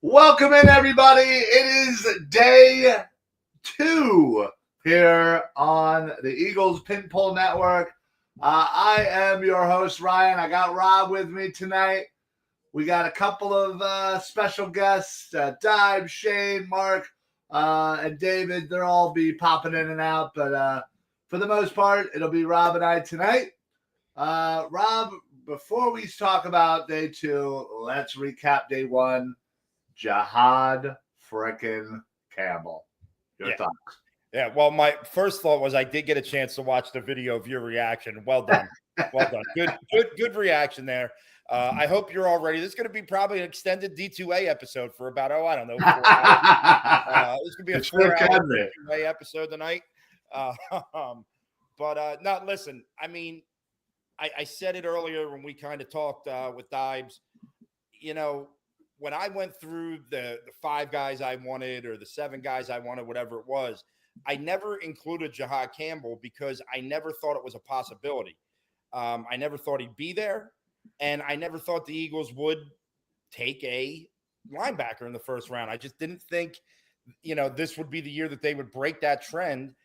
Welcome in, everybody. It is day 2 here on the Eagles Pinpole Network. I am your host, Ryan. I got Rob with me tonight. We got a couple of special guests, Dive, Shane, Mark, and David. They'll all be popping in and out, but for the most part, it'll be Rob and I tonight. Rob, before we talk about day 2, let's recap day 1. Jihad frickin' Campbell. Your thoughts? Yeah, well, my first thought was I did get a chance to watch the video of your reaction. Well done. Well done. Good reaction there. I hope you're all ready. This is going to be probably an extended D2A episode for about, 4 hours. This could be a 4-hour D2A episode tonight. No, listen, I mean, I said it earlier when we kind of talked with Dibes, when I went through the 5 guys I wanted or the 7 guys I wanted, whatever it was, I never included Jihad Campbell because I never thought it was a possibility. I never thought he'd be there, and I never thought the Eagles would take a linebacker in the first round. I just didn't think, this would be the year that they would break that trend.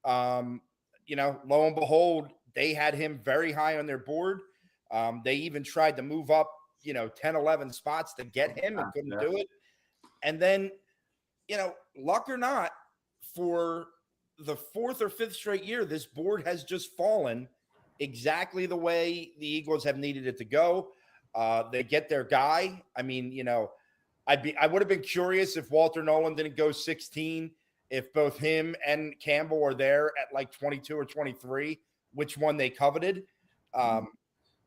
Lo and behold, they had him very high on their board. They even tried to move up 10, 11 spots to get him and couldn't do it. And then, luck or not, for the 4th or 5th straight year, this board has just fallen exactly the way the Eagles have needed it to go. They get their guy. I mean, I would have been curious if Walter Nolan didn't go 16, if both him and Campbell are there at like 22 or 23, which one they coveted.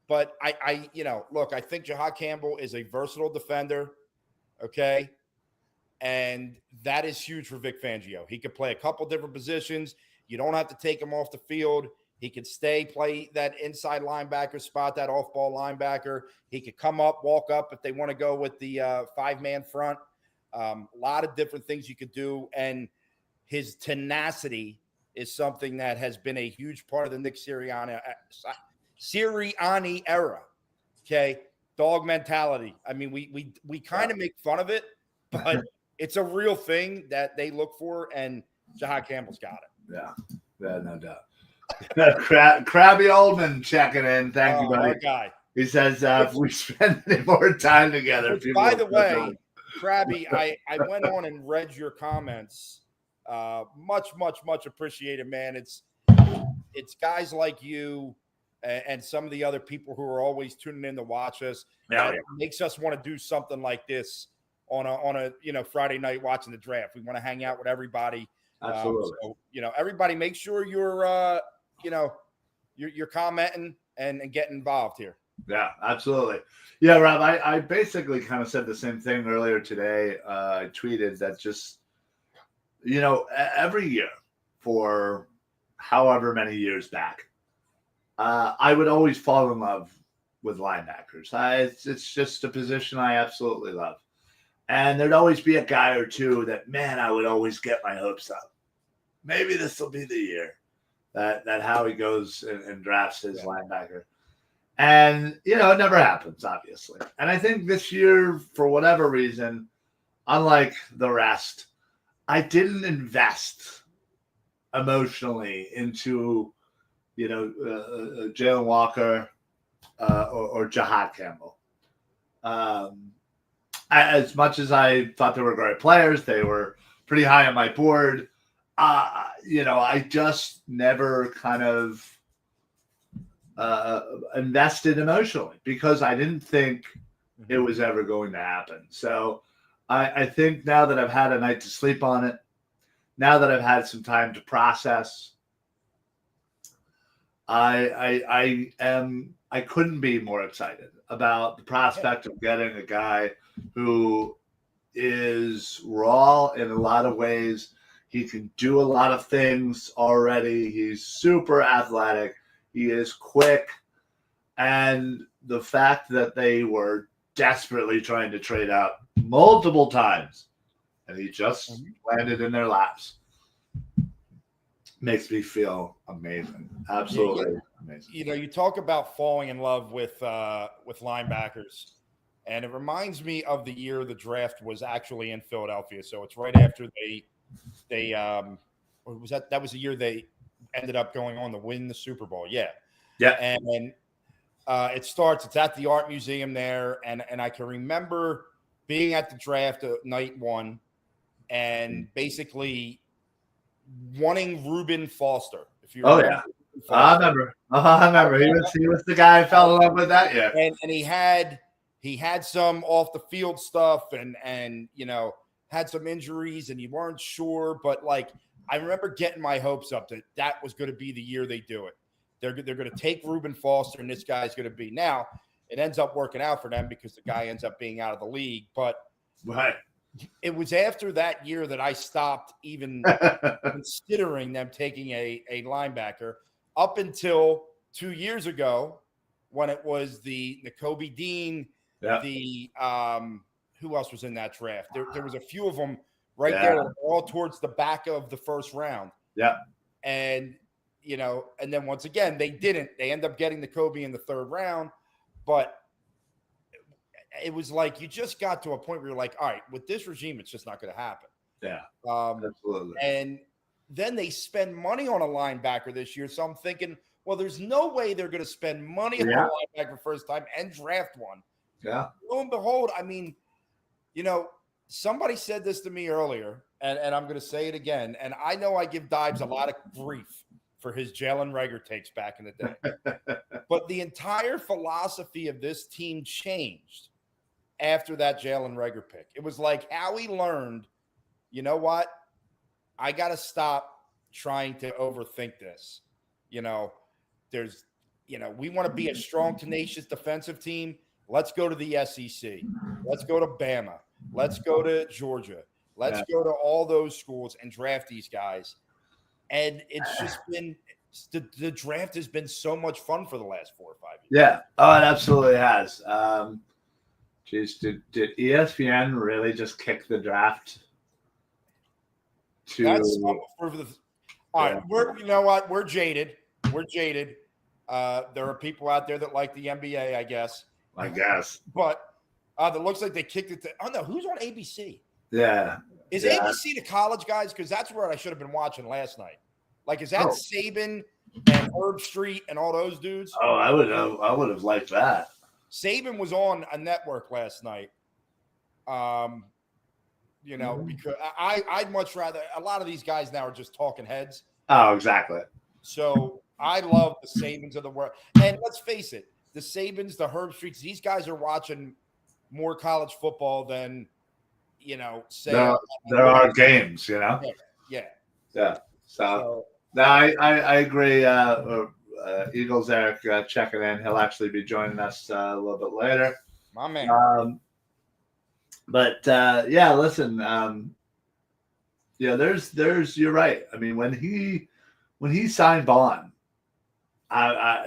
But look, I think Jihad Campbell is a versatile defender, okay? And that is huge for Vic Fangio. He could play a couple different positions. You don't have to take him off the field. He could play that inside linebacker spot, that off-ball linebacker. He could come up, walk up if they want to go with the 5-man front. A lot of different things you could do. And his tenacity is something that has been a huge part of the Nick Sirianni era, okay? Dog mentality. I mean, we kind of make fun of it, but it's a real thing that they look for, and Jihad Campbell's got it. Yeah, no doubt. Crabby Oldman checking in. Thank you, buddy. Our guy. He says, if we spend any more time together. By the way, Crabby, I went on and read your comments. Much appreciated, man. It's guys like you and some of the other people who are always tuning in to watch us. That makes us want to do something like this on a Friday night watching the draft. We want to hang out with everybody. Absolutely. So, everybody make sure you're commenting and getting involved here. Yeah, absolutely. Yeah, Rob, I basically kind of said the same thing earlier today. I tweeted that just, every year for however many years back, I would always fall in love with linebackers. It's just a position I absolutely love. And there'd always be a guy or two that, man, I would always get my hopes up. Maybe this will be the year that Howie goes and drafts his linebacker. And, it never happens, obviously. And I think this year, for whatever reason, unlike the rest, I didn't invest emotionally into Jalen Walker or Jihad Campbell. As much as I thought they were great players, they were pretty high on my board. I just never kind of invested emotionally because I didn't think it was ever going to happen. So I think now that I've had a night to sleep on it, now that I've had some time to process, I couldn't be more excited about the prospect of getting a guy who is raw in a lot of ways. He can do a lot of things already. He's super athletic. He is quick. And the fact that they were desperately trying to trade out multiple times and he just landed in their laps makes me feel amazing. Absolutely amazing. You talk about falling in love with linebackers. And it reminds me of the year the draft was actually in Philadelphia. So it's right after they or was that was the year they ended up going on to win the Super Bowl. Yeah. Yeah. And it's at the art museum there. And I can remember being at the draft night one and basically wanting Reuben Foster. If you Oh remember, yeah. I remember. I remember. He was the guy I fell in love with that year. And he had some off the field stuff and had some injuries and you weren't sure, but like I remember getting my hopes up that was going to be the year they do it. They're going to take Reuben Foster and this guy's going to be. Now it ends up working out for them because the guy ends up being out of the league, but right. It was after that year that I stopped even considering them taking a linebacker up until 2 years ago when it was the Nakobe Dean, the who else was in that draft? There was a few of them right there, all towards the back of the first round. Yeah. And and then once again, they didn't. They end up getting Nakobe in the third round, but it was like you just got to a point where you're like, all right, with this regime, it's just not going to happen. Yeah, absolutely. And then they spend money on a linebacker this year. So I'm thinking, well, there's no way they're going to spend money on a linebacker first time and draft one. Yeah. Lo and behold, I mean, somebody said this to me earlier, and I'm going to say it again. And I know I give Dibes a lot of grief for his Jalen Reagor takes back in the day. But the entire philosophy of this team changed after that Jalen Reagor pick. It was like Howie learned, you know what? I got to stop trying to overthink this. We want to be a strong, tenacious defensive team. Let's go to the SEC. Let's go to Bama. Let's go to Georgia. Let's go to all those schools and draft these guys. And it's just been the draft has been so much fun for the last 4 or 5 years. Yeah. Oh, it absolutely has. Geez, did ESPN really just kick the draft? All right, we're jaded. We're jaded. There are people out there that like the NBA, I guess. But it looks like they kicked it to. Oh no, who's on ABC? Yeah. Is ABC the college guys? Because that's where I should have been watching last night. Like, is that Saban and Herb Street and all those dudes? Oh, I would have liked that. Saban was on a network last night. Because I'd much rather. A lot of these guys now are just talking heads. Oh, exactly. So I love the Sabans of the world. And let's face it, the Sabans, the Herb Streets, these guys are watching more college football than, say. There are games, Yeah. So no, I agree. Eagles Eric checking in. He'll actually be joining us a little bit later. My man. Listen. There's. You're right. I mean, when he signed Bond, I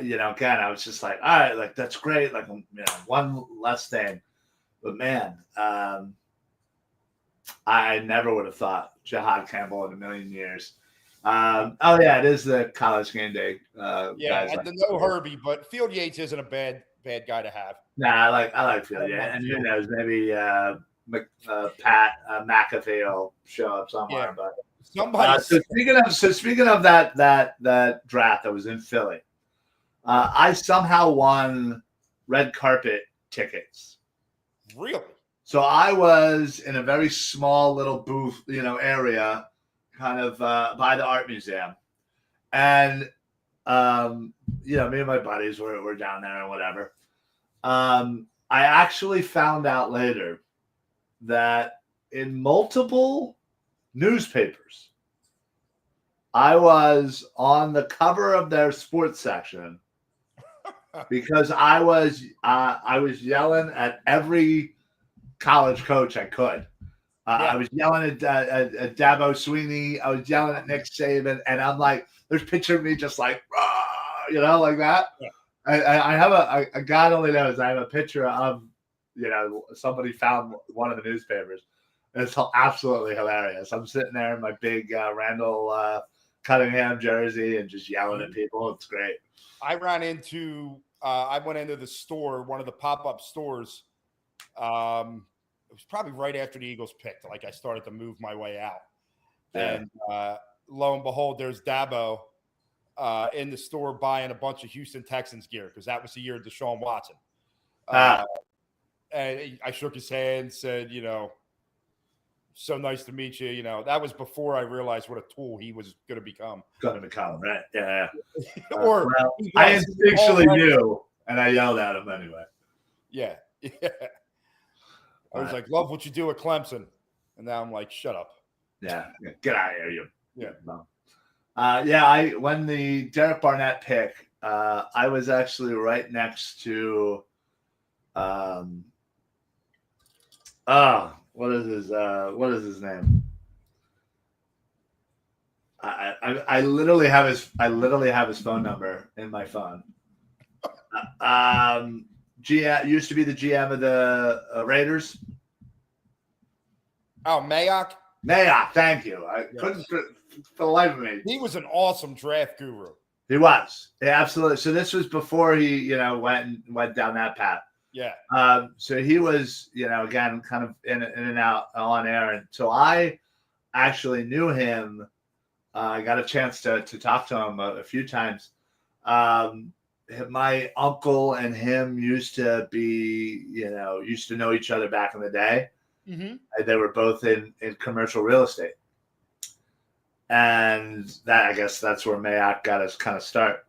was just like, all right, like that's great. Like, one less thing, but man, I never would have thought Jahad Campbell in a million years. It is the college game day. Guys no Herbie, but Field Yates isn't a bad guy to have. Nah, I like Field Yates, and who knows, maybe Pat McAfee will show up somewhere. But somebody. Speaking of that draft that was in Philly, I somehow won red carpet tickets. Really? So I was in a very small little booth, area, kind of by the art museum, and me and my buddies were down there and whatever. I actually found out later that in multiple newspapers, I was on the cover of their sports section because I was yelling at every college coach I could. I was yelling at Dabo Sweeney. I was yelling at Nick Saban, and I'm like, there's a picture of me just like, like that. Yeah. I have a God only knows. I have a picture of, somebody found one of the newspapers. And it's absolutely hilarious. I'm sitting there in my big Randall Cunningham jersey and just yelling at people. It's great. I went into the store, one of the pop-up stores It was probably right after the Eagles picked. Like I started to move my way out, Yeah. and lo and behold, there's Dabo in the store buying a bunch of Houston Texans gear because that was the year of Deshaun Watson. And I shook his hand, said, so nice to meet you. That was before I realized what a tool he was going to become. Right? Yeah. Or well, I instinctually knew, and I yelled at him anyway. Yeah. I was like, love what you do at Clemson. And now I'm like, shut up. Yeah. Get out of here, you. Yeah. When the Derek Barnett pick, I was actually right next to what is his name? I literally have his phone number in my phone. GM used to be the GM of the Raiders. Oh, Mayock, thank you. I couldn't for the life of me. He was an awesome draft guru. He was. Yeah, absolutely. So this was before he, went down that path. Yeah. So he was, again, kind of in and out on air. And so I actually knew him. I got a chance to talk to him a few times. My uncle and him used to know each other back in the day. Mm-hmm. They were both in commercial real estate. And that, I guess that's where Mayock got his kind of start.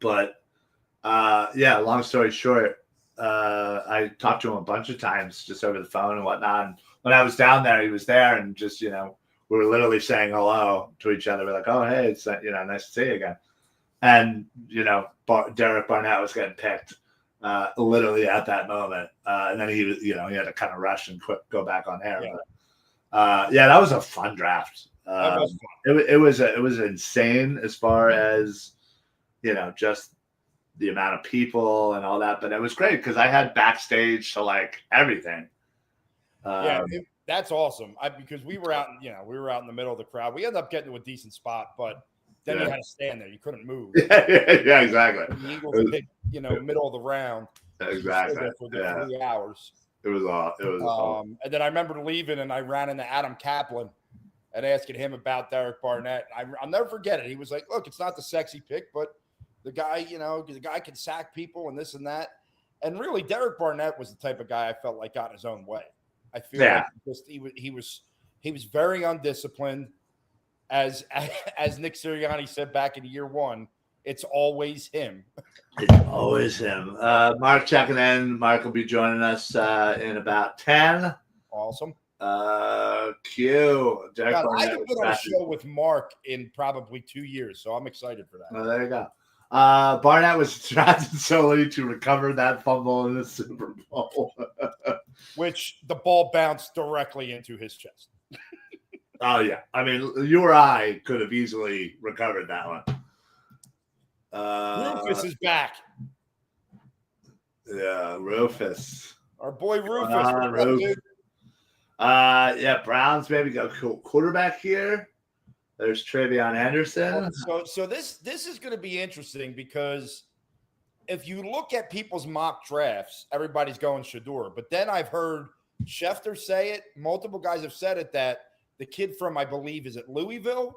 But, long story short, I talked to him a bunch of times just over the phone and whatnot. And when I was down there, he was there, and just, we were literally saying hello to each other. We're like, oh, hey, it's, nice to see you again. And, Derek Barnett was getting picked literally at that moment. And then he was, he had to kind of rush and go back on air. Yeah. But, that was a fun draft. That was fun. It was insane as far as, just the amount of people and all that. But it was great because I had backstage to like everything. That's awesome. Because we were out, in the middle of the crowd. We ended up getting to a decent spot, but then you had to stand there. You couldn't move. Yeah, exactly. The Eagles picked, middle of the round. Exactly. For the 3 hours. It was awesome. And then I remember leaving, and I ran into Adam Kaplan and asking him about Derek Barnett. I'll never forget it. He was like, "Look, it's not the sexy pick, but the guy, the guy can sack people and this and that." And really, Derek Barnett was the type of guy I felt like got in his own way. I feel like he was very undisciplined. As Nick Sirianni said back in year one, it's always him. It's always him. Mark checking in. Mark will be joining us in about 10. Awesome. Q. I haven't been on a show with Mark in probably 2 years, so I'm excited for that. Well, there you go. Barnett was drafted solely to recover that fumble in the Super Bowl. Which the ball bounced directly into his chest. Oh, yeah. I mean, you or I could have easily recovered that one. Rufus is back. Yeah, Rufus. Our boy Rufus. Browns maybe go quarterback here. There's Travion Henderson. So this is going to be interesting because if you look at people's mock drafts, everybody's going Shador. But then I've heard Schefter say it. Multiple guys have said it that the kid from, I believe, is it Louisville?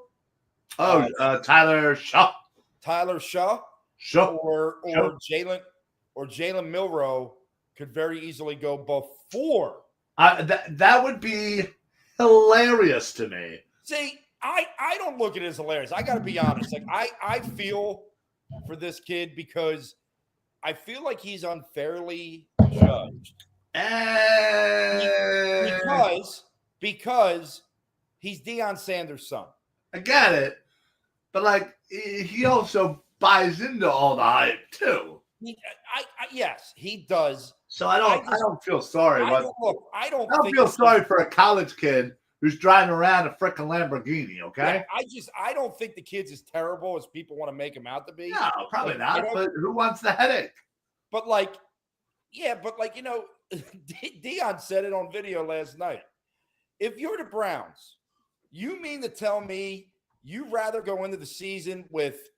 Tyler Shaw. Or Jalen Milroe could very easily go before. That would be hilarious to me. See, I don't look at it as hilarious. I got to be honest. Like I feel for this kid because I feel like he's unfairly judged. Because he's Deion Sanders' son. I get it, but like he also buys into all the hype too. Yes, he does. So I don't feel sorry. I don't feel sorry for a college kid who's driving around a freaking Lamborghini. Okay. Yeah, I don't think the kid's as terrible as people want to make him out to be. No, probably not. But who wants the headache? But Deion said it on video last night. If you're the Browns, you mean to tell me you'd rather go into the season with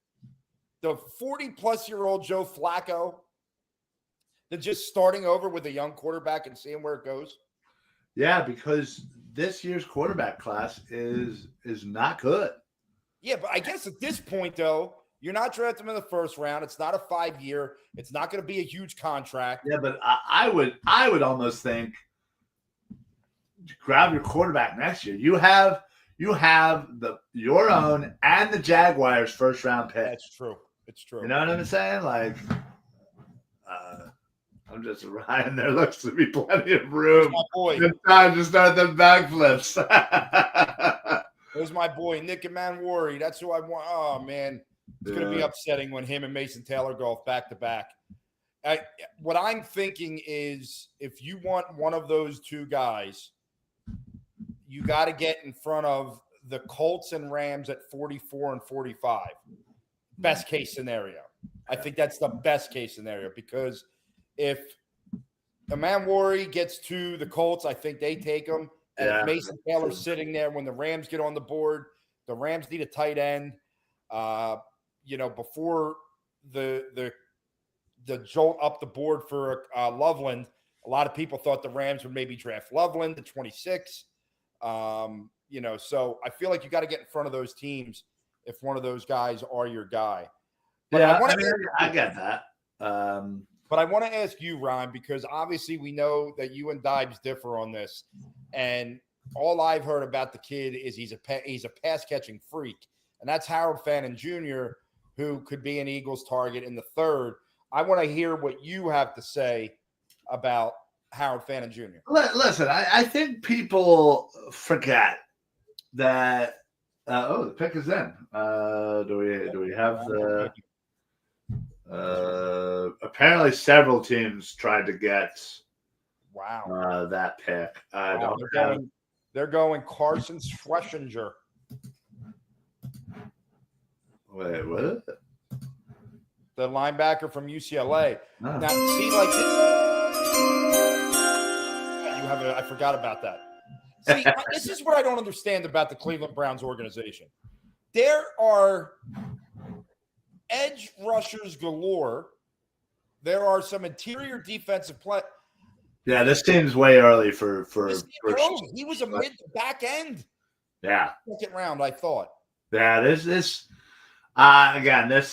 the 40-plus-year-old Joe Flacco than just starting over with a young quarterback and seeing where it goes? Yeah, because this year's quarterback class is not good. Yeah, but I guess at this point, though, you're not drafting him in the first round. It's not a 5-year. It's not going to be a huge contract. Yeah, but I would almost think grab your quarterback next year. You have your own and the Jaguars' first round pick. That's true. It's true. You know what I'm saying? Like, I'm just Ryan. There looks to be plenty of room. My boy. It's time to start the backflips. There's my boy, Nick Manwari. That's who I want. Oh, man. It's going to be upsetting when him and Mason Taylor go off back-to-back. What I'm thinking is if you want one of those two guys, you got to get in front of the Colts and Rams at 44 and 45. Best case scenario. I think that's the best case scenario because if Manwari gets to the Colts, I think they take him. And if Mason Taylor's sitting there when the Rams get on the board, the Rams need a tight end. Before the jolt up the board for Loveland, a lot of people thought the Rams would maybe draft Loveland at 26. So I feel like you got to get in front of those teams if one of those guys are your guy. But I get that. But I want to ask you, Ryan, because obviously we know that you and Dibes differ on this. And all I've heard about the kid is he's a pass-catching freak. And that's Harold Fannin Jr., who could be an Eagles target in the third. I want to hear what you have to say about Harold Fannin Jr. Listen, I think people forget that. The pick is in. Do we have the? Apparently, several teams tried to get. Wow. That pick. They're going Carson Schlesinger. Wait, what? The linebacker from UCLA. Oh. Now, see, like this. I forgot about that. See, this is what I don't understand about the Cleveland Browns organization. There are edge rushers galore. There are some interior defensive play. Yeah, this seems way early for he was a mid to back end. Yeah. Second round, I thought. Yeah, this again, this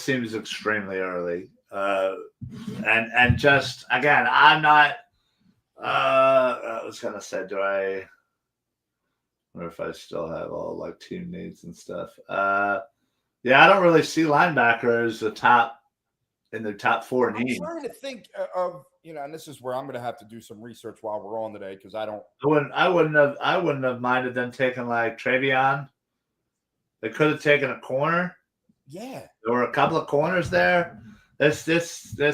seems extremely early. And just again, I'm not I was gonna say, I wonder if I still have all like team needs and stuff. Yeah, I don't really see linebackers in the top 4 needs. I'm trying to think of, and this is where I'm going to have to do some research while we're on today because I wouldn't have minded them taking like Travion. They could have taken a corner. Yeah, there were a couple of corners there. This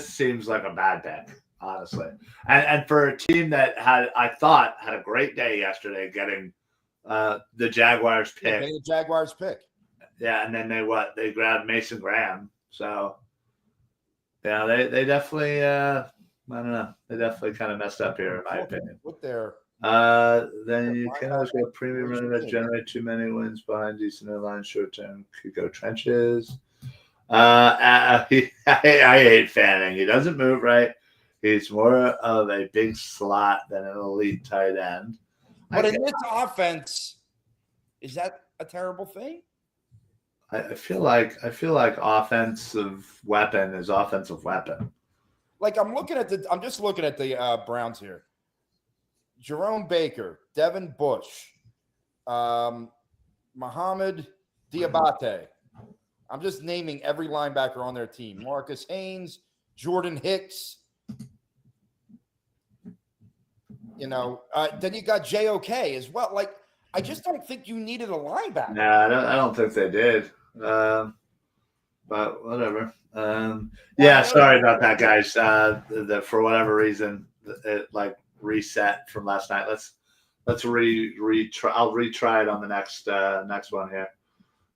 seems like a bad pick, honestly. And for a team that I thought had a great day yesterday getting the Jaguars pick. The Jaguars pick. Yeah, and then they grabbed Mason Graham. So yeah, they definitely I don't know. They definitely kind of messed up here, in my opinion. With their then you can always go premium running that generate too many wins behind decent line short term could go trenches. I hate Fanning. He doesn't move right. He's more of a big slot than an elite tight end. But in this offense, is that a terrible thing? I feel like offensive weapon is offensive weapon. Like I'm just looking at the Browns here. Jerome Baker, Devin Bush, Mohamed Diabate. I'm just naming every linebacker on their team. Marcus Haynes, Jordan Hicks. Then you got JOK as well. Like, I just don't think you needed a linebacker. Nah, I don't think they did. But whatever. Yeah, sorry about that, guys. For whatever reason, it like reset from last night. Let's retry. I'll retry it on the next one here.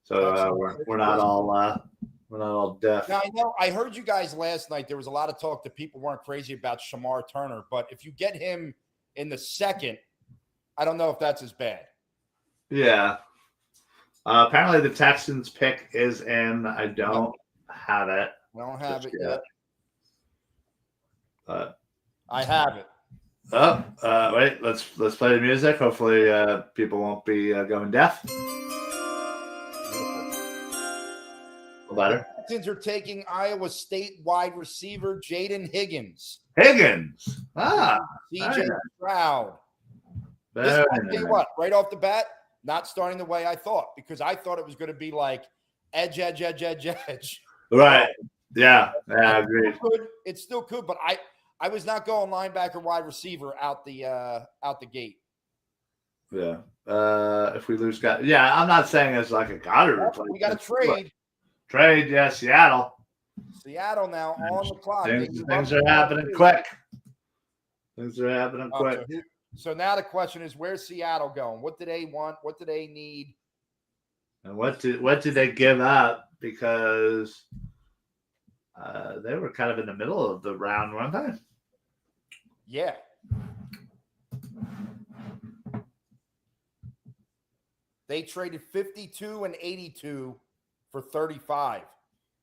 So we're not all deaf. Now, I know I heard you guys last night. There was a lot of talk that people weren't crazy about Shamar Turner, but if you get him in the second, I don't know if that's as bad. Yeah. Apparently the Texans pick is in. I don't have it. I don't have it yet. I have it. Wait. Let's play the music. Hopefully, people won't be going deaf. Better. The Texans are taking Iowa State wide receiver Jaden Higgins. Higgins. CJ Stroud. I'll tell you what, right off the bat, not starting the way I thought, because I thought it was going to be like edge. Right. Yeah. Agreed. It still could, but I was not going linebacker, wide receiver out the gate. Yeah. If we lose Goddard, I'm not saying it's like a Goddard replacement. We got to trade. Trade, yeah, Seattle. Seattle now on the clock. Things are happening quick. Things are happening quick. So now the question is, where's Seattle going? What do they want? What do they need? And what did they give up? Because they were kind of in the middle of the round, weren't they? Yeah. They traded 52 and 82 for 35.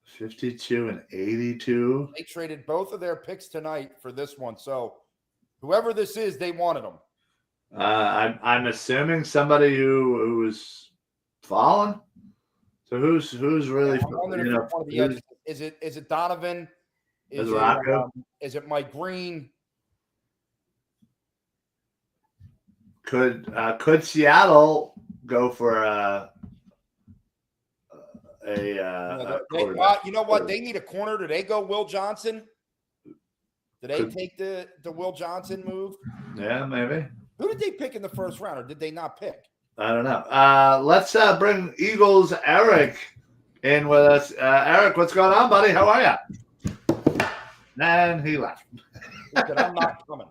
52 and 82. They traded both of their picks tonight for this one. So whoever this is, they wanted them. I'm assuming somebody who was fallen. So who's really? Is it Donovan? Is it Mike Green? Could Seattle go for you know what? They need a corner. Do they go Will Johnson? Do they take the Will Johnson move? Yeah, maybe. Who did they pick in the first round, or did they not pick? I don't know. Let's bring Eagles Eric in with us. Eric, what's going on, buddy? How are you? And he left. He said, I'm not coming.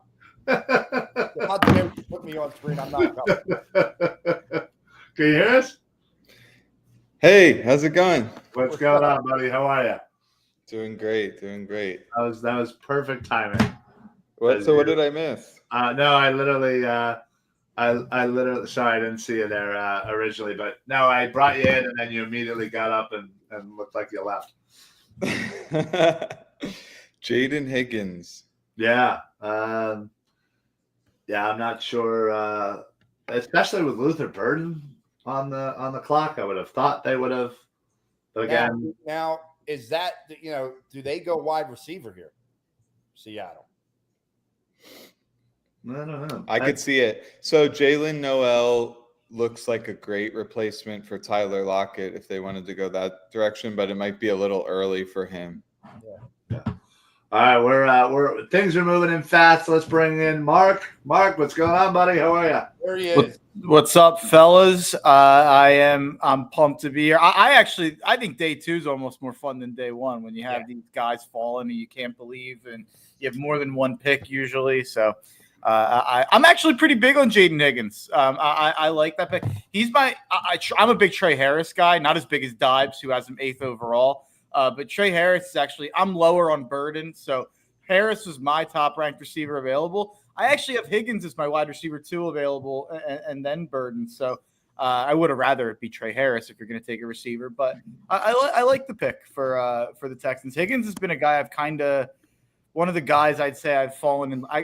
How dare you put me on screen? I'm not coming. Can you hear us? Hey, how's it going? What's going on, buddy? How are you? Doing great. That was perfect timing. What did I miss? No, I literally sorry, I didn't see you there originally, but no, I brought you in and then you immediately got up and looked like you left. Jaden Higgins. Yeah. I'm not sure, especially with Luther Burden on the clock. I would have thought they would have, but again. Now is that, do they go wide receiver here? Seattle. I don't know. I could see it. So Jalen Noel looks like a great replacement for Tyler Lockett if they wanted to go that direction, but it might be a little early for him. Yeah. All right, we're things are moving in fast. Let's bring in Mark. Mark, what's going on, buddy? How are you? There he is. What's up, fellas? I'm pumped to be here. I think day 2 is almost more fun than day 1 when you have these guys falling and you can't believe, and you have more than one pick usually. So I'm actually pretty big on Jaden Higgins. I like that pick. He's I'm a big Trey Harris guy, not as big as Dibes, who has him 8th overall. But Trey Harris is actually, I'm lower on Burden. So Harris was my top ranked receiver available. I actually have Higgins as my wide receiver 2 available and then Burden. So I would have rather it be Trey Harris if you're going to take a receiver. But I like the pick for the Texans. Higgins has been a guy I've kind of, one of the guys I'd say I've fallen in. I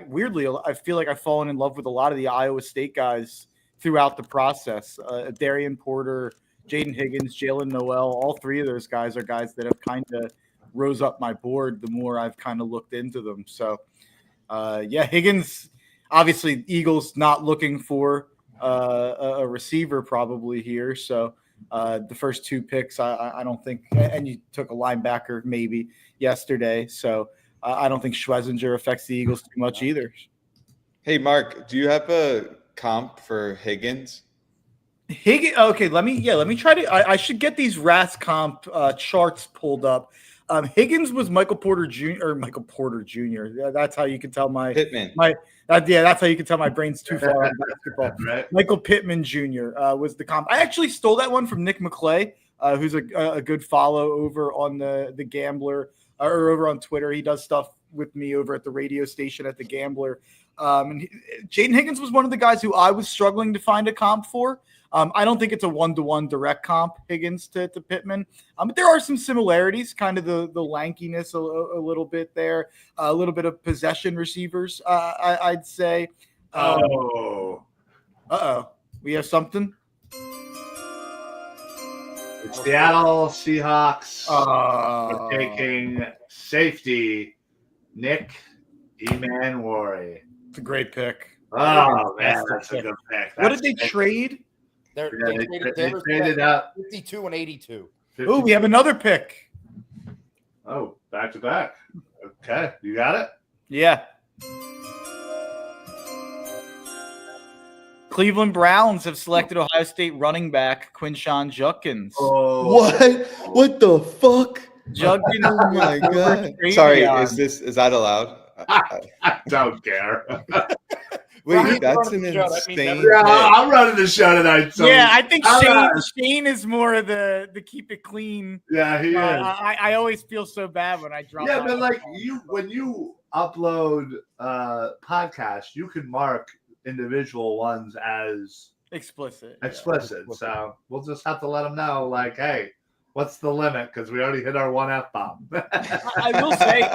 feel like I've fallen in love with a lot of the Iowa State guys throughout the process. Darian Porter, Jaden Higgins, Jalen Noel, all 3 of those guys are guys that have kind of rose up my board the more I've kind of looked into them. So, Higgins, obviously Eagles not looking for a receiver probably here. So the first 2 picks, I don't think, and you took a linebacker maybe yesterday. So I don't think Schlesinger affects the Eagles too much either. Hey, Mark, do you have a comp for Higgins? Okay, let me try to. I should get these RAS comp charts pulled up. Higgins was Michael Porter Jr. Yeah, that's how you can tell my Pittman. That's how you can tell my brain's too far on basketball. Right. Michael Pittman Jr. Was the comp. I actually stole that one from Nick McClay, who's a good follow over on the Gambler or over on Twitter. He does stuff with me over at the radio station at the Gambler. Jaden Higgins was one of the guys who I was struggling to find a comp for. I don't think it's a 1-to-1 direct comp, Higgins to Pittman. But there are some similarities, kind of the lankiness a little bit there, a little bit of possession receivers, I'd say. Oh. Uh-oh. We have something? It's Seattle Seahawks are taking safety Nick Emanwari. It's a great pick. Oh, man, that's a good pick. What did they trade? They traded up 52 and 82. Oh, we have another pick. Oh, back to back. Okay, you got it? Yeah. Cleveland Browns have selected Ohio State running back Quinshon Judkins. Oh. What? What the fuck? Judkins. Oh my god. Sorry, is that allowed? I don't care. Wait, that's an insane. Yeah, I'm running the show tonight. So yeah, I think Shane is more of the keep it clean. Yeah, he is. I always feel so bad when I drop. Yeah, but like when you upload podcasts, you can mark individual ones as explicit. Yeah. So we'll just have to let them know, like, hey, what's the limit? Because we already hit our one F-bomb. I will say,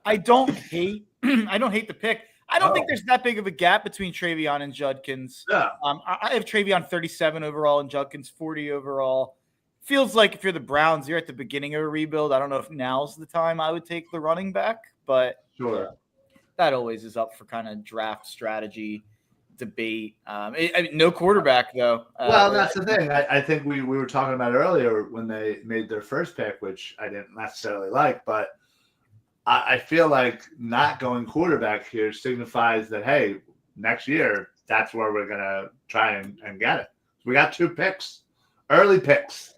I don't hate the pick. I don't think there's that big of a gap between Travion and Judkins. Yeah. I have Travion 37 overall and Judkins 40 overall. Feels like if you're the Browns, you're at the beginning of a rebuild. I don't know if now's the time I would take the running back, but sure, that always is up for kind of draft strategy debate. No quarterback though. Well, that's the thing. I think we were talking about earlier when they made their first pick, which I didn't necessarily like, but I feel like not going quarterback here signifies that, hey, next year, that's where we're going to try and get it. We got 2 picks, early picks.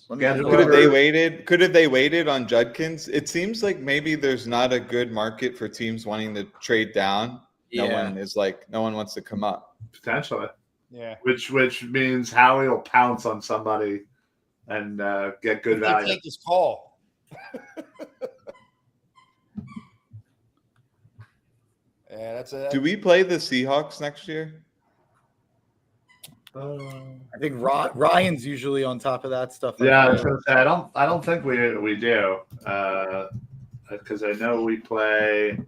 Could have they waited on Judkins? It seems like maybe there's not a good market for teams wanting to trade down. No one wants to come up. Potentially. Yeah. Which means Howie will pounce on somebody and get good value. Take his call. Yeah, that's it. Do we play the Seahawks next year? I think Ryan's usually on top of that stuff. Yeah, I was gonna say I don't think we do because I know we play.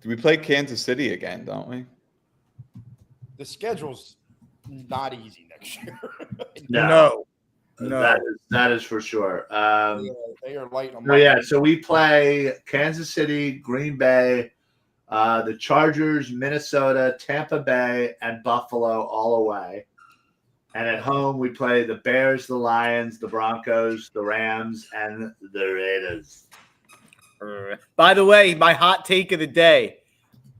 Do we play Kansas City again? Don't we? The schedule's not easy next year. No. That is for sure. They are light on. So we play Kansas City, Green Bay, the Chargers, Minnesota, Tampa Bay, and Buffalo all away. And at home, we play the Bears, the Lions, the Broncos, the Rams, and the Raiders. By the way, my hot take of the day,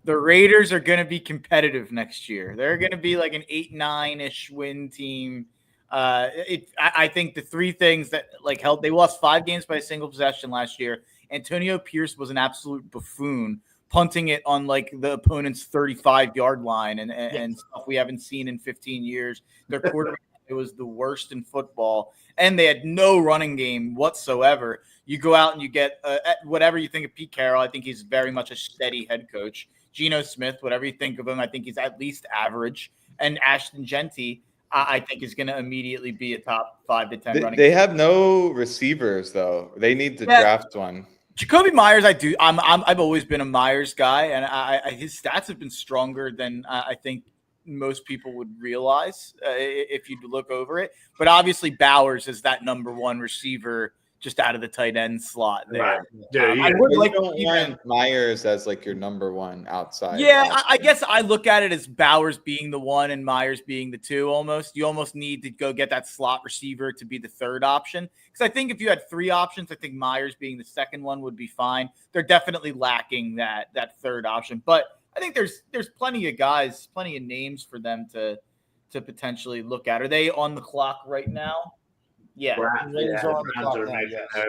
the Raiders are going to be competitive next year. They're going to be like an 8-9-ish win team. I think the 3 things that helped, they lost 5 games by a single possession last year. Antonio Pierce was an absolute buffoon, punting it on the opponent's 35-yard line and stuff we haven't seen in 15 years. Their quarterback was the worst in football, and they had no running game whatsoever. You go out and you get whatever you think of Pete Carroll. I think he's very much a steady head coach. Geno Smith, whatever you think of him, I think he's at least average. And Ashton Genty, I think is going to immediately be a top 5 to 10 running. They have no receivers though. They need to draft one. Jacoby Myers, I've always been a Myers guy, and his stats have been stronger than I think most people would realize if you look over it. But obviously, Bowers is that number 1 receiver just out of the tight end slot there. Right. Yeah, I would like to want Myers as your number 1 outside. Yeah, I guess I look at it as Bowers being the 1 and Myers being the 2 almost. You almost need to go get that slot receiver to be the 3rd option. Because I think if you had 3 options, I think Myers being the 2nd one would be fine. They're definitely lacking that 3rd option. But I think there's plenty of guys, plenty of names for them to potentially look at. Are they on the clock right now? Yeah.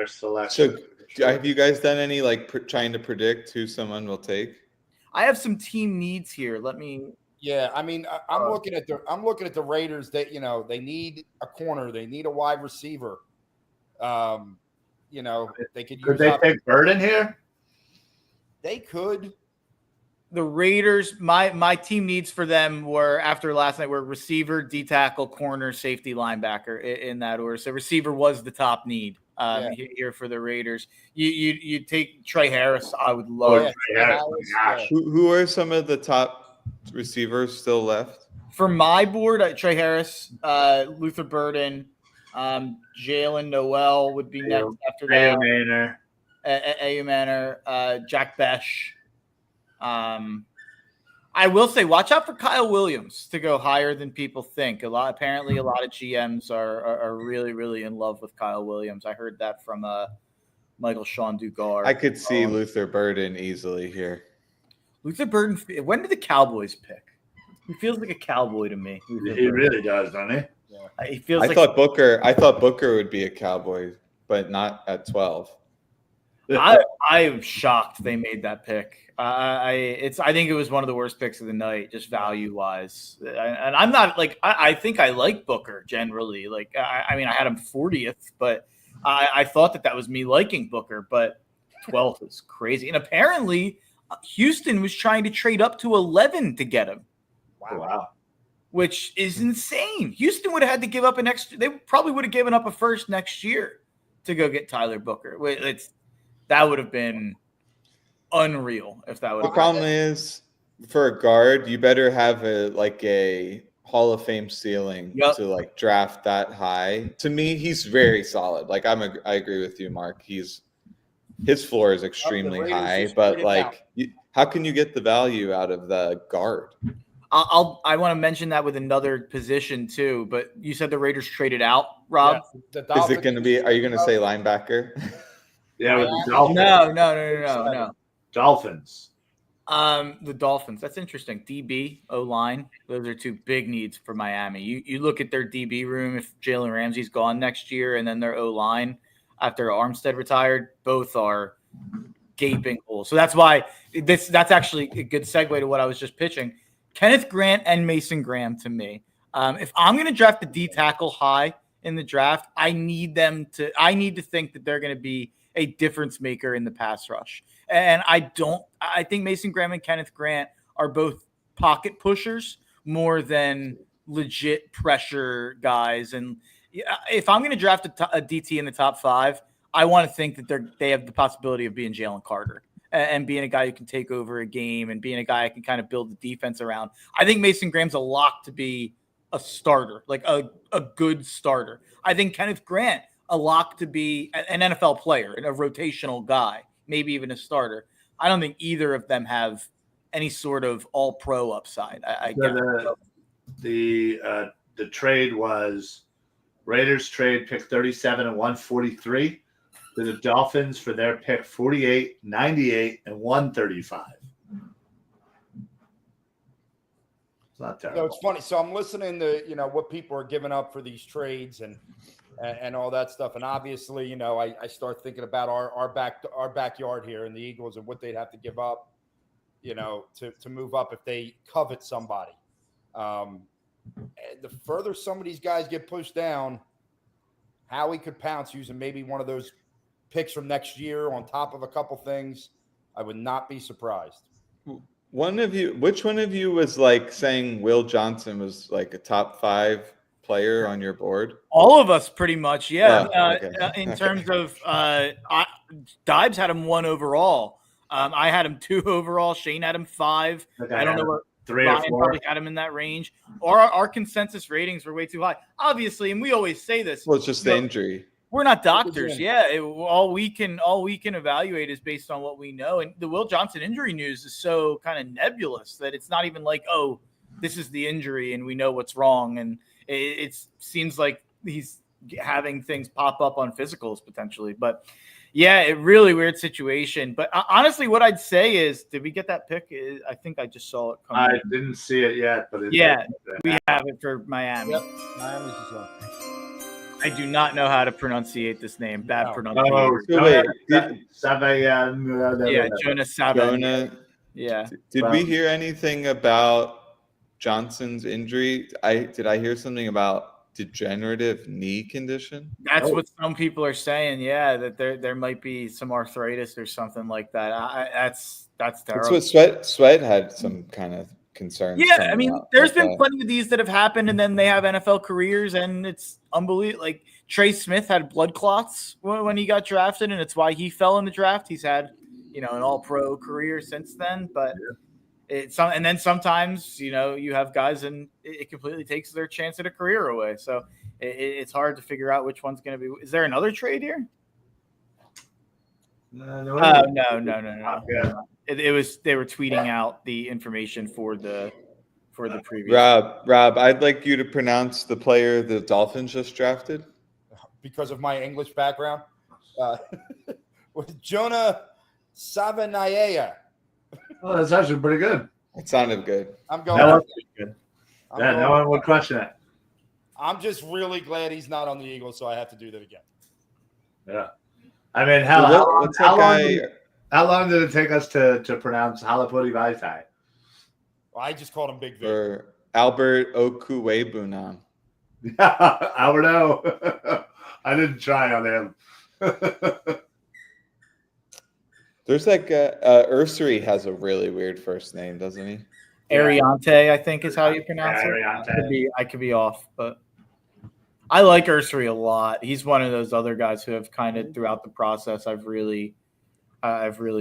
So have you guys done any trying to predict who someone will take? I have some team needs here. Let me. Yeah, I mean, I'm looking at the Raiders. That they need a corner, they need a wide receiver. They could. Could they take Burden here? They could. The Raiders, my team needs for them were after last night were receiver, D tackle, corner, safety, linebacker in that order. So receiver was the top need here for the Raiders. You take Trey Harris. I would love. Who are some of the top receivers still left? For my board, Trey Harris, Luther Burden, Jalen Noel would be next after that. A.U. Manor, Jack Besh. I will say, watch out for Kyle Williams to go higher than people think. Apparently, a lot of GMs are really, really in love with Kyle Williams. I heard that from Michael Sean Dugar. I could see Luther Burden easily here. Luther Burden. When did the Cowboys pick? He feels like a cowboy to me. He really does, doesn't he? Yeah. He feels. I thought Booker would be a Cowboy, but not at 12. I am shocked they made that pick. I think it was one of the worst picks of the night, just value wise. And I'm not like I think I like Booker generally. Like I mean, I had him 40th, but I thought that was me liking Booker. But 12th is crazy. And apparently, Houston was trying to trade up to 11 to get him. Wow. Which is insane. Houston would have had to give up an extra. They probably would have given up a first next year to go get Tyler Booker. That would have been unreal if that would. The problem is for a guard, you better have a Hall of Fame ceiling to draft that high. To me, he's very solid. Like I agree with you, Mark. His floor is extremely high, but how can you get the value out of the guard? I want to mention that with another position too, but you said the Raiders traded out, Rob. Yeah, is it going to be? Are you going to say linebacker? Yeah, with the Dolphins. No. Dolphins. The Dolphins. That's interesting. DB, O-line. Those are two big needs for Miami. You look at their DB room if Jalen Ramsey's gone next year, and then their O-line after Armstead retired, both are gaping holes. So that's why that's actually a good segue to what I was just pitching. Kenneth Grant and Mason Graham to me. If I'm going to draft the D tackle high in the draft, I need to think that they're going to be a difference maker in the pass rush. And I think Mason Graham and Kenneth Grant are both pocket pushers more than legit pressure guys. And if I'm going to draft a DT in the top 5, I want to think that they have the possibility of being Jalen Carter and being a guy who can take over a game and being a guy I can kind of build the defense around. I think Mason Graham's a lock to be a starter, like a good starter. I think Kenneth Grant, a lock to be an NFL player and a rotational guy, maybe even a starter. I don't think either of them have any sort of all-pro upside. The trade was Raiders trade pick 37 and 143 to the Dolphins for their pick 48, 98, and 135. It's not terrible. It's funny. So I'm listening to what people are giving up for these trades and all that stuff. And obviously, I start thinking about our backyard here in the Eagles and what they'd have to give up, to move up if they covet somebody. The further some of these guys get pushed down, Howie could pounce using maybe one of those picks from next year on top of a couple things. I would not be surprised. Which one of you was saying Will Johnson was a top 5 player on your board? All of us pretty much. Yeah. Okay. In terms of Dibes had him 1 overall. I had him 2 overall. Shane had him 5. I don't know what 3 Ryan or 4. probably had him in that range. Or our consensus ratings were way too high. Obviously, and we always say this. Well, it's just the injury. We're not doctors. Yeah. All we can evaluate is based on what we know. And the Will Johnson injury news is so kind of nebulous that it's not even this is the injury and we know what's wrong. And it seems like he's having things pop up on physicals potentially. But yeah, a really weird situation. But honestly, what I'd say is, did we get that pick? I think I just saw it coming. I didn't see it yet, but we have it for Miami. Yep, Miami's is on. I do not know how to pronunciate this name. Bad pronunciation. Jonas Saban. Yeah. Did we hear anything about Johnson's injury? Did I hear something about degenerative knee condition. That's what some people are saying. Yeah, that there might be some arthritis or something like that. That's terrible. That's what Sweat had some kind of concerns. Yeah, I mean, there's been that. plenty of these that have happened, and then they have NFL careers, and it's unbelievable. Like Trey Smith had blood clots when he got drafted, and it's why he fell in the draft. He's had, an All-Pro career since then, but and then sometimes you have guys, and it completely takes their chance at a career away. So it's hard to figure out which one's going to be. Is there another trade here? No. Yeah. It was they were tweeting out the information for the previous. Rob, I'd like you to pronounce the player the Dolphins just drafted. Because of my English background, with Jonah Savanaia. Oh, that's actually pretty good. It sounded good. I'm going. That was pretty good. No one would question it. I'm just really glad he's not on the Eagles, so I have to do that again. Yeah. I mean, how long did it take us to pronounce Halapudi Vaitai? Well, I just called him Big Vic. Or Albert Okuwebunam. Yeah, Alberto. I didn't try on him. There's Ursary has a really weird first name, doesn't he? Ariante, I think is how you pronounce it. I could be off, but I like Ursary a lot. He's one of those other guys who have kind of throughout the process I've really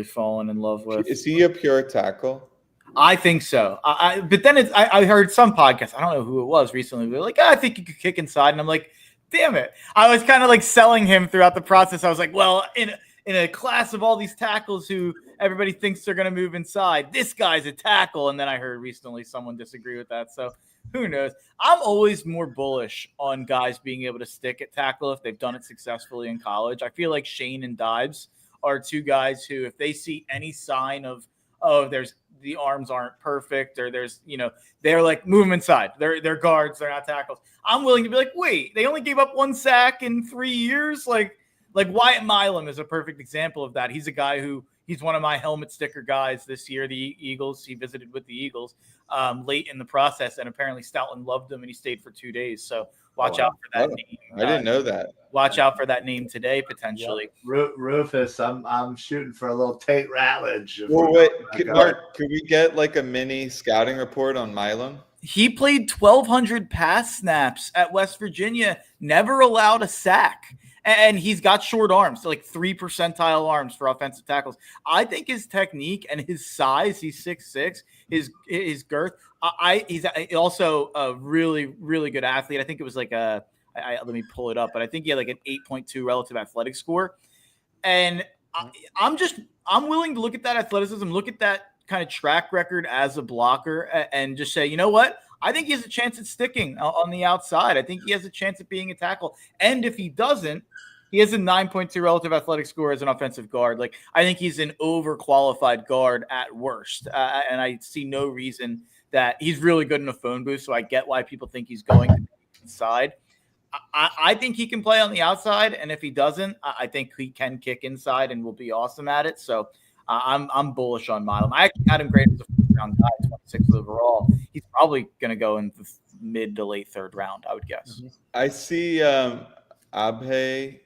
fallen in love with. Is he a pure tackle? I think so. But then I heard some podcast. I don't know who it was recently. They're like, I think you could kick inside, and I'm like, damn it. I was kind of like selling him throughout the process. I was like, well, in a class of all these tackles who everybody thinks they're going to move inside, this guy's a tackle. And then I heard recently someone disagree with that. So who knows? I'm always more bullish on guys being able to stick at tackle if they've done it successfully in college. I feel like Shane and Dives are two guys who, if they see any sign of the arms aren't perfect, or there's, they're like, move them inside. They're guards. They're not tackles. I'm willing to be like, wait, they only gave up 1 sack in 3 years. Like Wyatt Milam is a perfect example of that. He's a guy he's one of my helmet sticker guys this year. The Eagles, he visited with the Eagles late in the process, and apparently Stoutland loved him, and he stayed for 2 days. So watch out for that name. I didn't know that. Watch out for that name today, potentially. Yep. Rufus, I'm shooting for a little Tate Ratledge. Well, wait, Mark, could we get like a mini scouting report on Milam? He played 1,200 pass snaps at West Virginia, never allowed a sack. And he's got short arms, so like 3 percentile arms for offensive tackles. I think his technique and his size, he's 6'6", his girth. He's also a really, really good athlete. I think it was like let me pull it up, but I think he had like an 8.2 relative athletic score. And I'm willing to look at that athleticism, look at that kind of track record as a blocker, and just say, you know what? I think he has a chance at sticking on the outside. I think he has a chance at being a tackle. And if he doesn't, he has a 9.2 relative athletic score as an offensive guard. Like, I think he's an overqualified guard at worst. And I see no reason that he's really good in a phone booth. So I get why people think he's going to be inside. I think he can play on the outside. And if he doesn't, I think he can kick inside and will be awesome at it. So I'm bullish on Milam. I actually had him graded as a first-round guy, 26th overall. He's probably going to go in the mid to late third round, I would guess. I see Abhay,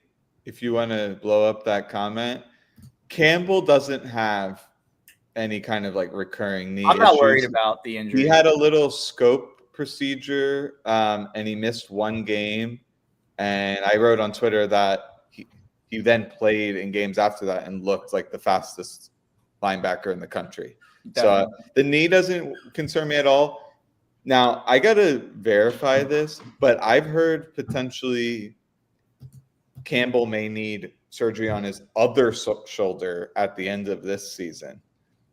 if you want to blow up that comment, Campbell doesn't have any kind of like recurring knee I'm not issues. worried about the injury. He had a little scope procedure, and he missed 1 game. And I wrote on Twitter that he then played in games after that and looked like the fastest linebacker in the country. Definitely. So the knee doesn't concern me at all. Now, I got to verify this, but I've heard potentially Campbell may need surgery on his other shoulder at the end of this season.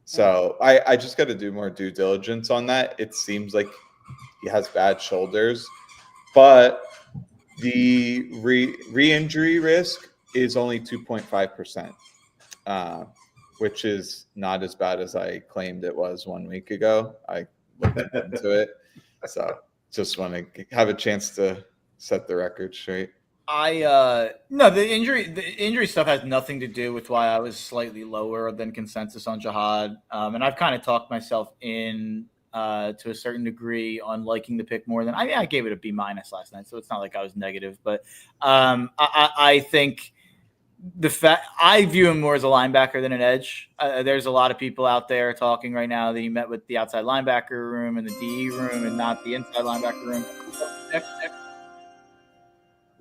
So I just got to do more due diligence on that. It seems like he has bad shoulders, but the re-injury risk is only 2.5%, which is not as bad as I claimed it was 1 week ago. I looked into it. So just want to have a chance to set the record straight. No, the injury stuff has nothing to do with why I was slightly lower than consensus on Jihad. And I've kind of talked myself in to a certain degree on liking the pick more than I gave it a B- last night, so it's not like I was negative. But I think the fact I view him more as a linebacker than an edge. There's a lot of people out there talking right now that he met with the outside linebacker room and the DE room and not the inside linebacker room.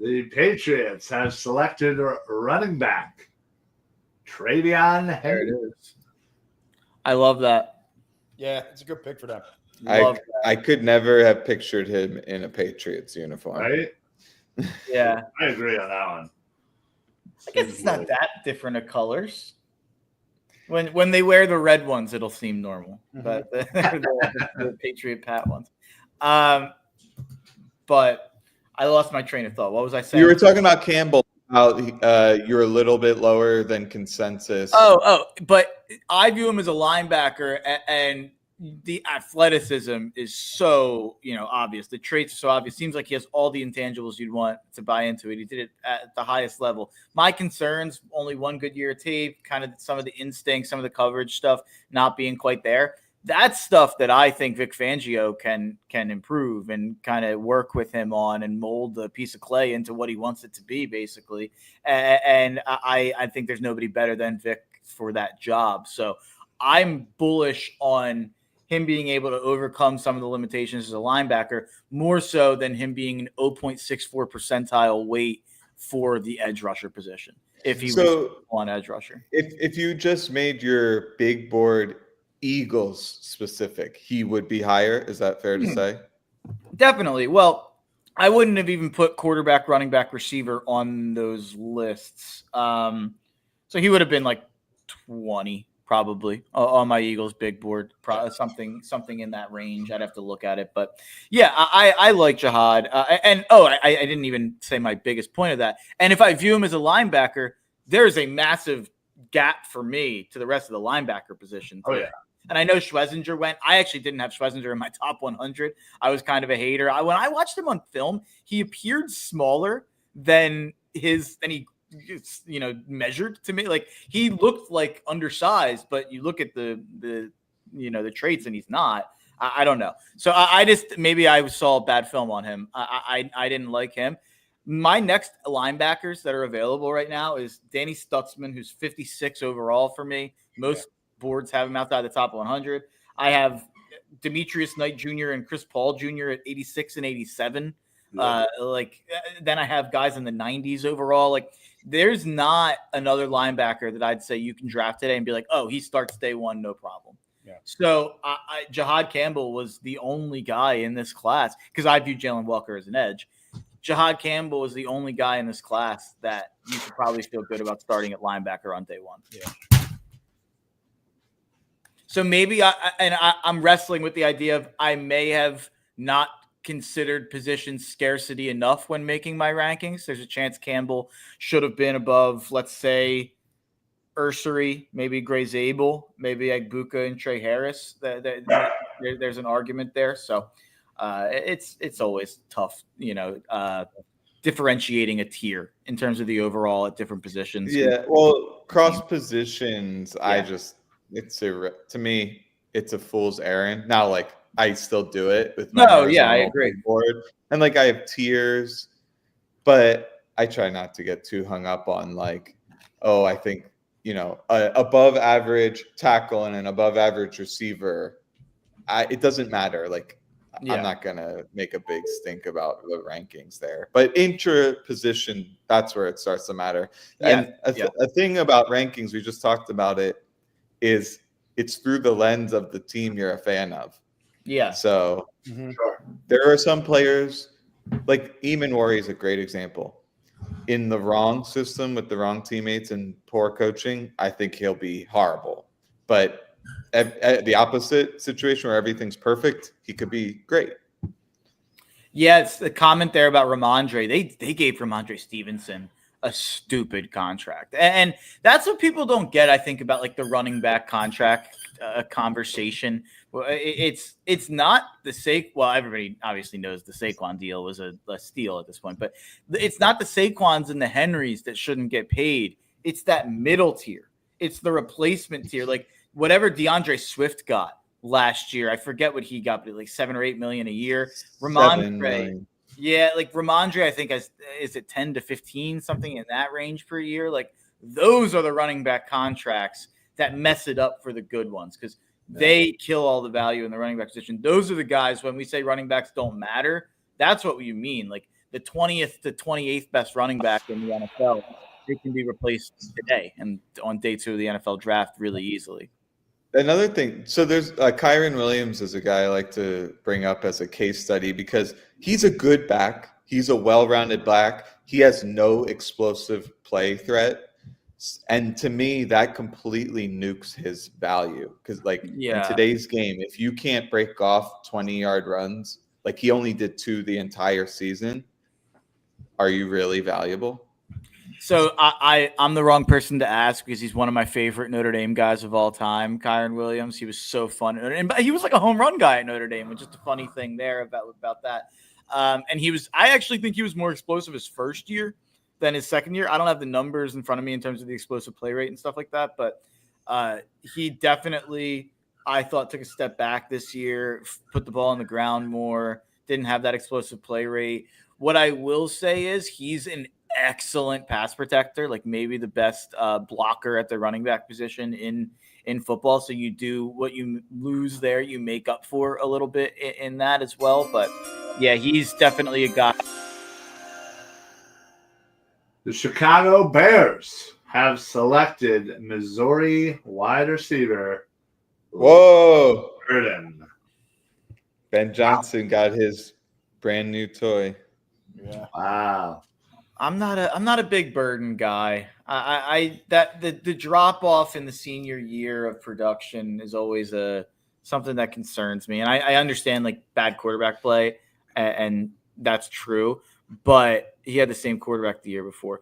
The Patriots have selected a running back, Travion There Henry. it is. I love that. Yeah, it's a good pick for them. I could never have pictured him in a Patriots uniform. Right? Yeah. I agree on that one. I guess it's not that different of colors. When they wear the red ones, it'll seem normal, but the Patriot Pat ones. But I lost my train of thought. What was I saying? You were talking about Campbell. How you're a little bit lower than consensus. But I view him as a linebacker, and the athleticism is so obvious. The traits are so obvious. Seems like he has all the intangibles you'd want to buy into it. He did it at the highest level. My concerns: only one good year of tape, kind of some of the instincts, some of the coverage stuff not being quite there. That's stuff that I think Vic Fangio can improve and kind of work with him on and mold the piece of clay into what he wants it to be, basically. And I think there's nobody better than Vic for that job. So I'm bullish on him being able to overcome some of the limitations as a linebacker, more so than him being an 0.64 percentile weight for the edge rusher position. If he was on edge rusher, if you just made your big board Eagles specific, he would be higher. Is that fair to say? Definitely. Well, I wouldn't have even put quarterback, running back, receiver on those lists. So he would have been like 20 probably on my Eagles big board, something in that range. I'd have to look at it, but yeah, I like Jihad. I didn't even say my biggest point of that. And if I view him as a linebacker, there's a massive gap for me to the rest of the linebacker position. Oh yeah. And I know Schlesinger went. I actually didn't have Schlesinger in my top 100. I was kind of a hater. When I watched him on film, he appeared smaller than he measured to me. Like he looked like undersized, but you look at the traits and he's not. I don't know. So I just maybe I saw bad film on him. I didn't like him. My next linebackers that are available right now is Danny Stutzman, who's 56 overall for me. Most boards have him outside the top 100. I have Demetrius Knight Jr. and Chris Paul Jr. at 86 and 87. Yeah. Then I have guys in the 90s overall. Like there's not another linebacker that I'd say you can draft today and be like, oh, he starts day one, no problem. Yeah. So Jihad Campbell was the only guy in this class because I view Jalen Walker as an edge. Jihad Campbell is the only guy in this class that you could probably feel good about starting at linebacker on day one. Yeah. So maybe I'm wrestling with the idea of I may have not considered position scarcity enough when making my rankings. There's a chance Campbell should have been above, let's say, Ursery, maybe Gray Zabel, maybe Agbuka and Trey Harris. There's an argument there. So it's always tough, differentiating a tier in terms of the overall at different positions. Yeah, well, cross positions, yeah. To me, it's a fool's errand. Now, like I still do it with my I agree. Board, and like I have tiers, but I try not to get too hung up on like, oh, I think above average tackle and an above average receiver. It doesn't matter. Like I'm not gonna make a big stink about the rankings there, but intra position, that's where it starts to matter. Yeah. And a thing about rankings, we just talked about it, is it's through the lens of the team you're a fan of. Yeah. So there are some players, like Eamon Worry is a great example. In the wrong system with the wrong teammates and poor coaching, I think he'll be horrible. But at the opposite situation where everything's perfect, he could be great. Yeah, it's the comment there about Ramondre. They gave Ramondre Stevenson a stupid contract. And that's what people don't get, I think, about like the running back contract conversation. Well, it's not the well, everybody obviously knows the Saquon deal was a steal at this point, but it's not the Saquons and the Henrys that shouldn't get paid. It's that middle tier. It's the replacement tier. Like whatever DeAndre Swift got last year. I forget what he got, but like $7 or $8 million a year. $7 Ramondre, million. yeah, like Ramondre, I think is it 10 to 15, something in that range per year. Like those are the running back contracts that mess it up for the good ones because they kill all the value in the running back position. Those are the guys when we say running backs don't matter. That's what you mean. Like the 20th to 28th best running back in the NFL, they can be replaced today and on day 2 of the NFL draft really easily. Another thing, so there's Kyron Williams is a guy I like to bring up as a case study because he's a good back. He's a well-rounded back. He has no explosive play threat. And to me, that completely nukes his value because, like, in today's game, if you can't break off 20-yard runs, like he only did 2 the entire season, are you really valuable? So I'm the wrong person to ask because he's one of my favorite Notre Dame guys of all time, Kyron Williams. He was so fun. And he was like a home run guy at Notre Dame, which is a funny thing there about that. And I actually think he was more explosive his first year than his second year. I don't have the numbers in front of me in terms of the explosive play rate and stuff like that, but he definitely, I thought, took a step back this year, put the ball on the ground more, didn't have that explosive play rate. What I will say is he's an excellent pass protector, like maybe the best blocker at the running back position in football. So you do what you lose there, you make up for a little bit in that as well. But yeah, he's definitely a guy. The Chicago Bears have selected Missouri wide receiver. Whoa. Burden. Ben Johnson got his brand new toy. Yeah. Wow. I'm not a big Burden guy. The drop off in the senior year of production is always something that concerns me. And I understand like bad quarterback play, and that's true. But he had the same quarterback the year before.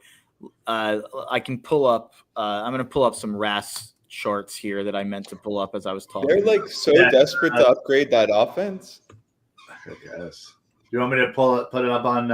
I can pull up. I'm going to pull up some RAS charts here that I meant to pull up as I was talking. They're like so desperate to upgrade that offense. I guess. You want me to put it up on?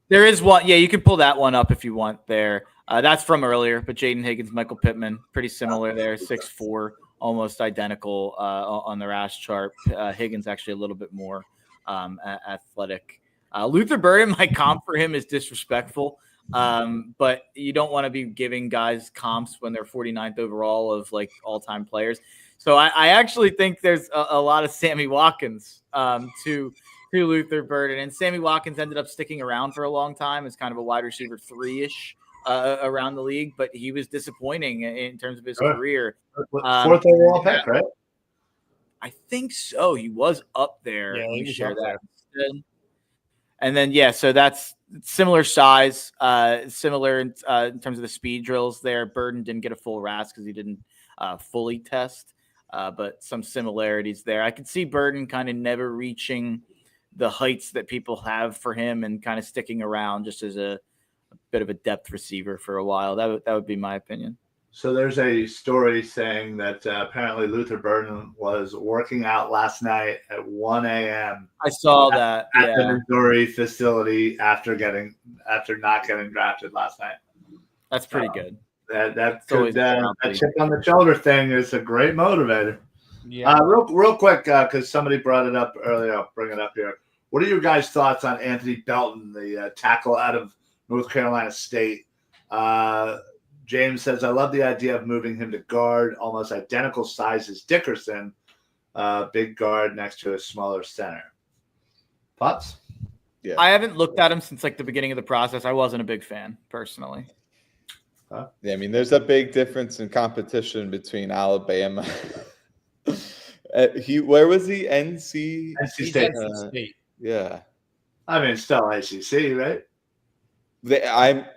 There is one. Yeah, you can pull that one up if you want there. That's from earlier, but Jaden Higgins, Michael Pittman, pretty similar there, 6'4", almost identical on the RAS chart. Higgins actually a little bit more athletic. Luther Burden, my comp for him is disrespectful, but you don't want to be giving guys comps when they're 49th overall of like all-time players. So I actually think there's a lot of Sammy Watkins to Luther Burden, and Sammy Watkins ended up sticking around for a long time as kind of a wide receiver 3-ish around the league, but he was disappointing in terms of his career. 4th overall pick, right? I think so. He was up there. Yeah, Let me he was share up that. there. And then, yeah, so that's similar size, similar in terms of the speed drills there. Burden didn't get a full RAS because he didn't fully test, but some similarities there. I could see Burden kind of never reaching the heights that people have for him and kind of sticking around just as a bit of a depth receiver for a while. That would be my opinion. So there's a story saying that apparently Luther Burden was working out last night at 1 a.m. I saw that at the Missouri facility after not getting drafted last night. That's pretty good. That chip on the shoulder thing is a great motivator. Yeah. Real quick, because somebody brought it up earlier, I'll bring it up here. What are your guys' thoughts on Anthony Belton, the tackle out of North Carolina State? James says, I love the idea of moving him to guard, almost identical size as Dickerson, big guard next to a smaller center. Thoughts? Yeah. I haven't looked at him since like the beginning of the process. I wasn't a big fan personally. Yeah, I mean, there's a big difference in competition between Alabama. Where was he? NC State. State. Yeah. I mean, it's still ACC, right? The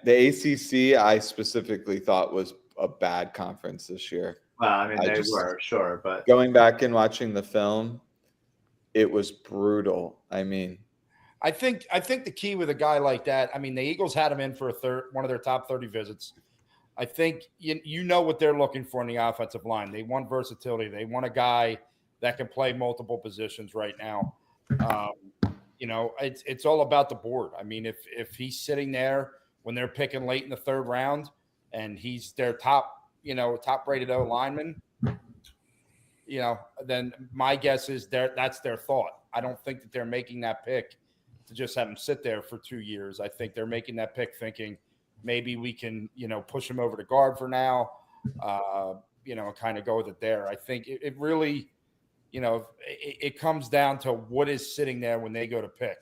ACC I specifically thought was a bad conference this year. Well, I mean, they were, sure, but going back and watching the film, it was brutal. I mean, I think the key with a guy like that, I mean, the Eagles had him in for one of their top 30 visits. I think you know what they're looking for in the offensive line. They want versatility. They want a guy that can play multiple positions right now. It's all about the board. I mean, if he's sitting there when they're picking late in the 3rd round and he's their top rated O lineman, then my guess is that's their thought. I don't think that they're making that pick to just have him sit there for 2 years. I think they're making that pick thinking maybe we can, push him over to guard for now, and kind of go with it there. I think it really, it comes down to what is sitting there when they go to pick.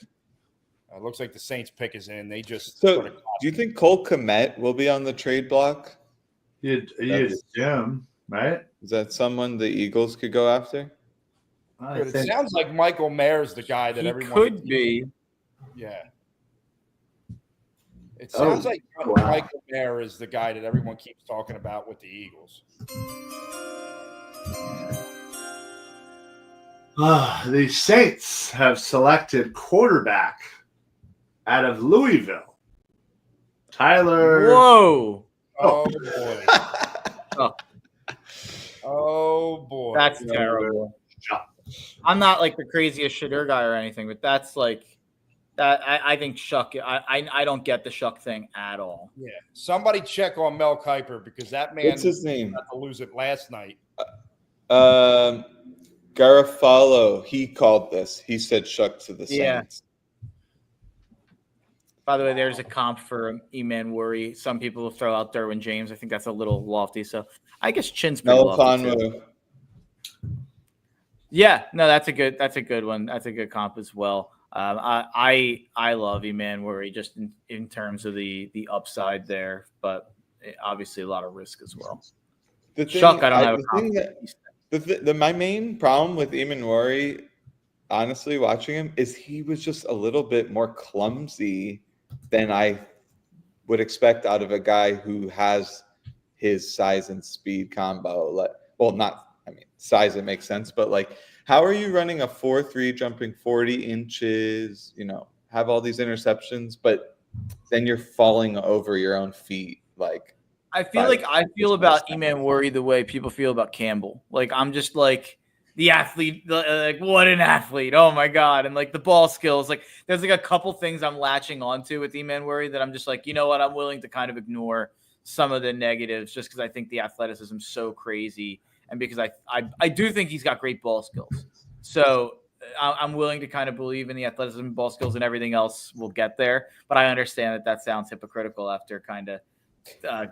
It looks like the Saints pick is in. They just do you think Cole Kmet will be on the trade block? You'd assume, right? Is that someone the Eagles could go after? It sounds like Michael Mayer's the guy that everyone could be. Yeah. It sounds like Michael Mayer is the guy that everyone keeps talking about with the Eagles. The Saints have selected quarterback out of Louisville. Tyler. Whoa. Oh, boy. Oh, boy. That's terrible. I'm not like the craziest shitter guy or anything, but that's like that. I think Shuck. I don't get the Shuck thing at all. Yeah. Somebody check on Mel Kiper because that man What's his name? had to lose it last night. Garofalo, he called this. He said Shuck to the Saints. By the way, there's a comp for Eman Worry. Some people will throw out Derwin James. I think that's a little lofty. So I guess Chin's pretty lofty too. Yeah, no, that's a good one. That's a good comp as well. I love Eman Worry just in terms of the upside there, but obviously a lot of risk as well. Shuck, I don't have a comp. My main problem with Eman Worry, honestly, watching him, is he was just a little bit more clumsy than I would expect out of a guy who has his size and speed combo. Size, it makes sense, but how are you running a 4.3 jumping 40 inches, have all these interceptions, but then you're falling over your own feet? I feel about Eman Worry the way people feel about Campbell. I'm just the athlete, what an athlete. Oh my God. And the ball skills, there's a couple things I'm latching onto with Eman Worry that I'm just you know what? I'm willing to kind of ignore some of the negatives just because I think the athleticism is so crazy. And because I do think he's got great ball skills. So I'm willing to kind of believe in the athleticism, ball skills, and everything else will get there. But I understand that sounds hypocritical after kind of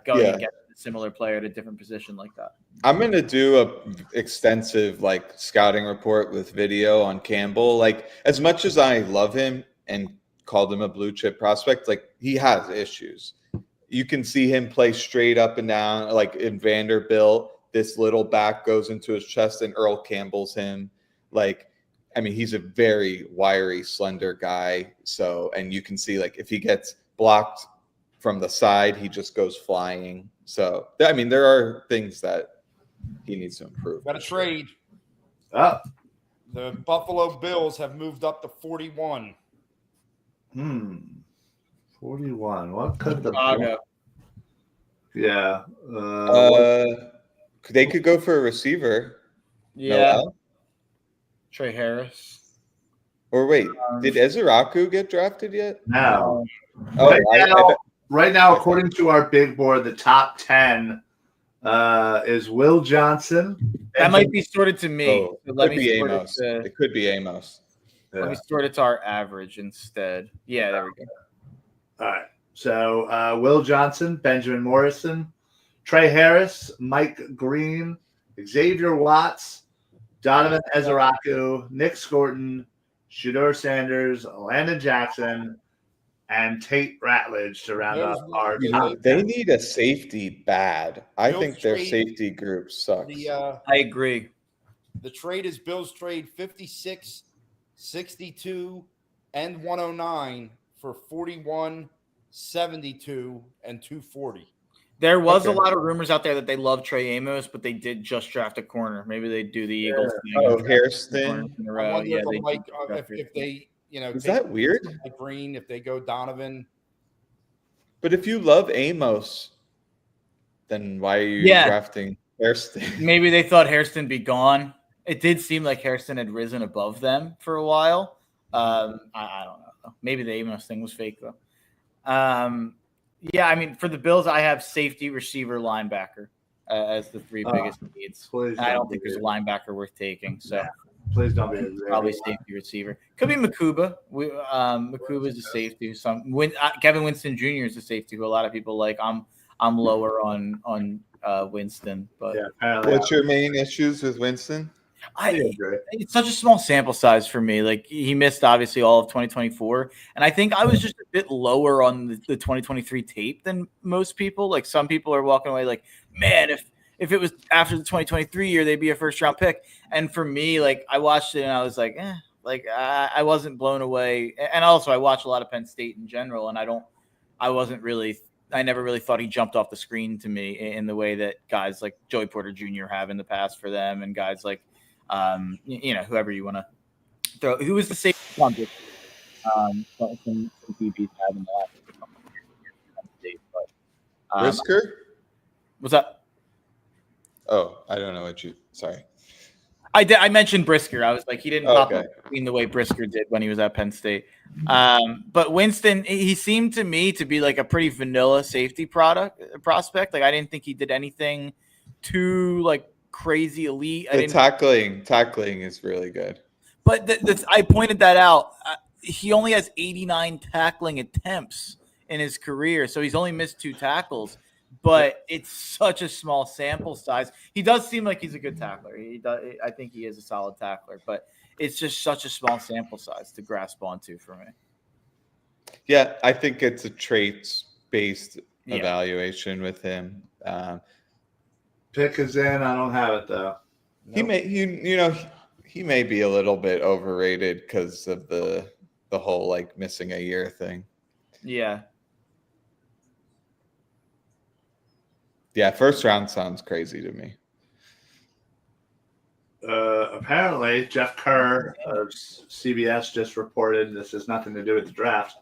going and get a similar player at a different position like that. I'm going to do a extensive scouting report with video on Campbell. As much as I love him and called him a blue chip prospect, he has issues. You can see him play straight up and down, in Vanderbilt. This little back goes into his chest and Earl Campbell's him. He's a very wiry, slender guy. So, and you can see if he gets blocked from the side, he just goes flying. So, there are things that he needs to improve. Got a trade. Up. The Buffalo Bills have moved up to 41. 41. What could the Chicago? Yeah. They could go for a receiver. Yeah. Noel? Trey Harris. Or wait, did Ezeraku get drafted yet? No. Right now, according to our big board, the top 10 is Will Johnson. That might be sorted to me. It could be Amos. It could be Amos. Yeah. Let me sort it to our average instead. Yeah, there we go. All right. So Will Johnson, Benjamin Morrison, Trey Harris, Mike Green, Xavier Watts, Donovan Ezeraku, Nick Scorton, Shedeur Sanders, Landon Jackson, and Tate Ratledge to round up our top 10. They need a safety bad. I think their safety group sucks. I agree. The trade is Bills trade 56, 62, and 109 for 41, 72, and 240. There was a lot of rumors out there that they love Trey Amos, but they did just draft a corner. Maybe they do the Eagles thing. Oh, Hairston. If they, is that weird? Green, if they go Donovan. But if you love Amos, then why are you drafting Hairston? Maybe they thought Hairston be gone. It did seem like Hairston had risen above them for a while. I don't know. Maybe the Amos thing was fake though. For the Bills, I have safety, receiver, linebacker as the three biggest needs. I don't think there's a linebacker worth taking. So yeah. Please don't be probably safety receiver. Could be Makuba. Makuba is a safety. Kevin Winston Jr. is a safety who a lot of people like. I'm lower on Winston, but what's your main issues with Winston? It's such a small sample size for me. Like he missed obviously all of 2024, and I think I was just a bit lower on the 2023 tape than most people. Like some people are walking away like, man, if it was after the 2023 year, they'd be a first round pick. And for me, like I watched it and I was like, I wasn't blown away. And also I watch a lot of Penn State in general, and I never really thought he jumped off the screen to me in the way that guys like Joey Porter Jr. have in the past for them, and guys like whoever you want to throw. Who was the safety bumper? Some DBs have in the last couple of years. Brisker? What's that? Oh, I don't know what you. Sorry. I mentioned Brisker. I was like, he didn't pop up in the way Brisker did when he was at Penn State. But Winston, he seemed to me to be like a pretty vanilla safety prospect. Like I didn't think he did anything too like crazy elite. Tackling is really good. But I pointed that out. He only has 89 tackling attempts in his career, so he's only missed 2 tackles. But it's such a small sample size. He does seem like he's a good tackler. I think he is a solid tackler, but it's just such a small sample size to grasp onto for me. Yeah, I think it's a traits-based evaluation with him. Pick is in. I don't have it though. He may be a little bit overrated because of the whole like missing a year thing. Yeah. Yeah, first round sounds crazy to me. Apparently, Jeff Kerr of CBS just reported, this has nothing to do with the draft,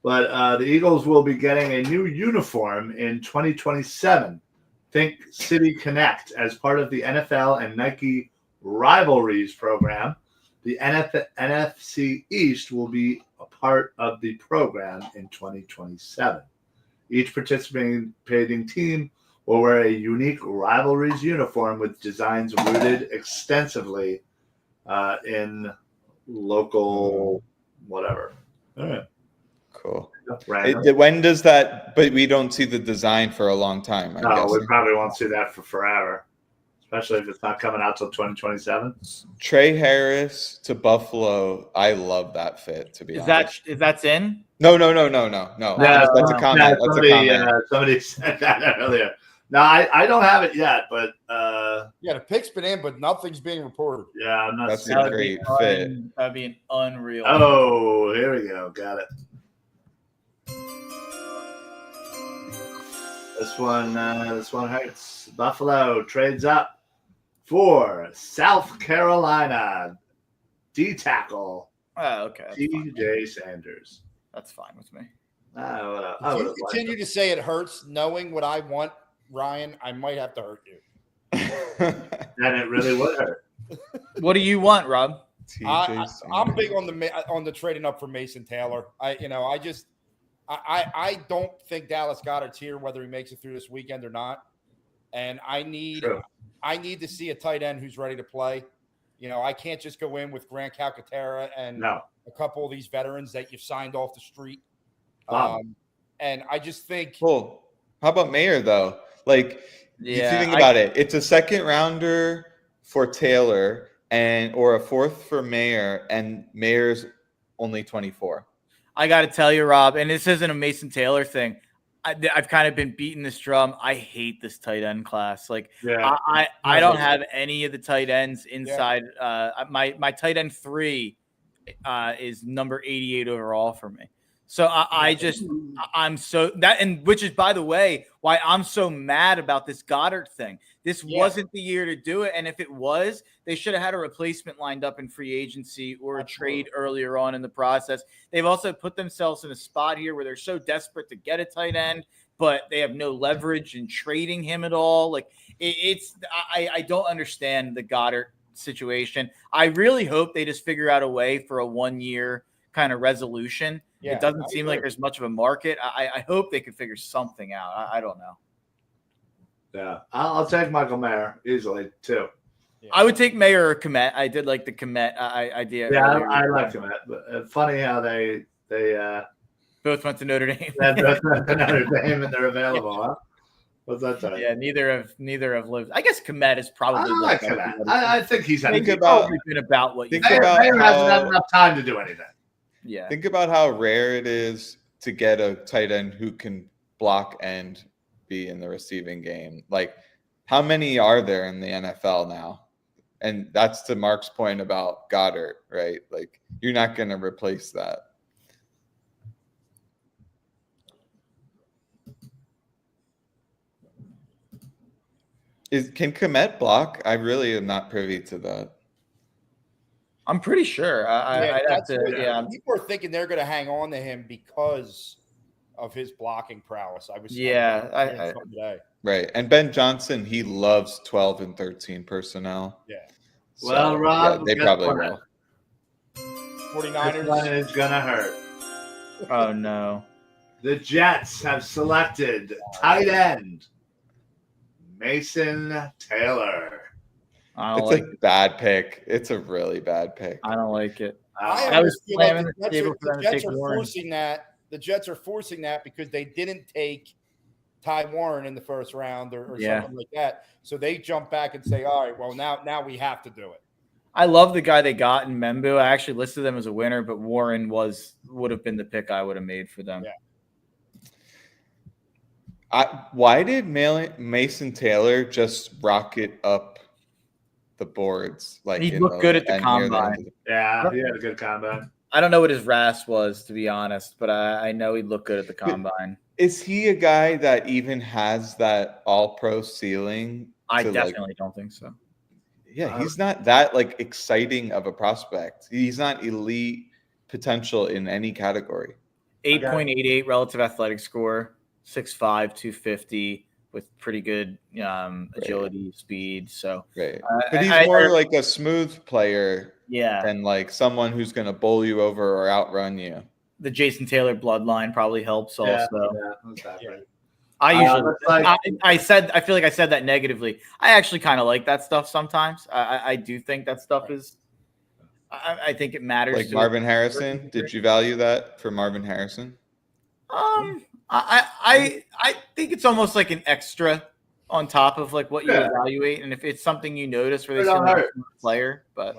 but the Eagles will be getting a new uniform in 2027. Think City Connect as part of the NFL and Nike Rivalries program. The NFC East will be a part of the program in 2027. Each participating team will wear a unique Rivalries uniform with designs rooted extensively in local whatever. All right. Cool. When does that? But we don't see the design for a long time. No, we probably won't see that for forever, especially if it's not coming out till 2027. Trey Harris to Buffalo. I love that fit. To be honest, that's in? No. Yeah, That's a comment. Somebody said that earlier. No, I don't have it yet, but the pick's been in, but nothing's being reported. Yeah, I'm not. That's a great fit. That'd be an unreal. Oh, here we go. Got it. This one hurts. Buffalo trades up for South Carolina D tackle. Oh, okay. DJ Sanders. That's fine with me. If you continue to say it hurts, knowing what I want, Ryan, I might have to hurt you. Then it really would hurt. What do you want, Rob? I'm big on the trading up for Mason Taylor. I don't think Dallas Goedert's here, whether he makes it through this weekend or not. And I need to see a tight end who's ready to play. I can't just go in with Grant Calcaterra and a couple of these veterans that you've signed off the street. And I just think. Cool. How about Mayer though? Like, if you think about it, it's a second rounder for Taylor or a fourth for Mayer, and Mayer's only 24. I got to tell you, Rob, and this isn't a Mason Taylor thing. I've kind of been beating this drum. I hate this tight end class. Like, I don't have any of the tight ends inside. My tight end 3 is number 88 overall for me. So I'm so that, and which is, by the way, why I'm so mad about this Goddard thing. This wasn't the year to do it. And if it was, they should have had a replacement lined up in free agency or a trade earlier on in the process. They've also put themselves in a spot here where they're so desperate to get a tight end, but they have no leverage in trading him at all. Like I don't understand the Goddard situation. I really hope they just figure out a way for a 1-year kind of resolution. It doesn't seem like there's much of a market. I hope they could figure something out. I don't know. Yeah, I'll take Michael Mayer easily too. Yeah. I would take Mayer or Komet. I did like the Komet idea. Yeah, earlier. I like him. But funny how they Both went to Notre Dame. both Notre Dame and they're available. Huh? What's that time? Yeah, neither have lived. I guess Komet is probably. I like Komet. I think he's Think he's about- probably been about what you. think about Mayer hasn't had how- enough time to do anything. Yeah. Think about how rare it is to get a tight end who can block and be in the receiving game. Like, how many are there in the NFL now? And that's to Mark's point about Goddard, right? Like, you're not going to replace that. Can Komet block? I really am not privy to that. I'm pretty sure. I'd have that's to. what- Yeah. People are thinking they're going to hang on to him because of his blocking prowess. I was Yeah. today. Right. And Ben Johnson, he loves 12 and 13 personnel. Yeah. So, Well, Rob, yeah, they guess probably what? will. This 49ers. one is gonna hurt. Oh no. The Jets have selected tight end Mason Taylor. I don't It's like. a bad pick. It's a really bad pick. I don't like it. I I was always feel like slamming the table for them to take Warren. the Jets are forcing that because they didn't take Ty Warren in the first round or Yeah. something like that. So they jump back and say, all right, well, now we have to do it. I love the guy they got in Membu. I actually listed them as a winner, but Warren would have been the pick I would have made for them. Yeah. Why did Mason Taylor just rocket up the boards? Like, He in looked good at the and near end combine. of the- Yeah, he had a good combine. I don't know what his RAS was, to be honest, but I know he looked good at the combine. Is he a guy that even has that all-pro ceiling? I to, definitely don't think so. Yeah, he's not that like exciting of a prospect. He's not elite potential in any category. 8.88 relative athletic score, 6'5", 250, with pretty good agility, speed. So, Right. But he's more like a smooth player yeah, than like someone who's going to bowl you over or outrun you. the Jason Taylor bloodline probably helps also. Yeah, exactly. I usually, it's like- I feel like I said that negatively. I actually kind of like that stuff sometimes. I do think that stuff is, I think it matters. Like to Marvin Harrison. Did you value that for Marvin Harrison? I think it's almost like an extra on top of like what you evaluate, and if it's something you notice where they It don't see a hurt. player, but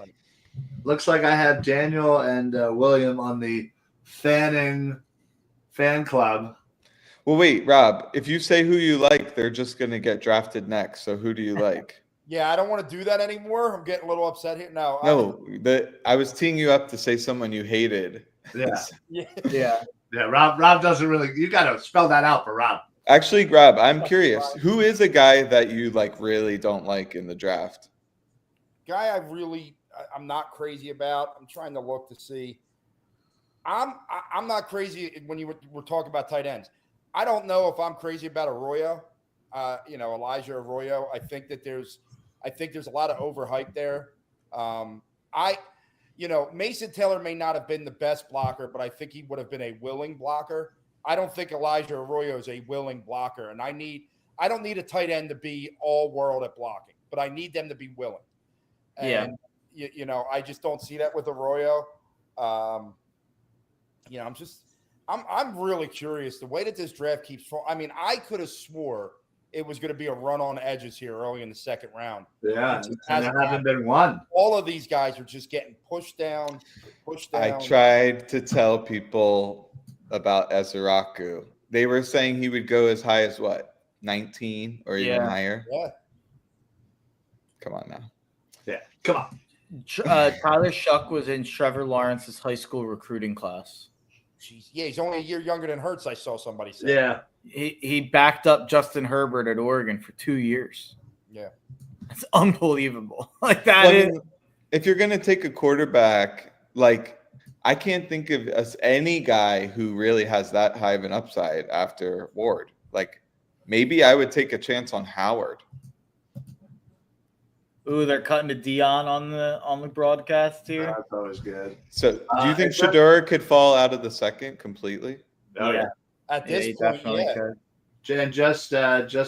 Looks like I have Daniel and William on the fan club. Well, wait, Rob, if you say who you like, they're just going to get drafted next. So who do you like? Yeah, I don't want to do that anymore. I'm getting a little upset here. No. I was teeing you up to say someone you hated. Yeah. yeah. Yeah, Rob doesn't really. You got to spell that out for Rob. Actually, Rob, I'm curious. Who is a guy that you like really don't like in the draft? Guy I'm not crazy about. I'm trying to look to see. I'm not crazy when you were talking about tight ends. I don't know if I'm crazy about Arroyo. Elijah Arroyo. I think there's a lot of overhype there. Mason Taylor may not have been the best blocker, but I think he would have been a willing blocker. I don't think Elijah Arroyo is a willing blocker, and I don't need a tight end to be all world at blocking, but I need them to be willing. And, I just don't see that with Arroyo. I'm really curious the way that this draft keeps falling. I mean, I could have swore it was going to be a run on edges here early in the second round. Yeah, and there hasn't been one. All of these guys are just getting pushed down. I tried to tell people about Ezeraku. They were saying he would go as high as what, 19 or even higher? Yeah. Come on now. Yeah, come on. Tyler Shuck was in Trevor Lawrence's high school recruiting class. Jeez. Yeah, he's only a year younger than Hurts, I saw somebody say. Yeah. He backed up Justin Herbert at Oregon for 2 years. Yeah. That's unbelievable. Like that is. If you're going to take a quarterback, like I can't think of any guy who really has that high of an upside after Ward. Like maybe I would take a chance on Howard. Ooh, they're cutting to Dion on the broadcast here. That's always good. So do you think Shedeur could fall out of the second completely? Oh, yeah. At this he point, definitely could. And just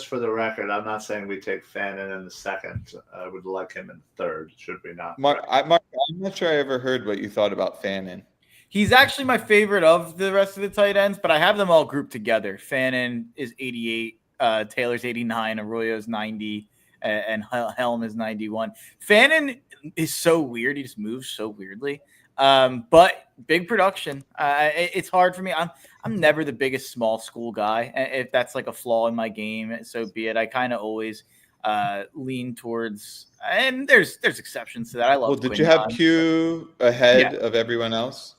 for the record, I'm not saying we take Fannin in the second. I would like him in third. Should we not? Mark, I'm not sure I ever heard what you thought about Fannin. He's actually my favorite of the rest of the tight ends, but I have them all grouped together. Fannin is 88, Taylor's 89, Arroyo's 90, and Helm is 91. Fannin is so weird. He just moves so weirdly. But big production. It's hard for me. I'm never the biggest small school guy. If that's like a flaw in my game, so be it. I kind of always lean towards, and there's exceptions to that. I love. Well, did you have Q ahead of everyone else?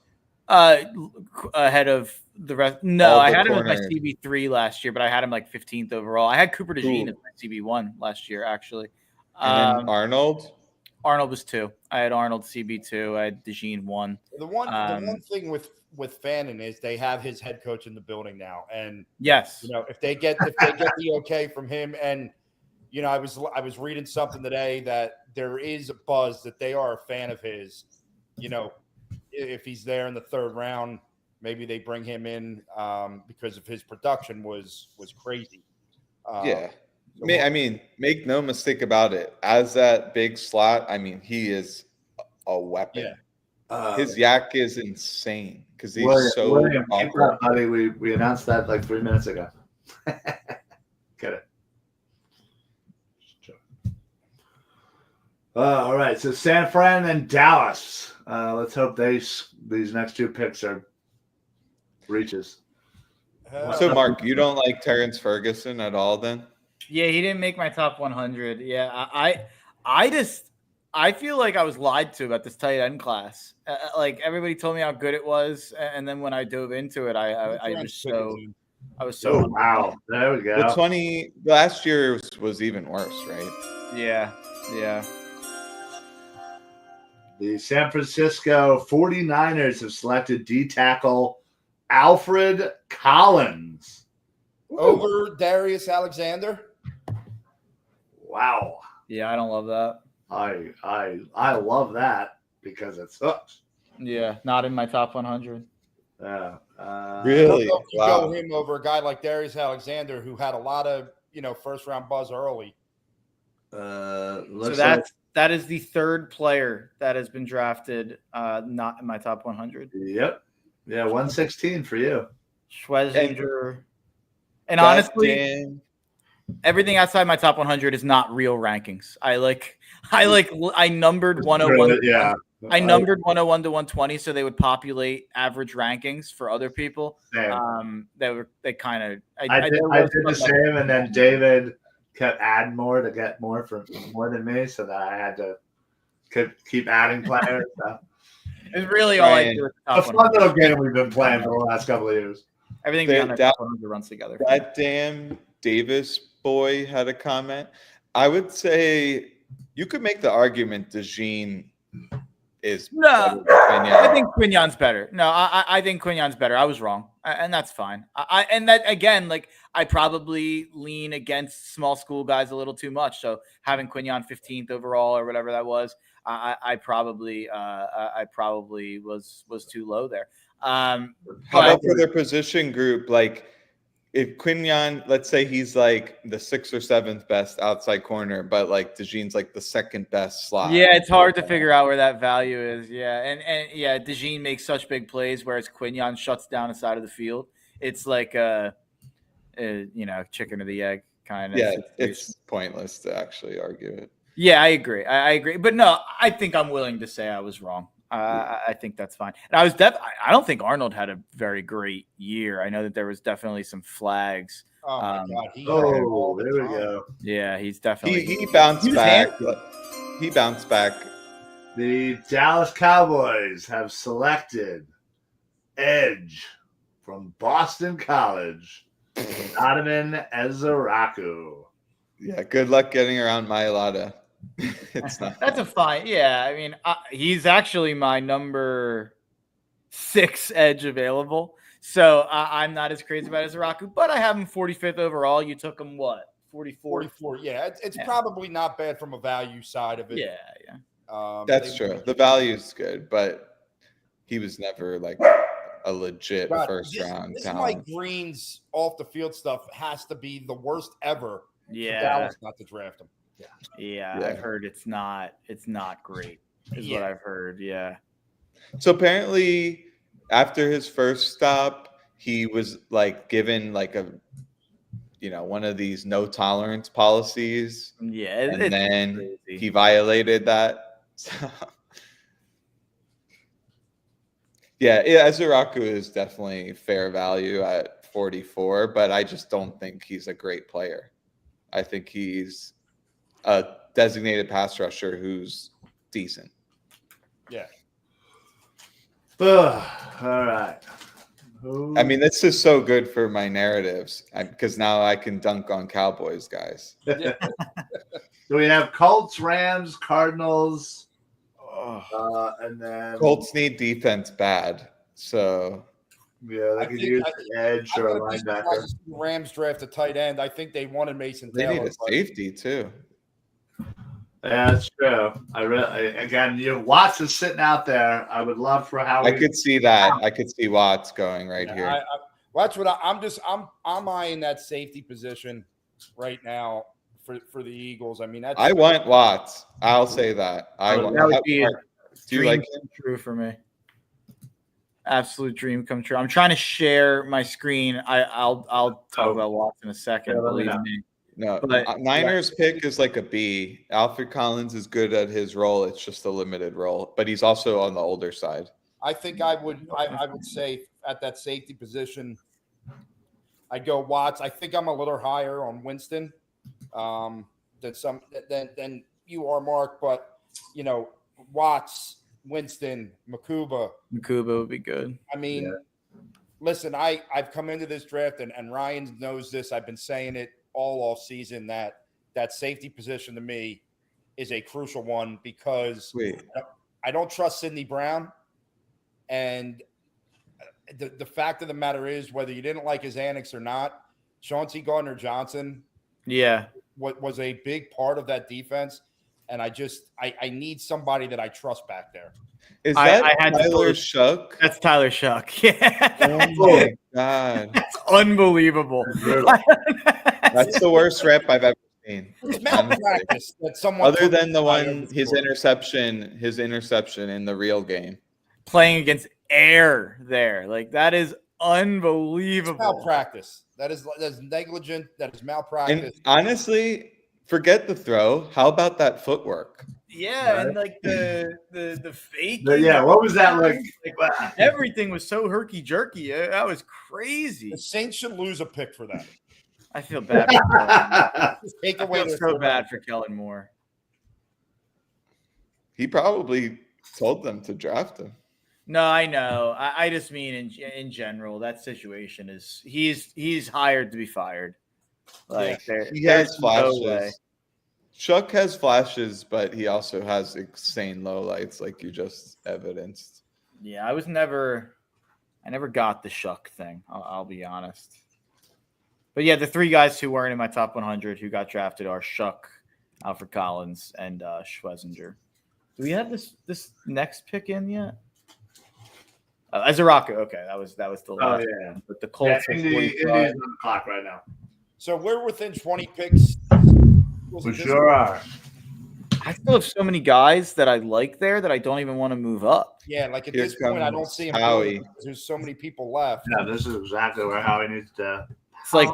Ahead of the rest. No, I had him as my corners. CB3 last year, but I had him like 15th overall. I had Cooper DeJean as my CB1 last year, actually. And then Arnold? Arnold was 2. I had Arnold CB2. I had DeJean 1. The one thing with Fannin is they have his head coach in the building now, and yes, if they get the okay from him, and I was reading something today that there is a buzz that they are a fan of his. If he's there in the third round, maybe they bring him in because of his production was crazy. I mean, make no mistake about it. As that big slot, I mean, he is a weapon. Yeah. His yak is insane because he's William, keep up, buddy. We announced that like 3 minutes ago. Get it. All right, so San Fran and Dallas. Let's hope these next 2 picks are reaches. So, Mark, you don't like Terrence Ferguson at all, then? Yeah, he didn't make my top 100. Yeah, I feel like I was lied to about this tight end class. Like everybody told me how good it was, and then when I dove into it, I was so. Oh, wow, there we go. Last year was even worse, right? Yeah. The San Francisco 49ers have selected D-tackle Alfred Collins over Darius Alexander. Wow. Yeah, I don't love that. I love that because it sucks. Yeah, not in my top 100. Yeah. Really? You go him over a guy like Darius Alexander, who had a lot of first round buzz early. That is the third player that has been drafted not in my top 100. Yep. Yeah, 116 for you. Schwesinger. And honestly, everything outside my top 100 is not real rankings. I numbered 101. Yeah. I numbered 101 to 120 so they would populate average rankings for other people. They kind of I did the same, and then David kept adding more to get more than me, so that I had to keep adding players. So. It's really all I do. A fun little game we've been playing for the last couple of years. Everything beyond that 100 runs together. That damn Davis boy had a comment. I would say you could make the argument DeJean is no. I think Quignon's better. No, I think Quignon's better. I was wrong, and that's fine. And that again, like I probably lean against small school guys a little too much. So having Quignon 15th overall or whatever that was, I probably was too low there. How about for their position group? Like if Quignon, let's say he's like the 6th or 7th best outside corner, but like DeJean's like the 2nd best slot. Yeah, it's hard to figure out where that value is. Yeah, and yeah, DeJean makes such big plays, whereas Quignon shuts down a side of the field. It's like a chicken or the egg kind of. Yeah, it's pointless to actually argue it. Yeah, I agree. But no, I think I'm willing to say I was wrong. I think that's fine. And I don't think Arnold had a very great year. I know that there was definitely some flags. Oh my God! There we go. Yeah, he's definitely he bounced back. He bounced back. The Dallas Cowboys have selected edge from Boston College, Ottoman Ezeraku. Yeah, good luck getting around Mailata. It's not. That's a fine. Yeah, I mean, he's actually my number 6 edge available. So I'm not as crazy about Ezeraku, but I have him 45th overall. You took him what? 44. Yeah, it's probably not bad from a value side of it. Yeah. That's true. The value is good, but he was never like a legit God, first round this talent. Mike Green's off the field stuff has to be the worst ever for Dallas not to draft him. Yeah, I've heard it's not great, is what I've heard. Yeah. So apparently, after his first stop, he was like given like a, one of these no tolerance policies. Yeah, and then crazy. he violated that. Yeah, Ezuraku is definitely fair value at 44, but I just don't think he's a great player. I think he's a designated pass rusher who's decent. Yeah. All right. I mean, this is so good for my narratives because now I can dunk on Cowboys guys. Yeah. So we have Colts, Rams, Cardinals, and then Colts need defense bad, so they could use an edge or a linebacker. The Rams draft a tight end. I think they wanted Mason they Taylor. need a safety too. Yeah, that's true. Again, Watts is sitting out there. I would love for Howie. I could see that. I could see Watts going here. That's what I'm eyeing that safety position right now for the Eagles. I mean, I want Watts. I'll say that. That would be a do you like come true for me? Absolute dream come true. I'm trying to share my screen. I'll talk about Watts in a second. Believe me. No, Niners pick is like a B. Alfred Collins is good at his role. It's just a limited role, but he's also on the older side. I think I would say at that safety position, I'd go Watts. I think I'm a little higher on Winston than you are, Mark. But Watts, Winston, Makuba would be good. I mean, listen, I've come into this draft and Ryan knows this. I've been saying it all season that safety position to me is a crucial one because I don't trust Sidney Brown. And the fact of the matter is, whether you didn't like his antics or not, Chauncey Gardner-Johnson was a big part of that defense. And I need somebody that I trust back there. Is that Tyler Shuck? That's Tyler Shuck. Yeah. Oh my God. That's unbelievable. That's the worst rep I've ever seen. It's malpractice that someone other than the one his interception in the real game. Playing against air there. Like that is unbelievable. It's malpractice. That's negligent. That is malpractice. And honestly, forget the throw. How about that footwork? Yeah, right? And like the fake. What was that like? Everything was so herky jerky. That was crazy. The Saints should lose a pick for that. I feel bad. For bad for Kellen Moore. He probably told them to draft him. No, I know. I just mean in general, that situation is he's hired to be fired. Like he has flashes. Chuck has flashes, but he also has insane lowlights, like you just evidenced. Yeah, I never got the Shuck thing. I'll be honest. But yeah, the three guys who weren't in my top 100 who got drafted are Shuck, Alfred Collins, and Schwesinger. Do we have this next pick in yet? Ezuraku. Okay, that was the last one. But the Colts Indy's on the clock right now. So we're within 20 picks. We sure are. I still have so many guys that I like there that I don't even want to move up. Yeah, like at this point, I don't see him. Howie. There's so many people left. Yeah, this is exactly where Howie needs to. It's like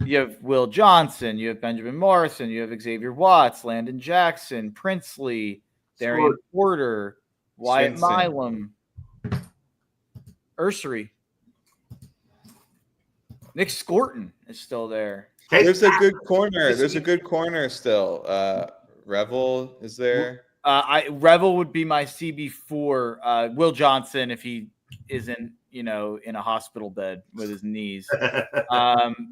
you have Will Johnson, you have Benjamin Morrison, you have Xavier Watts, Landon Jackson, Princely, Darian Porter, Wyatt Milam, Ursery. Nick Scorton is still there. There's a good corner. There's a good corner still. Revel is there. Revel would be my CB4. Will Johnson, if he isn't, in a hospital bed with his knees.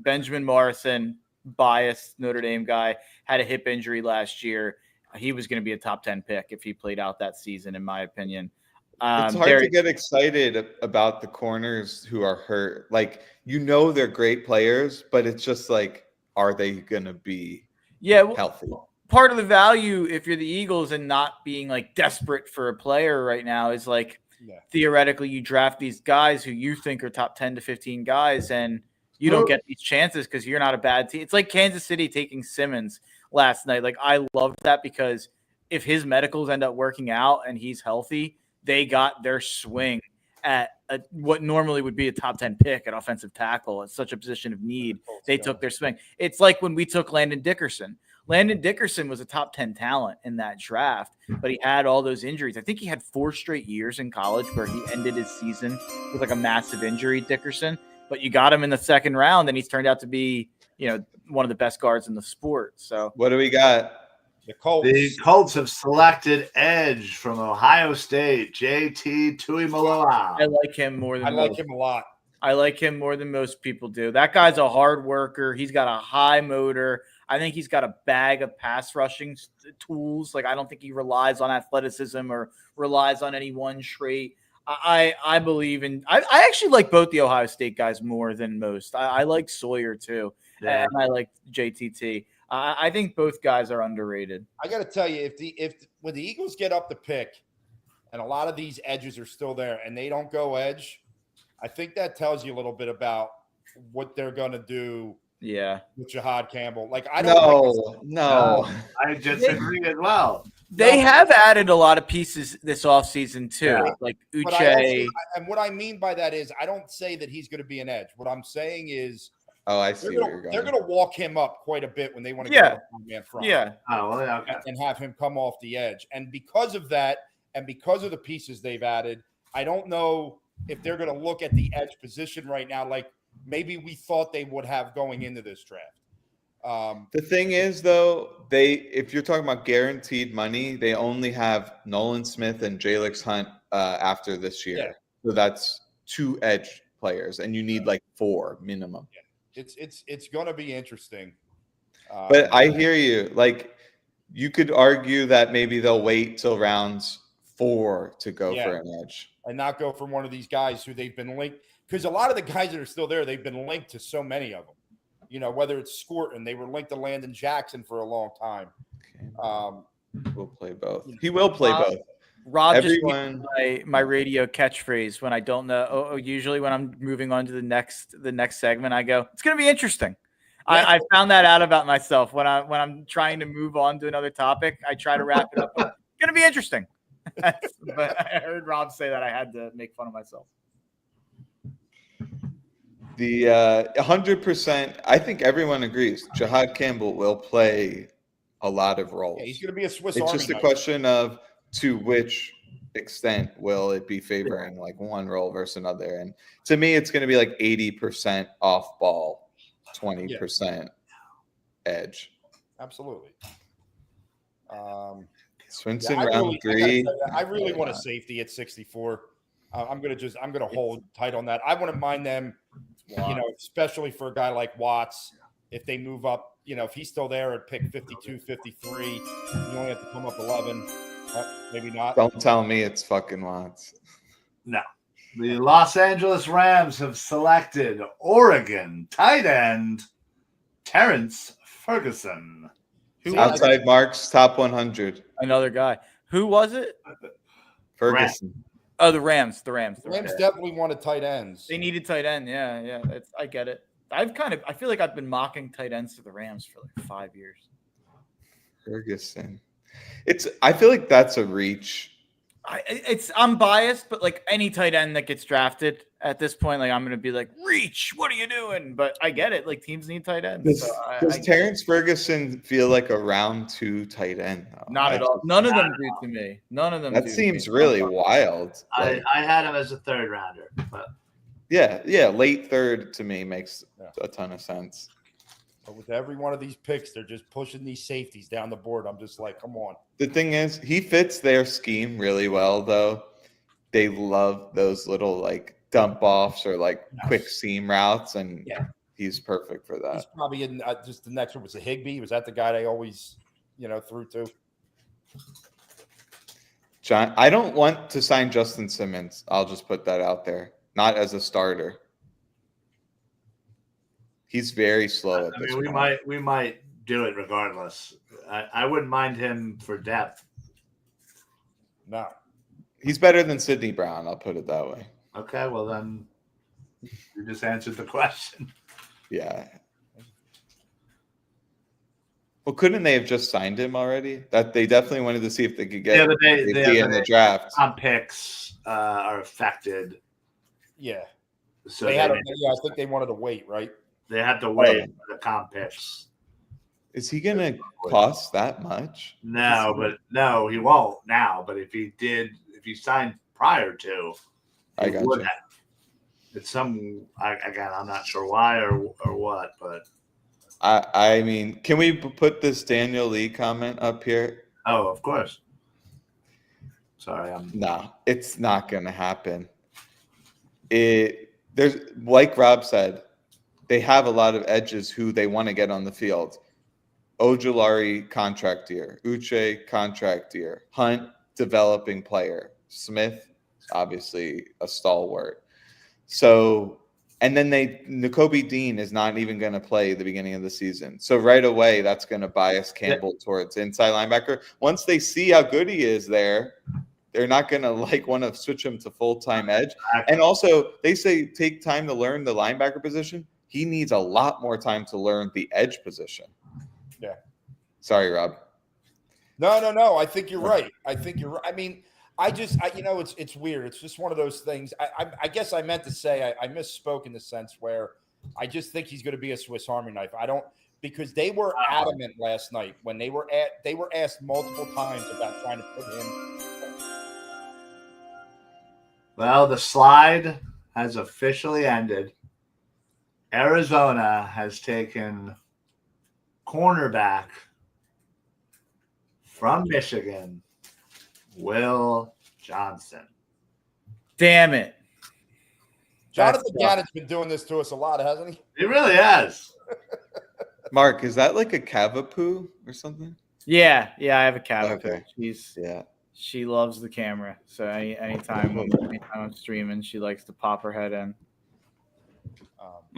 Benjamin Morrison, biased Notre Dame guy, had a hip injury last year. He was going to be a top 10 pick if he played out that season, in my opinion. It's hard to get excited about the corners who are hurt. Like, they're great players, but it's just like, are they going to be healthy? Part of the value, if you're the Eagles and not being like desperate for a player right now, is like theoretically you draft these guys who you think are top 10 to 15 guys, and you don't get these chances because you're not a bad team. It's like Kansas City taking Simmons last night. Like, I loved that because if his medicals end up working out and he's healthy, they got their swing at what normally would be a top 10 pick at offensive tackle at such a position of need. They took their swing. It's like when we took Landon Dickerson. Landon Dickerson was a top 10 talent in that draft, but he had all those injuries. I think he had 4 straight years in college where he ended his season with like a massive injury, Dickerson. But you got him in the second round, and he's turned out to be, one of the best guards in the sport. So what do we got? The Colts have selected edge from Ohio State, JT Tuimoloau. I like him more than I like him a lot. I like him more than most people do. That guy's a hard worker. He's got a high motor. I think he's got a bag of pass rushing tools. Like, I don't think he relies on athleticism or relies on any one trait. I believe in – I actually like both the Ohio State guys more than most. I like Sawyer too, and I like JTT. I think both guys are underrated. I got to tell you, when the Eagles get up the pick and a lot of these edges are still there and they don't go edge, I think that tells you a little bit about what they're going to do. Yeah, with Jahad Campbell. Like, I don't. No. I disagree as well. They have added a lot of pieces this offseason too, like Uche. And what I mean by that is, I don't say that he's going to be an edge. What I'm saying is, I see where you're going. They're going to walk him up quite a bit when they want to get a man front. Yeah. Okay. And have him come off the edge. And because of that, and because of the pieces they've added, I don't know if they're going to look at the edge position right now like maybe we thought they would have going into this draft. The thing is, though, if you're talking about guaranteed money, they only have Nolan Smith and Jalix Hunt after this year. Yeah. So that's 2 edge players, and you need like 4 minimum. Yeah. It's going to be interesting. But I hear you. Like, you could argue that maybe they'll wait till rounds 4 to go for an edge. And not go from one of these guys who they've been linked. Because a lot of the guys that are still there, they've been linked to so many of them. Whether it's Scorton, they were linked to Landon Jackson for a long time. We'll play both. He will play both. Rob just used my radio catchphrase when I don't know. Usually when I'm moving on to the next segment, I go, "It's going to be interesting." Yeah. I found that out about myself when I'm trying to move on to another topic. I try to wrap it up. It's going to be interesting. But I heard Rob say that I had to make fun of myself. The 100%, I think everyone agrees. Jahad Campbell will play a lot of roles. Yeah, he's going to be a Swiss It's Army just a knife. question of to which extent will it be favoring like one role versus another. And to me, it's going to be like 80% off ball, 20% edge. Absolutely. Swinson round 3. I really want a safety at 64. I'm going to hold tight on that. I wouldn't mind them, especially for a guy like Watts, if they move up, if he's still there at pick 52, 53, you only have to come up 11. Maybe not. Don't tell me it's fucking Watts. No. The Los Angeles Rams have selected Oregon tight end Terrence Ferguson. Outside marks, top 100. Another guy. Who was it? Ferguson. Oh, the Rams. The Rams definitely wanted tight ends. They needed tight end. Yeah. I get it. I feel like I've been mocking tight ends to the Rams for like 5 years. Ferguson. I feel like that's a reach. I'm biased, but like any tight end that gets drafted at this point, like I'm going to be like, reach, what are you doing? But I get it. Like teams need tight ends. Does Terrence Ferguson feel like a round 2 tight end? Though? Not at all. None of them do to me. None of them. That seems really wild. I had him as a 3rd rounder, but yeah, late 3rd to me makes a ton of sense. But with every one of these picks, they're just pushing these safeties down the board. I'm just like, come on. The thing is, he fits their scheme really well, though. They love those little like dump offs or like quick seam routes, and he's perfect for that. He's probably in just the next one was a Higbee. Was that the guy they always, threw to? John, I don't want to sign Justin Simmons. I'll just put that out there. Not as a starter. He's very slow at this point. We might do it regardless. I wouldn't mind him for depth. No. He's better than Sidney Brown. I'll put it that way. Okay, well then you just answered the question. Yeah. Well, couldn't they have just signed him already? That they definitely wanted to see if they could get but safety in the draft. Picks are affected. Yeah. So They had. I think they wanted to wait, right? They had to wait for the comp picks. Is he gonna cost that much? No, he won't now. But if he signed prior to, I got you. It's again, I'm not sure why or what, but I mean, can we put this Daniel Lee comment up here? Oh, of course. Sorry, No, it's not gonna happen. There's, like Rob said, they have a lot of edges who they want to get on the field. Ojulari, contract year. Uche, contract year. Hunt, developing player. Smith, obviously a stalwart. So, and then Nakobe Dean is not even going to play the beginning of the season. So right away, that's going to bias Campbell towards inside linebacker. Once they see how good he is there, they're not going to want to switch him to full-time edge. And also, they say take time to learn the linebacker position. He needs a lot more time to learn the edge position. Yeah. Sorry, Rob. No. I think you're right. I mean, it's weird. It's just one of those things. I guess I meant to say I misspoke in the sense where I just think he's going to be a Swiss Army knife. Because they were adamant last night when they were asked multiple times about trying to put him. Well, the slide has officially ended. Arizona has taken cornerback from Michigan, Will Johnson. Damn it. Jonathan Gannon's been doing this to us a lot, hasn't he? He really has. Mark, is that like a Cavapoo or something? Yeah, I have a Cavapoo. Okay. She loves the camera. So anytime I'm streaming, she likes to pop her head in.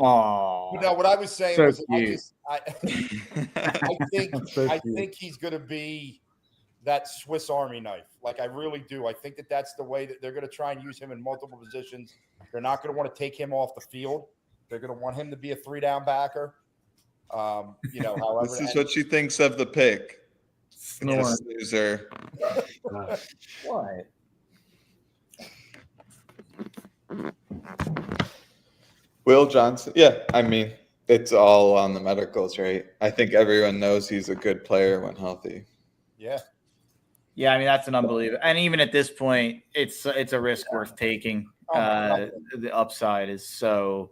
Oh, no! What I was saying so was, cute. I think he's going to be that Swiss Army knife. Like I really do. I think that's the way that they're going to try and use him in multiple positions. They're not going to want to take him off the field. They're going to want him to be a 3-down backer. However, this is what she thinks of the pick. Snore. Snoozer. What? Will Johnson. Yeah, I mean, it's all on the medicals, right? I think everyone knows he's a good player when healthy. Yeah. Yeah, I mean, that's an unbelievable. And even at this point, it's a risk worth taking. The upside is so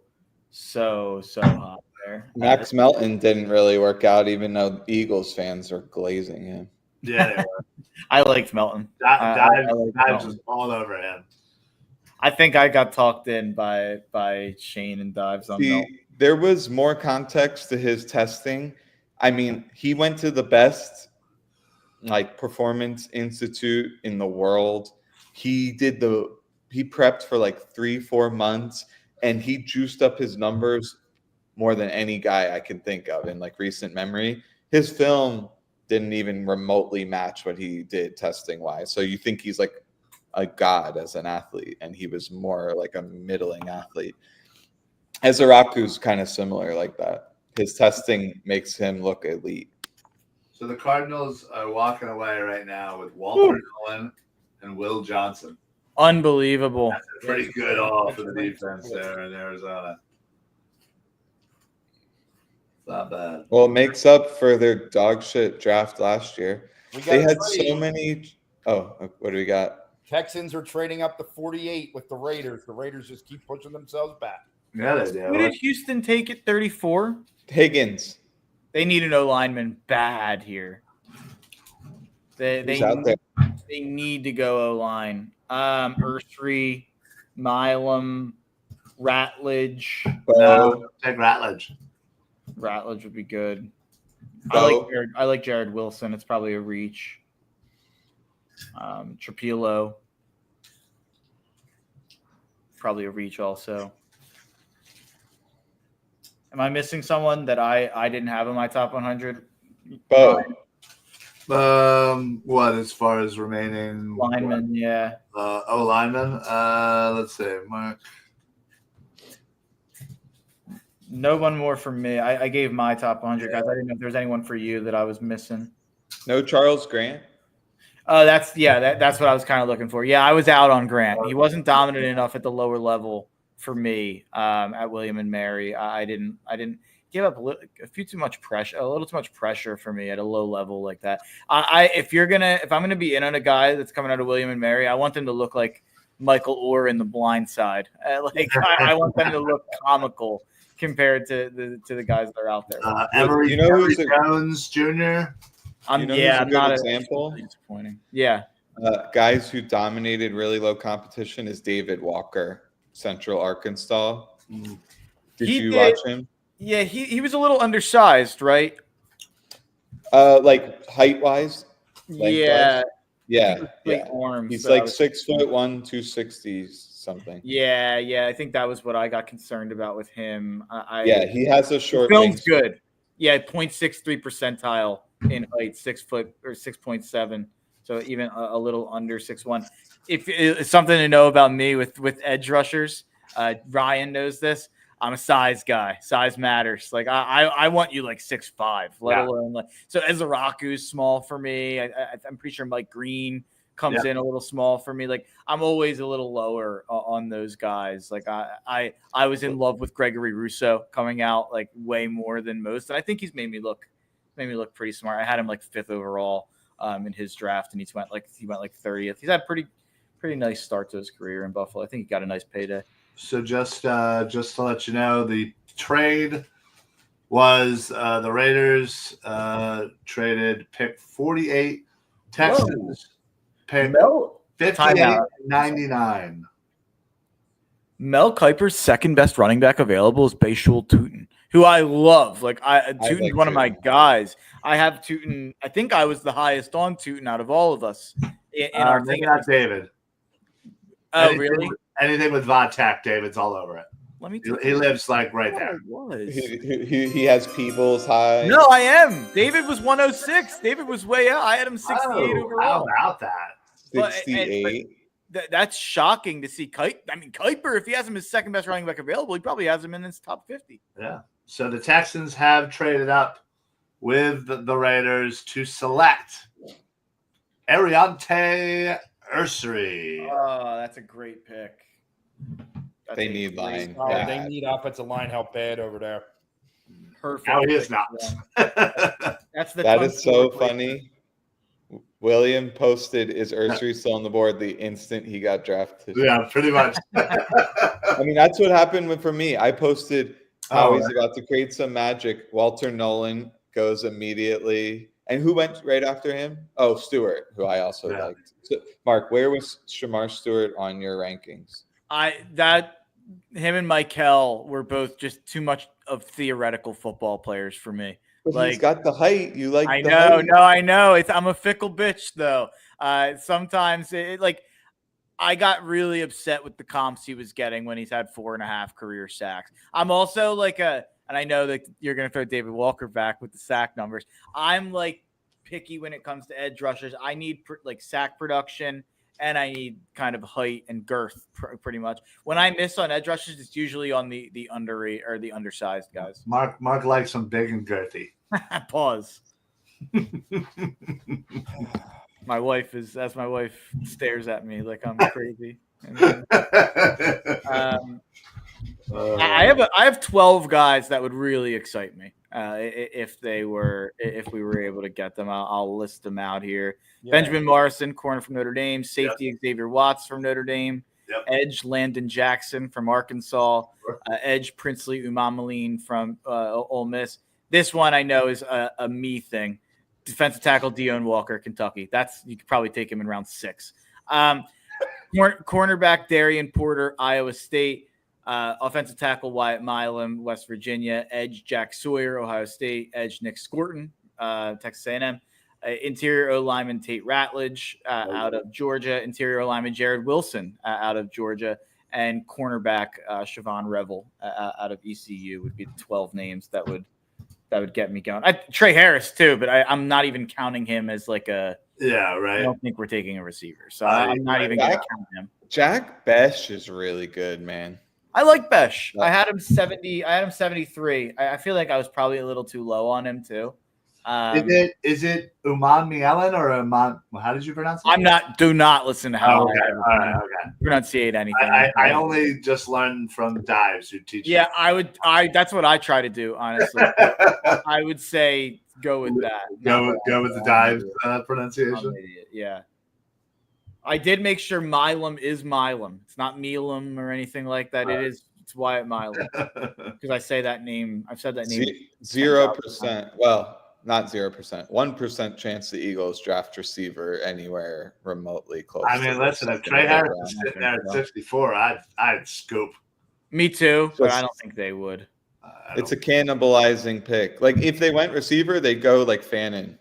hot there. Max Melton didn't really work out, even though Eagles fans are glazing him. Yeah, they were. I liked Melton. Dives was all over him. I think I got talked in by Shane and Dives on Melton. There was more context to his testing. I mean, he went to the best performance institute in the world. He prepped for 3-4 months, and he juiced up his numbers more than any guy I can think of in recent memory. His film didn't even remotely match what he did testing wise. So you think he's a god as an athlete, and he was more like a middling athlete. Ezeraku's kind of similar like that. His testing makes him look elite. So the Cardinals are walking away right now with Walter Nolan and Will Johnson. Unbelievable. That's a pretty good all for the defense there in Arizona. It's not bad. Well, it makes up for their dog shit draft last year. They had so many. Oh, what do we got? Texans are trading up to 48 with the Raiders. The Raiders just keep pushing themselves back. Yeah, they do. Who did Houston take at 34? Higgins. They need an O-lineman bad here. They need to go O-line. Ursry, Milam, Ratledge. No, take Ratledge. Ratledge would be good. I like Jared Wilson. It's probably a reach. Trapilo. Probably a reach also. Am I missing someone that I didn't have in my top 100? Bo. What as far as remaining Lineman, yeah. Lineman. Let's see. Mark. No one more for me. I gave my top 100 guys. I didn't know if there's anyone for you that I was missing. No Charles Grant. Oh, that's what I was kind of looking for. Yeah, I was out on Grant. He wasn't dominant enough at the lower level for me at William and Mary. I didn't give up a little too much pressure for me at a low level like that. If I'm gonna be in on a guy that's coming out of William and Mary, I want them to look like Michael Orr in The Blind Side. I want them to look comical compared to the guys that are out there. Emory Jones Jr. Who's a good example? Disappointing. Yeah. Guys who dominated really low competition is David Walker, Central Arkansas. Did you watch him? Yeah, he was a little undersized, right? Like height wise. Yeah. Arms, he's like 6'1", 260 something. Yeah. I think that was what I got concerned about with him. He has a short. Film's good. Yeah, 0.63 percentile in height, 6 foot or 6.7. So even a little under 6'1". If it's something to know about me with edge rushers, Ryan knows this. I'm a size guy. Size matters. Like I want you like 6'5", let alone like so. Ezraku's small for me. I'm pretty sure Mike Green comes in a little small for me. Like I'm always a little lower on those guys. Like I was in love with Gregory Rousseau coming out like way more than most, and I think he's made me look pretty smart. I had him like 5th overall in his draft, and he went like 30th. He's had pretty nice start to his career in Buffalo. I think he got a nice payday. So just to let you know, the trade was the Raiders traded pick 48, Texans pick 58.99. Mel Kiper's second best running back available is Bayshul Tootin, who I love. Like Tootin's one of my guys. I have Tootin. I think I was the highest on Tootin out of all of us in our maybe not David. Oh, really? Anything with Vodtech, David's all over it. Let me. He lives like right there. He has Peebles high. No, I am. David was 106. David was way out. I had him 68 overall. How about that? 68. That's shocking to see. Kiper, if he has him as second best running back available, he probably has him in his top 50. Yeah. So the Texans have traded up with the Raiders to select Ariante Ursery. Oh, that's a great pick. They need line. They need offensive line help bad over there. Perfect. Now he is not. That is so funny. William posted, "Is Ursery still on the board?" the instant he got drafted. Yeah, pretty much. I mean, that's what happened for me. I posted how he's about to create some magic. Walter Nolan goes immediately. And who went right after him? Oh, Stewart, who I also liked. So, Mark, where was Shamar Stewart on your rankings? Him and Michael were both just too much of theoretical football players for me. But he's got the height. You like? I know. I'm a fickle bitch though. Sometimes I got really upset with the comps he was getting when he's had 4.5 career sacks. I'm also and I know that you're going to throw David Walker back with the sack numbers. I'm like picky when it comes to edge rushers. I need sack production, and I need kind of height and girth pretty much. When I miss on edge rushers, it's usually on the underrated or the undersized guys. Mark likes them big and girthy. Pause. My wife stares at me like I'm crazy. I have 12 guys that would really excite me if we were able to get them. I'll list them out here. Yeah. Benjamin Morrison, corner from Notre Dame. Safety Xavier Watts from Notre Dame. Yep. Edge Landon Jackson from Arkansas. Edge Princely Umamaline from Ole Miss. This one I know is a me thing. Defensive tackle Dion Walker, Kentucky. You could probably take him in round 6. Cornerback Darian Porter, Iowa State. Offensive tackle Wyatt Milam, West Virginia. Edge Jack Sawyer, Ohio State. Edge Nick Scorton, Texas A&M. Interior O-lineman Tate Ratledge out of Georgia. Interior O-lineman Jared Wilson out of Georgia. And cornerback Siobhan Revel out of ECU would be the 12 names that would would get me going. Trey Harris too, but I'm not even counting him as like a. Yeah, right. I don't think we're taking a receiver, so I'm not even going to count him. Jack Besh is really good, man. I like Besh. I had him 70. I had him 73. I feel like I was probably a little too low on him too. Is it Uman Mielen or Uman? How did you pronounce it? Do not listen to how I pronunciate anything. I only just learned from Dives who teach. Yeah, that's what I try to do, honestly. I would say go with that. Go with the Dives pronunciation. Yeah. I did make sure Milam is Milam. It's not Milam or anything like that. It's Wyatt Milam. Because I say that name. I've said that name. 0%. Well, not 0%. 1% chance the Eagles draft receiver anywhere remotely close. I mean, listen, if Trey Harris is sitting there at 64, I'd scoop. Me too, but I don't think they would. It's a cannibalizing pick. Like if they went receiver, they'd go like Fannin.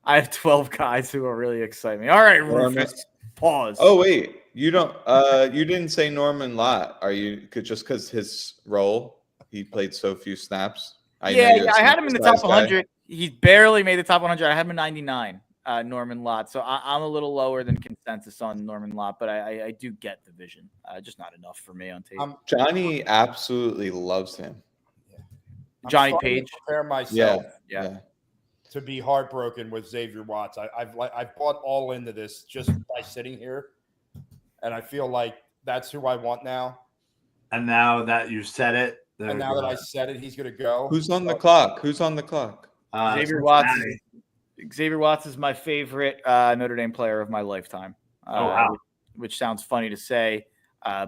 I have 12 guys who are really exciting me. All right, Rufus, pause. Oh wait, you don't. You didn't say Norman Lott. Are you just because his role? He played so few snaps. I had him in the top 100. Guy. He barely made the top 100. I had him in 99. Norman Lott. So I'm a little lower than consensus on Norman Lott, but I do get the vision. Just not enough for me on tape. Johnny absolutely loves him. Yeah. Johnny Page. Prepare myself. Yeah. To be heartbroken with Xavier Watts. I've bought all into this just by sitting here, and I feel like that's who I want now. And now that you said it, and now that I said it, he's going to go. Who's on the clock? Xavier Watts. Xavier Watts is my favorite Notre Dame player of my lifetime. Wow. Which sounds funny to say,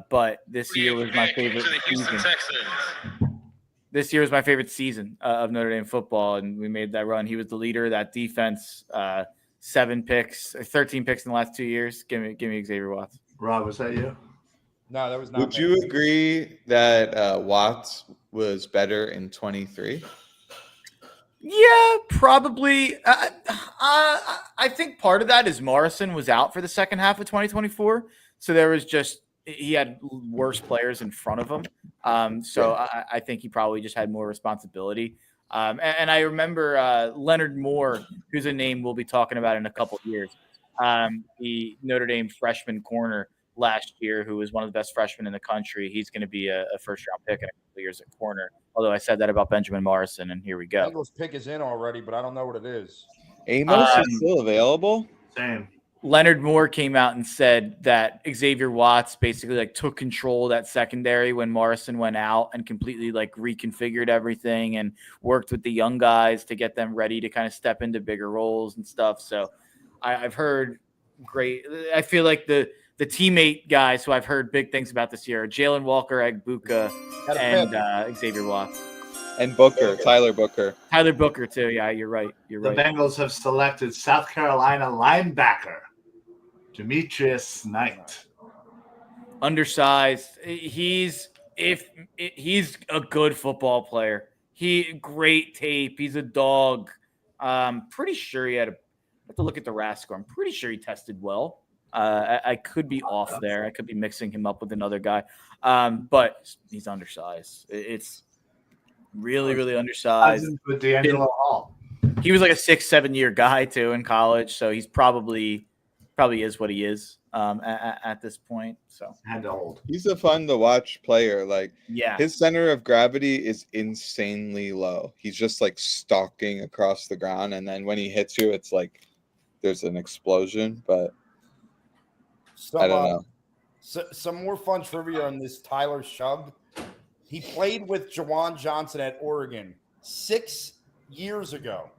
but this year was my favorite season. This year was my favorite season of Notre Dame football, and we made that run. He was the leader of that defense. 13 picks in the last 2 years. Give me Xavier Watts. Rob, was that you? No, that was not. Would you agree that Watts was better in 23? Yeah, probably. I think part of that is Morrison was out for the second half of 2024, so there was he had worse players in front of him. I think he probably just had more responsibility. And I remember Leonard Moore, who's a name we'll be talking about in a couple of years. The Notre Dame freshman corner last year, who was one of the best freshmen in the country. He's going to be a first-round pick in a couple of years at corner. Although I said that about Benjamin Morrison, and here we go. Bengals pick is in already, but I don't know what it is. Amos is still available? Same. Leonard Moore came out and said that Xavier Watts basically took control of that secondary when Morrison went out and completely reconfigured everything and worked with the young guys to get them ready to kind of step into bigger roles and stuff. So I've heard great. I feel like the teammate guys who I've heard big things about this year are Jalen Walker, Egbuka, and Xavier Watts. And Tyler Booker. Tyler Booker, too. Yeah, you're right. The Bengals have selected South Carolina linebacker Demetrius Knight. Undersized. He's a good football player. Great tape. He's a dog. Pretty sure I have to look at the RAS score. I'm pretty sure he tested well. I could be off there. I could be mixing him up with another guy. But he's undersized. It's really, really undersized. With D'Angelo Hall. He was like a 6-7 year guy too in college, so he's probably is what he is at this point. So and old. He's a fun to watch player. His center of gravity is insanely low. He's just stalking across the ground, and then when he hits you, it's like there's an explosion. But I don't know. Some more fun trivia on this Tyler Shug. He played with Jawan Johnson at Oregon 6 years ago.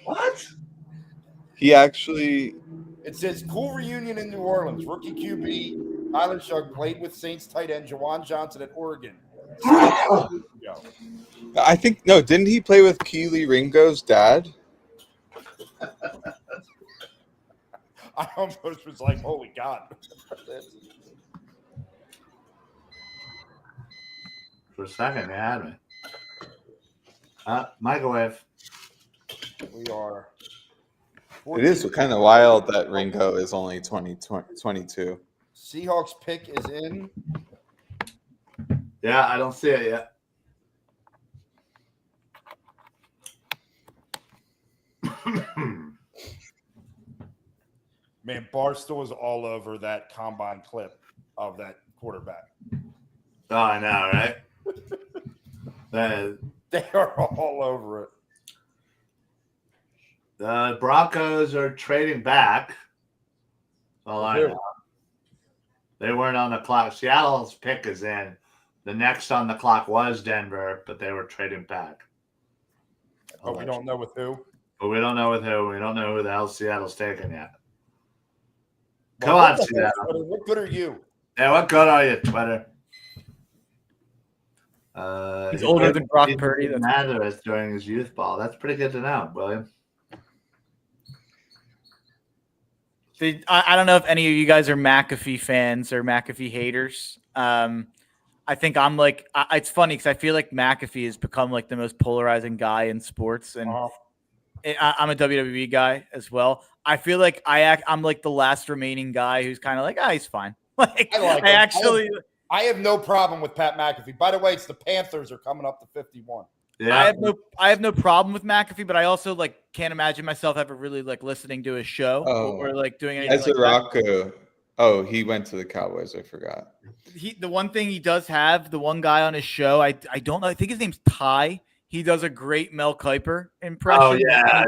What? He actually... It says, cool reunion in New Orleans. Rookie QB Tyler Shug played with Saints tight end Jawan Johnson at Oregon. I think, no, didn't he play with Keely Ringo's dad? I almost was like, holy God. For a second, they had me. Microwave. We are. It is kind of wild that Ringo is only 22. Seahawks pick is in. Yeah, I don't see it yet. Man, Barstool is all over that combine clip of that quarterback. Oh, I know, right? They are all over it. The Broncos are trading back. Well, I know. They weren't on the clock. Seattle's pick is in. The next on the clock was Denver, but they were trading back. But we don't know with who. But we don't know with who. We don't know who the hell Seattle's taking yet. Well, Come on, Seattle. What good are you? Yeah, what good are you, Twitter? He's older than Brock Purdy. That's Nazareth during his youth ball. That's pretty good to know, William. I don't know if any of you guys are McAfee fans or McAfee haters. I think I'm like, it's funny because I feel like McAfee has become like the most polarizing guy in sports, and I'm a WWE guy as well. I feel like I'm like the last remaining guy who's kind of like, he's fine. Like, I have no problem with Pat McAfee. By the way, it's the Panthers are coming up to 51. Yeah. I have no problem with McAfee, but I also like can't imagine myself ever really like listening to a show or like doing anything like that. Oh, he went to the Cowboys. I forgot. The one thing he does have, the one guy on his show, I don't know. I think his name's Ty. He does a great Mel Kiper impression. Oh yeah,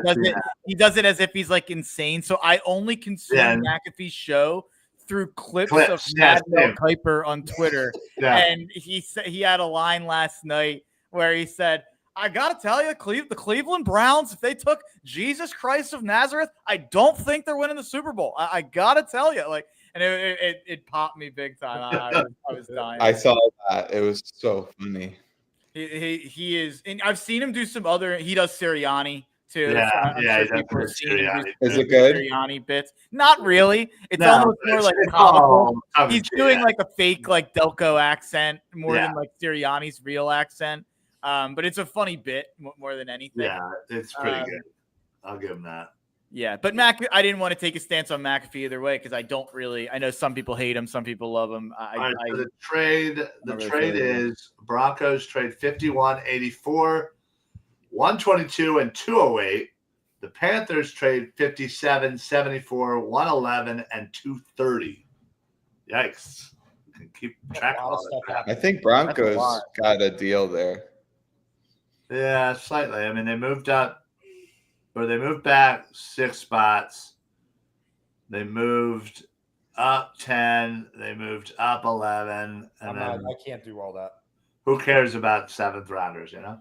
he does it as if he's like insane. So I only consume McAfee's show through clips of Mel Kiper on Twitter. And he had a line last night where he said, I got to tell you, the Cleveland Browns, if they took Jesus Christ of Nazareth, I don't think they're winning the Super Bowl. I got to tell you, like, and it popped me big time. I was dying. I saw that. It was so funny. He is, and I've seen him do some other. He does Sirianni too. Yeah, Is it good? Sirianni bits. Not really. It's almost more like comical. He's doing like a fake like Delco accent more than like Sirianni's real accent. But it's a funny bit more than anything. Yeah, it's pretty good. I'll give him that. Yeah, but I didn't want to take a stance on McAfee either way because I don't really. I know some people hate him, some people love him. So the trade is Broncos trade 51, 84, 122, and 208. The Panthers trade 57, 74, 111, and 230. Yikes! You can keep track of all that. I think Broncos got a deal there. Yeah, slightly. I mean, they moved up. Or they moved back 6 spots. They moved up 10. They moved up 11. And I can't do all that. Who cares about 7th rounders, you know?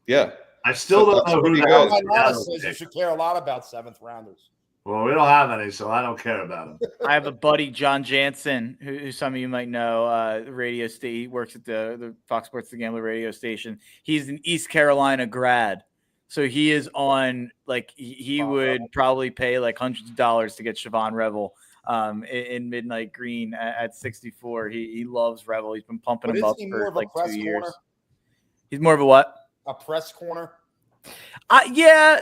Yeah. I still don't know who my mama says you should care a lot about 7th rounders. Well, we don't have any, so I don't care about them. I have a buddy, John Jansen, who some of you might know, radio station. He works at the Fox Sports The Gambler radio station. He's an East Carolina grad. So he is on, like, he would probably pay like hundreds of dollars to get Siobhan Revel in Midnight Green at 64. He loves Revel. He's been pumping him up for like 2 years. Corner? He's more of a what? A press corner? Yeah,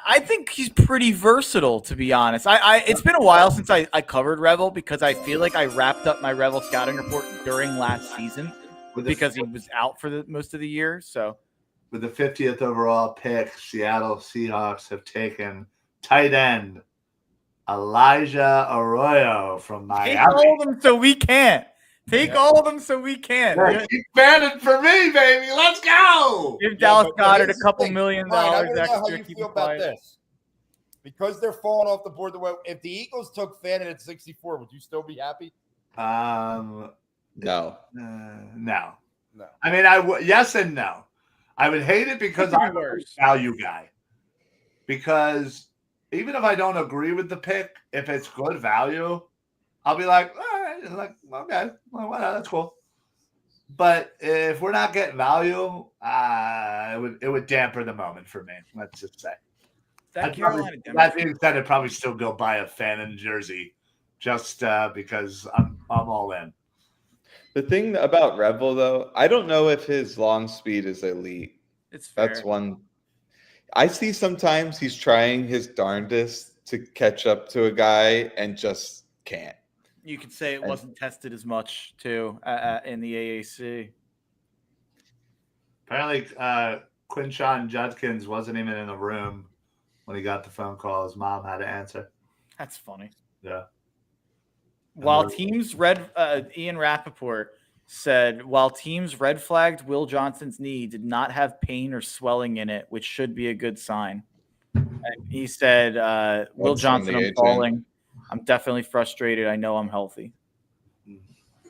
I think he's pretty versatile, to be honest. It's been a while since I covered Revel because I feel like I wrapped up my Revel scouting report during last season because he was out for most of the year, so. With the 50th overall pick, Seattle Seahawks have taken tight end Elijah Arroyo from Miami. Take all of them so we can't. All of them so we can. Yeah, keep banning for me, baby. Let's go. Give Dallas Goedert $2 million extra. I don't know how you feel about this. Because they're falling off the board the way. If the Eagles took Fannin at 64, would you still be happy? No. No. I mean, yes and no. I would hate it because I'm a value guy. Because even if I don't agree with the pick, if it's good value, I'll be like, all right, okay, well, that's cool. But if we're not getting value, it would dampen the moment for me. Let's just say. That being said, I'd probably still go buy a Fannin jersey just because I'm all in. The thing about Revel, though, I don't know if his long speed is elite. It's fair. That's one. I see sometimes he's trying his darndest to catch up to a guy and just can't. You could say it wasn't tested as much, too, in the AAC. Apparently, Quinshon Judkins wasn't even in the room when he got the phone call. His mom had to answer. That's funny. Yeah. While teams Ian Rappaport said, while teams red flagged Will Johnson's knee, did not have pain or swelling in it, which should be a good sign. And he said, Will Johnson, I'm falling. I'm definitely frustrated. I know I'm healthy.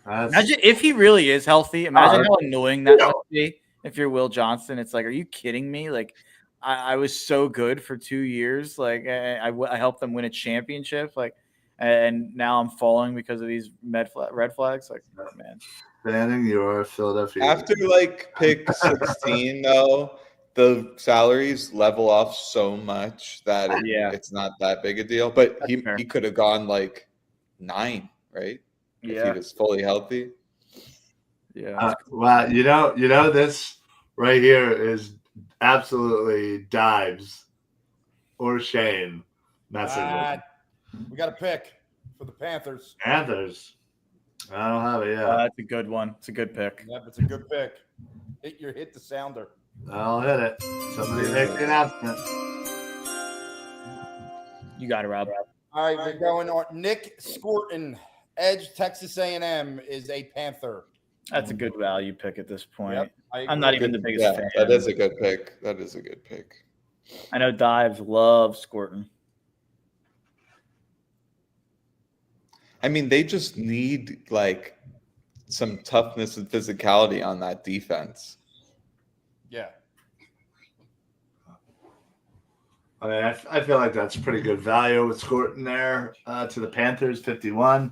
Imagine if he really is healthy. Imagine how annoying that must be if you're Will Johnson. It's like, are you kidding me? Like, I was so good for 2 years. Like, I helped them win a championship. Like, and now I'm falling because of these red flags. Like, man. Banning your Philadelphia. After like pick 16, though, the salaries level off so much that it's not that big a deal. But he could have gone like 9, right? If he was fully healthy. Yeah. Wow. You know, this right here is absolutely Dives or Shane messaging. We got a pick for the Panthers. Panthers. I don't have it yet. That's a good one. It's a good pick. Yep, it's a good pick. Hit the sounder. I'll hit it. Somebody make the announcement. You got it, Rob. All right, we're going on. Nick Scorton, Edge, Texas A&M, is a Panther. That's a good value pick at this point. Yep, I'm not even the biggest fan. That is a good pick. That is a good pick. I know Dives loves Scorton. I mean, they just need like some toughness and physicality on that defense. Yeah. I mean, I feel like that's pretty good value with Scorton there to the Panthers, 51.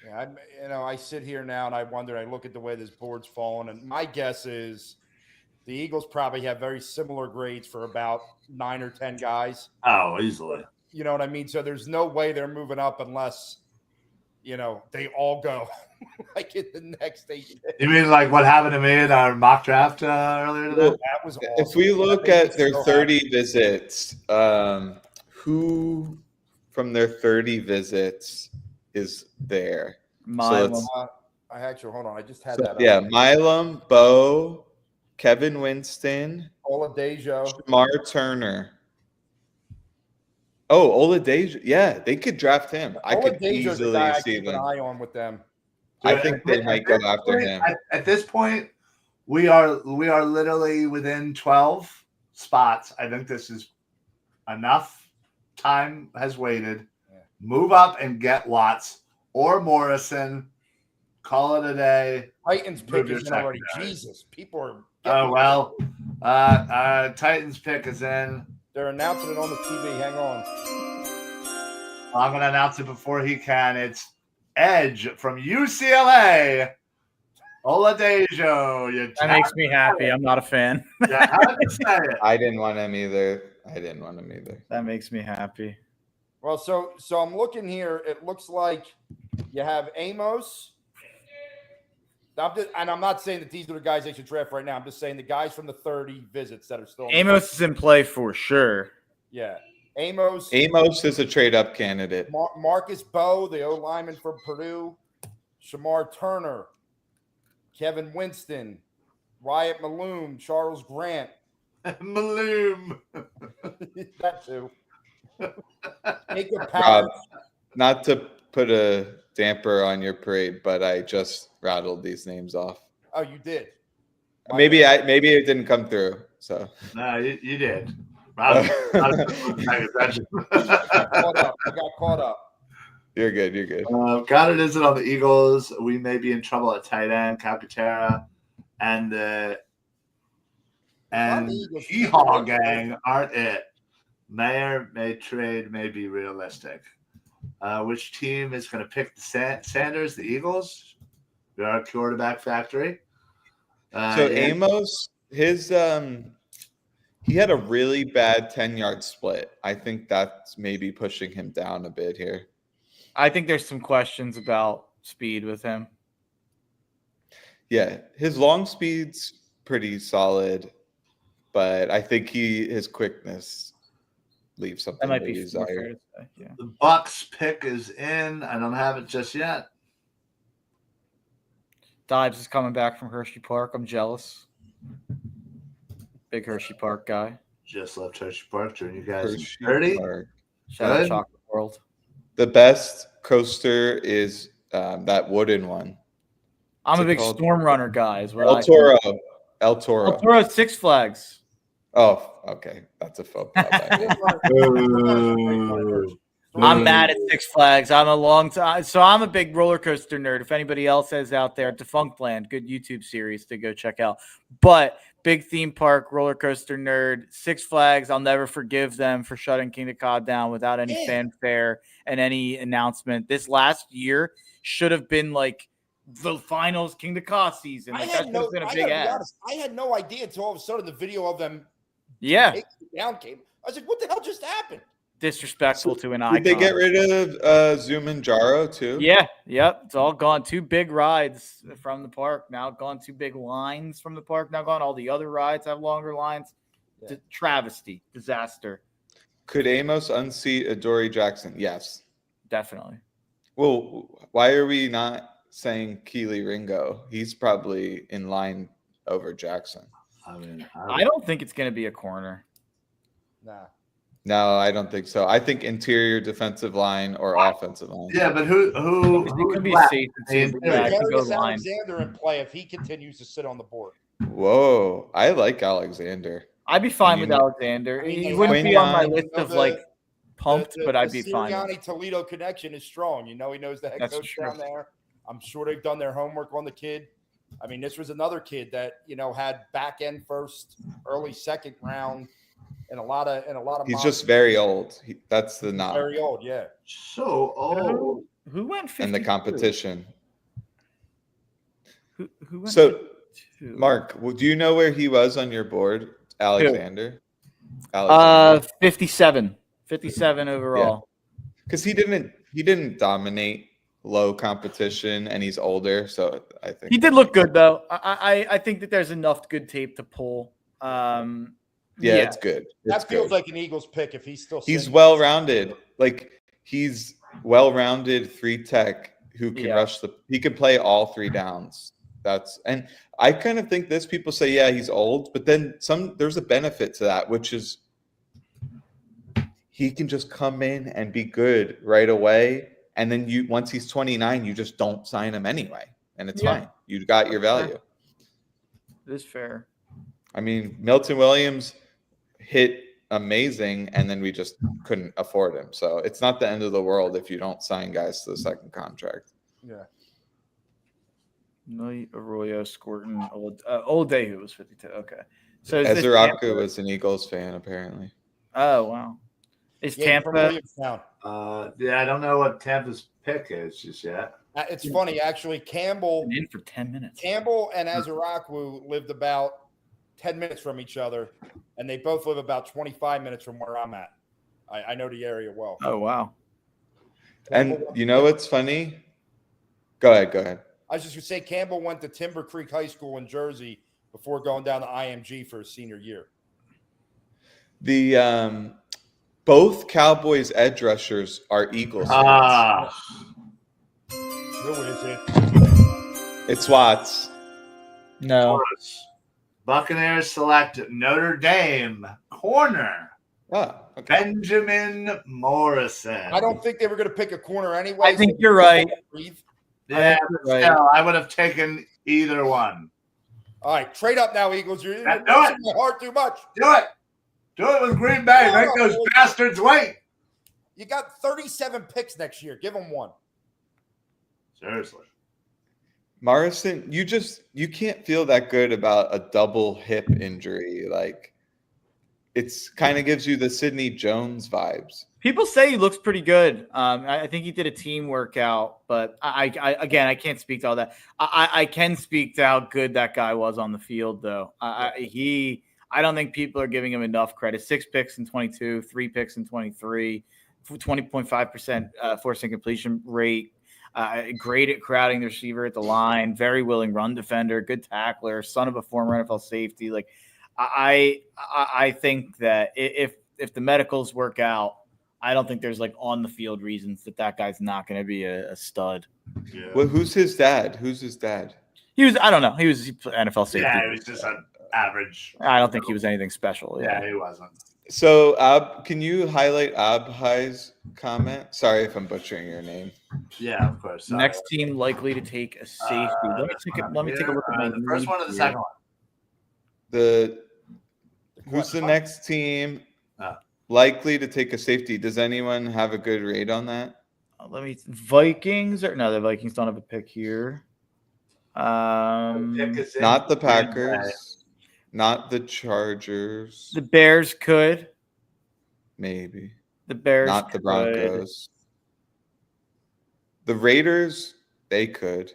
Yeah, I sit here now and I wonder. I look at the way this board's fallen, and my guess is the Eagles probably have very similar grades for about 9 or 10 guys. Oh, easily. You know what I mean? So there's no way they're moving up unless, they all go like in the next 8 days. You mean like what happened to me in our mock draft earlier today? That was awesome. If we look at their 30 visits, who from their 30 visits is there? Milam. So hold on. I just had that. Yeah, Milam, Bo, Kevin Winston, Oladejo, Shamar Turner. Oh, Oladejo. Yeah, they could draft him. I could easily see them. Keep an eye on with them. I think they might go after him. At this point, we are literally within 12 spots. I think this is enough. Time has waited. Yeah. Move up and get Watts or Morrison. Call it a day. Titans pick is in already. Jesus, people are. Oh well. Titans pick is in. They're announcing it on the TV. Hang on. I'm going to announce it before he can. It's Edge from UCLA. Oladejo. That makes me happy. I'm not a fan. Yeah, how did you say it? I didn't want him either. That makes me happy. Well, so I'm looking here. It looks like you have Amos. I'm not saying that these are the guys they should draft right now. I'm just saying the guys from the 30 visits that are still. Amos is in play for sure. Yeah. Amos is a trade-up candidate. Marcus Bowe, the O lineman from Purdue. Shamar Turner. Kevin Winston. Wyatt Malloum. Charles Grant. Malloum. That too. Jacob Powers. Not to put a damper on your parade, but I just rattled these names off. Oh, you did? Maybe it didn't come through. So no, you did. I got caught up. You're good. God, it isn't on the Eagles. We may be in trouble at tight end. Calcaterra and the Hee-Haw gang aren't it. May trade may be realistic. Which team is going to pick the Sanders? The Eagles? We are a quarterback factory. Amos, his he had a really bad 10-yard split. I think that's maybe pushing him down a bit here. I think there's some questions about speed with him. Yeah, his long speed's pretty solid, but I think his quickness leaves something that might to be desire. Yeah. The Bucks pick is in. I don't have it just yet. Dives is coming back from Hershey Park. I'm jealous. Big Hershey Park guy. Just left Hershey Park. Join you guys in Hershey 30. Park. Shout out Good. Chocolate World. The best coaster is that wooden one. I'm What's a it big called? Storm Runner guy. Is what El I Toro. think. El Toro. El Toro Six Flags. Oh, okay. That's a faux pas by me. I'm mad at Six Flags. I'm a long time, so I'm a big roller coaster nerd. If anybody else is out there, Defunct Land, good YouTube series to go check out. But big theme park roller coaster nerd. Six Flags, I'll never forgive them for shutting King of Cod down without any fanfare and any announcement. This last year should have been like the finals King of Cod season. Like that should have been a big ass. I had no idea until all of a sudden the video of them Yeah, down came. I was like, what the hell just happened? disrespectful to an icon. Did they get rid of Zumanjaro too? Yeah, yep. It's all gone. 2 big rides from the park. Now gone 2 big lines from the park. Now gone. All the other rides have longer lines. Yeah. Travesty. Disaster. Could Amos unseat Adoree Jackson? Yes. Definitely. Well, why are we not saying Keely Ringo? He's probably in line over Jackson. I don't think it's going to be a corner. Nah. No, I don't think so. I think interior defensive line or offensive line. Yeah, but who It could be safe to go Darius line. Alexander in play if he continues to sit on the board. Whoa, I like Alexander. I'd be fine with Alexander. He wouldn't be on my list of like pumped, but I'd be fine. The Sirianni-Toledo connection is strong. You know, he knows the head coach down there. I'm sure they've done their homework on the kid. I mean, this was another kid that, you know, had back end first, early second round, and a lot of. He's just very old. That's the knock. Very old, yeah. So old. Who went 52? In the competition. Who went So, 52? Mark, do you know where he was on your board? Alexander. 57 overall. Because he didn't dominate low competition, and he's older, so I think He did look good though. I think that there's enough good tape to pull. Yeah, it's good. That feels like an Eagles pick if he's still. He's well-rounded. Like he's well-rounded 3-tech who can rush he can play all 3 downs. And I kind of think this. People say, yeah, he's old, but then there's a benefit to that, which is he can just come in and be good right away. And then once he's 29, you just don't sign him anyway, and it's fine. You got your value. It is fair. I mean, Milton Williams hit amazing, and then we just couldn't afford him. So it's not the end of the world if you don't sign guys to the second contract. Yeah. No, Arroyo scored an old day who was 52. Okay. So Ezeraku was an Eagles fan, apparently. Oh, wow. Is Tampa? Yeah, I don't know what Tampa's pick is just yet. It's funny, actually. Campbell in for 10 minutes. Campbell and Ezeraku lived about 10 minutes from each other, and they both live about 25 minutes from where I'm at. I know the area well. Oh, wow. And you know what's funny? Go ahead. I was just going to say Campbell went to Timber Creek High School in Jersey before going down to IMG for his senior year. The both Cowboys edge rushers are Eagles fans. Who is it? It's Watts. No. Buccaneers select Notre Dame corner. Oh, okay. Benjamin Morrison. I don't think they were going to pick a corner anyway. I think you're right. Yeah, still, I would have taken either one. All right, trade up now, Eagles. You're do it. my heart too much. Do it. Do it with Green Bay. Make those bastards wait. You got 37 picks next year. Give them one. Seriously. Morrison, you can't feel that good about a double hip injury. Like it's kind of gives you the Sidney Jones vibes. People say he looks pretty good. I think he did a team workout, but I can't speak to all that. I can speak to how good that guy was on the field, though. I don't think people are giving him enough credit. 6 picks in 22, 3 picks in 23, 20.5% forcing completion rate. Great at crowding the receiver at the line. Very willing run defender. Good tackler. Son of a former NFL safety. Like I think that if the medicals work out, I don't think there's like on the field reasons that guy's not going to be a stud. Yeah. Well, who's his dad? He was, I don't know. He was NFL safety. Yeah, he was just average. I don't think he was anything special. Yeah, he wasn't. So, can you highlight Abhai's comment? Sorry if I'm butchering your name. Yeah, of course. Sorry. Next team likely to take a safety. Let me take a look at my the first one or the here. second one. Who's the next team likely to take a safety? Does anyone have a good rate on that? Vikings no, the Vikings don't have a pick here. Not the Packers, not the Chargers. The Bears could. Maybe. The Bears not the Broncos. The Raiders, they could.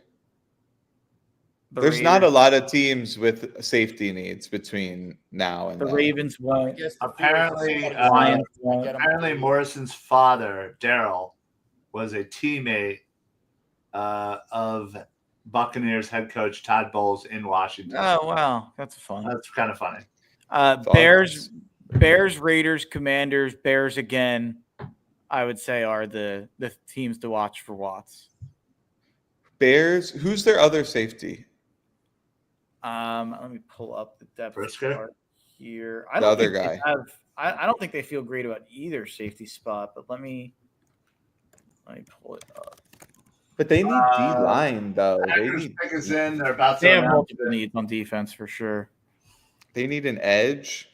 There's not a lot of teams with safety needs between now and the then. Ravens won't. Apparently, Lions won't. apparently Morrison's father, Daryl, was a teammate of Buccaneers head coach Todd Bowles in Washington. Oh wow, that's fun. That's kind of funny. Bears, Raiders, Commanders, Bears again. I would say are the teams to watch for Watts. Bears. Who's their other safety? Let me pull up the depth chart here. The other guy. I don't think they feel great about either safety spot, but let me pull it up. But they need D line though. They have multiple needs on defense for sure. They need an edge.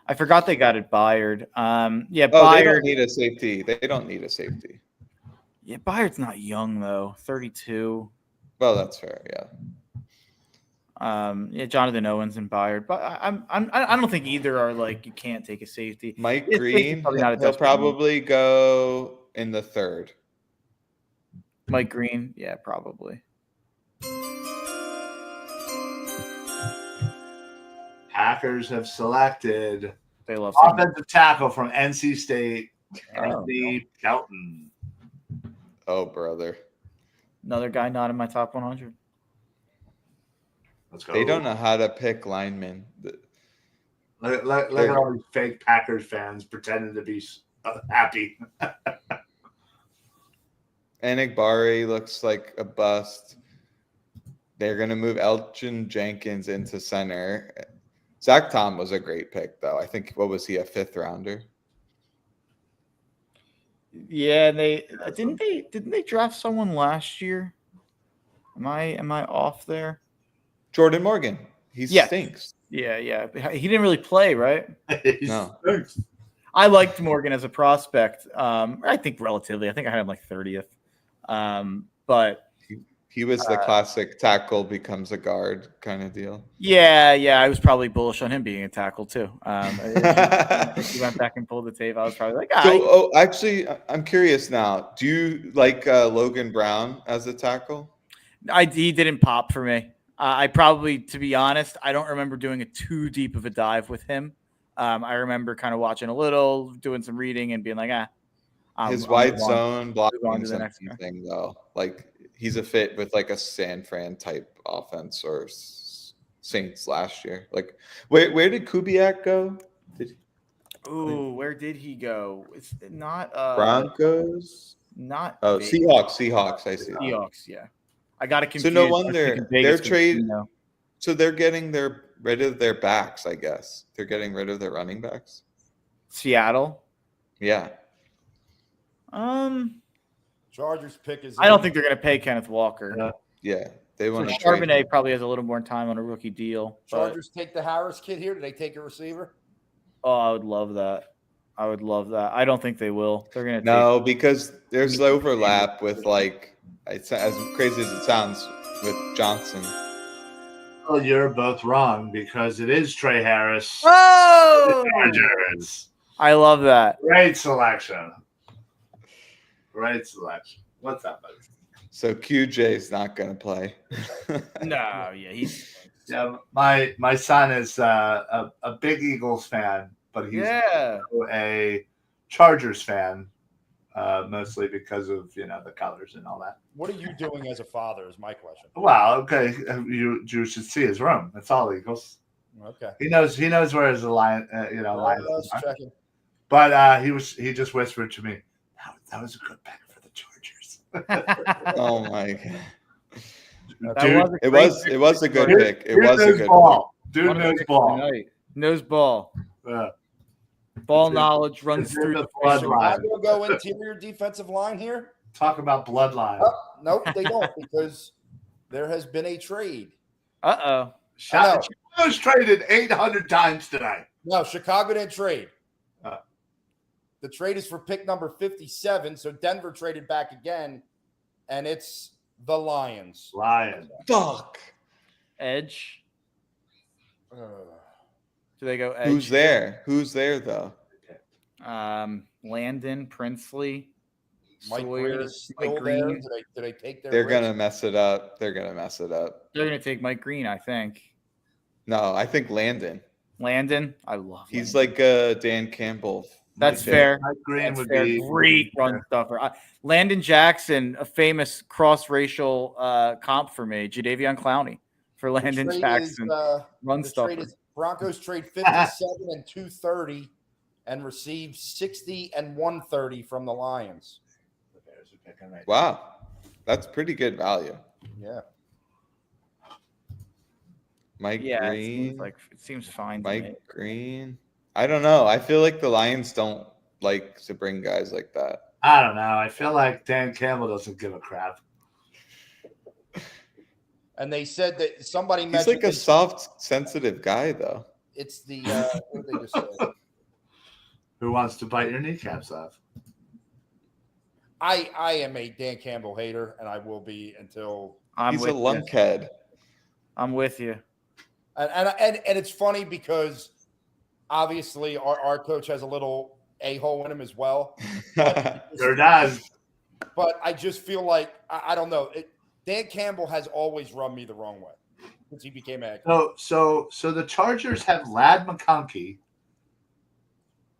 I forgot they got it Byard. Byard. They don't need a safety. They don't need a safety. Yeah, Byard's not young though. 32. Well, that's fair. Yeah. Jonathan Owens and Byard, but I don't think either are like you can't take a safety. Mike Green, he'll probably go in the third. Mike Green, yeah, probably. Packers have selected they love offensive tackle from NC State, Anthony Shelton. Oh, brother. Another guy not in my top 100. Let's go. They don't know how to pick linemen. Look at all these fake Packers fans pretending to be happy. Enigbari looks like a bust. They're going to move Elgin Jenkins into center. Zach Tom was a great pick, though. I think, what was he, a 5th rounder? Yeah, didn't they draft someone last year? Am I off there? Jordan Morgan. He stinks. Yeah. He didn't really play, right? No. I liked Morgan as a prospect. I think relatively. I think I had him like 30th. But he was the classic tackle becomes a guard kind of deal. Yeah. I was probably bullish on him being a tackle too. If he went back and pulled the tape, I was probably like, actually, I'm curious now. Do you like Logan Brown as a tackle? He didn't pop for me. I probably, to be honest, I don't remember doing a too deep of a dive with him. I remember kind of watching a little, doing some reading, and being like, his wide zone blocking is something though. Like he's a fit with like a San Fran type offense or Saints last year. Like where did Kubiak go? Where did he go? It's not Broncos. Not Seahawks. I see. Seahawks. Yeah, I got it confused. So no wonder they're trading. So they're getting rid of their backs. I guess they're getting rid of their running backs. Seattle. Yeah. Chargers pick is. I don't think they're going to pay Kenneth Walker. Yeah, they want to. Charbonnet probably has a little more time on a rookie deal. Chargers take the Harris kid here. Do they take a receiver? Oh, I would love that. I don't think they will. They're going to because there's overlap with like it's as crazy as it sounds with Johnson. Well, you're both wrong because it is Trey Harris. Oh, Chargers. I love that. Great selection. What's up, buddy? So QJ is not going to play. No, he's. Yeah, my son is a big Eagles fan, but he's a Chargers fan, mostly because of the colors and all that. What are you doing as a father? Is my question. Well, okay, you should see his room. It's all Eagles. Okay. He knows where his lion. Checking. But he just whispered to me, that was a good pick for the Chargers. Oh my god. Dude, it was a good pick. It was a good Dude One knows pick ball. tonight. Knows ball. Yeah. Ball It's in- knowledge runs it's in through the the bloodline. veins. Right. Chicago go interior defensive line here? Talk about bloodline. Oh, nope, they don't because there has been a trade. Uh-oh. Chicago's traded 800 times tonight. No, Chicago didn't trade. Uh. The trade is for pick number 57. So Denver traded back again, and it's the Lions. Lions. Fuck. Edge. Uh, Do they go edge? Who's there? Who's there though? Landon, Princely, Mike Sawyer, Green is Mike still there. Green. Did I take their They're risk? gonna mess it up. They're gonna mess it up. They're gonna take Mike Green, I think. No, I think Landon. Landon, I love. He's Landon. like a Dan Campbell. That's shit. fair. Mike Green That's would fair. be Great run stuffer. Landon Jackson, a famous cross-racial comp for me. Jadeveon Clowney for Landon Jackson. Run The stuffer. trade is Broncos trade 57 and 230 and receive 60 and 130 from the Lions. Wow, that's pretty good value. Yeah. Mike Yeah, Green. it seems fine. To me. Mike Green. I don't know. I feel like the Lions don't like to bring guys like that. I don't know. I feel like Dan Campbell doesn't give a crap. And they said that somebody He's mentioned like a soft, sensitive guy, though. it's the what did they just say? Who wants to bite your kneecaps off? I am a Dan Campbell hater, and I will be until He's a lunkhead. I'm with you. and it's funny because obviously our coach has a little a-hole in him as well. Sure does. But I just feel like I don't know. Dan Campbell has always run me the wrong way since he became a head coach. So the Chargers have Lad McConkey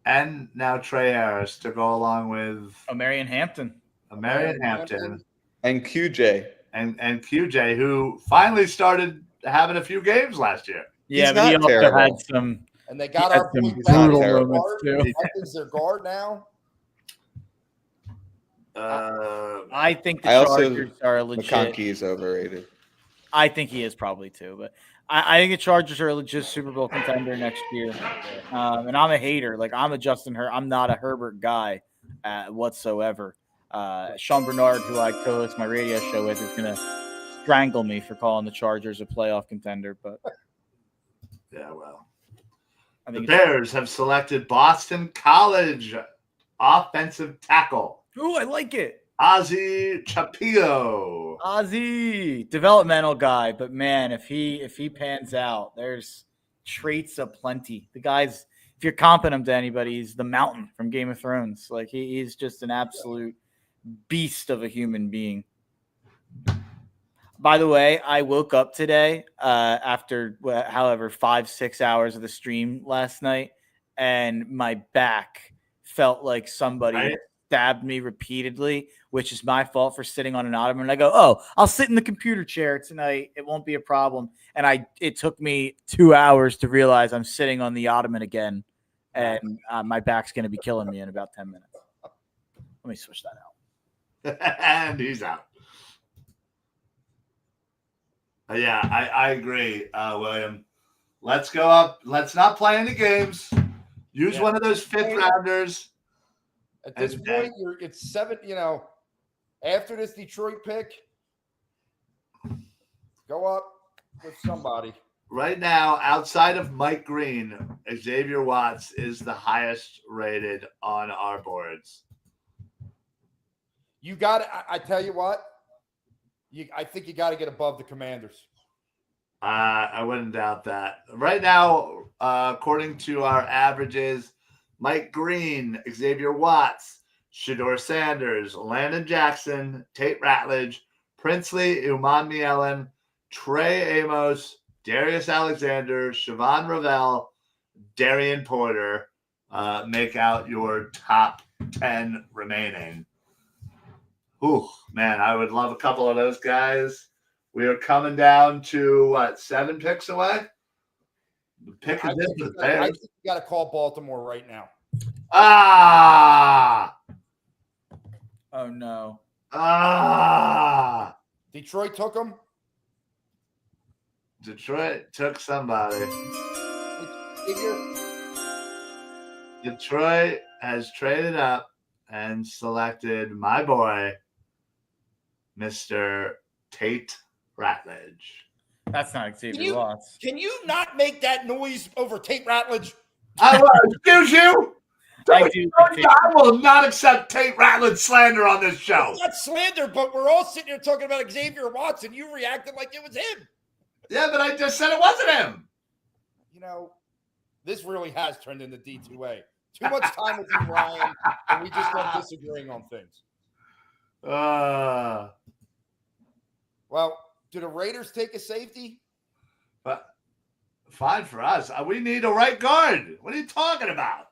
and now Trey Harris to go along with Marion Hampton. Marion Hampton And QJ. and QJ, who finally started having a few games last year. Yeah, He's but he not also terrible. had some. And they got He our had boy some back brutal as their moments, guard. too. Hampton's their guard now. I think the I also- Chargers are legit. McConkey is overrated. I think he is probably too, but I think the Chargers are a legit Super Bowl contender next year. And I'm a hater. Like I'm a Justin Herbert. I'm not a Herbert guy whatsoever. Sean Bernard, who I co-host my radio show with, is gonna strangle me for calling the Chargers a playoff contender. But Yeah, well. I The think Bears have selected Boston College offensive tackle I like it. Ozzie Chapillo. Ozzy, developmental guy, but man, if he pans out, there's traits aplenty. The guy's, if you're comping him to anybody, he's the Mountain from Game of Thrones. Like he's just an absolute beast of a human being. By the way, I woke up today after however 5-6 hours of the stream last night, and my back felt like somebody stabbed me repeatedly, which is my fault for sitting on an ottoman. And I go, oh, I'll sit in the computer chair tonight. It won't be a problem. And it took me 2 hours to realize I'm sitting on the ottoman again, and my back's going to be killing me in about 10 minutes. Let me switch that out. And he's out. Yeah, I agree, William. Let's go up. Let's not play any games. Use one of those fifth rounders. At this point, it's 7. After this Detroit pick, go up with somebody. Right now, outside of Mike Green, Xavier Watts is the highest rated on our boards. You got to, I tell you what, I think you got to get above the Commanders. I wouldn't doubt that. Right now, according to our averages, Mike Green, Xavier Watts, Shedeur Sanders, Landon Jackson, Tate Ratledge, Princely Umanmielen, Trey Amos, Darius Alexander, Siobhan Ravel, Darian Porter make out your top 10 remaining. Ooh, man, I would love a couple of those guys. We are coming down to 7 picks away. The pick is in the Bears. I think you got to call Baltimore right now. Oh no. Detroit took them. Detroit took somebody. Detroit has traded up and selected my boy, Mr. Tate Ratledge. That's not Xavier Watts. Can you not make that noise over Tate Ratledge? I will. Excuse you. I do. I will not accept Tate Ratledge slander on this show. It's not slander, but we're all sitting here talking about Xavier Watts, and you reacted like it was him. Yeah, but I just said it wasn't him. You know, this really has turned into D2A. Too much time with you, Ryan, and we just start disagreeing on things. Well, do the Raiders take a safety? But fine for us. We need a right guard. What are you talking about?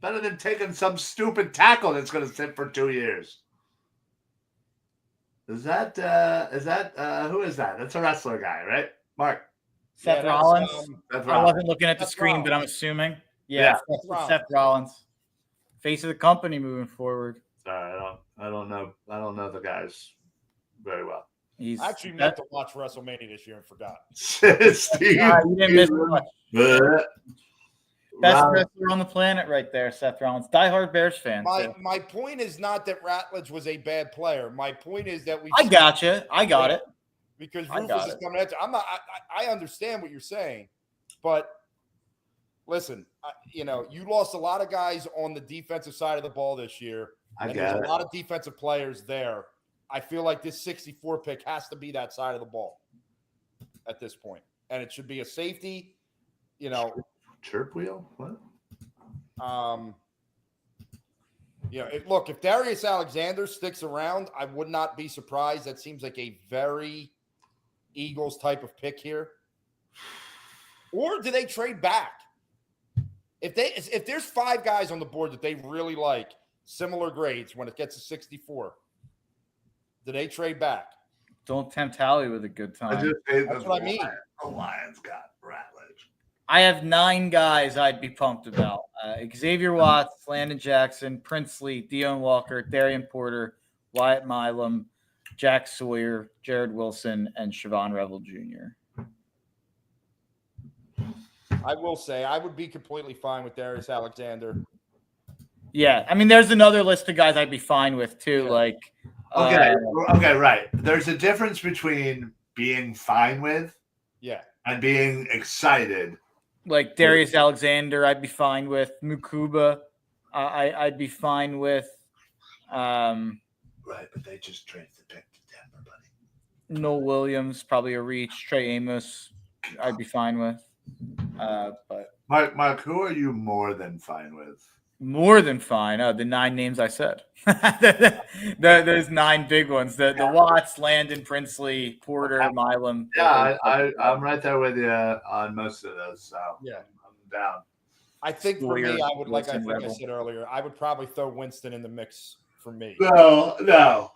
Better than taking some stupid tackle that's going to sit for 2 years. Is that who is that? That's a wrestler guy, right? Mark. Seth Rollins. Seth I wasn't looking at the screen, but I'm assuming. Yeah. Seth Rollins. Face of the company moving forward. Sorry, I don't know the guys very well. I actually meant to watch WrestleMania this year and forgot. Steve, you didn't miss much. Best Wow. wrestler on the planet right there, Seth Rollins. Diehard Bears fan. My point is not that Ratledge was a bad player. My point is that I got it. Because Rufus is coming at you. I understand what you're saying, but listen, you lost a lot of guys on the defensive side of the ball this year. There's a lot of defensive players there. I feel like this 64 pick has to be that side of the ball at this point, and it should be a safety. Chirp wheel? What? Look, if Darius Alexander sticks around, I would not be surprised. That seems like a very Eagles type of pick here. Or do they trade back? If there's 5 guys on the board that they really like, similar grades when it gets to 64, do they trade back? Don't tempt Howie with a good time. That's what I mean. The Lions got Ratledge. I have 9 guys I'd be pumped about. Xavier Watts, Landon Jackson, Princely, Deion Walker, Darian Porter, Wyatt Milam, Jack Sawyer, Jared Wilson, and Siobhan Revel Jr. I will say I would be completely fine with Darius Alexander. Yeah, I mean, there's another list of guys I'd be fine with too. Yeah. Like, Okay, right. There's a difference between being fine with, and being excited. Like Darius Alexander, I'd be fine with. Mukuba, I'd be fine with. Right, but they just traded the pick to Denver, buddy. Noel Williams, probably a reach. Trey Amos, I'd be fine with. But Mark, who are you more than fine with? More than fine. The 9 names I said. There's 9 big ones. The Watts, Landon, Princely, Porter, Milam. Yeah, I'm right there with you on most of those. So Yeah. I'm down. I think for me, I would, like I Wilson, think I said earlier, I would probably throw Winston in the mix for me. No.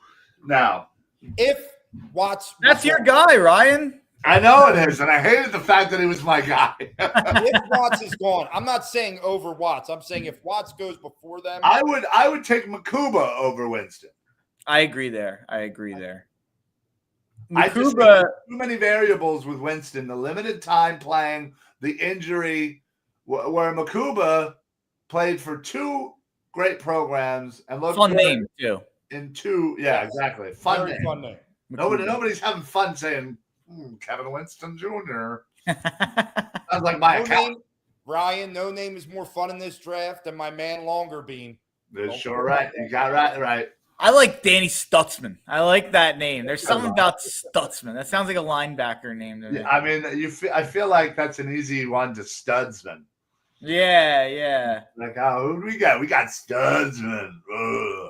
If Watts, That's your guy, Ryan. I know it is, and I hated the fact that he was my guy. if Watts is gone, I'm not saying over Watts. I'm saying if Watts goes before them, I would take Mukuba over Winston. I agree there. I just think Mukuba, there's too many variables with Winston. The limited time playing, the injury, where Mukuba played for 2 great programs and looked fun good name too. in 2. Yeah, exactly. Fun very name. fun name. Nobody's having fun saying Kevin Winston Jr. Sounds like my account. Ryan, no name is more fun in this draft than my man Longerbeam. That's sure right. You got right. I like Danny Stutzman. I like that name. There's something about Stutzman. That sounds like a linebacker name to me. Yeah, I mean, I feel like that's an easy one to Studsman. Yeah. Like, who do we got? We got Studsman. Ugh.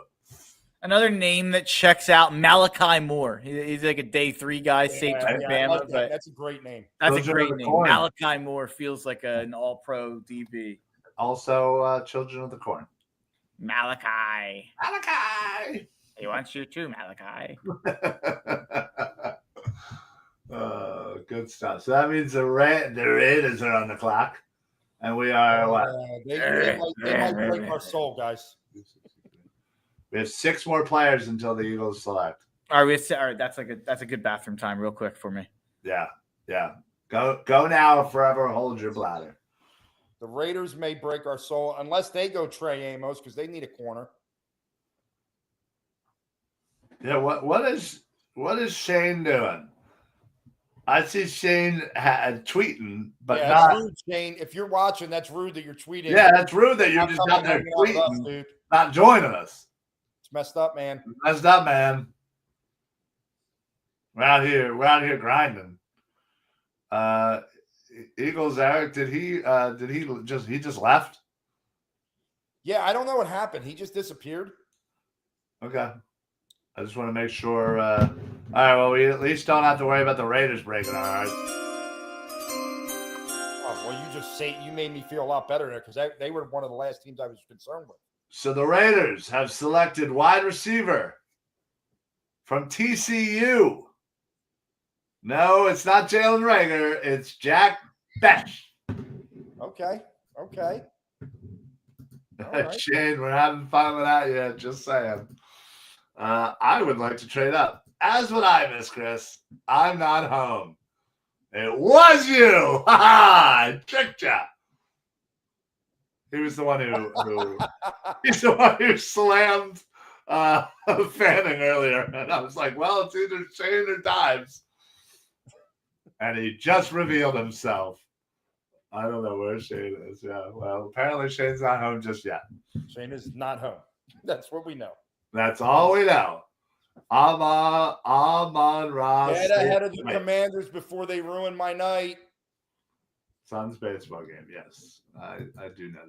Another name that checks out, Malachi Moore. He's like a day 3 guy, safety from Bama, like that. but That's a great name. That's Those a are great the name. corn. Malachi Moore feels like an all-pro DB. Also, Children of the Corn. Malachi. Malachi. He wants you too, Malachi. Good stuff. So that means the Raiders are on the clock, and we are what? They might break our soul, guys. We have 6 more players until the Eagles select. All right, that's a good bathroom time, real quick for me. Yeah. Go now, forever hold your bladder. The Raiders may break our soul unless they go Trey Amos because they need a corner. Yeah, what is Shane doing? I see Shane tweeting, but yeah, not. Rude, Shane. If you're watching, that's rude that you're tweeting. Yeah, that's rude that you're just out there tweeting, dude. not joining us. It's messed up, man. Messed up, man. We're out here grinding. Eagles, Eric, did he just left? Yeah, I don't know what happened. He just disappeared. Okay. I just want to make sure. All right, well, we at least don't have to worry about the Raiders breaking our hearts. Oh, well, you made me feel a lot better there because they were one of the last teams I was concerned with. So the Raiders have selected wide receiver from TCU. No, it's not Jalen Reagor. It's Jack Besh. Okay. Right. Shane, we're having fun with that yet. Just saying. I would like to trade up. As would I, Miss Chris. I'm not home. It was you. Ha ha! Tricked ya. He was the one who he's the one who slammed Fanning earlier. And I was like, well, it's either Shane or Dimes. And he just revealed himself. I don't know where Shane is. Yeah, well, apparently Shane's not home just yet. Shane is not home. That's what we know. That's all we know. Amon-Ra. Get ahead of the Commanders before they ruin my night. Suns baseball game. Yes, I do know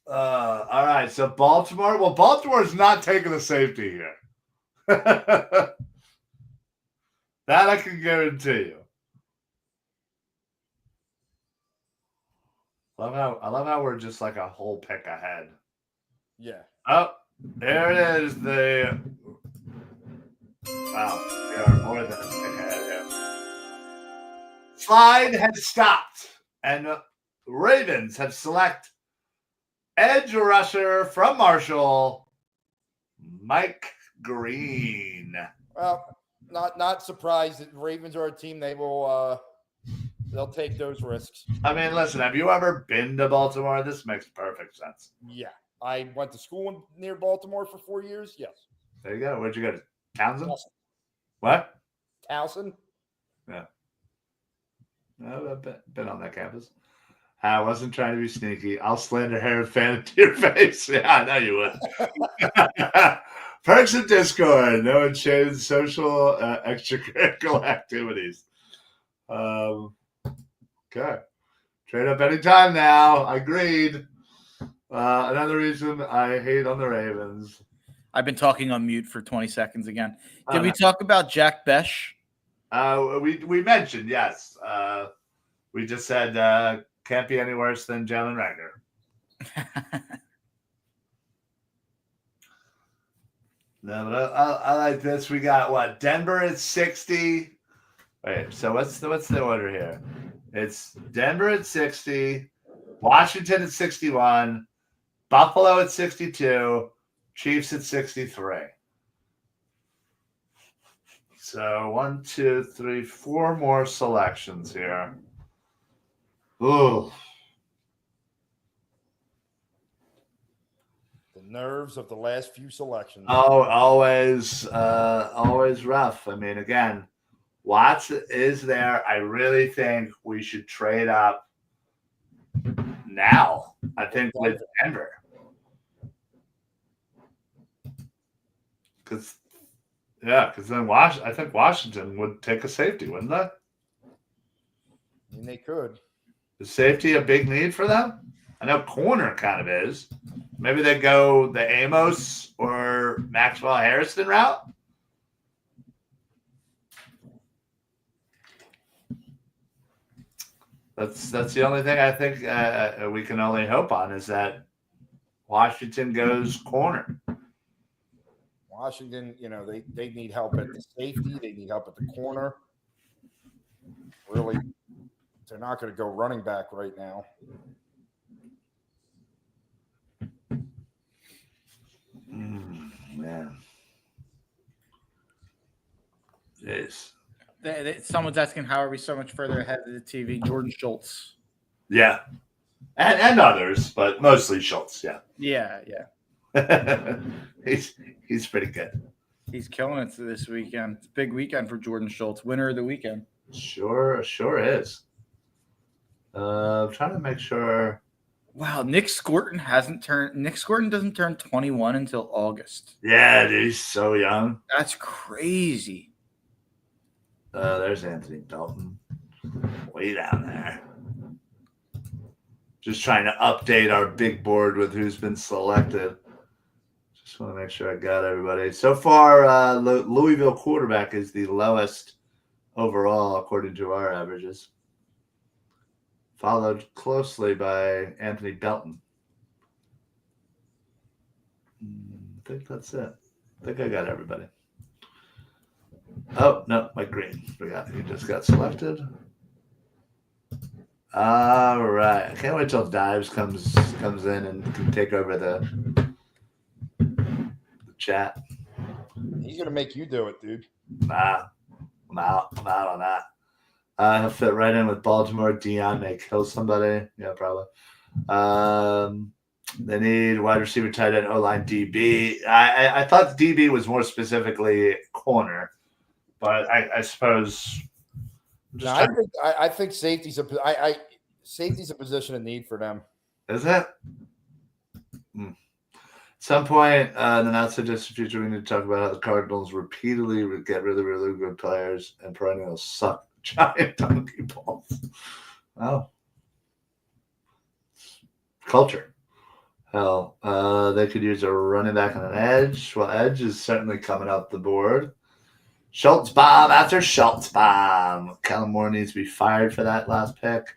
that. All right, so Baltimore. Well, Baltimore's not taking a safety here. That I can guarantee you. I love how we're just like a whole pick ahead. Yeah. Oh, there it is. Wow, we are more than a pick ahead here. Slide has stopped, and Ravens have selected edge rusher from Marshall, Mike Green. Well, not surprised that Ravens are a team they'll take those risks. I mean, listen, have you ever been to Baltimore? This makes perfect sense. Yeah. I went to school near Baltimore for 4 years. Yes. There you go. Where'd you go to? Townsend? Towson. What? Towson? Yeah. No, I've been on that campus. I wasn't trying to be sneaky. I'll slander Herod fan to your face. Yeah, I know you would. Perks of Discord. No one shares social extracurricular activities. Okay. Trade up anytime now. Agreed. Another reason I hate on the Ravens. I've been talking on mute for 20 seconds again. Did we talk about Jack Besh? We mentioned, yes. We just said can't be any worse than Jalen Reagor. No, but I like this. We got what? Denver at 60. Wait, so what's the order here? It's Denver at 60, Washington at 61, Buffalo at 62, Chiefs at 63. So 1, 2, 3, 4 more selections here. Ooh. The nerves of the last few selections. Oh, always rough. I mean, again, Watts is there. I really think we should trade up now. I think with Denver. Because then I think Washington would take a safety, wouldn't they? I mean, they could. Is safety a big need for them? I know corner kind of is. Maybe they go the Amos or Maxwell Harrison route. That's the only thing I think we can only hope on is that Washington goes corner. Washington, they need help at the safety. They need help at the corner. Really, they're not going to go running back right now. Man. Jeez. Someone's asking how are we so much further ahead of the TV? Jordan Schultz. Yeah. And others, but mostly Schultz, yeah. Yeah. he's pretty good. He's killing it this weekend. It's a big weekend for Jordan Schultz. Winner of the weekend. Sure is. I'm trying to make sure. Wow, Nick Scorton doesn't turn 21 until August. Yeah, dude, he's so young. That's crazy. There's Anthony Dalton. Way down there. Just trying to update our big board with who's been selected. Just want to make sure I got everybody. So far, Louisville quarterback is the lowest overall according to our averages. Followed closely by Anthony Dalton. I think that's it. I think I got everybody. Oh, no, Mike Green. Forgot he just got selected. All right. I can't wait till Dives comes in and can take over the chat. He's going to make you do it, dude. Nah, I'm out on that. He'll fit right in with Baltimore. Dion may kill somebody. Yeah, probably. They need wide receiver, tight end, O-line, DB. I thought DB was more specifically corner, but I suppose. No, I think safety's safety's a position of need for them. Is it? At some point in the not so distant future, we need to talk about how the Cardinals repeatedly would get really, really good players and perennial suck giant donkey balls. Oh. Culture. Hell, they could use a running back and an edge. Well, edge is certainly coming up the board. Schultz bomb after Schultz bomb. Kellen Moore needs to be fired for that last pick.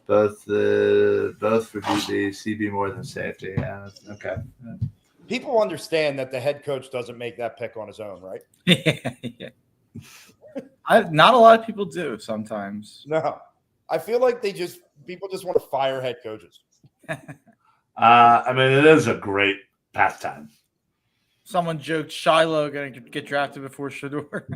Both for DB, CB more than safety. Yeah, okay. People understand that the head coach doesn't make that pick on his own, right? Yeah. Not a lot of people do sometimes. No. I feel like people just want to fire head coaches. I mean, it is a great pastime. Someone joked Shiloh going to get drafted before Shador.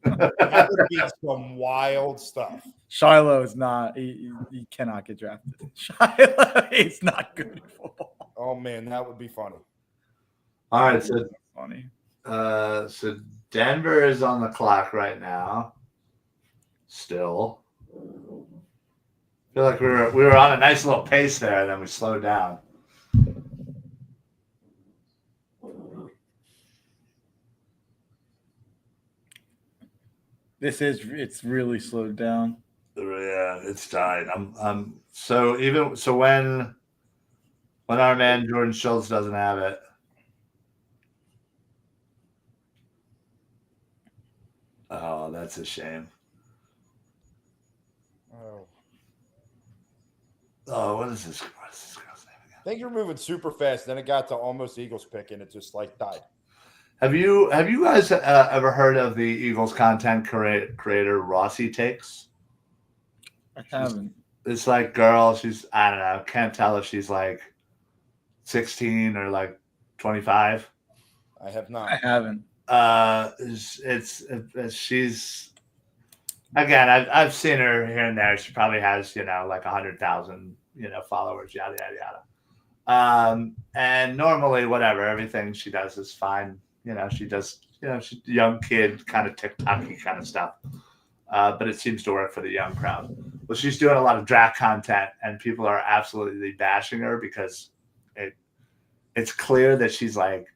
That would be some wild stuff. Shiloh is not. He cannot get drafted. Shiloh is not good at football. Oh man, that would be funny. All right, so funny. So Denver is on the clock right now. Still, I feel like we were on a nice little pace there, and then we slowed down. It's really slowed down. Yeah, it's died. I'm so when our man Jordan Schultz doesn't have it. Oh, that's a shame. Oh, what is this girl's name again? I think you're moving super fast. Then it got to almost Eagles pick, and it just like died. Have you guys ever heard of the Eagles content creator Rossi Takes? I haven't. It's like girl. She's I don't know. Can't tell if she's like 16 or like 25. I have not. I haven't. She's again. I've seen her here and there. She probably has like 100,000 followers. Yada yada yada. And normally whatever everything she does is fine. She does, she's a young kid, kind of TikTok-y kind of stuff. But it seems to work for the young crowd. Well, she's doing a lot of draft content, and people are absolutely bashing her because it's clear that she's like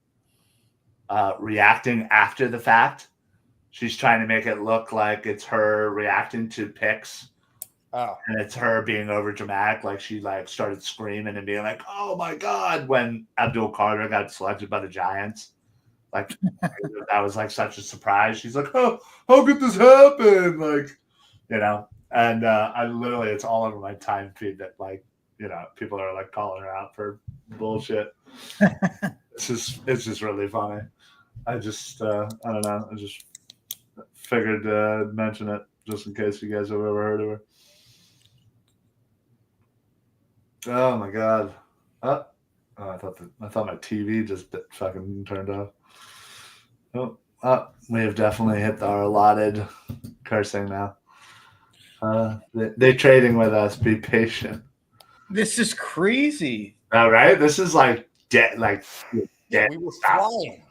reacting after the fact. She's trying to make it look like it's her reacting to picks. Oh. And it's her being over dramatic. Like she started screaming and being like, "Oh my God," when Abdul Carter got selected by the Giants. Like that was like such a surprise. She's like, "Oh, how could this happen?" And I literally, it's all over my time feed that people are like calling her out for bullshit. It's just really funny. I just I don't know. I just figured to mention it just in case you guys have ever heard of her. Oh my God! I thought my TV just fucking turned off. Oh, We have definitely hit our allotted cursing now. They're trading with us. Be patient. This is crazy. All right, this is like dead. Yeah, we were flying.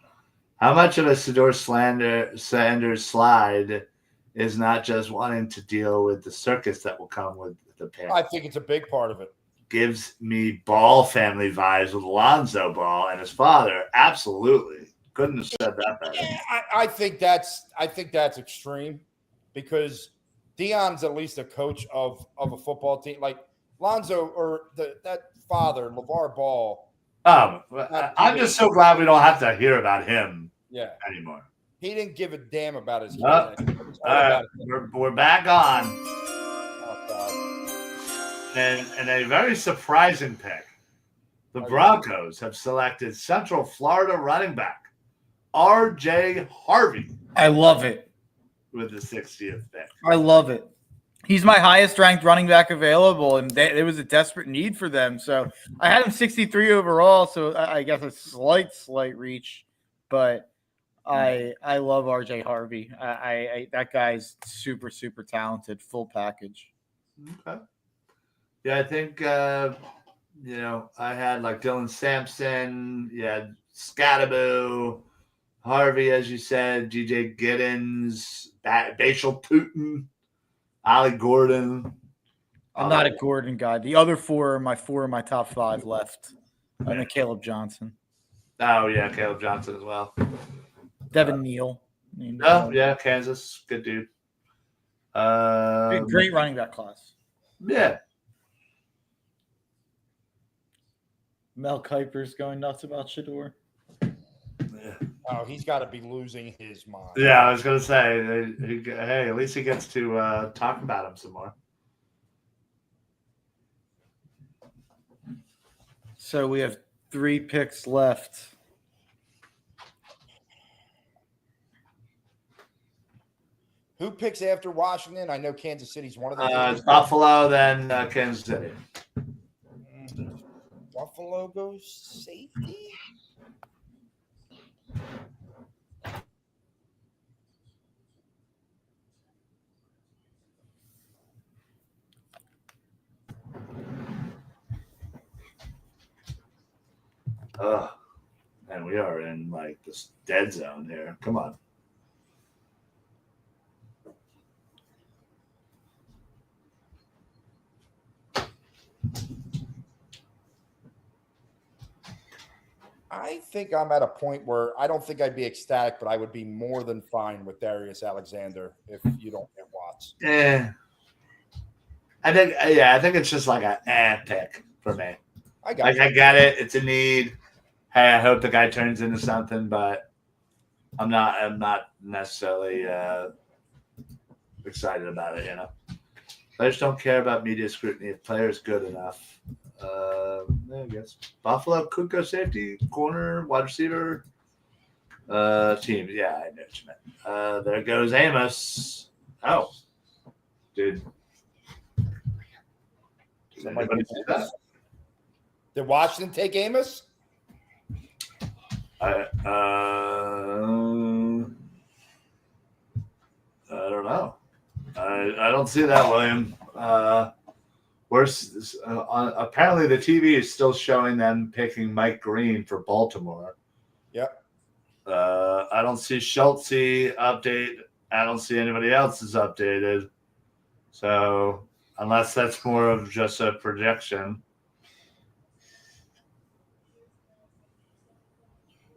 How much of a Sanders slide is not just wanting to deal with the circus that will come with the pick? I think it's a big part of it. Gives me Ball family vibes with Lonzo Ball and his father. Absolutely, couldn't have said that better. Yeah, I think that's extreme because Dion's at least a coach of a football team. Like Lonzo or that father, LeVar Ball. I'm just so glad we don't have to hear about him anymore. He didn't give a damn about his kids. We're back on. Oh, God. And a very surprising pick. The Broncos have selected Central Florida running back R.J. Harvey. I love it. With the 60th pick. I love it. He's my highest ranked running back available, and there was a desperate need for them. So I had him 63 overall, so I guess a slight reach, but I love RJ Harvey. I that guy's super talented, full package. Okay. Yeah, I think I had like Dylan Sampson, Scattaboo, Harvey, as you said, DJ Giddens, Bashal Putin, Ollie Gordon. I'm not a Gordon guy. The other four are my top five left. And then Caleb Johnson. Oh, yeah, Caleb Johnson as well. Devin Neal. Kansas. Good dude. Great running back class. Yeah. Mel Kiper's going nuts about Shador. Yeah. Oh, he's got to be losing his mind. Yeah, I was going to say, hey, at least he gets to talk about him some more. So we have 3 picks left. Who picks after Washington? I know Kansas City's one of them. It's Buffalo, then Kansas City. Buffalo goes safety? And we are in like this dead zone here. Come on. I think I'm at a point where I don't think I'd be ecstatic, but I would be more than fine with Darius Alexander if you don't get Watts. Yeah. I think it's just like a pick for me. I get it. It's a need. Hey, I hope the guy turns into something, but I'm not necessarily excited about it, I just don't care about media scrutiny. If player's good enough. I guess Buffalo could go safety, corner, wide receiver, teams. Yeah, I know what you meant. There goes Amos. Oh, dude. Does anybody see that? Did Washington take Amos? I don't know. I don't see that, William. Apparently the TV is still showing them picking Mike Green for Baltimore. Yep. I don't see Schultz update. I don't see anybody else's updated. So unless that's more of just a projection.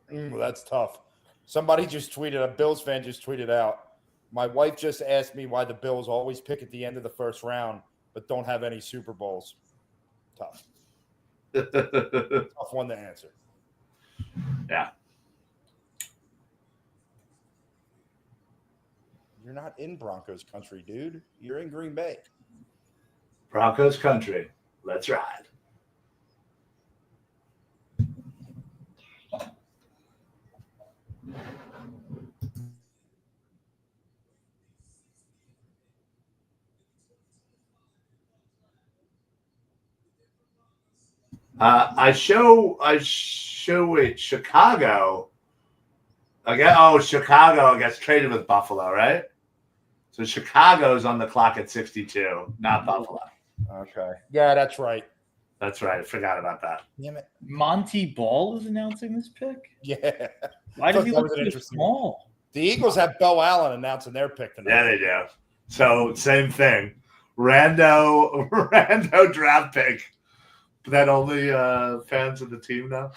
Well, that's tough. Somebody just tweeted, a Bills fan just tweeted out, my wife just asked me why the Bills always pick at the end of the first round, but don't have any Super Bowls. Tough. Tough one to answer. Yeah. You're not in Broncos country, dude. You're in Green Bay. Broncos country. Let's ride. I show it Chicago Again, Chicago gets traded with Buffalo, right? So Chicago's on the clock at 62, not Buffalo. Okay. Yeah, that's right. That's right. I forgot about that. Damn it. Monty Ball is announcing this pick. Yeah. Why does he That look was an so interesting small? The Eagles have Bo Allen announcing their pick tonight. Yeah, they do. So same thing. Rando draft pick that only fans of the team know.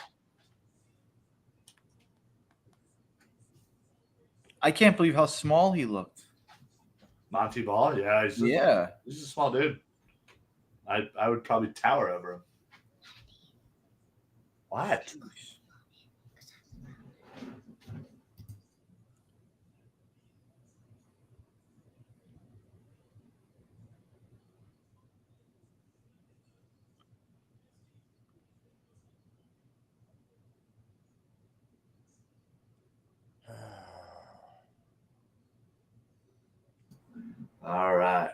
I can't believe how small he looked. Monty Ball, yeah, he's a small dude. I would probably tower over him. What? All right.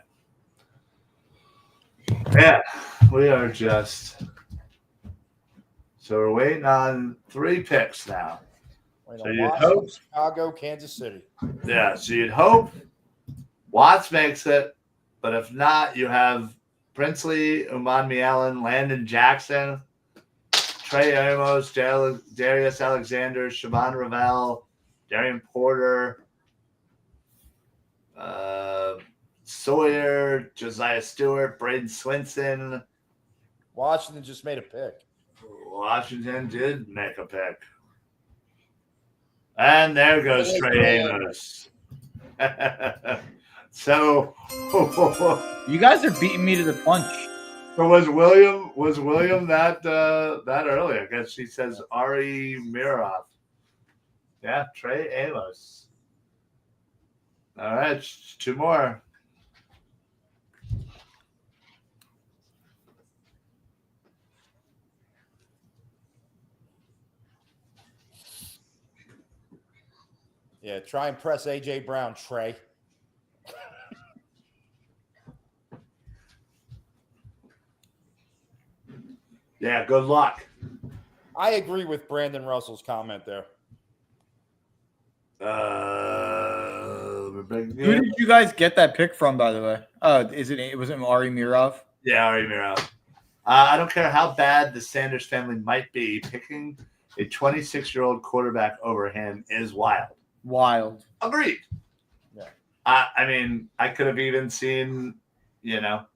Yeah, we are just so we're waiting on 3 picks now. So you'd hope Chicago, Kansas City. Yeah, so you'd hope Watts makes it, but if not, you have Princely, Umanmi Allen, Landon Jackson, Trey Amos, Darius Alexander, Siobhan Ravel, Darian Porter, Sawyer, Josiah Stewart, Braden Swinson. Washington just made a pick. Washington did make a pick. And there goes Trey Amos. So you guys are beating me to the punch. So was William that early? I guess she says Ari Mirov. Yeah, Trey Amos. All right, 2 more. Yeah, try and press A.J. Brown, Trey. Yeah, good luck. I agree with Brandon Russell's comment there. Who did you guys get that pick from, by the way? Was it Ari Mirov? Yeah, Ari Mirov. I don't care how bad the Sanders family might be, picking a 26-year-old quarterback over him is wild. Wild. Agreed. Yeah. I mean, I could have even seen, Milrow.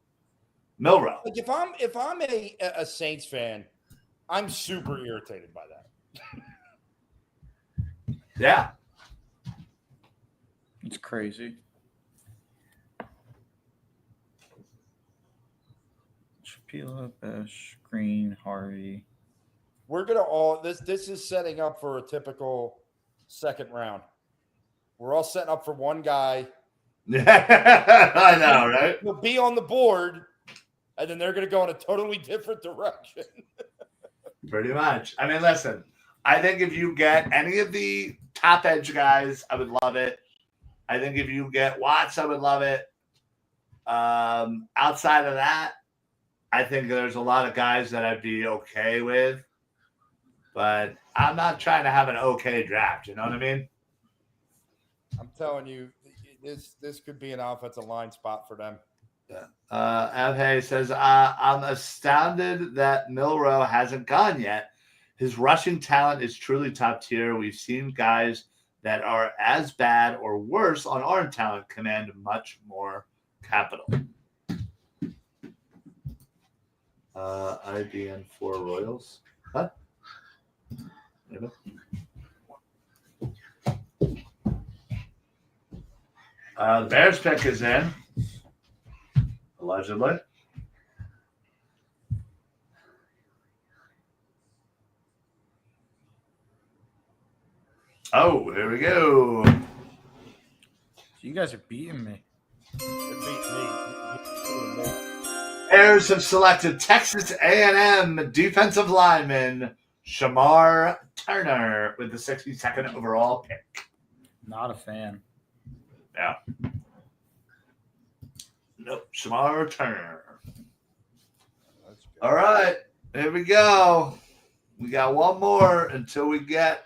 Like if I'm a Saints fan, I'm super irritated by that. Yeah. It's crazy. Shapila, Besh, Green, Harvey. We're gonna this is setting up for a typical second round. We're all setting up for one guy. I know, right? He'll be on the board, and then they're gonna go in a totally different direction. Pretty much. I mean, listen, I think if you get any of the top edge guys, I would love it. I think if you get Watts, I would love it. Outside of that, I think there's a lot of guys that I'd be okay with. But I'm not trying to have an okay draft. You know what I mean? I'm telling you, this could be an offensive line spot for them. Yeah. Abhay says, I'm astounded that Milrow hasn't gone yet. His rushing talent is truly top tier. We've seen guys that are as bad or worse on arm talent command much more capital. IBN 4 Royals. What? The Bears pick is in. Allegedly. Oh, here we go. You guys are beating me. Bears have selected Texas A&M defensive lineman Shamar Turner with the 62nd overall pick. Not a fan. Yeah. Nope, Shamar Turner. All right, here we go. We got one more until we get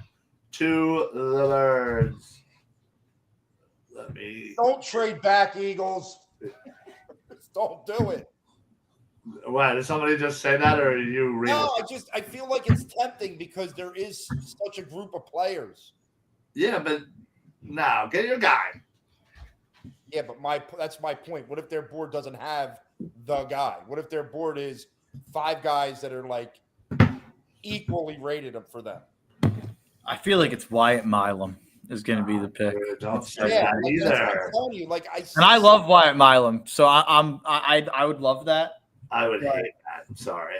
to the Birds. Don't trade back, Eagles. Don't do it. What, did somebody just say that, or are you reading? No, I feel like it's tempting because there is such a group of players. Yeah, but no, get your guy. Yeah, but that's my point. What if their board doesn't have the guy? What if their board is 5 guys that are like equally rated for them? I feel like it's Wyatt Milam is going to be the pick. Don't say that either. That's what I'm telling you. And I love Wyatt Milam, so I would love that. I would hate that. I'm sorry.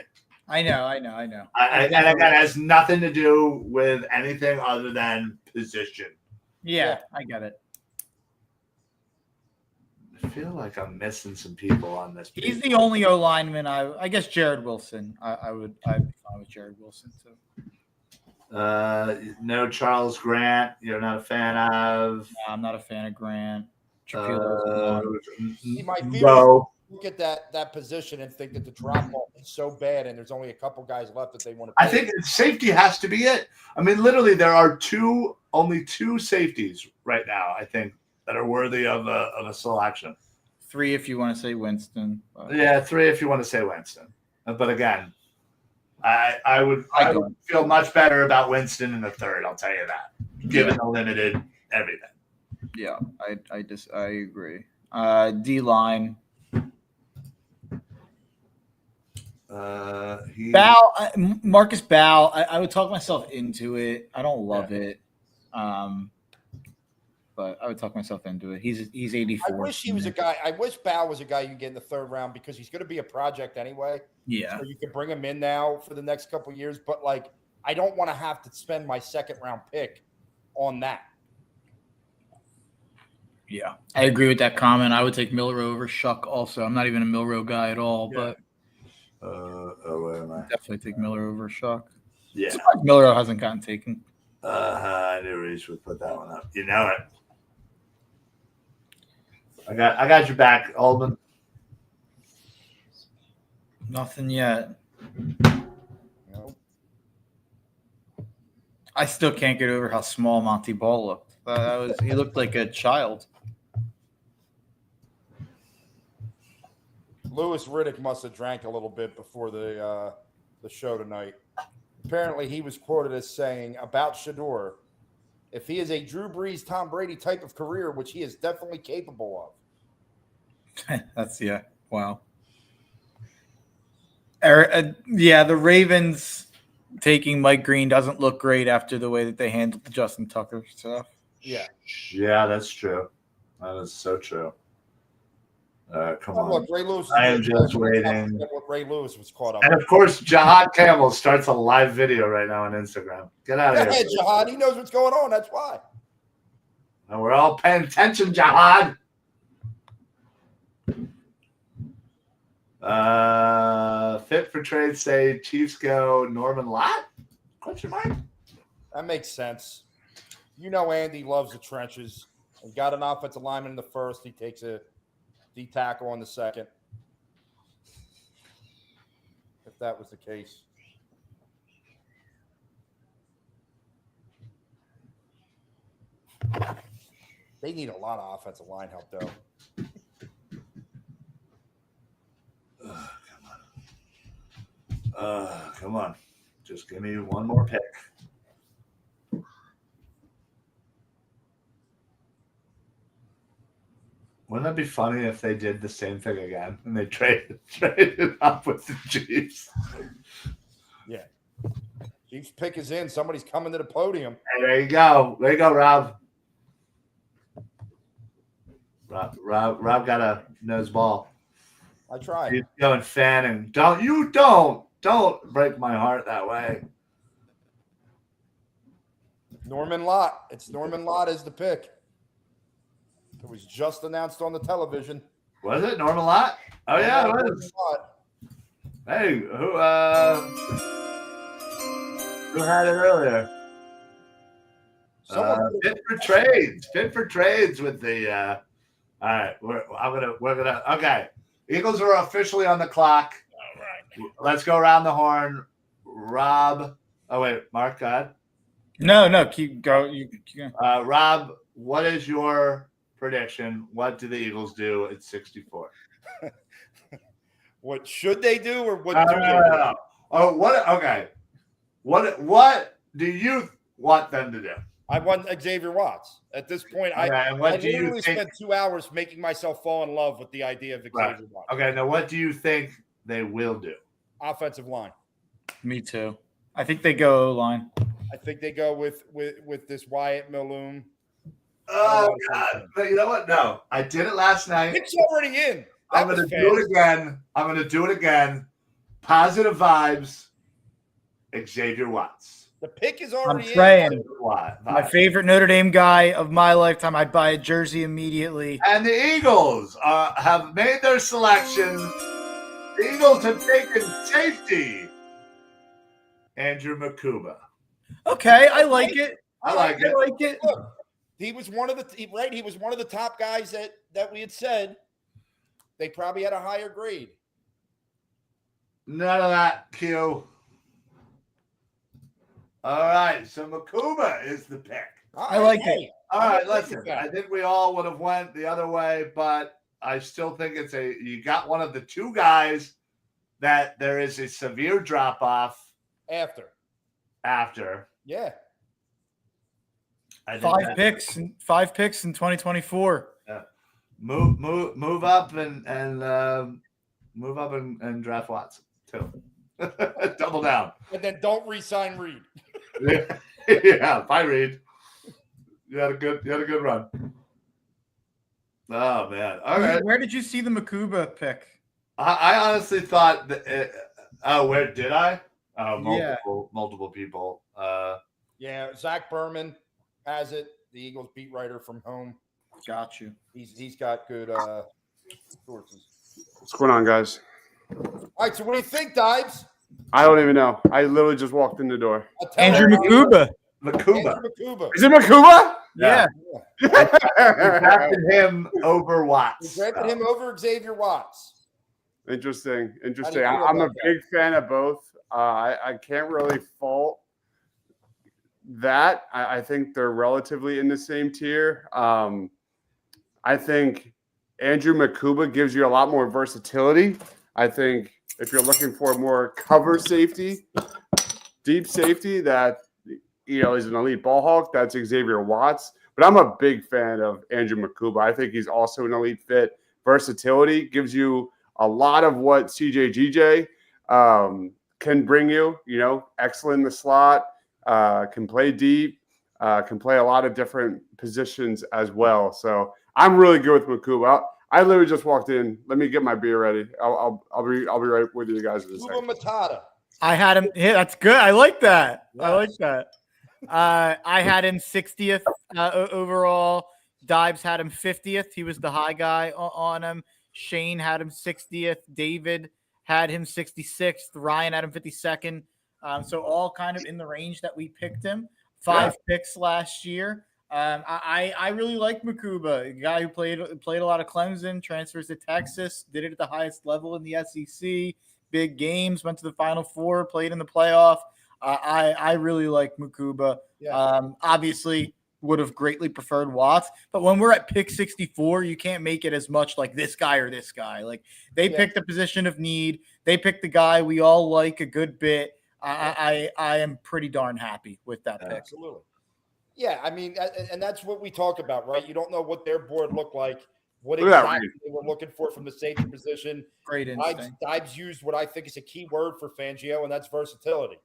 I know. And again, it has nothing to do with anything other than position. Yeah, I get it. I feel like I'm missing some people on this. He's the only O lineman. I guess Jared Wilson. I'd be fine with Jared Wilson too. No Charles Grant. You're not a fan of. No, I'm not a fan of Grant. My fear is look at that position and think that the drop off is so bad, and there's only a couple guys left that they want to. I think safety has to be it. I mean, literally, there are only two safeties right now, I think, that are worthy of a selection. 3 if you want to say Winston. Yeah, 3 if you want to say Winston. But again, I would feel much better about Winston in the 3rd. I'll tell you that, given the limited everything. Yeah, I agree. D line. Marcus Bow. I would talk myself into it. I don't love it, but I would talk myself into it. He's 84. I wish he was a guy. I wish Bow was a guy you can get in the 3rd round because he's going to be a project anyway. Yeah, so you can bring him in now for the next couple of years. But I don't want to have to spend my 2nd round pick on that. Yeah, I agree with that comment. I would take Milrow over Shuck also. I'm not even a Milrow guy at all, but where am I? Definitely take Miller over Shuck. Yeah, Milrow hasn't gotten taken. I knew Reese would put that one up. You know it. I got your back, Alden. Nothing yet. No. I still can't get over how small Monty Ball looked. He looked like a child. Louis Riddick must have drank a little bit before the show tonight. Apparently, he was quoted as saying about Shador, if he is a Drew Brees, Tom Brady type of career, which he is definitely capable of. Wow. The Ravens taking Mike Green doesn't look great after the way that they handled the Justin Tucker stuff. Yeah, that's true. That is so true. Come on. Look, Ray Lewis. I am just waiting. What Ray Lewis was caught up. And of course, Jihad Campbell starts a live video right now on Instagram. Get out of here. Jihad. He knows what's going on. That's why. And we're all paying attention, Jihad. Fit for trade, say Chiefs go Norman Lott? Question mark? That makes sense. You know Andy loves the trenches. He got an offensive lineman in the 1st. He takes a D tackle on the 2nd. If that was the case. They need a lot of offensive line help, though. Come on. Just give me one more pick. Wouldn't that be funny if they did the same thing again and they traded up with the Chiefs? Yeah. Chiefs pick is in. Somebody's coming to the podium. Hey, there you go. There you go, Rob. Rob got a nose ball. I tried. He's going fanning. Don't break my heart that way. Norman Lott. It's Norman Lott as the pick. It was just announced on the television. Was it Norman Lott? Oh yeah, it was. Hey, who had it earlier? Fit for trades with the. All right, we're gonna. Okay, Eagles are officially on the clock. All right, let's go around the horn. Rob. Oh wait, Mark, go ahead. No, keep go. You Rob, what is your prediction? What do the Eagles do at 64? What should they do, or what No, do no, they no, do? no. Oh, what? Okay. What do you want them to do? I want Xavier Watts. At this point, Okay, and what I do you literally think? spent 2 hours making myself fall in love with the idea of Xavier Right. Watts. Okay, now what do you think they will do? Offensive line. Me too. I think they go O-line. I think they go with this Wyatt Milloon. Oh God! But you know what? No, I did it last night. It's already in. I'm going to do it again. I'm going to do it again. Positive vibes. Xavier Watts. The pick is already I'm praying. in. My favorite Notre Dame guy of my lifetime. I'd buy a jersey immediately. And the Eagles have made their selection. The Eagles have taken safety. Andrew Makuba. Okay, I like it. I like it. I like it. Look, he was one of the He was one of the top guys that we had said they probably had a higher grade. None of that, Q. All right, so Makuba is the pick. I like it. All right, listen. I think we all would have went the other way, but I still think you got one of the two guys that there is a severe drop off After. I Yeah. think Five picks in 2024. Move up and move up and draft Watson too. Double down. And then don't re-sign Reed. Yeah, bye Reed. You had a good run. Oh man. All right. Where did you see the Makuba pick? I honestly thought that where did I? Yeah. Multiple people. Yeah, Zach Berman has it. The Eagles beat writer from home. Got you. He's got good sources. What's going on, guys? All right, so what do you think, Dives? I don't even know. I literally just walked in the door. Andrew Makuba. Makuba. Andrew Makuba. Is it Makuba? Yeah. We drafted him over Watts. We drafted him over Xavier Watts. Interesting. How do you feel I'm a about that? big fan of both. I can't really fault that. I think they're relatively in the same tier. I think Andrew Makuba gives you a lot more versatility. I think if you're looking for more cover safety, deep safety, that is an elite ball hawk, that's Xavier Watts. But I'm a big fan of Andrew Makuba. I think he's also an elite fit. Versatility gives you a lot of what CJ can bring you. Excellent in the slot, can play deep, can play a lot of different positions as well. So I'm really good with Makuba. I literally just walked in. Let me get my beer ready. I'll be right with you guys in a second. Makuba Matata. I had him. Yeah, that's good. I like that. Yes. I like that. I had him 60th overall. Dives had him 50th. He was the high guy on him. Shane had him 60th. David had him 66th. Ryan had him 52nd. So all kind of in the range that we picked him. 5 picks last year. I really like Makuba, a guy who played a lot of Clemson, transfers to Texas, did it at the highest level in the SEC, big games, went to the Final Four, played in the playoff. I really like Makuba. Yeah. Obviously, would have greatly preferred Watts, but when we're at pick 64, you can't make it as much like this guy or this guy. Like they picked the position of need. They picked the guy we all like a good bit. I am pretty darn happy with that pick. Absolutely. Yeah, I mean, and that's what we talk about, right? You don't know what their board looked like, what exactly they were looking for from the safety position. Great instinct. Dives used what I think is a key word for Fangio, and that's versatility.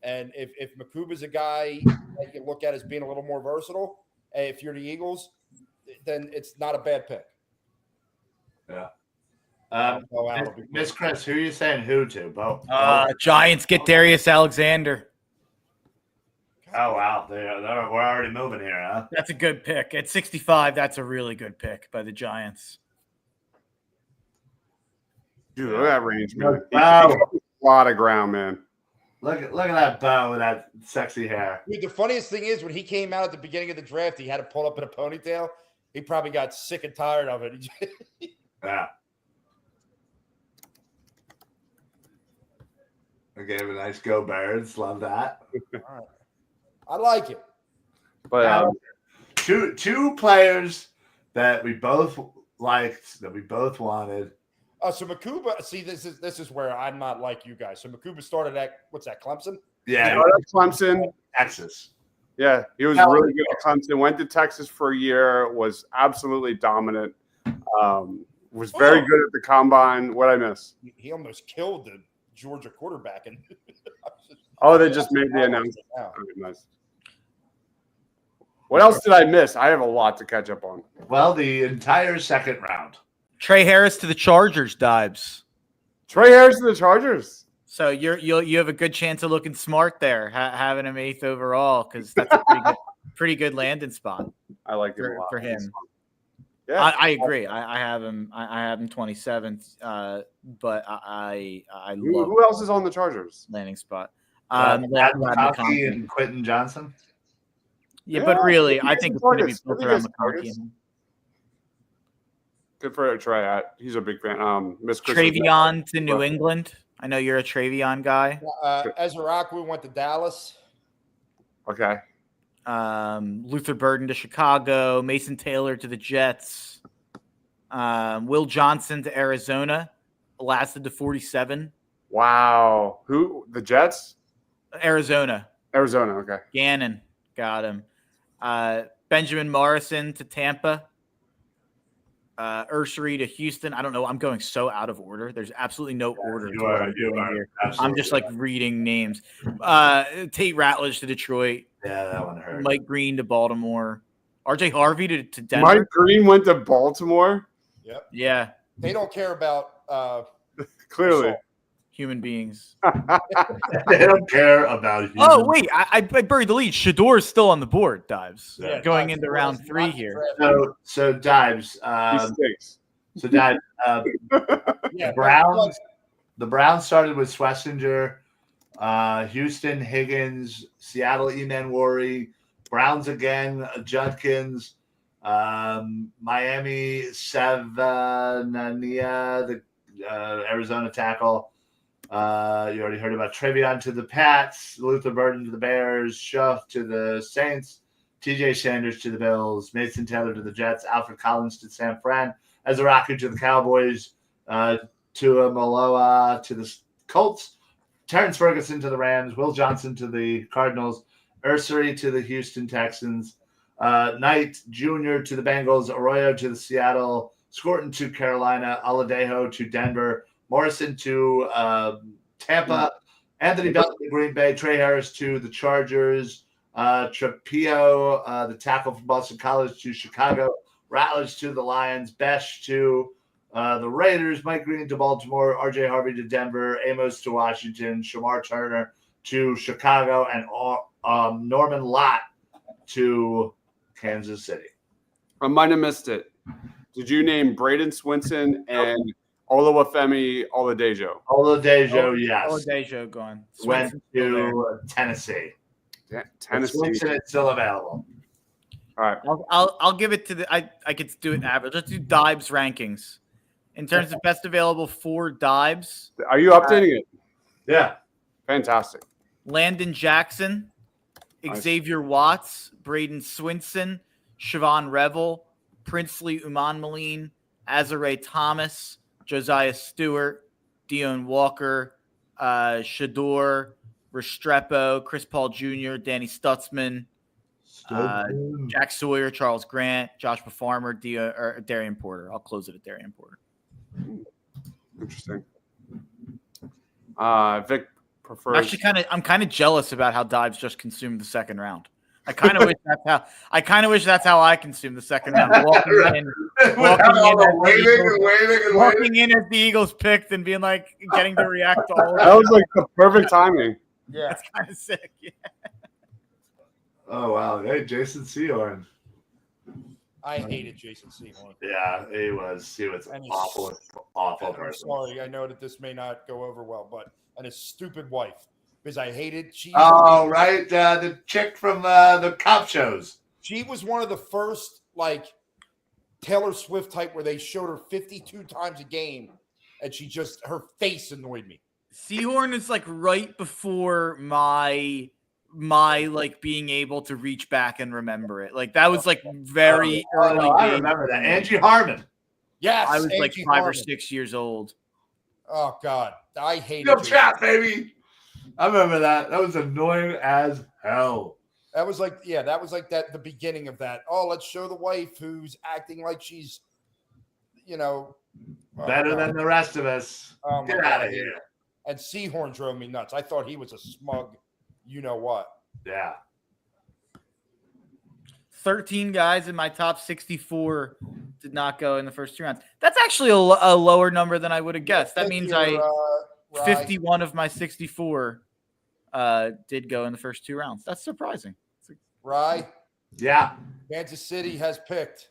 And if Makuba's a guy that you look at as being a little more versatile, if you're the Eagles, then it's not a bad pick. Yeah. Miss Chris, who are you saying who to? Bo? Giants get Darius Alexander. Oh, wow. We're already moving here, huh? That's a good pick. At 65, that's a really good pick by the Giants. Dude, look at that range, man. Wow. A lot of ground, man. Look at that bow with that sexy hair. Dude, the funniest thing is when he came out at the beginning of the draft, he had to pull up in a ponytail. He probably got sick and tired of it. Yeah. I gave a nice go, Birds. Love that. All I like it. But two players that we both liked, that we both wanted. So Makuba, see, this is where I'm not like you guys. So Makuba started at what's that, Clemson? Yeah, Clemson, Texas. Yeah, he was really good at Clemson. Went to Texas for a year. Was absolutely dominant. Was very good at the combine. What I miss? He almost killed the Georgia quarterback. And they just made the announcement. Oh, nice. What else did I miss? I have a lot to catch up on. Well, the entire second round. Trey Harris to the Chargers, Dibes. Trey Harris to the Chargers. So you have a good chance of looking smart there, having him 8th overall, because that's a pretty good landing spot. I like it a lot for him. Yeah, I agree. I have him 27th, but I love. Who else is on the Chargers? Landing spot. McConkey and Quentin Johnson. Yeah, but really, I think it's going to be built around McConkey. Good for Trey. He's a big fan. Miss Travion to New England. I know you're a Travion guy. Ezra Akwu went to Dallas. Okay. Luther Burden to Chicago. Mason Taylor to the Jets. Will Johnson to Arizona. Lasted to 47. Wow. Who? The Jets? Arizona. Okay. Gannon. Got him. Benjamin Morrison to Tampa. Ursery to Houston. I don't know. I'm going so out of order. There's absolutely no order. You are here. I'm just like reading names. Tate Ratledge to Detroit. Yeah, that one hurt. Mike Green to Baltimore. RJ Harvey to Denver. Mike Green went to Baltimore. Yep. Yeah. They don't care about clearly human beings. They don't care about humans. Oh wait, I buried the lead. Shador is still on the board, Dives. Yeah, going into round 3 here. So Dives. So Dives. The Browns started with Schlesinger, Houston, Higgins, Seattle, Emanwari, Browns again, Judkins, Miami, Savania, the Arizona tackle. You already heard about Travion to the Pats, Luther Burden to the Bears, Schuff to the Saints, TJ Sanders to the Bills, Mason Taylor to the Jets, Alfred Collins to San Fran, Ezraku to the Cowboys, Tuamaloa to the Colts, Terrence Ferguson to the Rams, Will Johnson to the Cardinals, Ursery to the Houston Texans, Knight Jr. to the Bengals, Arroyo to the Seattle, Scorton to Carolina, Aladejo to Denver, Morrison to Tampa, Anthony Belton to Green Bay, Trey Harris to the Chargers, Trapio, the tackle from Boston College, to Chicago, Ratledge to the Lions, Besh to the Raiders, Mike Green to Baltimore, RJ Harvey to Denver, Amos to Washington, Shamar Turner to Chicago, and Norman Lott to Kansas City. I might have missed it. Did you name Braden Swinson and Olawafemi Oladejo? Oladejo, yes. Oladejo gone. Went to Tennessee. Tennessee. Swinson is still available. All right. I'll give it to the I could do it average. Let's do Dibes rankings. In terms of best available for Dibes. Are you updating it? Yeah. Fantastic. Landon Jackson, Xavier Watts, Braden Swinson, Siobhan Revel, Princely Umanmaleen, Azare Thomas, Josiah Stewart, Dion Walker, Shador, Restrepo, Chris Paul Jr., Danny Stutzman, Jack Sawyer, Charles Grant, Joshua Farmer, Darian Porter. I'll close it at Darian Porter. Interesting. Vic prefers. Actually, I'm kind of jealous about how Dibes just consumed the second round. I kind of wish that's how I consume the second round. Walking in as the Eagles picked and being like, getting to react to all of that was like the perfect timing. Yeah, it's kind of sick. Yeah. Oh wow! Hey, Jason Sehorn. I hated Jason Sehorn. Yeah, he was awful person. Sorry, I know that this may not go over well, and his stupid wife, because I hated. Right, the chick from the cop shows. She was one of the first Taylor Swift type where they showed her 52 times a game, and her face annoyed me. Sehorn is right before my my like being able to reach back and remember it. Like that was like very early. I days. remember that. Angie Harmon. Yes, I was like Angie 5 or Harmon. 6 years old. Oh God, I hated Still it. chat, baby. I remember that. That was annoying as hell. That was like, the beginning of that. Oh, let's show the wife who's acting like she's, Better than the rest of us. Oh my Get God, out I of hate here. it. And Seahorn drove me nuts. I thought he was a smug, you know what? Yeah. 13 guys in my top 64 did not go in the first 2 rounds. That's actually a lower number than I would have guessed. That means 51 of my 64 did go in the first 2 rounds. That's surprising. Rye, Yeah. Kansas City has picked.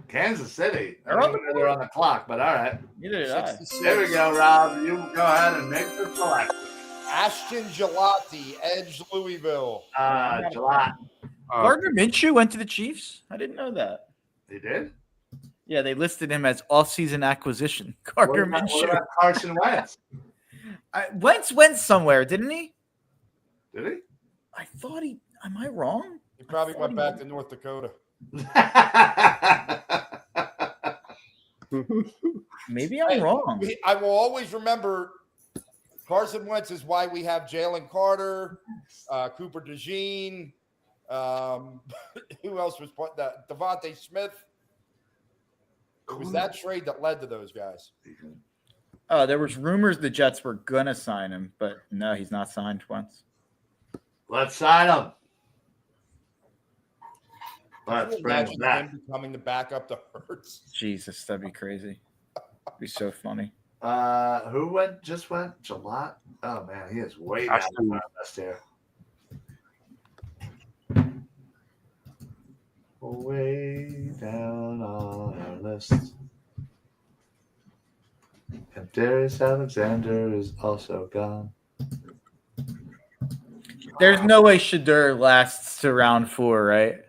Kansas City. They're on the clock, but all right. Neither did I. 66. There we go, Rob. You go ahead and make the selection. Ashton Gelati, Edge Louisville. July. Gardner Minshew went to the Chiefs. I didn't know that. They did? Yeah, they listed him as off-season acquisition. Gardner What Minshew. about Carson Wentz? Wentz went somewhere, didn't he? Did he? I thought he. Am I wrong? He probably went back to North Dakota. Maybe I'm wrong. I will always remember Carson Wentz is why we have Jalen Carter, Cooper DeJean. Who else was put that? Devontae Smith. It was that trade that led to those guys. Oh, there was rumors the Jets were gonna sign him, but no, he's not signed once. Let's sign him. Let's Can you bring him imagine back. him becoming the backup to Hurts? Jesus, that'd be crazy. It'd be so funny. Who just went? Jalot? Oh man, he is way down on our list here. Way down on our list. And Darius Alexander is also gone. There's no way Shedeur lasts to round 4, right?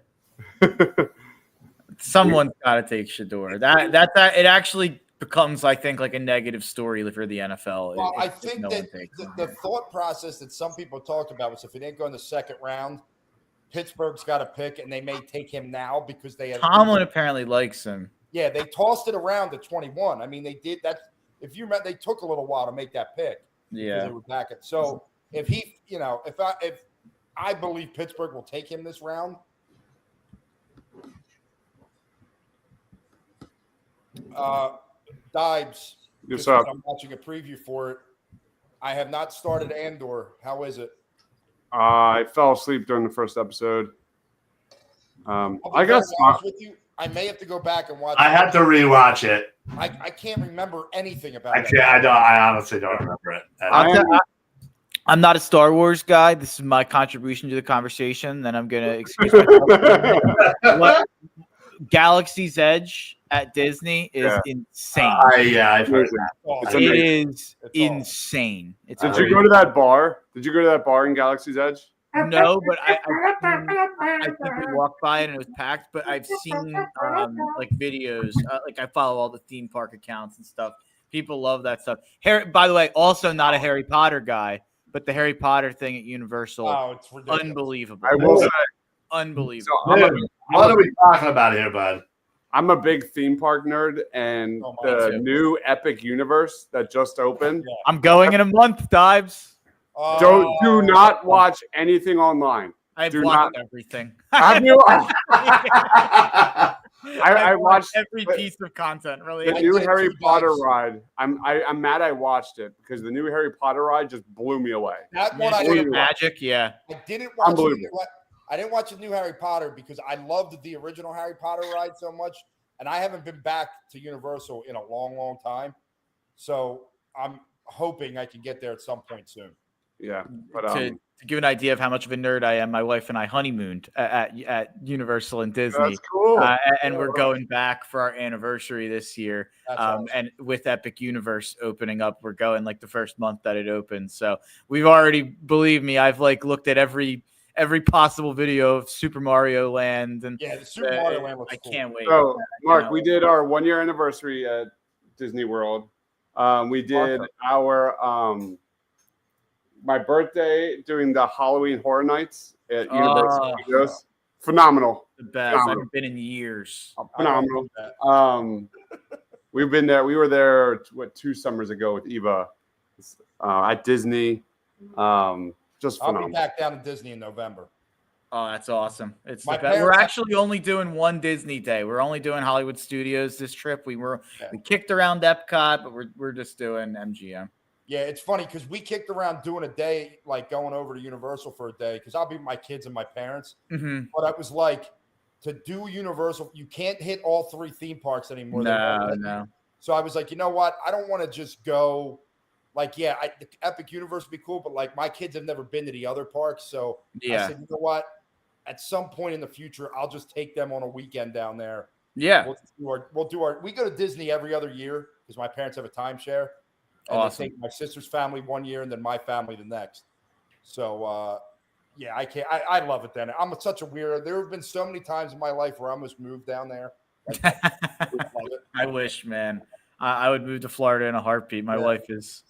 Someone's got to take Shedeur. That it actually becomes, I think, like a negative story for the NFL. Well, I think that the thought process that some people talked about was if he didn't go in the second round, Pittsburgh's got a pick, and they may take him now because they have Tomlin apparently likes him. Yeah, they tossed it around to 21. I mean, they did that. If you remember, they took a little while to make that pick. Yeah, they were back at. So if he, if I believe Pittsburgh will take him this round. Dibes. Yes, sir. I'm watching a preview for it. I have not started Andor. How is it? I fell asleep during the first episode. I'll be I got very honest with you. I may have to go back and watch. I had to rewatch it. I can't remember anything about it. I honestly don't remember it. I'm not a Star Wars guy. This is my contribution to the conversation. Then I'm going to excuse myself. Galaxy's Edge at Disney is insane. I've heard that. It is insane. Did you go to that bar? Did you go to that bar in Galaxy's Edge? No, but I think we walked by it and it was packed. But I've seen like videos. Like I follow all the theme park accounts and stuff. People love that stuff. By the way, also not a Harry Potter guy, but the Harry Potter thing at Universal, it's ridiculous. unbelievable. I will say, Unbelievable. So what are we talking about here, bud? I'm a big theme park nerd, and the new Epic Universe that just opened. I'm going in a month, Dibes. Do not watch anything online. I've watched everything. Have you? I watched every piece of content. Really, the new Harry Potter ride. I'm mad I watched it because the new Harry Potter ride just blew me away. That one I didn't magic, yeah. I didn't watch. I didn't watch the new Harry Potter because I loved the original Harry Potter ride so much, and I haven't been back to Universal in a long, long time. So I'm hoping I can get there at some point soon. Yeah, but to give an idea of how much of a nerd I am, my wife and I honeymooned at Universal and Disney. That's cool. And we're going back for our anniversary this year. Awesome. And with Epic Universe opening up, we're going like the first month that it opens. So we've already, believe me, I've like looked at every possible video of Super Mario Land, and the Super Mario Land looks I cool. can't wait. So, Mark, we did our 1 year anniversary at Disney World. We did our my birthday doing the Halloween Horror Nights at University Studios. Phenomenal. The best. Phenomenal. I haven't been in years. Phenomenal. We've been there. We were there 2 summers ago with Eva at Disney. Just phenomenal. I'll be back down to Disney in November. Oh, that's awesome. It's My we're actually only doing one Disney day. We're only doing Hollywood Studios this trip. We kicked around Epcot, but we're just doing MGM. Yeah, it's funny because we kicked around doing a day, like going over to Universal for a day, because I'll be with my kids and my parents. Mm-hmm. But I was like, to do Universal, you can't hit all 3 theme parks anymore. No. So I was like, you know what? I don't want to just go. Like, yeah, the Epic Universe would be cool, but like my kids have never been to the other parks. So I said, you know what? At some point in the future, I'll just take them on a weekend down there. Yeah. We go to Disney every other year because my parents have a timeshare. And awesome. they take my sister's family one year and then my family the next. So, yeah, I can't. I love it then. I'm such a weirdo. There have been so many times in my life where I almost moved down there. Like, I wish, man. I would move to Florida in a heartbeat. My wife is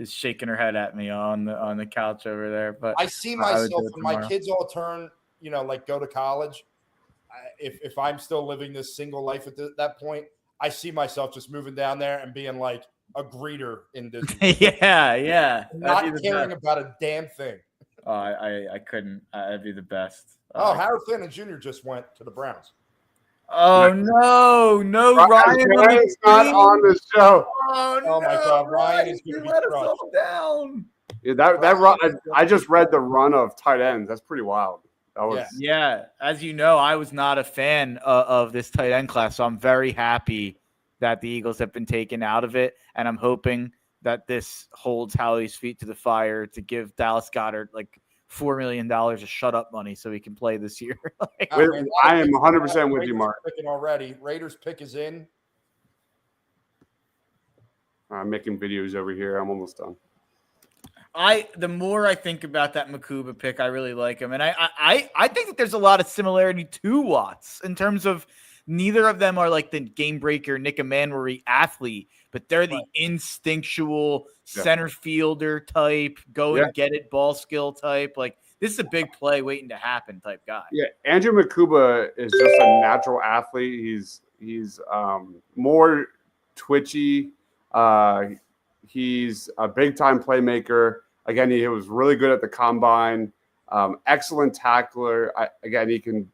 shaking her head at me on the couch over there. But I see myself when my kids all turn, like go to college. If I'm still living this single life at that point, I see myself just moving down there and being like a greeter in Disney. yeah. Not caring about a damn thing. Oh, I couldn't. That'd be the best. Harold Fenton Jr. just went to the Browns. Oh no, Ryan is not on the show. Oh my God, Ryan is going to be crushed. Down. Yeah, that run. I just read the run of tight ends. That's pretty wild. That was As you know, I was not a fan of this tight end class, so I'm very happy that the Eagles have been taken out of it, and I'm hoping that this holds Howie's feet to the fire to give Dallas Goedert like $4 million of shut up money so he can play this year. I am 100% with you, Mark. Picking already. Raiders pick is in. I'm making videos over here. I'm almost done. The more I think about that Makuba pick, I really like him. And I think that there's a lot of similarity to Watts in terms of neither of them are like the game breaker Nick Emanwery athlete, but they're the instinctual center fielder type, go and get it ball skill type. Like this is a big play waiting to happen type guy. Yeah, Andrew Makuba is just a natural athlete. He's more twitchy. He's a big time playmaker. Again, he was really good at the combine. Excellent tackler. Again, he can,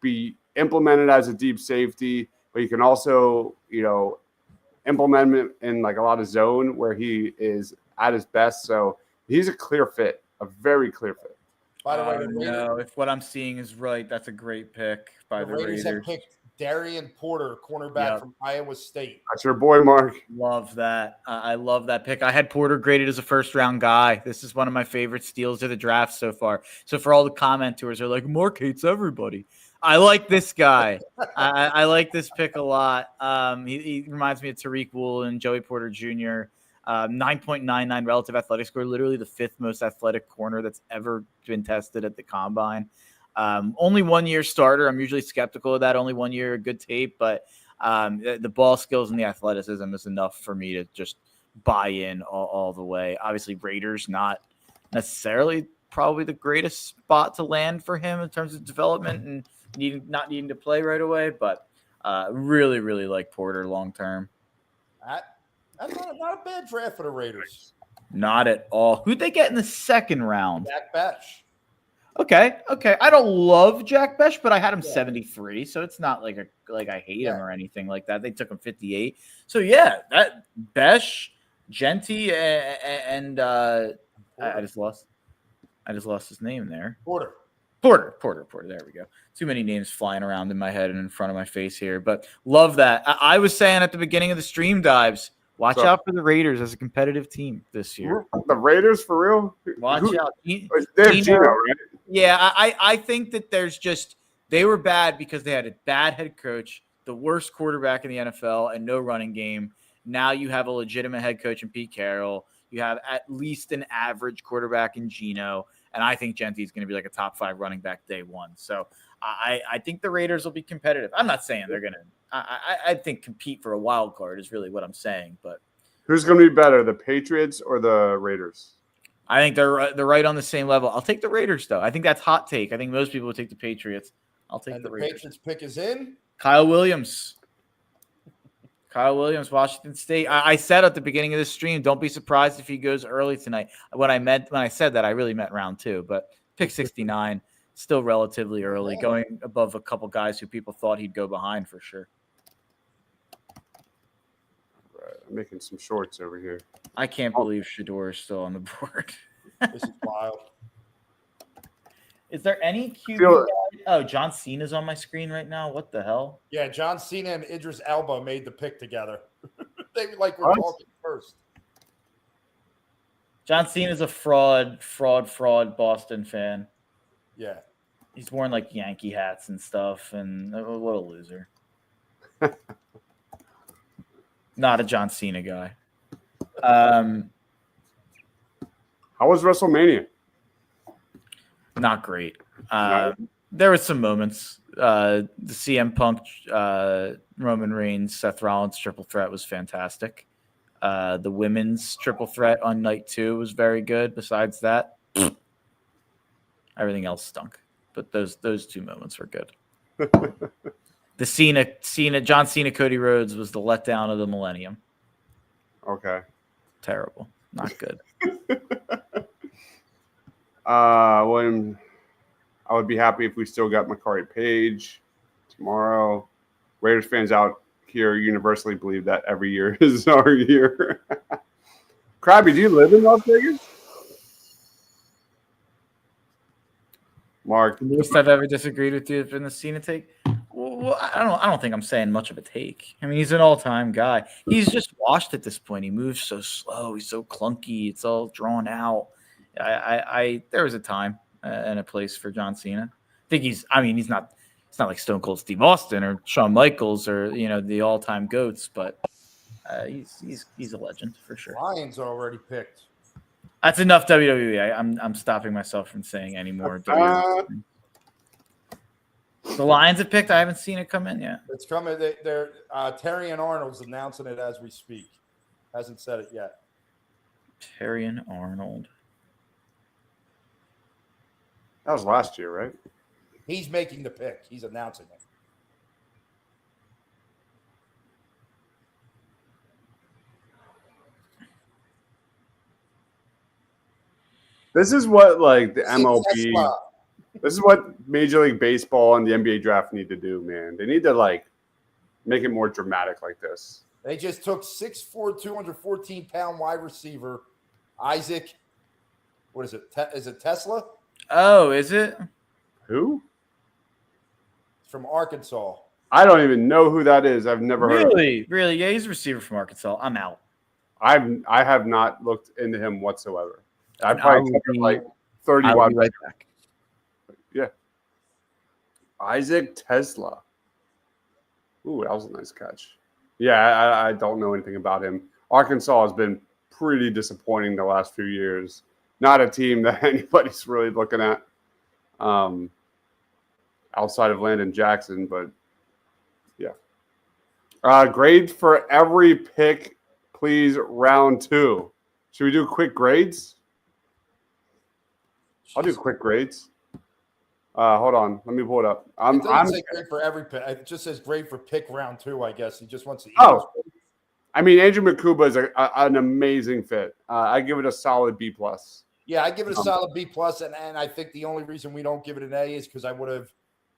be implemented as a deep safety, but you can also, implement him in like a lot of zone where he is at his best. So he's a clear fit, a very clear fit. By the way, if what I'm seeing is right, that's a great pick by the Raiders. Have picked Darian Porter, cornerback from Iowa State. That's your boy, Mark. Love that. I love that pick. I had Porter graded as a first-round guy. This is one of my favorite steals of the draft so far. So for all the commenters are like, Mark hates everybody. I like this guy. I like this pick a lot. He reminds me of Tariq Woolen and Joey Porter Jr. 9.99 relative athletic score, literally the 5th most athletic corner that's ever been tested at the combine. Only 1 year starter. I'm usually skeptical of that. Only 1 year, a good tape, but the ball skills and the athleticism is enough for me to just buy in all the way. Obviously, Raiders not necessarily probably the greatest spot to land for him in terms of development and not needing to play right away, but really, really like Porter long term. That's not a bad draft for the Raiders. Not at all. Who'd they get in the second round? Jack Besh. Okay. I don't love Jack Besh, but I had him 73, so it's not like I hate him or anything like that. They took him 58. So yeah, that Besh, Genty, and I just lost his name there. Porter. There we go. Too many names flying around in my head and in front of my face here, but love that. I was saying at the beginning of the stream dives, watch out for the Raiders as a competitive team this year. The Raiders for real? Watch out. They have Gino, right? Yeah, I think that they were bad because they had a bad head coach, the worst quarterback in the NFL, and no running game. Now you have a legitimate head coach in Pete Carroll. You have at least an average quarterback in Gino. And I think Genty is going to be like a top 5 running back day one. So I think the Raiders will be competitive. I'm not saying they're going to I think compete for a wild card is really what I'm saying. But who's going to be better, the Patriots or the Raiders? I think they're right on the same level. I'll take the Raiders, though. I think that's hot take. I think most people would take the Patriots. I'll take the Raiders. Patriots pick is in. Kyle Williams, Washington State. I said at the beginning of the stream, don't be surprised if he goes early tonight. When I said that, I really meant round 2. But pick 69, still relatively early, going above a couple guys who people thought he'd go behind for sure. I'm making some shorts over here. I can't believe Shador is still on the board. This is wild. Is there any QB? Oh, John Cena's on my screen right now. What the hell? Yeah, John Cena and Idris Elba made the pick together. They were talking first. John Cena's a fraud Boston fan. Yeah. He's worn like Yankee hats and stuff, and what a loser. Not a John Cena guy. How was WrestleMania? Not great. There were some moments. The CM Punk, Roman Reigns, Seth Rollins triple threat was fantastic. The women's triple threat on night 2 was very good. Besides that, everything else stunk. But those 2 moments were good. The John Cena, Cody Rhodes was the letdown of the millennium. Okay. Terrible. Not good. When I would be happy if we still got Makari Page tomorrow. Raiders fans out here universally believe that every year is our year. Krabby, do you live in Las Vegas? Mark, The most I've ever disagreed with you in the Cena take. Well, I don't think I'm saying much of a take. I mean, he's an all-time guy. He's just washed at this point. He moves so slow. He's so clunky. It's all drawn out. There was a time and a place for John Cena. I think he's not like Stone Cold Steve Austin or Shawn Michaels or the all-time goats, but he's a legend for sure. Lions already picked. That's enough WWE. I'm stopping myself from saying any more. The Lions have picked. I haven't seen it come in yet. It's coming. They're Terry and Arnold's announcing it as we speak. Hasn't said it yet. Terry and Arnold. that was last year, right? He's making the pick. He's announcing it. This is what the MLB. This is what Major League Baseball and the NBA draft need to do, man. They need to make it more dramatic like this. They just took 6'4", 214-pound wide receiver Isaac. What is it? Is it Tesla? Oh, is it? Who? From Arkansas. I don't even know who that is. I've never heard of him. Really? Yeah, he's a receiver from Arkansas. I'm out. I have not looked into him whatsoever. I probably covered 30 wide right back. Yeah. Isaac Tesla. Ooh, that was a nice catch. Yeah, I don't know anything about him. Arkansas has been pretty disappointing the last few years. Not a team that anybody's really looking at outside of Landon Jackson, but yeah. Grade for every pick, please, round 2. Should we do quick grades? I'll do quick grades. Hold on. Let me pull it up. It doesn't say grade for every pick. It just says grade for pick round 2, I guess. He just wants to. Oh, I mean, Andrew Makuba is an amazing fit. I give it a solid B+. Yeah, I give it a solid B+, and I think the only reason we don't give it an A is because I would have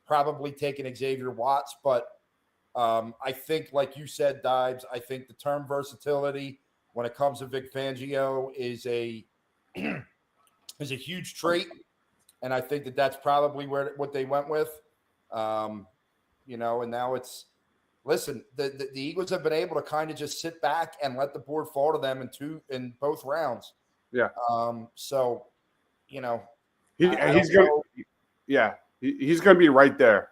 probably taken Xavier Watts. But I think, like you said, Dibes, I think the term versatility when it comes to Vic Fangio is a huge trait. And I think that's probably what they went with, and now it's listen. The Eagles have been able to kind of just sit back and let the board fall to them in both rounds. Yeah. So, he's gonna be right there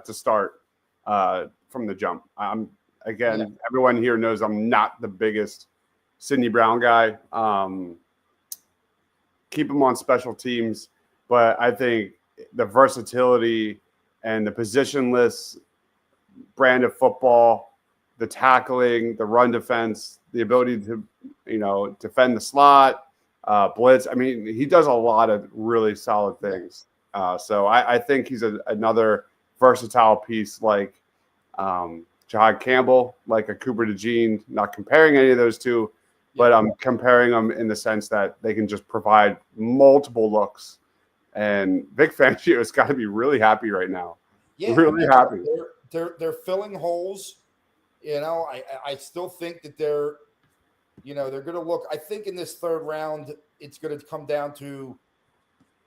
to start from the jump. Everyone here knows I'm not the biggest Sidney Brown guy. Keep him on special teams. But I think the versatility and the positionless brand of football, the tackling, the run defense, the ability to, defend the slot, blitz. I mean, he does a lot of really solid things. So I think he's another versatile piece like Jahad Campbell, like a Cooper DeJean. Not comparing any of those two, but I'm comparing them in the sense that they can just provide multiple looks. And Vic Fangio has got to be really happy right now. Yeah, really happy. They're filling holes. You know, I still think that they're going to look. I think in this third round, it's going to come down to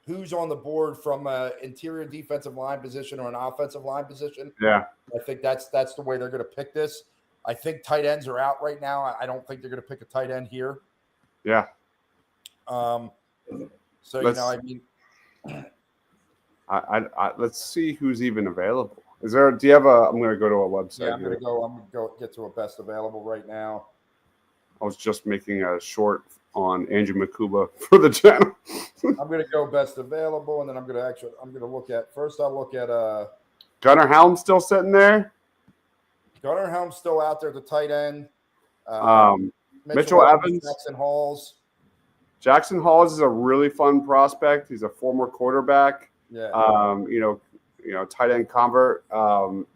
who's on the board from an interior defensive line position or an offensive line position. Yeah, I think that's the way they're going to pick this. I think tight ends are out right now. I don't think they're going to pick a tight end here. Yeah. So I mean, let's see who's even available. Is there? Do you have a? I'm going to go to a website. Yeah, I'm going to go get to a best available right now. I was just making a short on Andrew Makuba for the channel. I'm going to go best available, and then I'm going to look at first. I'll look at Gunnar Helm still sitting there. Gunnar Helm's still out there at the tight end. Mitchell Evans, Jackson Halls is a really fun prospect. He's a former quarterback. Yeah. Tight end convert.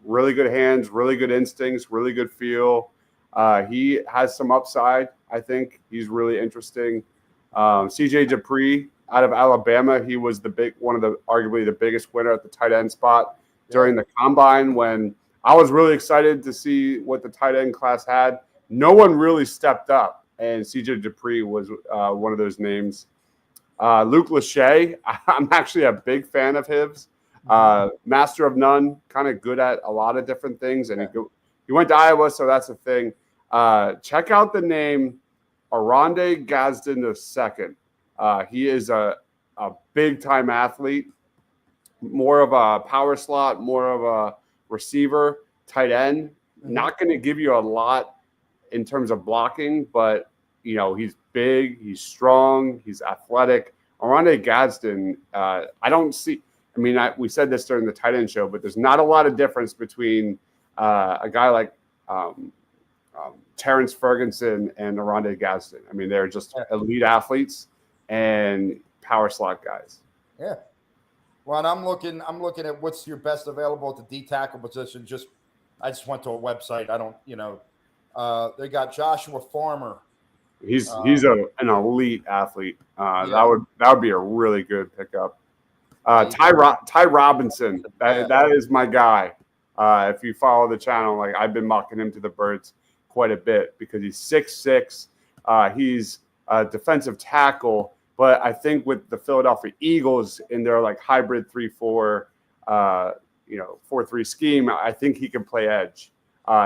Really good hands, really good instincts, really good feel. He has some upside. I think he's really interesting. CJ Dupree out of Alabama. He was arguably the biggest winner at the tight end spot during the combine when I was really excited to see what the tight end class had. No one really stepped up, and CJ Dupree was one of those names. Luke Lachey, I'm actually a big fan of his. Master of none, kind of good at a lot of different things, and he went to Iowa, so that's a thing. Check out the name Oronde Gadsden II. He is a big-time athlete, more of a power slot, more of a receiver, tight end. Not going to give you a lot in terms of blocking, but he's big, he's strong, he's athletic. Oronde Gadsden, I don't see. I mean, we said this during the tight end show, but there's not a lot of difference between a guy like Terrence Ferguson and Oronde Gadsden. I mean, they're just elite athletes and power slot guys. Yeah. Well, and I'm looking at what's your best available at the D tackle position. I just went to a website. I don't, they got Joshua Farmer. He's an elite athlete. That would be a really good pickup. Ty Robinson, that is my guy. If you follow the channel, like I've been mocking him to the birds quite a bit because he's 6'6". He's a defensive tackle, but I think with the Philadelphia Eagles in their like hybrid 3-4, 4-3 scheme, I think he can play edge.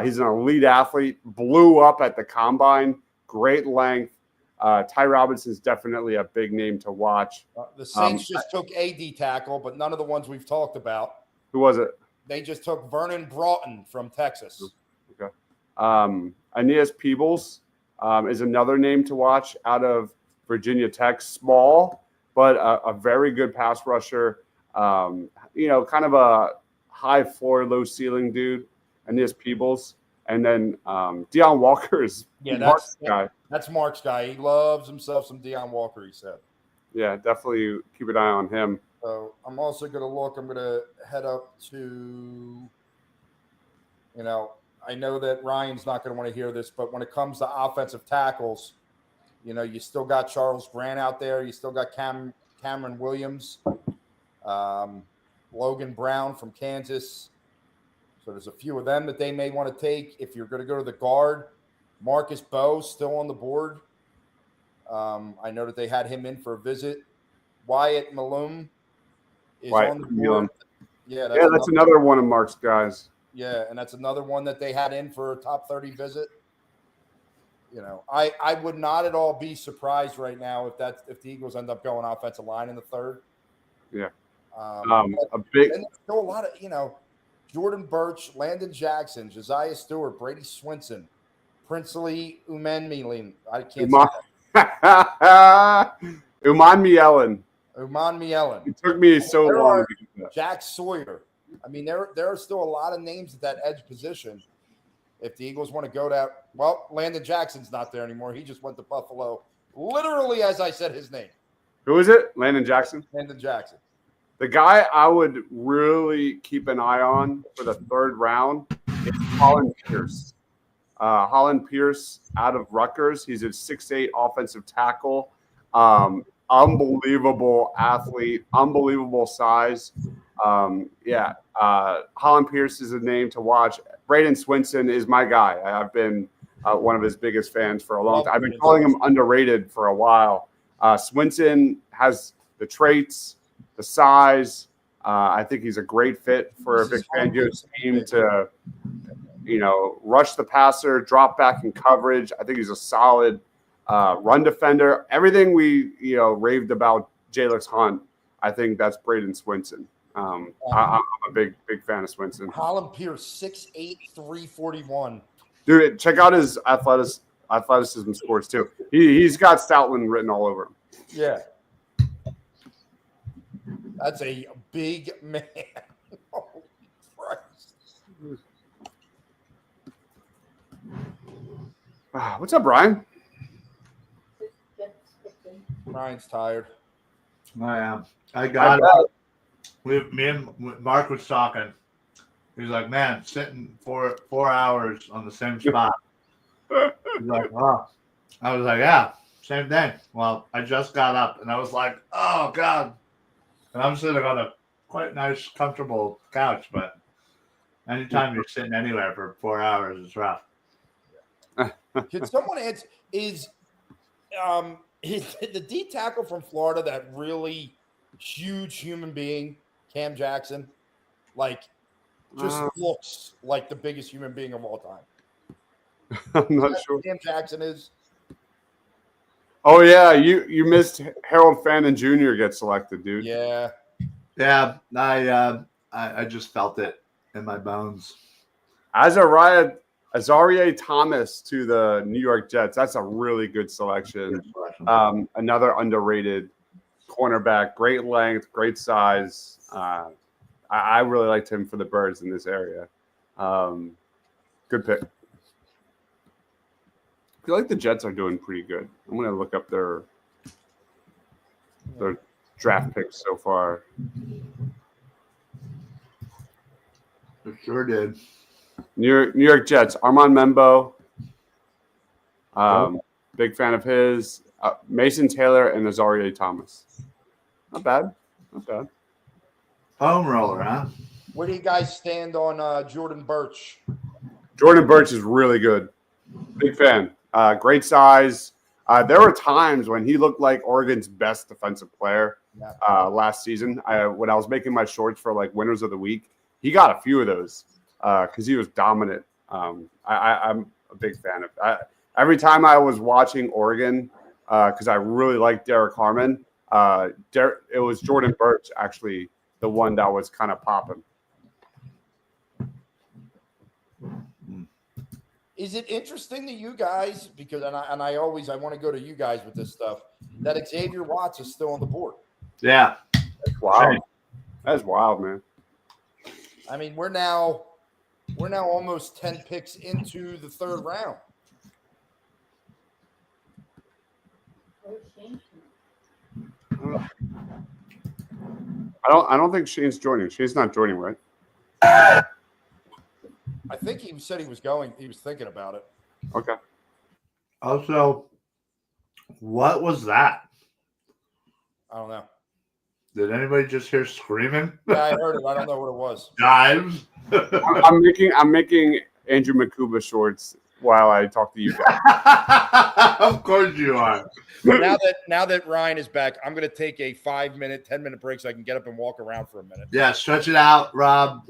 He's an elite athlete, blew up at the combine, great length. Ty Robinson's definitely a big name to watch. The Saints just took a D tackle, but none of the ones we've talked about. Who was it? They just took Vernon Broughton from Texas. Okay. Aeneas Peebles is another name to watch out of Virginia Tech. Small, but a very good pass rusher. Kind of a high floor, low ceiling dude. Aeneas Peebles. And then Deion Walker is Mark's guy. That's Mark's guy. He loves himself some Deion Walker, he said. Yeah, definitely keep an eye on him. So I'm also going to look. I'm going to head up to, I know that Ryan's not going to want to hear this, but when it comes to offensive tackles, you still got Charles Grant out there. You still got Cameron Williams, Logan Brown from Kansas. So there's a few of them that they may want to take. If you're going to go to the guard, Marcus Bowe still on the board. I know that they had him in for a visit. Wyatt Malum is on the board. That's another one of Mark's guys. Yeah, and that's another one that they had in for a top 30 visit. I would not at all be surprised right now if the Eagles end up going offensive line in the third. Yeah. There's still a lot of, Jordan Birch, Landon Jackson, Josiah Stewart, Brady Swinson, Princely Umanmielen. I can't say that. Umanmielen. It took me so long to get that. Jack Sawyer. I mean, there are still a lot of names at that edge position. If the Eagles want to go that, Landon Jackson's not there anymore. He just went to Buffalo Literally, as I said his name. Who is it? Landon Jackson? Landon Jackson. The guy I would really keep an eye on for the third round is Holland Pierce. Holland Pierce out of Rutgers. He's a 6'8" offensive tackle. Unbelievable athlete, unbelievable size. Holland Pierce is a name to watch. Braden Swinson is my guy. I've been one of his biggest fans for a long time. I've been calling him underrated for a while. Swinson has the traits, the size. I think he's a great fit for Vic Fangio's team to, rush the passer, drop back in coverage. I think he's a solid run defender. Everything we raved about Jalix Hunt, I think that's Braden Swinson. I'm a big fan of Swinson. Holland Pierce, 6'8", 341. Dude, check out his athleticism scores too. He's got Stoutland written all over him. Yeah. That's a big man. Holy Christ. What's up, Brian? Ryan's tired. I am. I got it. Me and Mark was talking. He's like, man, sitting 4 hours on the same spot. He's like, oh. I was like, yeah, same thing. Well, I just got up and I was like, oh God. And I'm sitting on a quite nice, comfortable couch, but anytime you're sitting anywhere for 4 hours, it's rough. Can someone answer? Is the D tackle from Florida that really huge human being, Cam Jackson, looks like the biggest human being of all time? I'm not sure. Cam Jackson is. Oh yeah, you missed Harold Fannin Jr. get selected, dude. Yeah. Yeah, I just felt it in my bones. Azaria Thomas to the New York Jets. That's a really good selection. Another underrated cornerback. Great length, great size. I really liked him for the Birds in this area. Good pick. I feel like the Jets are doing pretty good. I'm going to look up their draft picks so far. It sure did. New York Jets, Armand Membo. Big fan of his. Mason Taylor and Azaria Thomas. Not bad. Home roller, huh? Where do you guys stand on Jordan Birch? Jordan Birch is really good. Big fan. Great size. There were times when he looked like Oregon's best defensive player last season. When I was making my shorts for winners of the week, he got a few of those because he was dominant. I'm a big fan of. Every time I was watching Oregon, because I really liked Derek Harmon, it was Jordan Birch actually the one that was kind of popping. Is it interesting to you guys, because I want to go to you guys with this stuff, that Xavier Watts is still on the board? Yeah. That's wild. That's wild, man. I mean, we're now almost 10 picks into the third round. I don't think Shane's joining. Shane's not joining, right? I think he said he was going. He was thinking about it. Okay. Also, what was that? I don't know. Did anybody just hear screaming? Yeah, I heard it. I don't know what it was. Dives. I'm making Andrew Makuba shorts while I talk to you guys. Of course you are. Now that Ryan is back, I'm going to take a 5-minute, 10-minute break so I can get up and walk around for a minute. Yeah, stretch it out, Rob.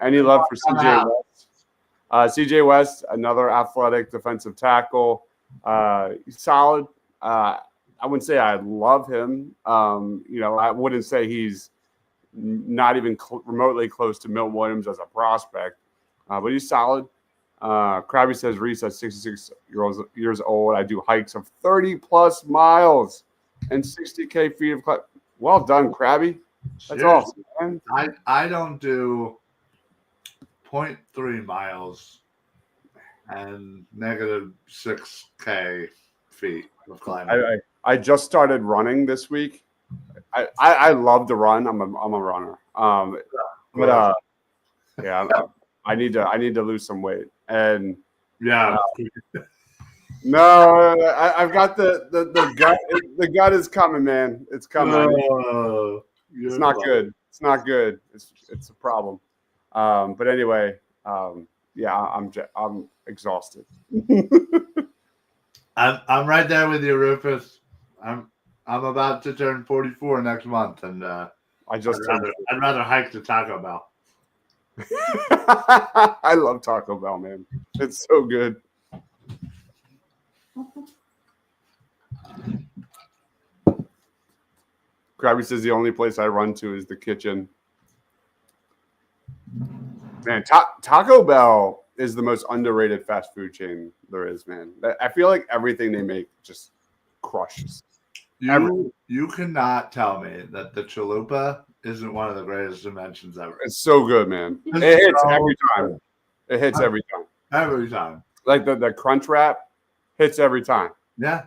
Any love for CJ West? CJ West, another athletic defensive tackle. He's solid. I wouldn't say I love him. I wouldn't say he's not even remotely close to Milton Williams as a prospect, but he's solid. Krabby says Reese at 66 years old. I do hikes of 30+ miles and 60K feet of climb. Well done, Krabby. That's awesome, man. I don't do 0.3 miles and -6K feet of climbing. I just started running this week. I love to run. I'm a runner. Yeah, I need to lose some weight. And Yeah. no, I've got the gut. The gut is coming, man. It's coming. It's not good. It's not good. It's a problem. But anyway, yeah, I'm exhausted. I'm right there with you, Rufus. I'm about to turn 44 next month, and I'd rather hike to Taco Bell. I love Taco Bell, man. It's so good. Krabby says the only place I run to is the kitchen. Man, Taco Bell is the most underrated fast food chain there is, man. I feel like everything they make just crushes. You cannot tell me that the chalupa isn't one of the greatest inventions ever. It's so good, man. It hits every time. It hits every time. Every time. Like the crunch wrap hits every time. Yeah.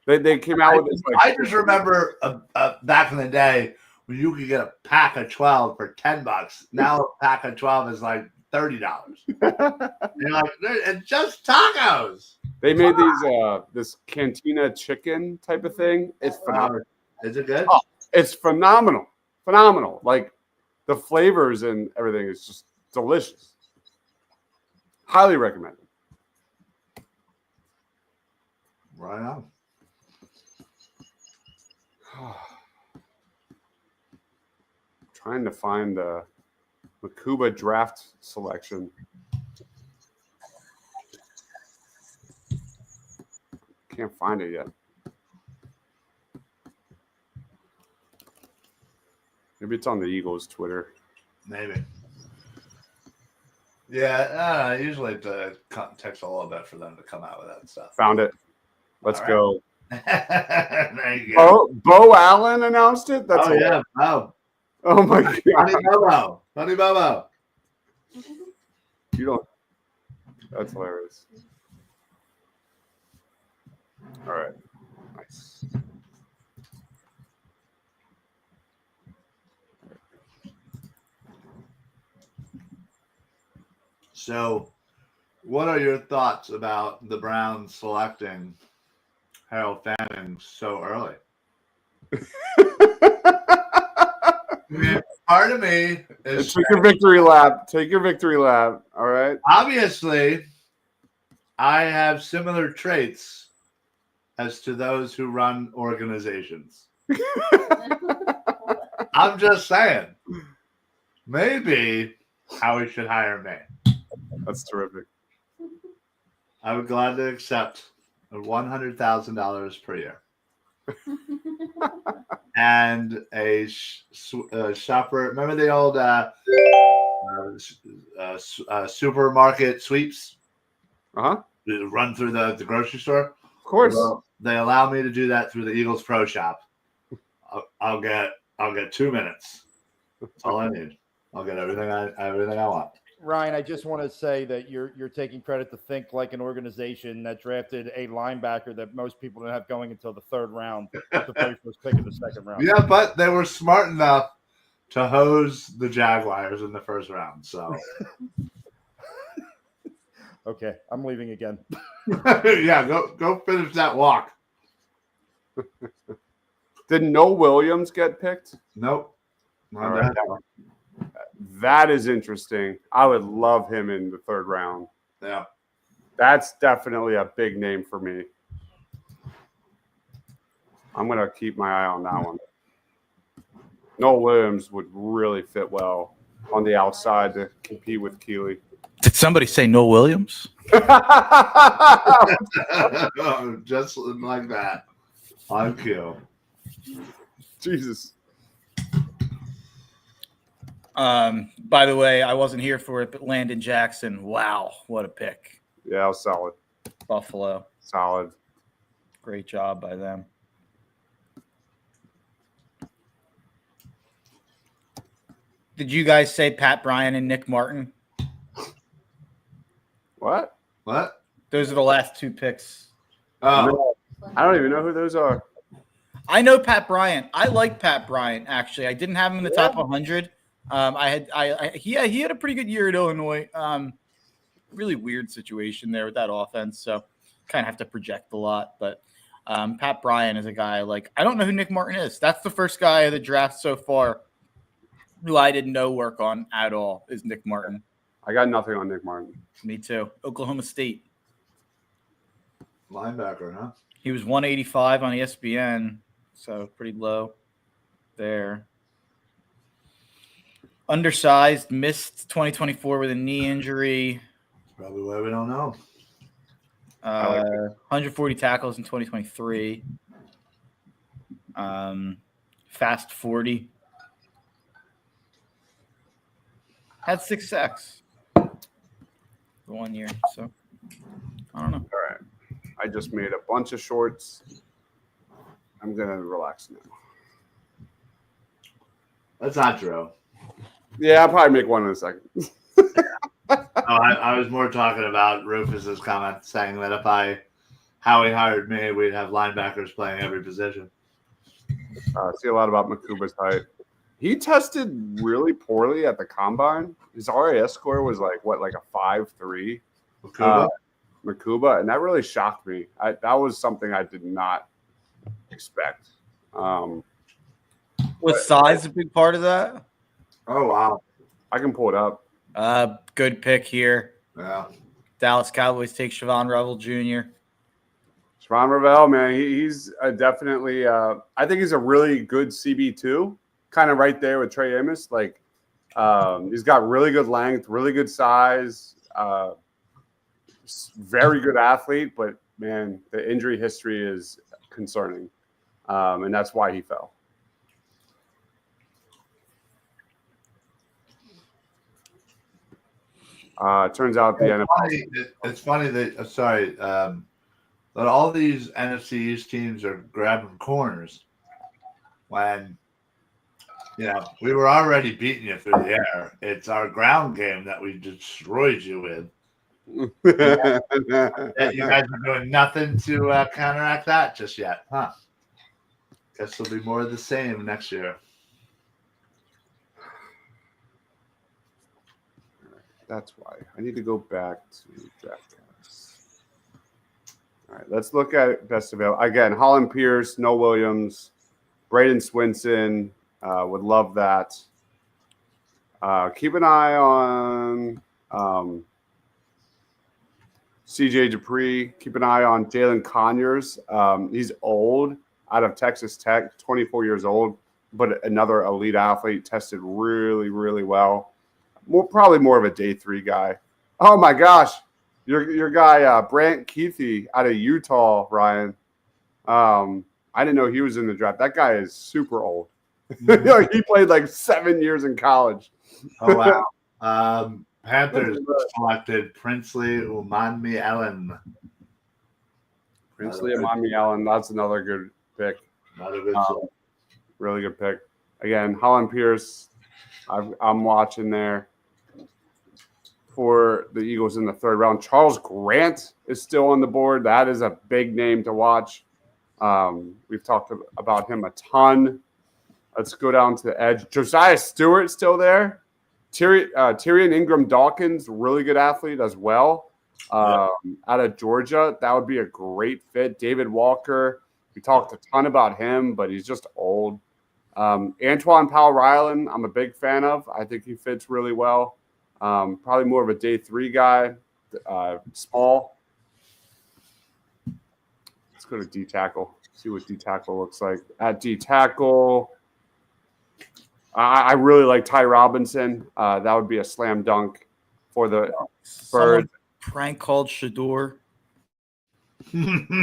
They came out with this. I just remember back in the day when you could get a pack of 12 for $10. Now a pack of 12 is like $30. You're like, it's just tacos. They made these this cantina chicken type of thing. It's phenomenal. Is it good? Oh, it's phenomenal. Phenomenal. Like the flavors and everything is just delicious. Highly recommended. Right on. Trying to find the Makuba draft selection. Can't find it yet. Maybe it's on the Eagles Twitter. Maybe. Yeah, usually it takes a little bit for them to come out with that stuff. Found it. Let's go. There you go. Bo Allen announced it. That's yeah. Oh my God. Honey Bobo. You don't. That's hilarious. All right. Nice. So, what are your thoughts about the Browns selecting Harold Fanning so early? Part of me is take your victory lap. Take your victory lap. All right. Obviously, I have similar traits as to those who run organizations. I'm just saying. Maybe Howie should hire me. That's terrific. I would gladly accept $100,000 per year. And a shopper. Remember the old supermarket sweeps? Run through the grocery store? Of course. Well, they allow me to do that through the Eagles Pro Shop. I'll get 2 minutes. That's all I need. I'll get everything I want. Ryan, I just want to say that you're taking credit to think like an organization that drafted a linebacker that most people didn't have going until the third round to play first pick in the second round. Yeah, but they were smart enough to hose the Jaguars in the first round. So, okay, I'm leaving again. Yeah, go finish that walk. Did Noah Williams get picked? Nope. All right. That is interesting. I would love him in the third round. Yeah. That's definitely a big name for me. I'm going to keep my eye on that one. Noah Williams would really fit well on the outside to compete with Keeley. Did somebody say Noah Williams? Just like that. On cue. Jesus. By the way, I wasn't here for it, but Landon Jackson, wow, what a pick. Yeah, it was solid. Buffalo. Solid. Great job by them. Did you guys say Pat Bryant and Nick Martin? What? Those are the last 2 picks. Oh, No, I don't even know who those are. I know Pat Bryant. I like Pat Bryant, actually. I didn't have him in the top 100. He had a pretty good year at Illinois. Really weird situation there with that offense, so kind of have to project a lot. But Pat Bryant is a guy I don't know who Nick Martin is. That's the first guy of the draft so far who I did no work on at all is Nick Martin. I got nothing on Nick Martin. Me too. Oklahoma State. linebacker, huh? He was 185 on ESPN, so pretty low there. Undersized, missed 2024 with a knee injury. Probably why we don't know. 140 tackles in 2023. Fast 40. Had 6 sacks for 1 year. So I don't know. All right. I just made a bunch of shorts. I'm going to relax now. That's not true. Yeah, I'll probably make one in a second. I was more talking about Rufus's comment saying that if Howie hired me, we'd have linebackers playing every position. I see a lot about Makuba's height. He tested really poorly at the combine. His RAS score was like a 5.3. Makuba, and that really shocked me. That was something I did not expect. Was size a big part of that? Oh, wow. I can pull it up. Good pick here. Yeah. Dallas Cowboys take Siobhan Revel Jr. Sharon Ravel, man, he's definitely. I think he's a really good CB2, kind of right there with Trey Amos. He's got really good length, really good size, very good athlete. But man, the injury history is concerning, and that's why he fell. Turns out the NFL. It's funny that that all these NFC East teams are grabbing corners when we were already beating you through the air. It's our ground game that we destroyed you with. You guys are doing nothing to counteract that just yet, huh? Guess there'll be more of the same next year. That's why I need to go back to DraftCast. All right, let's look at best available. Again, Holland Pierce, Noah Williams, Braden Swinson. Would love that. Keep an eye on CJ Dupree. Keep an eye on Jalen Conyers. He's old, out of Texas Tech, 24 years old, but another elite athlete, tested really, really well. Probably more of a day 3 guy. Oh my gosh, your guy Brant Keithy out of Utah, Ryan. I didn't know he was in the draft. That guy is super old. He played like 7 years in college. Oh wow. Panthers selected Princely Umanmi Allen. Princely Umanmi Allen. That's another good pick. Another good really good pick. Again, Holland Pierce. I'm watching there for the Eagles in the 3rd round. Charles Grant is still on the board. That is a big name to watch. We've talked about him a ton. Let's go down to the edge. Josiah Stewart still there. Tyrion Ingram Dawkins, really good athlete as well. Out of Georgia. That would be a great fit. David Walker. We talked a ton about him, but he's just old. Antoine Powell-Ryland, I'm a big fan of. I think he fits really well. Probably more of a day 3 guy. Small. Let's go to D tackle. See what D tackle looks like. At D tackle, I really like Ty Robinson. That would be a slam dunk for the Birds. Prank called Shador.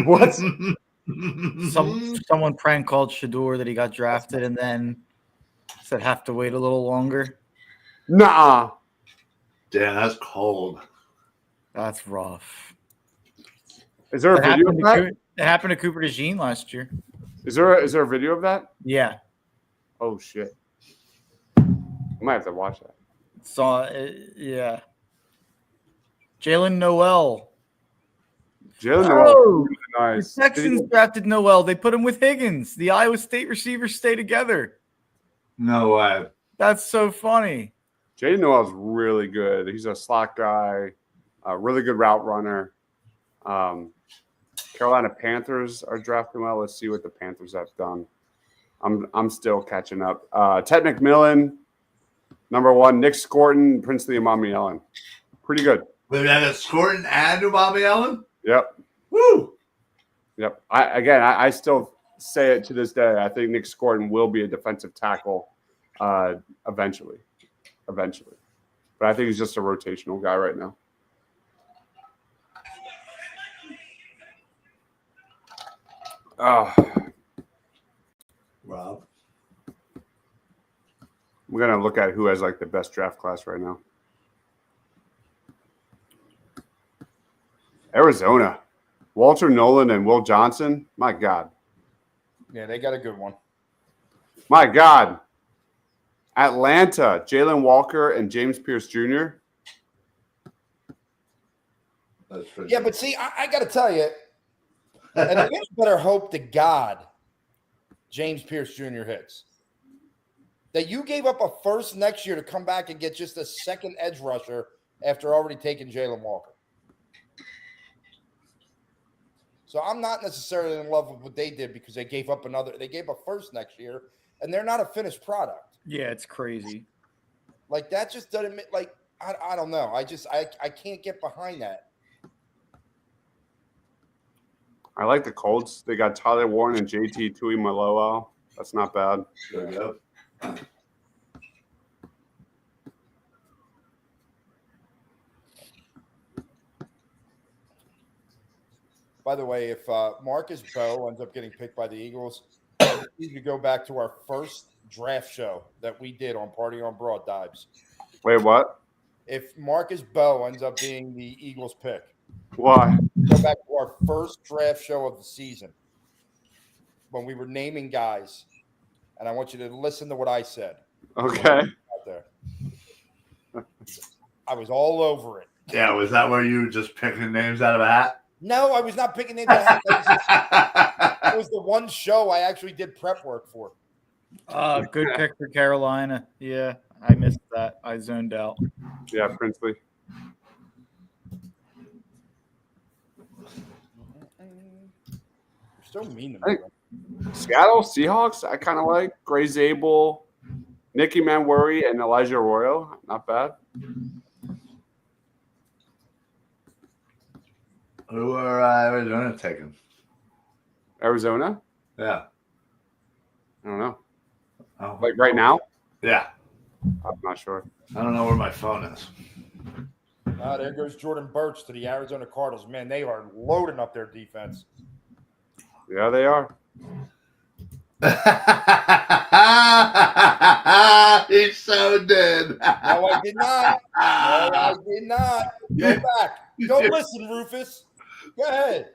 What? Someone prank called Shador that he got drafted and then said have to wait a little longer. Nah. Damn, that's cold. That's rough. Is there a video of that? It happened to Cooper DeJean last year. Is there a video of that? Yeah. Oh shit. I might have to watch that. Yeah. Jalen Noel. Jalen Noel, Oh, really nice. the Texans drafted Noel. They put him with Higgins. The Iowa State receivers stay together. No way. That's so funny. Jaden Noel's really good. He's a slot guy, a really good route runner. Carolina Panthers are drafting well. Let's see what the Panthers have done. I'm still catching up. Ted McMillan, number 1. Nick Scorton, Princely Amami Ellen. Pretty good. We've had a Scorton and Ubami Ellen? Yep. Woo! Yep. I still say it to this day. I think Nick Scorton will be a defensive tackle eventually. But I think he's just a rotational guy right now. Rob. We're going to look at who has like the best draft class right now. Arizona. Walter Nolan and Will Johnson. My God. Yeah, they got a good one. My God. Atlanta. Jalen Walker and James Pierce Jr. Yeah, but see, I got to tell you, and I better hope to God James Pierce Jr. hits. That you gave up a first next year to come back and get just a second edge rusher after already taking Jalen Walker. So I'm not necessarily in love with what they did because they gave up they gave a first next year, and they're not a finished product. Yeah, it's crazy. Like that just doesn't like I don't know. I can't get behind that. I like the Colts. They got Tyler Warren and JT Tuimoloau. That's not bad. There you go. By the way, if Marcus Bowe ends up getting picked by the Eagles, we need to go back to our first draft show that we did on Party on Broad Dives. Wait, what? If Marcus Bowe ends up being the Eagles pick, Why? go back to our first draft show of the season when we were naming guys, and I want you to listen to what I said. Okay. Out there. I was all over it. Yeah, was that where you just picking names out of a hat? No, I was not picking names out of hat. It was the one show I actually did prep work for. Good pick for Carolina. Yeah, I missed that. I zoned out. Yeah, Princely. You're so mean to me. Seattle Seahawks, I kind of like. Gray Zabel, Nicky Manwari, and Elijah Arroyo. Not bad. Who are Arizona taking? Arizona? Yeah. I don't know. Oh. Like right now? Yeah. I'm not sure. I don't know where my phone is. There goes Jordan Birch to the Arizona Cardinals. Man, they are loading up their defense. Yeah, they are. He's so dead. No, I did not. No, I did not. Go back. Don't listen, Rufus. Go ahead.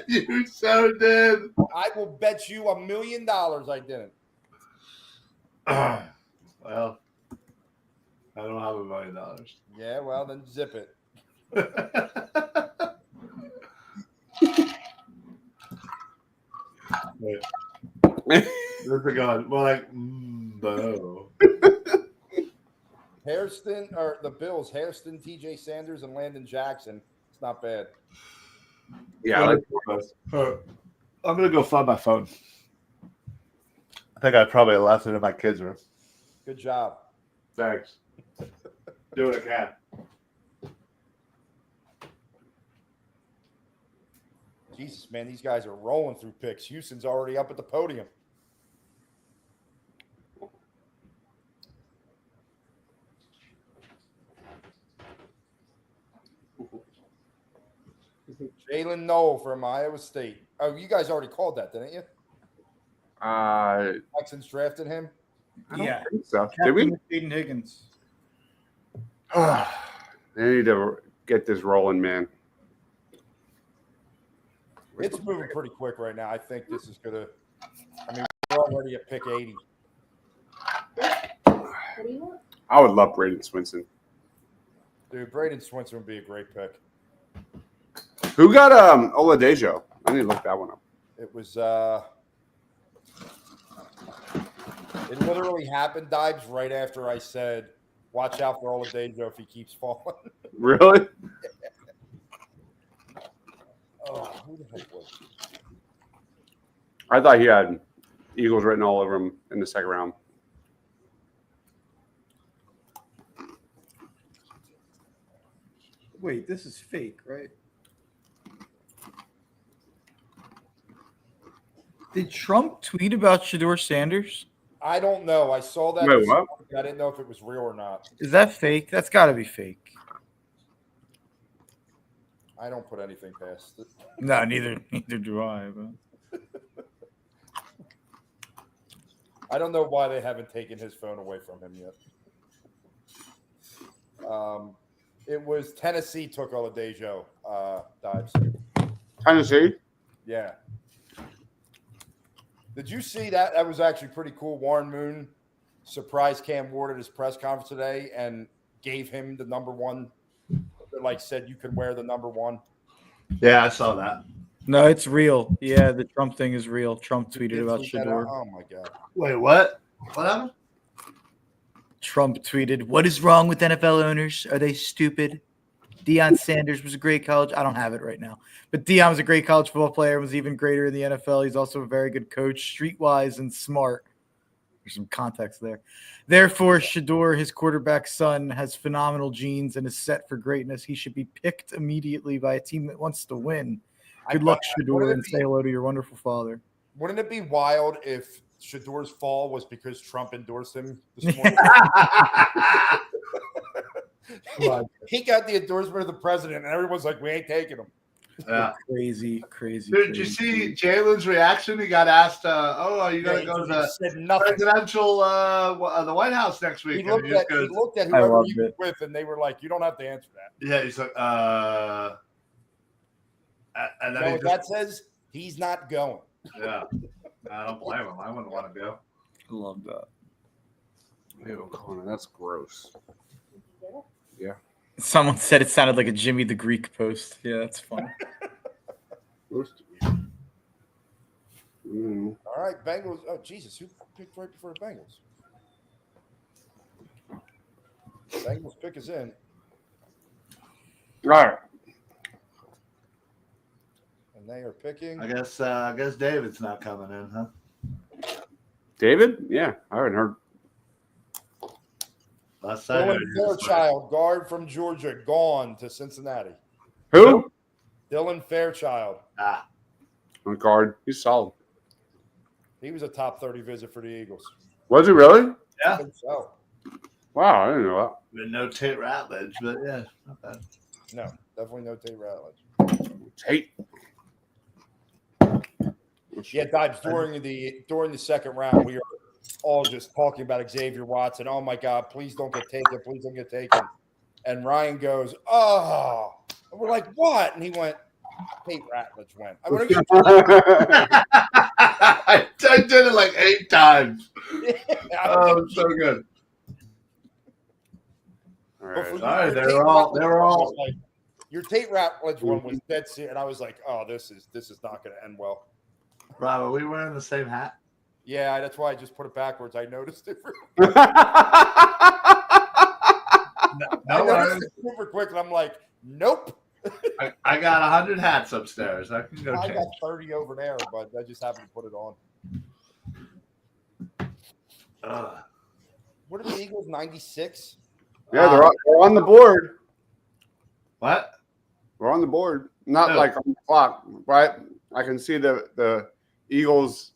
You so dead. I will bet you $1 million I didn't. Well, I don't have $1 million. Yeah, well, then zip it. Where's it going? Well, like, no. Hairston, or the Bills, Hairston, TJ Sanders, and Landon Jackson. It's not bad. Yeah, I like I'm going to go find my phone. I think I probably left it in my kids' room. Good job. Thanks. Do what I can. Jesus, man, these guys are rolling through picks. Houston's already up at the podium. Jalen Noel from Iowa State. Oh, you guys already called that, didn't you? Texans drafted him. Yeah. So. Did we? Aiden Higgins. They need to get this rolling, man. It's moving pretty quick right now. I think this is going to – I mean, we're already at pick 80. I would love Braden Swinson. Dude, Braden Swinson would be a great pick. Who got Oladejo? I need to look that one up. It was it literally happened, Dibes, right after I said, watch out for Oladejo if he keeps falling. Really? Oh, who the heck was it? I thought he had Eagles written all over him in the second round. Wait, this is fake, right? Did Trump tweet about Shador Sanders? I don't know. I saw that. Wait, this what? morning. I didn't know if it was real or not. Is that fake? That's got to be fake. I don't put anything past it. No, neither do I. But. I don't know why they haven't taken his phone away from him yet. It was Tennessee took Oladejo, Dibes. Tennessee? Yeah. Did you see that? That was actually pretty cool. Warren Moon surprised Cam Ward at his press conference today and gave him the number one. Like said, you can wear the number one. Yeah, I saw that. No, it's real. Yeah, the Trump thing is real. Trump tweeted about Shador. Oh my god! Wait, what? What happened? Trump tweeted, "What is wrong with NFL owners? Are they stupid? Deion Sanders was a great college. I don't have it right now, but Deion was a great college football player. Was even greater in the NFL. He's also a very good coach, streetwise and smart. There's some context there. Therefore, Shador, his quarterback son, has phenomenal genes and is set for greatness. He should be picked immediately by a team that wants to win. Good luck, Shador, and say hello to your wonderful father." Wouldn't it be wild if Shador's fall was because Trump endorsed him this morning? He got the endorsement of the president, and everyone's like, "We ain't taking him." Yeah. Crazy. Dude, did you see Jalen's reaction? He got asked, are you going to go to the presidential, the White House next week? He looked at whoever he was with, and they were like, "You don't have to answer that." Yeah, he's like, and then that says he's not going. Yeah, I don't blame him. I wouldn't want to go. I love that. Ew, Connor, that's gross. Yeah. Someone said it sounded like a Jimmy the Greek post. Yeah, that's funny. All right, Bengals. Oh, Jesus. Who picked right before the Bengals? Bengals pick is in. All right. And they are picking. I guess David's not coming in, huh? David? Yeah, I haven't heard. Last time Dylan Fairchild, guard from Georgia, gone to Cincinnati. Who? Dylan Fairchild. On guard. He's solid. He was a top 30 visit for the Eagles. Was he really? Yeah. I think so. Wow, I didn't know that. With no Tate Ratledge, but yeah, not bad. No, definitely no Tate Ratledge. Tate. Yeah, Dibes, during the second round, we are all just talking about Xavier Watson. Oh my God, please don't get taken. Please don't get taken. And Ryan goes, "Oh," and we're like, "What?" And he went, "Tate Ratledge went." I did it like 8 times. Oh, so good. All right. Sorry, they were all. Like, your Tate Ratledge one was dead serious, and I was like, "Oh, this is not going to end well." Robert, we wearing the same hat? Yeah, that's why I just put it backwards. I noticed it. I noticed it super quick, and I'm like, "Nope." I got 100 hats upstairs. I can go. I got 30 over there, but I just happened to put it on. What are the Eagles? 96. Yeah, they're on the board. What? We're on the board. Not like on the clock, right? I can see the Eagles.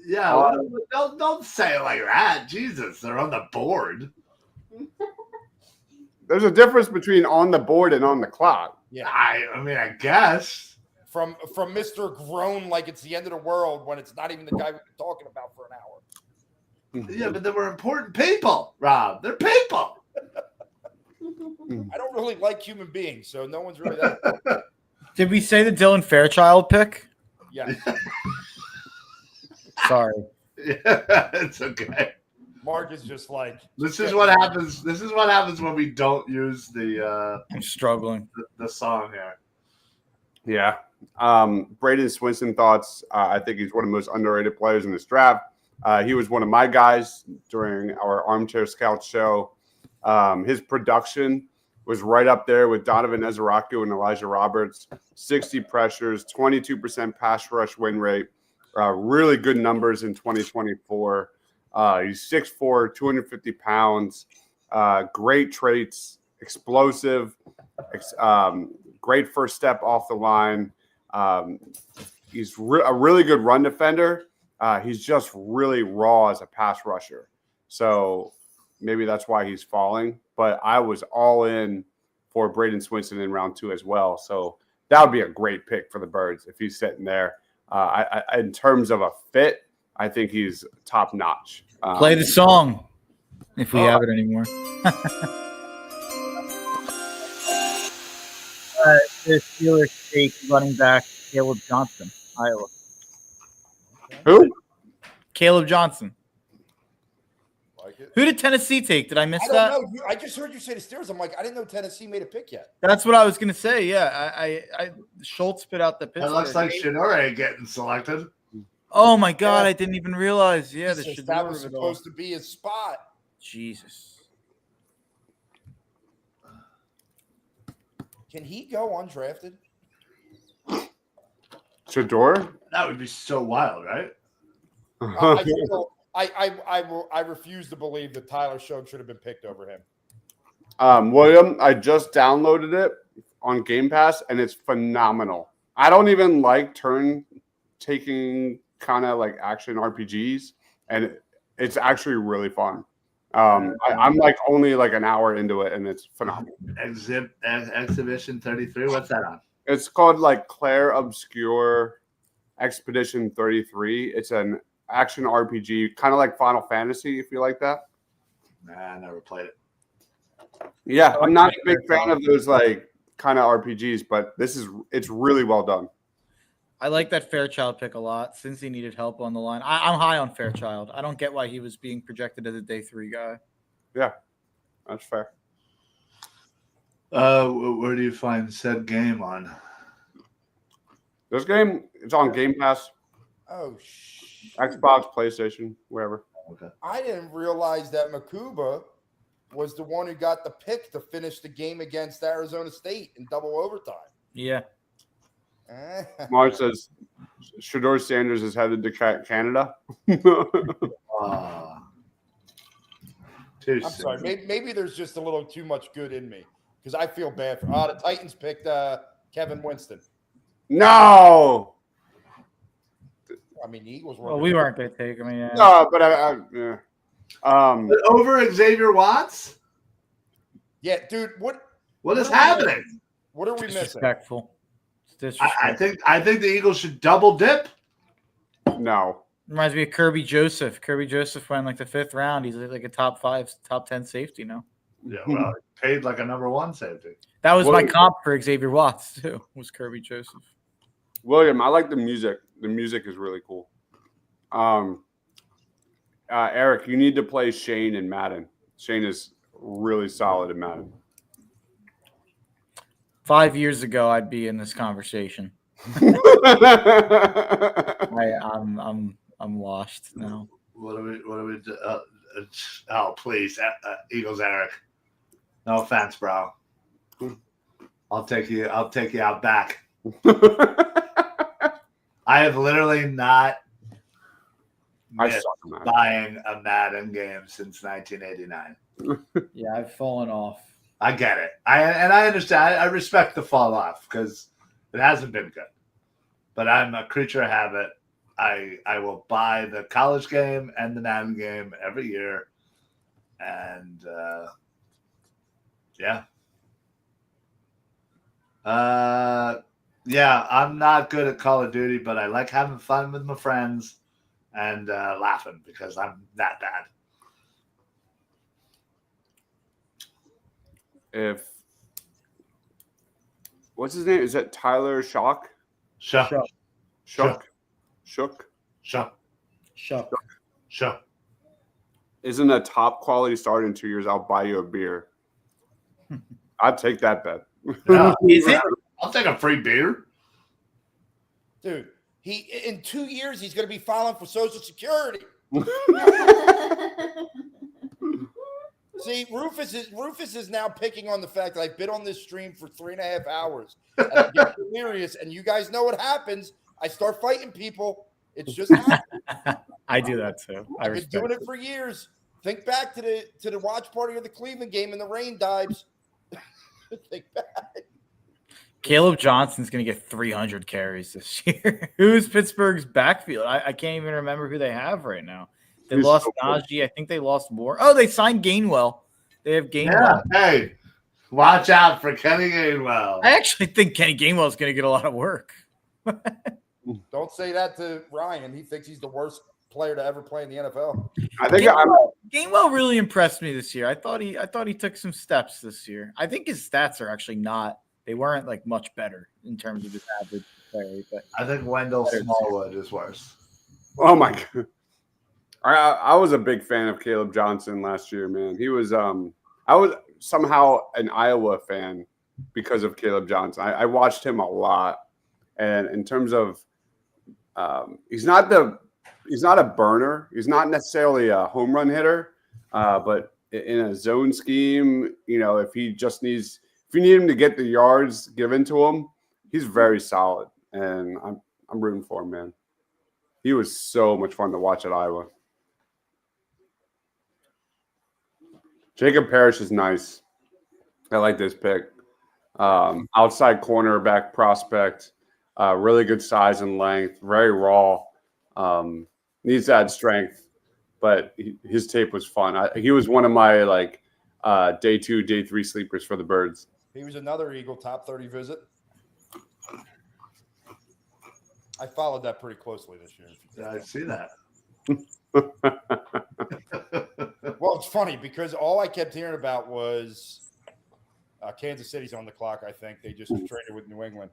Yeah, don't say it like that. Jesus, they're on the board. There's a difference between on the board and on the clock. Yeah, I mean, I guess. From Mr. Grown like it's the end of the world when it's not even the guy we've been talking about for an hour. Yeah, but they were important people, Rob. They're people. I don't really like human beings, so no one's really that. Did we say the Dylan Fairchild pick? Yeah. Sorry. Yeah, it's okay. Mark is just like, This is what happens. This is what happens when we don't use the I'm struggling. the song here. Yeah. Braden Swinson thoughts. I think he's one of the most underrated players in this draft. He was one of my guys during our Armchair Scout show. His production was right up there with Donovan Ezeraku and Elijah Roberts. 60 pressures, 22% pass rush win rate. Really good numbers in 2024. He's 6'4", 250 pounds. Great traits, explosive, great first step off the line. He's a really good run defender. He's just really raw as a pass rusher. So maybe that's why he's falling. But I was all in for Braden Swinson in round 2 as well. So that would be a great pick for the Birds if he's sitting there. In terms of a fit, I think he's top notch. Play the song if we have it anymore. The Steelers take running back Caleb Johnson, Iowa. Who? Caleb Johnson. Like it. Who did Tennessee take? Did I miss I that? don't know. I just heard you say the Steelers. I'm like, I didn't know Tennessee made a pick yet. That's what I was gonna say. Yeah, I Schultz spit out the It Pittsburgh. looks like Shadore getting selected. Oh my God, I didn't even realize. Yeah, the Jesus, that was supposed to be his spot. Jesus. Can he go undrafted? Shador? That would be so wild, right? I refuse to believe that Tyler Show should have been picked over him. William, I just downloaded it on Game Pass, and it's phenomenal. I don't even like turn-taking kind of like action RPGs, and it's actually really fun. I'm like only like an hour into it, and it's phenomenal. Exhibition 33. What's that on? It's called like Claire Obscure Expedition 33. It's an action RPG, kind of like Final Fantasy, if you like that. Nah, I never played it. Yeah, I'm not a big fan of those like kind of RPGs, but it's really well done. I like that Fairchild pick a lot since he needed help on the line. I'm high on Fairchild. I don't get why he was being projected as a day 3 guy. Yeah, that's fair. Where do you find said game on? This game, it's on Game Pass, Oh, Xbox, PlayStation, wherever. Okay. I didn't realize that Makuba was the one who got the pick to finish the game against Arizona State in double overtime. Yeah. Mark says Shador Sanders is headed to Canada. I'm sorry. Maybe there's just a little too much good in me because I feel bad for. The Titans picked Kevin Winston. No. I mean, the Eagles were. Well, we weren't going to take him. Yeah. No, but yeah. But over Xavier Watts? Yeah, dude. What is happening? What are we missing? Disrespectful. I think the Eagles should double dip. No. Reminds me of Kirby Joseph. Kirby Joseph went like the 5th round. He's like a top 5, top 10 safety now. Yeah, well, paid like a number 1 safety. That was my comp for Xavier Watts too. Was Kirby Joseph. William, I like the music. The music is really cool. Eric, you need to play Shane in Madden. Shane is really solid in Madden. 5 years ago, I'd be in this conversation. I'm washed now. What do we do? Oh, please, Eagles, Eric. No offense, bro. I'll take you out back. I have literally not missed buying a Madden game since 1989. Yeah, I've fallen off. I get it. I understand. I respect the fall off because it hasn't been good. But I'm a creature of habit. I will buy the college game and the Madden game every year. And yeah. Yeah, I'm not good at Call of Duty, but I like having fun with my friends and laughing because I'm that bad. What's his name? Is that Tyler Shock? Shook. Isn't a top quality start in 2 years? I'll buy you a beer. I'd take that bet. Yeah. Is it? I'll take a free beer. Dude, in 2 years he's going to be filing for Social Security. See, Rufus is now picking on the fact that I've been on this stream for 3.5 hours and I get delirious, and you guys know what happens. I start fighting people. It's just happening. I do that too. I've been doing it for years. Think back to the watch party of the Cleveland game in the rain, Dibes. Think back. Caleb Johnson's going to get 300 carries this year. Who's Pittsburgh's backfield? I can't even remember who they have right now. They lost Najee. I think they lost more. Oh, they signed Gainwell. They have Gainwell. Yeah. Hey, watch out for Kenny Gainwell. I actually think Kenny Gainwell is going to get a lot of work. Don't say that to Ryan. He thinks he's the worst player to ever play in the NFL. I think Gainwell really impressed me this year. I thought he took some steps this year. I think his stats are actually not. They weren't like much better in terms of his average play. But I think Wendell Smallwood is worse. Oh my God. I was a big fan of Caleb Johnson last year, man. He was I was somehow an Iowa fan because of Caleb Johnson. I watched him a lot, and in terms of he's not a burner. He's not necessarily a home run hitter, but in a zone scheme, if you need him to get the yards given to him, he's very solid, and I'm rooting for him, man. He was so much fun to watch at Iowa. Jacob Parrish is nice. I like this pick. Outside cornerback prospect, really good size and length, very raw. Needs to add strength, but his tape was fun. He was one of my day 2, day 3 sleepers for the Birds. He was another Eagle top 30 visit. I followed that pretty closely this year. Yeah, I see that. Well, it's funny because all I kept hearing about was Kansas City's on the clock. I think they just traded with New England.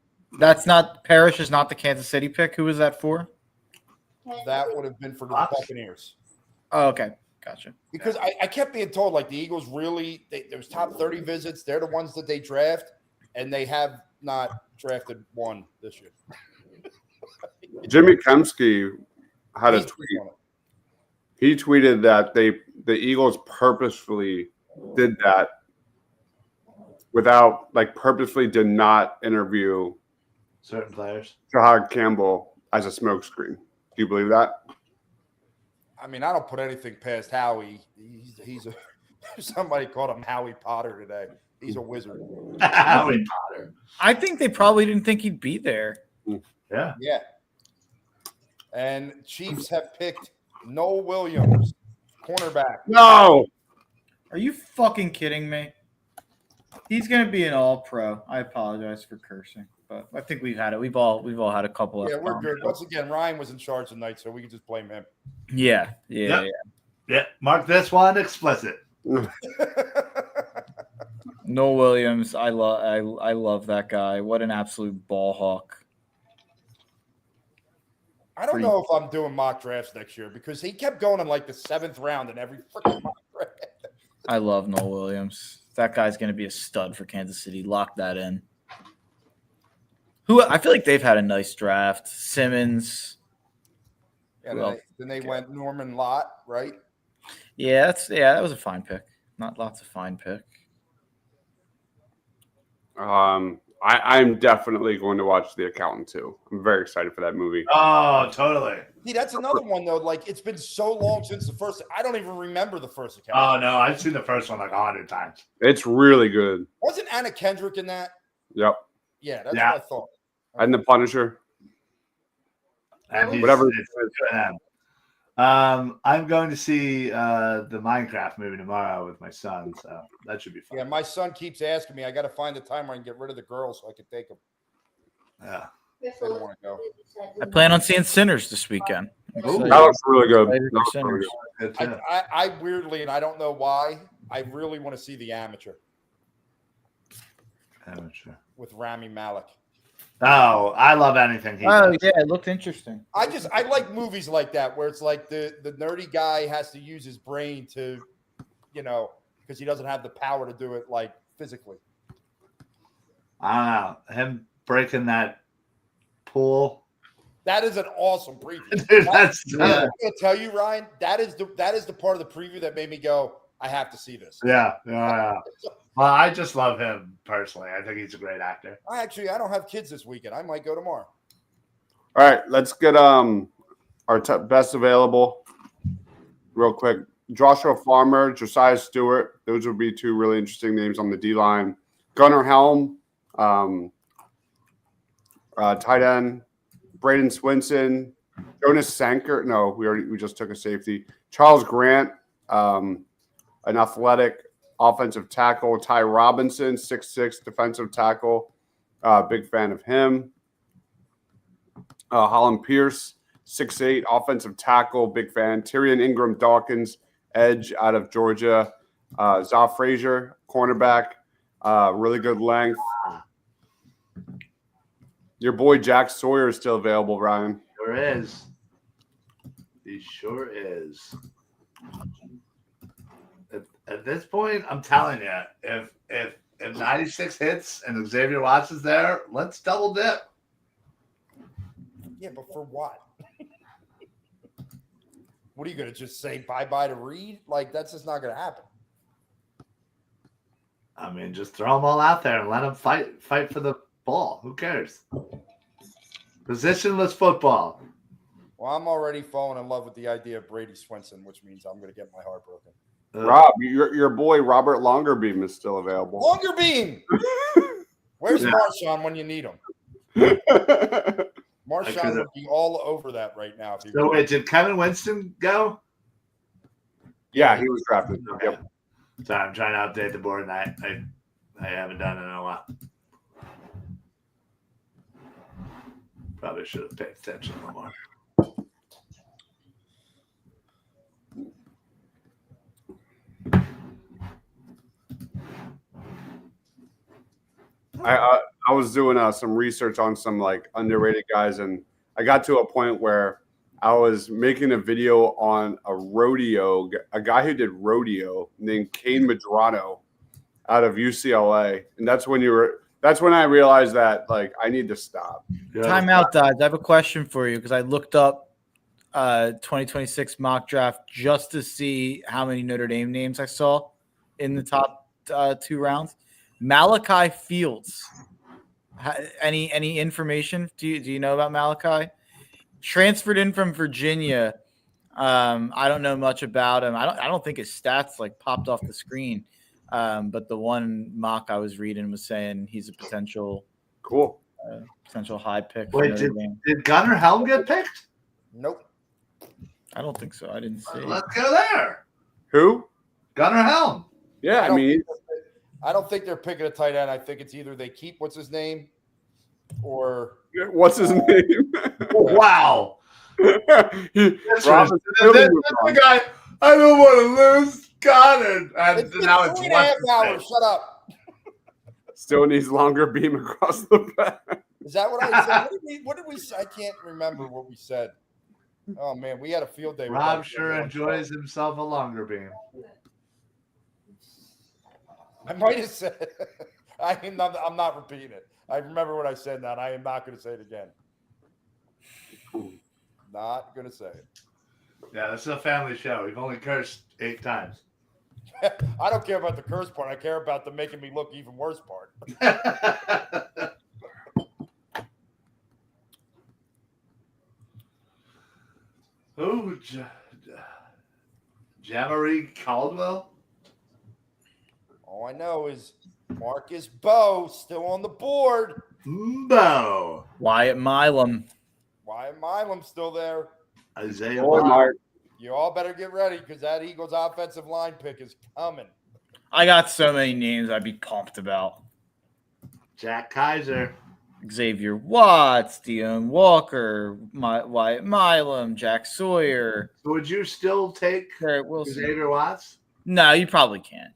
Parrish is not the Kansas City pick. Who was that for? That would have been for the Buccaneers. Oh, okay. Gotcha. Because I kept being told the Eagles really there was top 30 visits. They're the ones that they draft, and they have not drafted one this year. Jimmy Kemsky had a tweet. He tweeted that the Eagles purposefully did that purposefully did not interview certain players. Jahad Campbell as a smokescreen. Do you believe that? I mean, I don't put anything past Howie. He's somebody called him Howie Potter today. He's a wizard. Howie Potter. I think they probably didn't think he'd be there. Yeah. Yeah. And Chiefs have picked Noel Williams, cornerback. No. Are you fucking kidding me? He's going to be an all-pro. I apologize for cursing, but I think we've had it. We've all had a couple. Yeah, we're good. Once again, Ryan was in charge tonight, so we can just blame him. Yeah. Mark this one explicit. Noel Williams, I love that guy. What an absolute ball hawk. I don't know if I'm doing mock drafts next year because he kept going in the 7th round in every freaking mock draft. I love Noel Williams. That guy's going to be a stud for Kansas City. Lock that in. I feel like they've had a nice draft. Simmons. Yeah, then they went Norman Lott, right? Yeah, that was a fine pick. Not lots of fine pick. I'm definitely going to watch The Accountant too. I'm very excited for that movie. Oh, totally. See, that's another one though. It's been so long since the first. I don't even remember the first Accountant. Oh no, I've seen the first one 100 times. It's really good. Wasn't Anna Kendrick in that? Yep. Yeah, that's what I thought. And The Punisher. And whatever. I'm going to see the Minecraft movie tomorrow with my son, so that should be fun. Yeah, my son keeps asking me. I got to find the time where I can get rid of the girls so I can take them. Yeah. They don't want to go. I plan on seeing Sinners this weekend. That looks really good. I weirdly, and I don't know why, I really want to see The Amateur. With Rami Malek. Oh, I love anything he does. Yeah, it looked interesting. I like movies like that where it's the nerdy guy has to use his brain to, because he doesn't have the power to do it physically. I don't know. Him breaking that pool That is an awesome preview. Dude, that's I'm going to tell you, Ryan, that is the part of the preview that made me go, I have to see this. yeah. Well, I just love him personally. I think he's a great actor. I don't have kids this weekend. I might go tomorrow. All right, let's get our best available real quick. Joshua Farmer, Josiah Stewart. Those would be two really interesting names on the D line. Gunnar Helm, tight end. Braden Swinson, Jonas Sanker. No, we just took a safety. Charles Grant, an athletic offensive tackle. Ty Robinson, 6'6", defensive tackle. Big fan of him. Holland Pierce, 6'8", offensive tackle. Big fan. Tyrion Ingram Dawkins, edge out of Georgia. Zaw Frazier, cornerback. Really good length. Your boy Jack Sawyer is still available, Ryan. Sure is. He sure is. At this point, I'm telling you, if 96 hits and Xavier Watts is there, let's double dip. Yeah, but for what? What are you going to just say bye-bye to Reed? Like, that's just not going to happen. I mean, just throw them all out there and let them fight for the ball. Who cares? Positionless football. Well, I'm already falling in love with the idea of Brady Swinson, which means I'm going to get my heart broken. Rob, your boy Robert Longerbeam is still available. Longerbeam! Where's Marshawn when you need him? Marshawn would be all over that right now. So wait, did Kevin Winston go? Yeah, he was drafted. Okay. Yep. Sorry, I'm trying to update the board, and I haven't done it in a while. Probably should have paid attention a little more. I was doing some research on some like underrated guys, and I got to a point where I was making a video on a guy who did rodeo named Kane Madrano out of UCLA, and that's when I realized that like I need to stop. Time out, Dodge. I have a question for you because I looked up 2026 mock draft just to see how many Notre Dame names I saw in the top 2 rounds. Malachi Fields. Any information? Do you know about Malachi? Transferred in from Virginia. I don't know much about him. I don't think his stats like popped off the screen. But the one mock I was reading was saying he's a potential high pick. Wait, did Gunnar Helm get picked? Nope. I don't think so. I didn't see. Let's go there. Who? Gunnar Helm. Yeah, I don't think they're picking a tight end. I think it's either they keep what's his name or what's his name? Wow. This the guy, I don't want to lose Gunnar. And now it's 3.5 hours. Shut up. Still needs longer beam across the back. Is that what I said? What did we say? I can't remember what we said. Oh man, we had a field day. Rob sure enjoys himself a longer beam. I might have said. I'm not repeating it. I remember what I said now, and I am not going to say it again. Not going to say it. Yeah, this is a family show. We've only cursed 8 times. I don't care about the curse part. I care about the making me look even worse part. Who? Jamari Caldwell? All I know is Marcus Bowe still on the board. Bo. Wyatt Milam. Wyatt Milam's still there. Isaiah Mark. You all better get ready because that Eagles offensive line pick is coming. I got so many names I'd be pumped about. Jack Kaiser. Xavier Watts, Deion Walker, Wyatt Milam, Jack Sawyer. So would you still take Jared Wilson? Xavier Watts? No, you probably can't.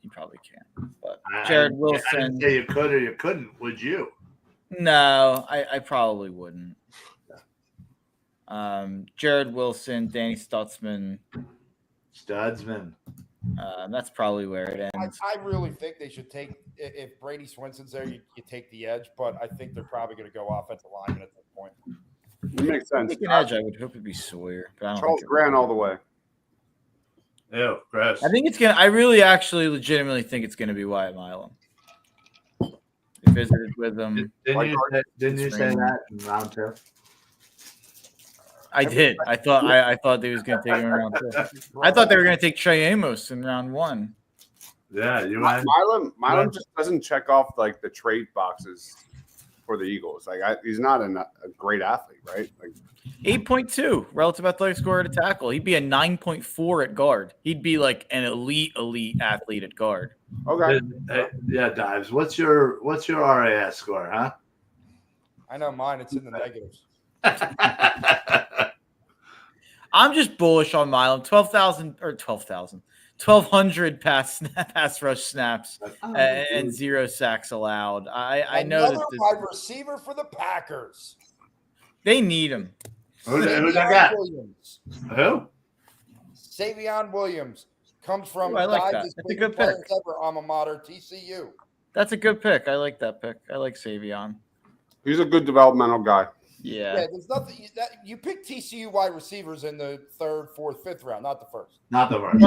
But Jared Wilson. I didn't say you could or you couldn't. Would you? No, I probably wouldn't. Jared Wilson, Danny Stutzman. That's probably where it ends. I really think they should take – if Brady Swinson's there, you take the edge, but I think they're probably going to go offensive lineman at this point. It makes sense. Take an edge. I would hope it'd be Sawyer, but I don't Charles think Grant all the way. Ew, gross. I think it's gonna. I really, actually, legitimately think it's gonna be Wyatt Milam. I visited with him. Didn't you say that in round 2? I did. I thought they was gonna take him in round 2. I thought they were gonna take Trey Amos in round 1. Yeah, you went. Milam just doesn't check off like the trade boxes for the Eagles. Like he's not a great athlete, right? Like 8.2 relative athletic score at a tackle. He'd be a 9.4 at guard. He'd be like an elite athlete at guard. okay. Yeah, Dives. What's your RAS score, huh? I know mine. It's in the negatives. I'm just bullish on Milam. 1,200 pass rush snaps and 0 sacks allowed. I know Another that wide receiver for the Packers. they need him. Who's that Savion got? Williams. Who? Savion Williams comes from Ooh, I like that. Dives' That's a good players pick. ever, alma mater, TCU. That's a good pick. I like that pick. I like Savion. He's a good developmental guy. Yeah. Yeah, there's nothing that you pick TCU wide receivers in the 3rd, 4th, 5th round, not the first. Not the first.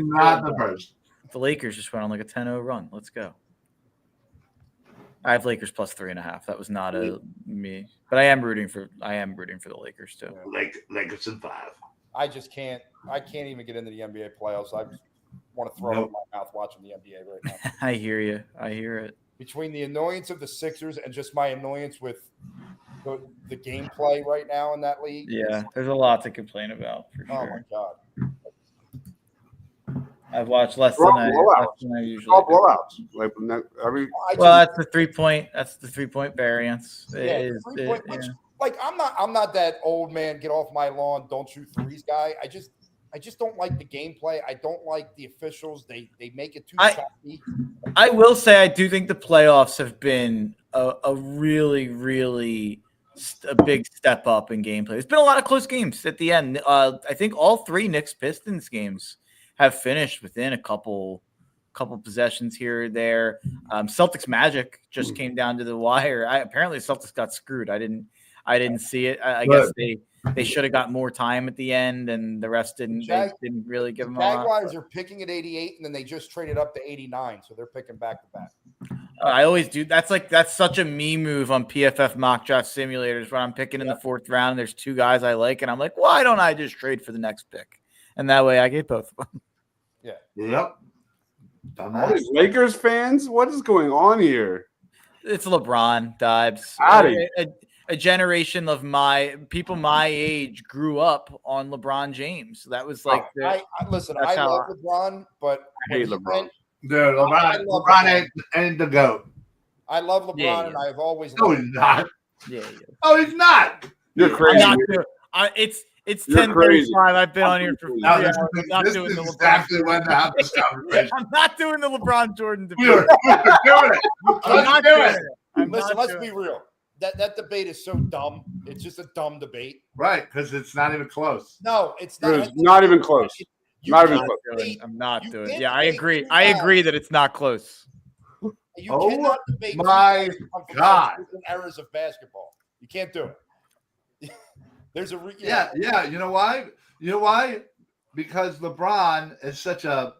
Not the first. The Lakers just went on like a 10-0 run. Let's go. I have Lakers plus 3.5. That was not me, but I am rooting for the Lakers too. Lakers in 5. I can't even get into the NBA playoffs. I just want to throw up my mouth watching the NBA right now. I hear you. I hear it. Between the annoyance of the Sixers and just my annoyance with the gameplay right now in that league. Yeah, there's a lot to complain about for Oh sure. my God. I've watched less than I usually All do. blowouts. Like every. Well, that's the 3-point. That's the 3-point variance. Like I'm not that old man. Get off my lawn. Don't shoot threes guy. I just don't like the gameplay. I don't like the officials. They make it too choppy. I will say I do think the playoffs have been a really, really a big step up in gameplay. There's been a lot of close games at the end. I think all 3 Knicks Pistons games have finished within a couple possessions here or there. Celtics Magic just came down to the wire. Apparently Celtics got screwed. I didn't see it. I guess they should have got more time at the end, and the rest didn't. They didn't really give them a lot. Jaguars are picking at 88, and then they just traded up to 89, so they're picking back to back. I always do. That's such a me move on PFF mock draft simulators when I'm picking in the 4th round. And there's 2 guys I like, and I'm like, why don't I just trade for the next pick? And that way I get both of them. Yeah. Yep. All these Lakers fans, what is going on here? It's LeBron, Dibes. A generation of people my age grew up on LeBron James. That was like listen. I love LeBron, but I hate LeBron. Dude, LeBron ain't the GOAT. I love LeBron, Yeah. and I've always No, loved he's not. Yeah. Oh, he's not. You're crazy. It's You're 10:35. I've been on here for 3 No, hours. this is exactly when to have this conversation. I'm not doing the LeBron Jordan debate. We're doing it. I'm not doing it. Listen, let's be real. That debate is so dumb. It's just a dumb debate. Right, because it's not even close. No, it's not. It's not even close. Not even close. I'm not You doing it. can't Yeah, I debate agree. 2 I guys. agree that it's not close. You Oh cannot debate my 2 guys God. from different eras of basketball. You can't do it. There's a Yeah. You know why? Because LeBron is such a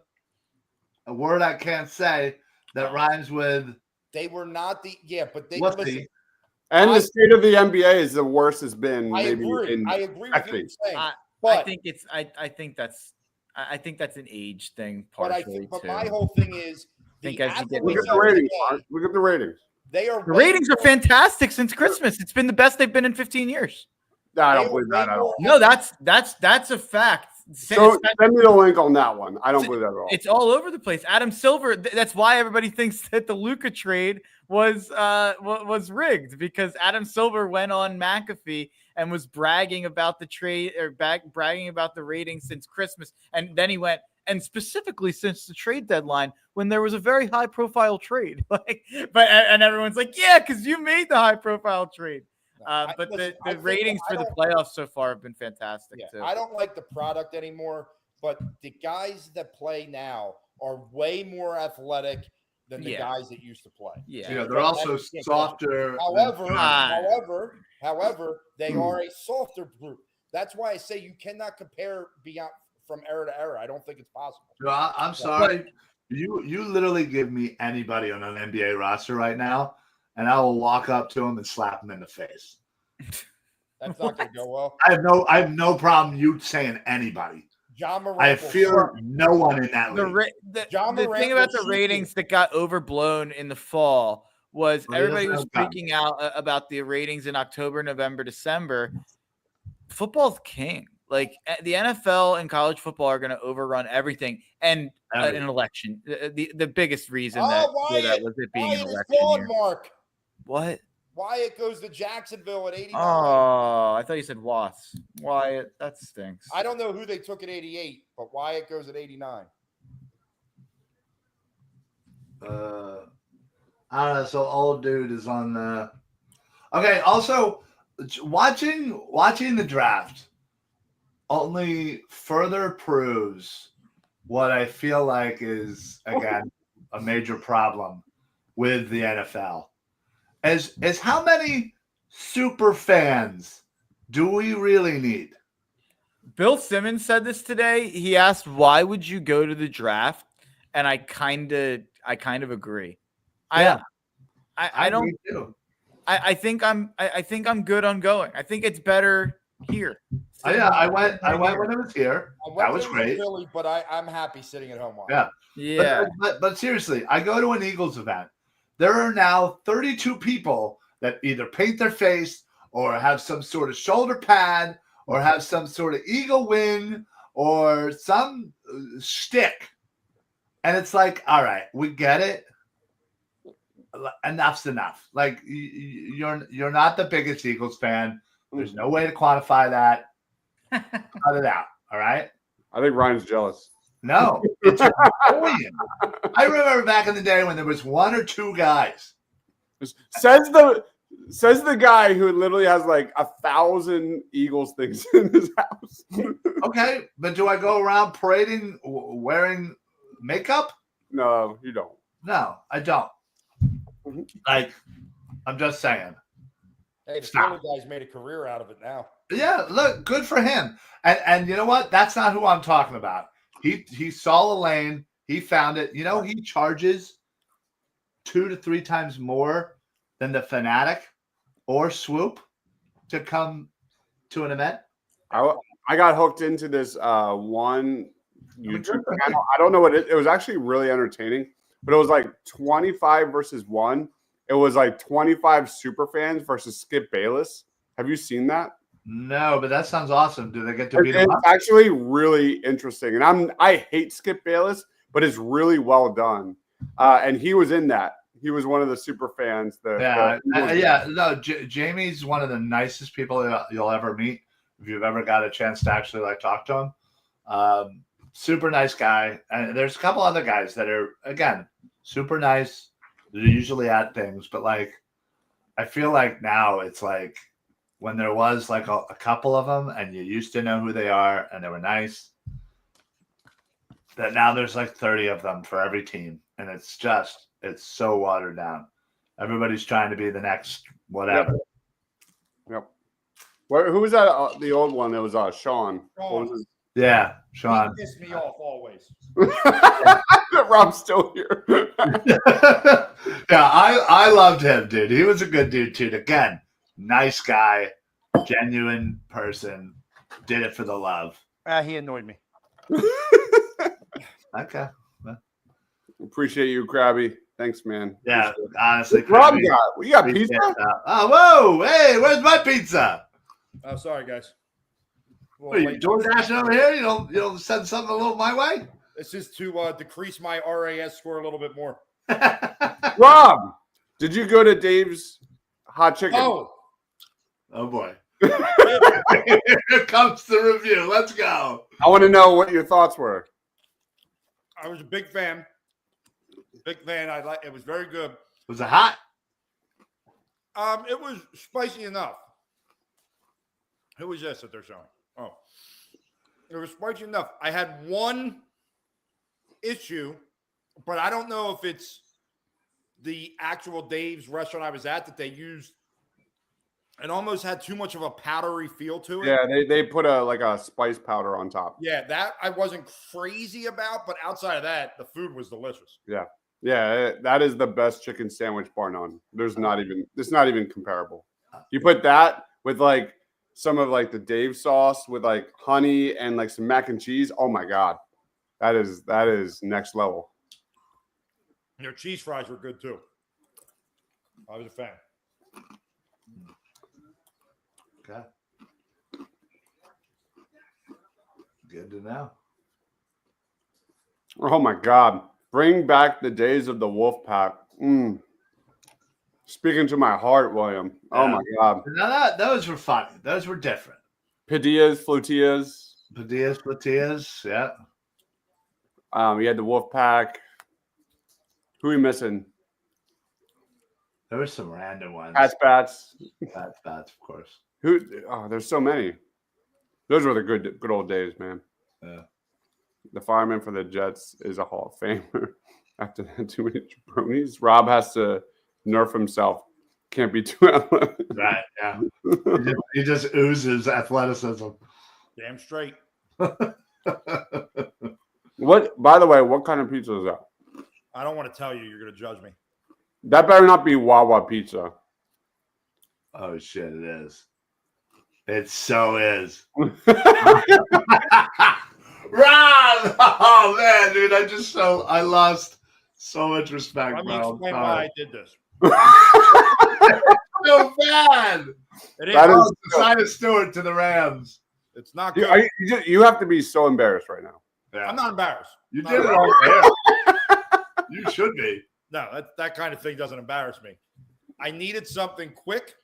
word I can't say that rhymes with. They were not but they What's listen. the? And the state of the NBA is the worst it's been. I Maybe agree. in I agree with what you're decades. saying. I But think that's an age thing but partially but too. my whole thing is think the as you get Look athletes at the of ratings, today, Mark. Look at the ratings. They are The ratings are fantastic since Christmas. It's been the best they've been in 15 years. No, I They don't are believe that way at all. more- No, that's a fact. So send me the link on that one. I don't believe that at all. It's all over the place. Adam Silver. That's why everybody thinks that the Luka trade was rigged, because Adam Silver went on McAfee and was bragging about the trade or bragging about the ratings since Christmas, and then he went and specifically since the trade deadline when there was a very high profile trade. And everyone's like, yeah, because you made the high profile trade. But listen, I the think ratings I for the don't- playoffs so far have been fantastic too. I don't like the product anymore, but the guys that play now are way more athletic than the guys that used to play. Yeah, they're also softer. However, they are a softer group. That's why I say you cannot compare beyond from era to era. I don't think it's possible. No, I'm sorry. You literally give me anybody on an NBA roster right now, and I will walk up to him and slap him in the face. That's not going to go well. I have no problem you saying anybody. John Morant. I fear no one in that league. The thing about the ratings that got overblown in the fall was everybody was freaking out about the ratings in October, November, December. Football's king. Like the NFL and college football are going to overrun everything, and an election. The biggest reason that was it being an election year. Mark. What? Wyatt goes to Jacksonville at 89. Oh, I thought you said Watts. Wyatt, that stinks. I don't know who they took at 88, but Wyatt goes at 89. I don't know. So old dude is on the. Okay. Also, watching the draft only further proves what I feel like is again a major problem with the NFL. Is how many super fans do we really need? Bill Simmons said this today. He asked, "Why would you go to the draft?" And I kind of agree. Yeah. I don't. I think I'm good on going. I think it's better here. I went when it was here. That was great. Philly, but I'm happy sitting at home. Yeah. But seriously, I go to an Eagles event. There are now 32 people that either paint their face or have some sort of shoulder pad or have some sort of eagle wing or some shtick. And it's like, all right, we get it. Enough's enough. Like you're not the biggest Eagles fan. There's no way to quantify that. Cut it out. All right. I think Ryan's jealous. No, it's annoying. I remember back in the day when there was one or two guys. Says the guy who literally has like 1,000 Eagles things in his house. Okay, but do I go around parading wearing makeup? No, you don't. No, I don't. Like, I'm just saying. Hey, the Philly guy's made a career out of it now. Yeah, look, good for him. And you know what? That's not who I'm talking about. He saw a lane. He found it. You know, he charges 2 to 3 times more than the Fanatic or Swoop to come to an event. I got hooked into this one YouTube channel. I don't know what it was actually really entertaining, but it was like 25 versus 1. It was like 25 super fans versus Skip Bayless. Have you seen that? No, but that sounds awesome. Do they get to beat him up? It's actually really interesting. And I hate Skip Bayless, but it's really well done. And he was in that. He was one of the super fans. No, Jamie's one of the nicest people you'll ever meet. If you've ever got a chance to actually like talk to him, super nice guy. And there's a couple other guys that are again super nice. They're usually at things, but like I feel like now it's like when there was like a couple of them and you used to know who they are and they were nice. That now there's like 30 of them for every team, and it's so watered down. Everybody's trying to be the next whatever. Yep. Who was that? The old one that was Sean. Yeah, Sean. He pissed me off always. Rob's still here. Yeah, I loved him, dude. He was a good dude too. Again, nice guy, genuine person. Did it for the love. He annoyed me. Okay. Appreciate you, Krabby. Thanks, man. Yeah, honestly. Rob we got pizza? Oh, whoa. Hey, where's my pizza? Oh, sorry, guys. What are you doing dashing over here? You don't send something a little my way? This is to decrease my RAS score a little bit more. Rob, did you go to Dave's Hot Chicken? Oh boy. Here comes the review. Let's go. I want to know what your thoughts were. I was a big fan. It was very good. Was it hot? It was spicy enough. Who was this that they're showing? Oh, it was spicy enough. I had one issue, but I don't know if it's the actual Dave's restaurant I was at that they used, it almost had too much of a powdery feel to it. Yeah, they put a spice powder on top. Yeah, that I wasn't crazy about, but outside of that, the food was delicious. Yeah, that is the best chicken sandwich bar none. It's not even comparable. You put that with like some of like the Dave sauce with like honey and like some mac and cheese. Oh my god, that is next level. Their cheese fries were good too. I was a fan. Okay. Good to know. Oh my god, bring back the days of the wolf pack. Speaking to my heart, William. Yeah. Oh my god. No, those were funny. Those were different. Padillas, flotillas. Yeah. You had the wolf pack. Who are we missing? There were some random ones. Bats. Bats, of course. There's so many. Those were the good old days, man. Yeah. The fireman for the Jets is a Hall of Famer. After that, too many jabronis. Rob has to nerf himself. Can't be too athletic. Right, yeah. he just oozes athleticism. Damn straight. What? By the way, what kind of pizza is that? I don't want to tell you. You're going to judge me. That better not be Wawa pizza. Oh, shit, it is. It so is. Rob! Oh, man, dude, I lost so much respect, Let me bro. explain why I did this. So bad. It is. That is Sign Stewart to the Rams. It's not good. You have to be so embarrassed right now. Yeah. I'm not embarrassed. You Not did it embarrassed. all there. You should be. No, that kind of thing doesn't embarrass me. I needed something quick,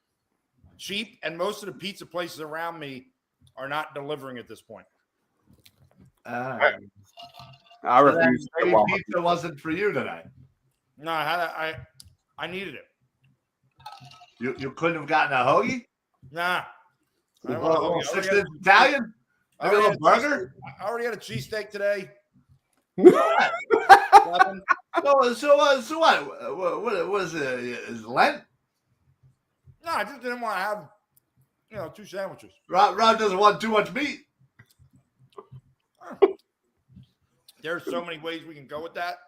cheap, and most of the pizza places around me are not delivering at this point. I refuse. Maybe pizza wasn't for you tonight. No, I needed it. You couldn't have gotten a hoagie? Nah. I A don't want a little hoagie. 6-inch Italian? Maybe a little burger? I already had a cheesesteak today. So what? What is it? Is it Lent? No, I just didn't want to have, 2 sandwiches. Rob doesn't want too much meat. There's so many ways we can go with that.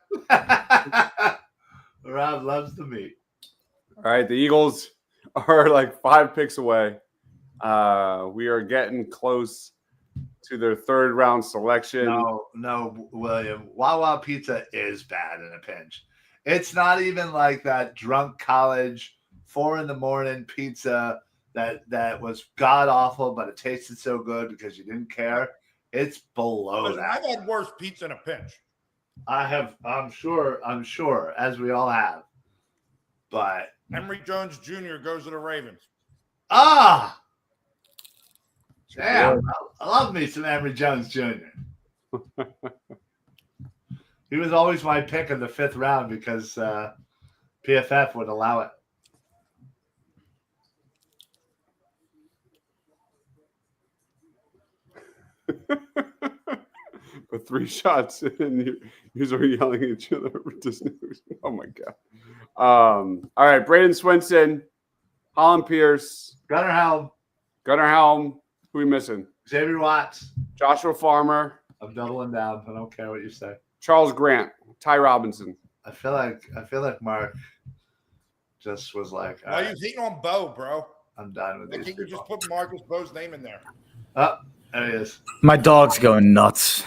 Rob loves the meat. All right, the Eagles are like 5 picks away. We are getting close to their 3rd round selection. No, William. Wawa pizza is bad in a pinch. It's not even like that drunk college 4 a.m. pizza that was god awful, but it tasted so good because you didn't care. It's below Listen, that. I've had worse pizza in a pinch. I have. I'm sure, as we all have. But Emory Jones Jr. goes to the Ravens. Damn, I love me some Emory Jones Jr. He was always my pick in the 5th round because PFF would allow it. But 3 shots and you are yelling at each other over this news. Oh my god. All right, Braden Swinson, Holland Pierce, Gunnar Helm, who we missing? Xavier Watts, Joshua Farmer. I'm doubling down. I don't care what you say. Charles Grant, Ty Robinson. I feel like Mark just was like, Why are you hating on Bo, bro? I'm done with Why these can't you people. just put Marcus Bo's name in there? Oh, there he is. My dog's going nuts.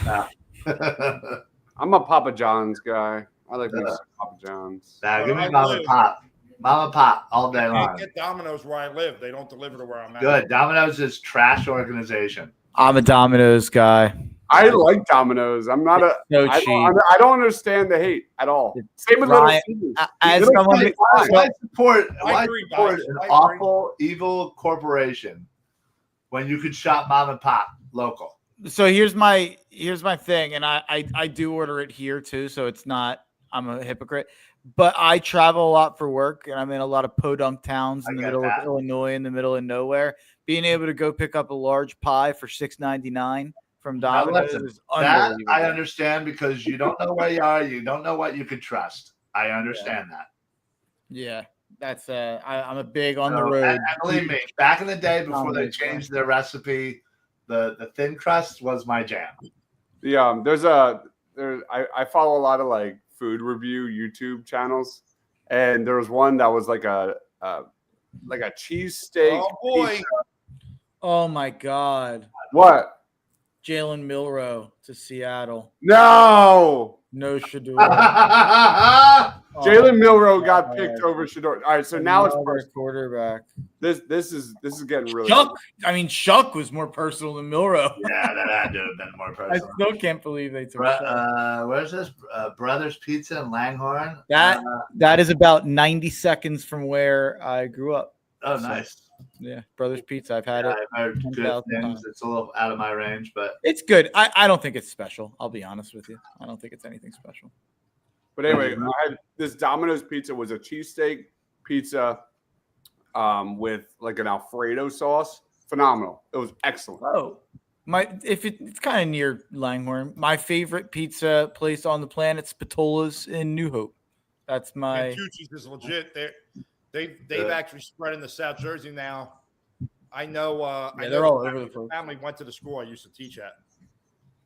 I'm a Papa John's guy. I like me some Papa John's. Nah, give me I Mama live. Pop. Mama Pop all day I long. can't get Domino's where I live. They don't deliver to where I'm at. Good. Domino's is trash organization. I'm a Domino's guy. I like Domino's. I'm not a. So I cheap. I don't understand the hate at all. Same with Ryan, Little Caesars. As Little someone, Caesars is fine. Why support I agree, an guys. I agree. awful, evil corporation when you could shop mom and pop local? so here's my thing, and I do order it here too, so it's not I'm a hypocrite. But I travel a lot for work, and I'm in a lot of podunk towns in I the get middle that. of Illinois, in the middle of nowhere. Being able to go pick up a large pie for $6.99 from Now, Domino's listen, is that unbelievable. I understand because you don't know where you are. You don't know what you could trust. I understand that. Yeah, that's I'm a big on the So, road. and believe me, back in the day before they changed their recipe, the thin crust was my jam. I follow a lot of like food review YouTube channels, and there was one that was like a cheesesteak. Oh boy. pizza. Oh my God, What? Jalen Milroe to Seattle. No. No Shador. Jalen Milroe got picked over Shador. All right, so now it's personal. Quarterback. This is getting really. Shuck was more personal than Milroe. Yeah, that had to have been more I personal. still can't believe they took Shuck. Where's this? Brothers Pizza in Langhorne? That is about 90 seconds from where I grew up. Oh, nice. Yeah, Brothers Pizza. I've had it. I've heard good 10,000 things. times. It's a little out of my range, but It's good. I don't think it's special. I'll be honest with you. I don't think it's anything special. But anyway, I had this Domino's pizza was a cheesesteak pizza with like an Alfredo sauce. Phenomenal. It was excellent. Oh, it's kind of near Langhorne. My favorite pizza place on the planet, Spatola's in New Hope. That's my. Tucci's is legit. They've actually spread into South Jersey now. I know. I they're know all over the place. Family went to the school I used to teach at.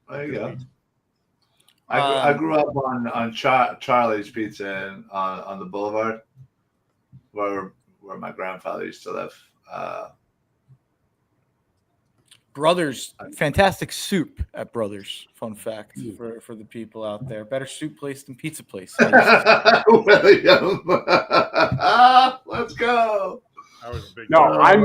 there you go. I grew up on Charlie's Pizza on the Boulevard, where my grandfather used to live. Brothers, fantastic soup at Brothers. Fun fact for the people out there. Better soup place than pizza place. William, let's go. I was a big No, I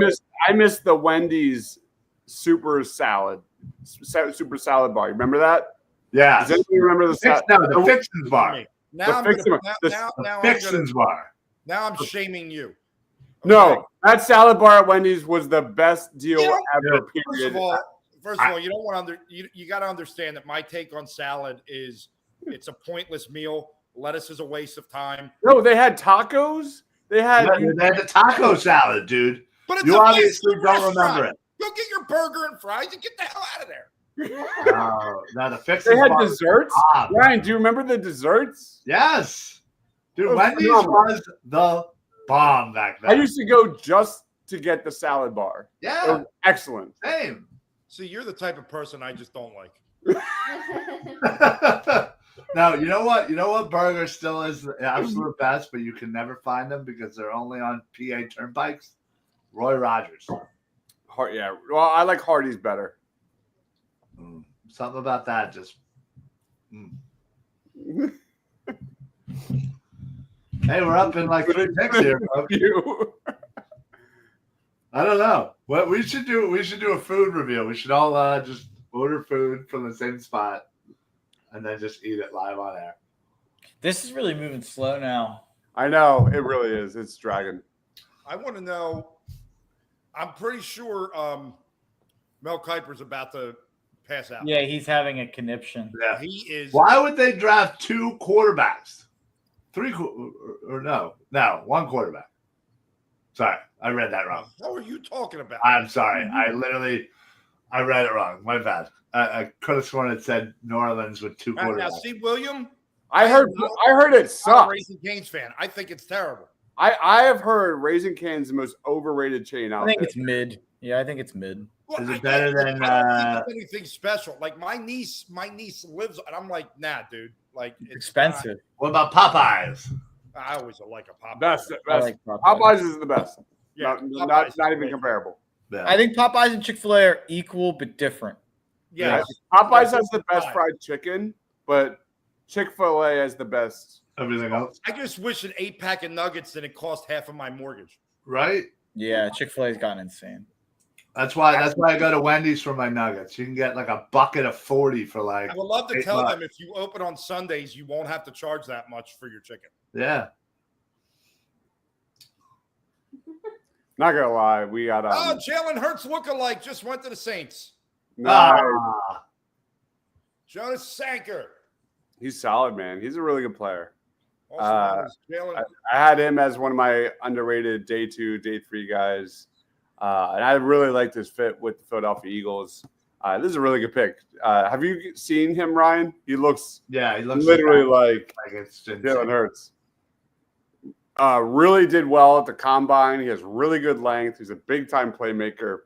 missed the Wendy's super salad bar. You remember that? Yeah. Does anybody remember the the Fixins bar? Now The Fixins bar. Now I'm shaming you. Okay? No, that salad bar at Wendy's was the best deal ever. First of all, you don't want you got to understand that my take on salad is it's a pointless meal. Lettuce is a waste of time. No, they had tacos. They had the taco salad, dude. But it's you obviously don't remember it. Go get your burger and fries and get the hell out of there. No, the Fixins They had bar desserts. Ryan, do you remember the desserts? Yes, dude. Wendy's was the bomb back then. I used to go just to get the salad bar. Yeah, it was excellent. Same. See, you're the type of person I just don't like. Now, you know what? You know what burger still is the absolute best, but you can never find them because they're only on PA turnpikes? Roy Rogers. Yeah. Well, I like Hardee's better. Something about that just. Hey, we're up in like 3 picks here, folks. I don't know. What we should do a food review. We should all just order food from the same spot and then just eat it live on air. This is really moving slow now. I know. It really is. It's dragging. I want to know. I'm pretty sure Mel Kiper's about to pass out. Yeah, he's having a conniption. Yeah, he is. Why would they draft 2 quarterbacks? 3 or no, one quarterback. Sorry, I read that wrong. What are you talking about? I'm sorry. I read it wrong. My bad. I could have sworn it said New Orleans with 2 quarterbacks. Now, see, William. I heard it sucks. I'm a Raising Cane's fan. I think it's terrible. I have heard Raising Cane's the most overrated chain out there. I think it's mid. Yeah, I think it's mid. Well, is it better than? I don't think it's anything special. Like my niece lives, and I'm like, nah, dude. Like it's expensive. What about Popeyes? I always like a Popeyes. Best. Like Popeyes is the best. Yeah, not even comparable. Yeah. I think Popeyes and Chick-fil-A are equal but different. Yeah, Popeyes has the best fried chicken, but Chick-fil-A has the best. Everything else, I just wish an 8-pack of nuggets didn't cost half of my mortgage. right? Yeah, Chick-fil-A's gotten insane. That's why I go to Wendy's for my nuggets. You can get like a bucket of 40 for like. I would love to tell $8. them if you open on Sundays, you won't have to charge that much for your chicken. Yeah. Not gonna lie, we got. Jalen Hurts lookalike just went to the Saints. Nice. Jonas Sanker. He's solid, man. He's a really good player. Also, Jalen. I had him as one of my underrated day 2, day 3 guys. And I really liked his fit with the Philadelphia Eagles. This is a really good pick. Have you seen him, Ryan? He looks he looks literally like it's Jalen Hurts. Really did well at the combine. He has really good length. He's a big-time playmaker.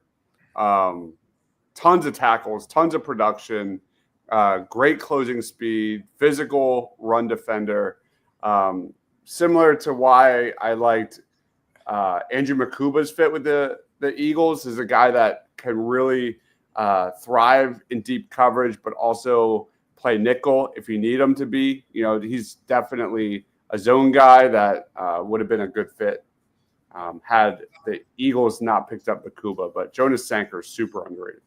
Tons of tackles, tons of production, great closing speed, physical run defender. Similar to why I liked Andrew Makuba's fit with the Eagles, is a guy that can really thrive in deep coverage, but also play nickel if you need him to be. He's definitely a zone guy that would have been a good fit had the Eagles not picked up Makuba. But Jonas Sanker is super underrated.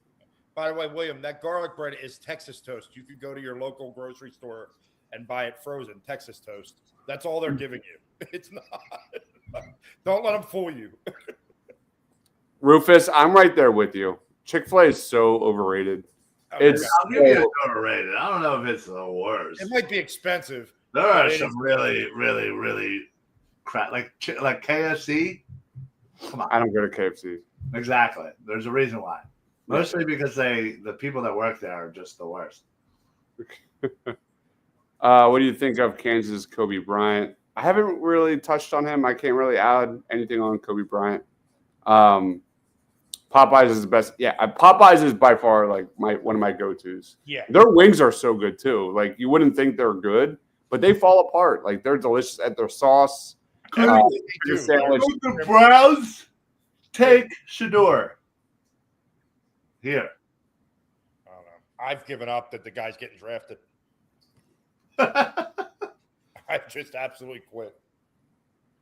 By the way, William, that garlic bread is Texas toast. You could go to your local grocery store and buy it frozen, Texas toast. That's all they're giving you. It's not. Don't let them fool you. Rufus, I'm right there with you. Chick-fil-A is so overrated. I'll give you it's overrated. I don't know if it's the worst. It might be expensive. There are some really, really, really crap, like KFC. Come on. I don't go to KFC. Exactly. There's a reason why. Mostly because the people that work there are just the worst. What do you think of Kansas Kobe Bryant? I haven't really touched on him. I can't really add anything on Kobe Bryant. Popeyes is the best. Yeah, Popeyes is by far like one of my go-tos. Yeah. Their wings are so good too. Like you wouldn't think they're good, but they fall apart. Like they're delicious at their sauce. The Browns take Shador. Here. I don't know. I've given up that the guy's getting drafted. I've just absolutely quit.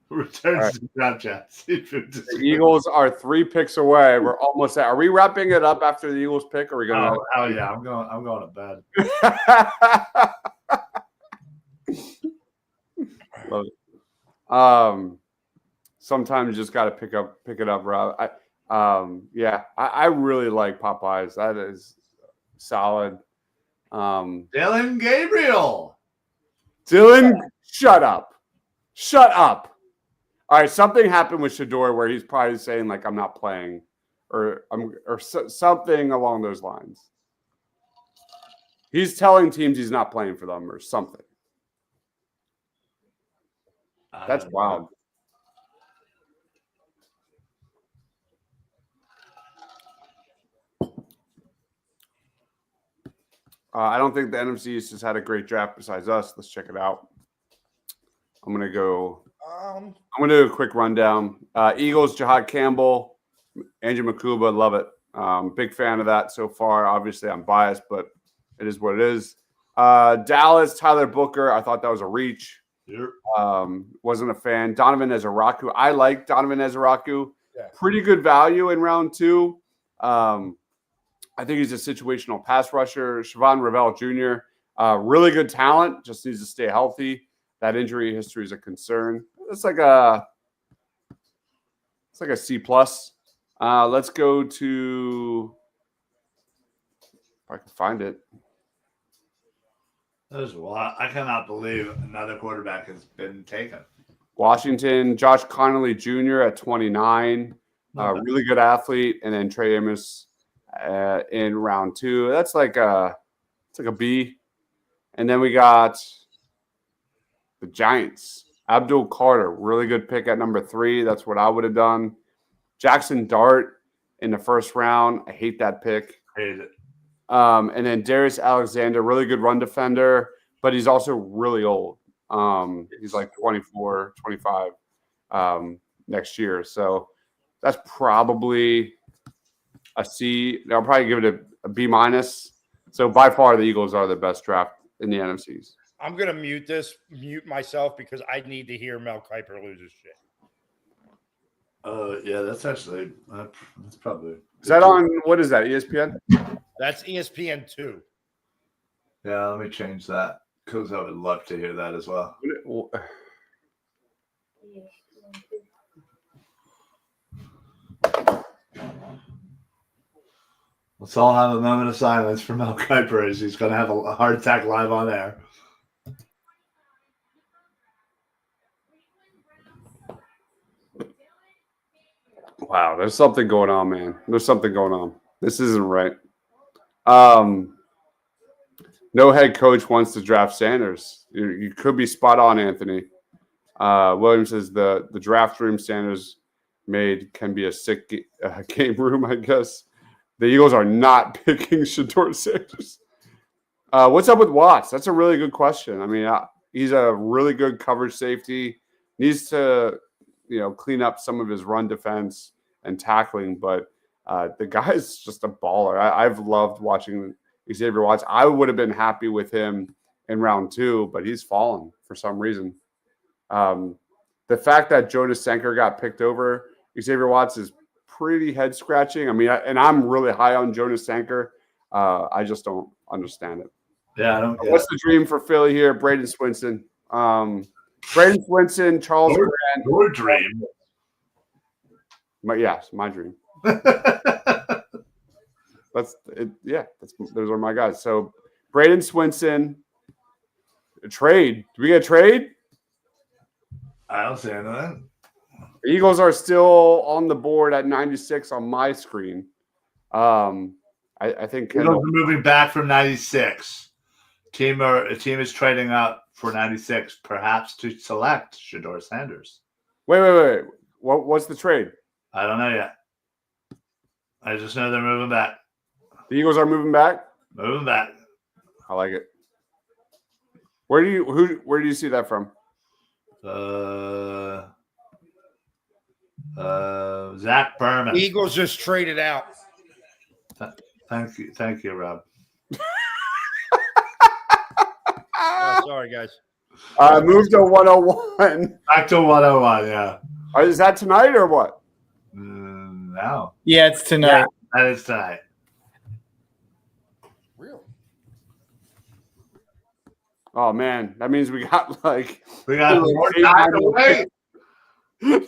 Returns to Snapchat. The Eagles are 3 picks away. We're almost there. Are we wrapping it up after the Eagles pick? Or are we going? Oh yeah, I'm going to bed. Love it. Sometimes you just got to pick it up, Rob. I really like Popeyes. That is solid. Dylan Gabriel. Dylan, shut up. All right, something happened with Shador where he's probably saying like I'm not playing, or something along those lines. He's telling teams he's not playing for them or something. That's wild. I don't think the NFC East has had a great draft besides us. Let's check it out. I'm going to do a quick rundown. Eagles, Jahad Campbell, Andrew Makuba, love it. Big fan of that so far. Obviously, I'm biased, but it is what it is. Dallas, Tyler Booker, I thought that was a reach. Sure. Wasn't a fan. Donovan Ezeraku. I like Donovan Ezeraku. Yeah. Pretty good value in round 2. I think he's a situational pass rusher. Siobhan Revell Jr., really good talent, just needs to stay healthy. That injury history is a concern. It's like a C+. Let's go to, if I can find it. There's a lot. I cannot believe another quarterback has been taken. Washington, Josh Connolly Jr. at 29. Really good athlete. And then Trey Amos in round 2. That's like a B. And then we got the Giants. Abdul Carter, really good pick at number 3. That's what I would have done. Jackson Dart in the first round. I hate that pick. Hate it. And then Darius Alexander, really good run defender, but he's also really old. He's like 24, 25 next year. So that's probably a C. I'll probably give it a B-. So by far, the Eagles are the best draft in the NFCs. I'm going to mute myself because I need to hear Mel Kiper lose his shit. Yeah, that's actually that's probably. Is that on, what is that, ESPN? That's ESPN 2. Yeah, let me change that because I would love to hear that as well. Let's all have a moment of silence for Mel Kiper as he's going to have a heart attack live on air. Wow, there's something going on, man. There's something going on. This isn't right. No head coach wants to draft Sanders. You could be spot on, Anthony. William says the draft room Sanders made can be a sick game room, I guess. The Eagles are not picking Shedeur Sanders. What's up with Watts? That's a really good question. I mean, he's a really good coverage safety. Needs to, clean up some of his run defense and tackling, but the guy's just a baller. I've loved watching Xavier Watts. I would have been happy with him in round 2, but he's fallen for some reason. The fact that Jonas Senker got picked over Xavier Watts is pretty head scratching. I mean, and I'm really high on Jonas Senker. I just don't understand it. Yeah, I don't get What's it. the dream for Philly here? Braden Swinson. Braden Swinson, Charles Grant. Your dream. Yes, my dream. That's it. Yeah, those are my guys. So Braden Swinson, a trade. Do we get a trade? I don't see anything. The Eagles are still on the board at 96 on my screen. I think Eagles are moving back from 96. A team is trading up for 96, perhaps to select Shedeur Sanders. Wait. What's the trade? I don't know yet. I just know they're moving back. The Eagles are moving back. Moving back. I like it. Where do you see that from? Zach Berman. Eagles just traded out. Thank you, Rob. Oh, sorry, guys. Moved to 101. Back to 101. Yeah. Is that tonight or what? No. Yeah, it's tonight. Yeah, that is tonight. Real. Oh man, that means we got We got more time to wait.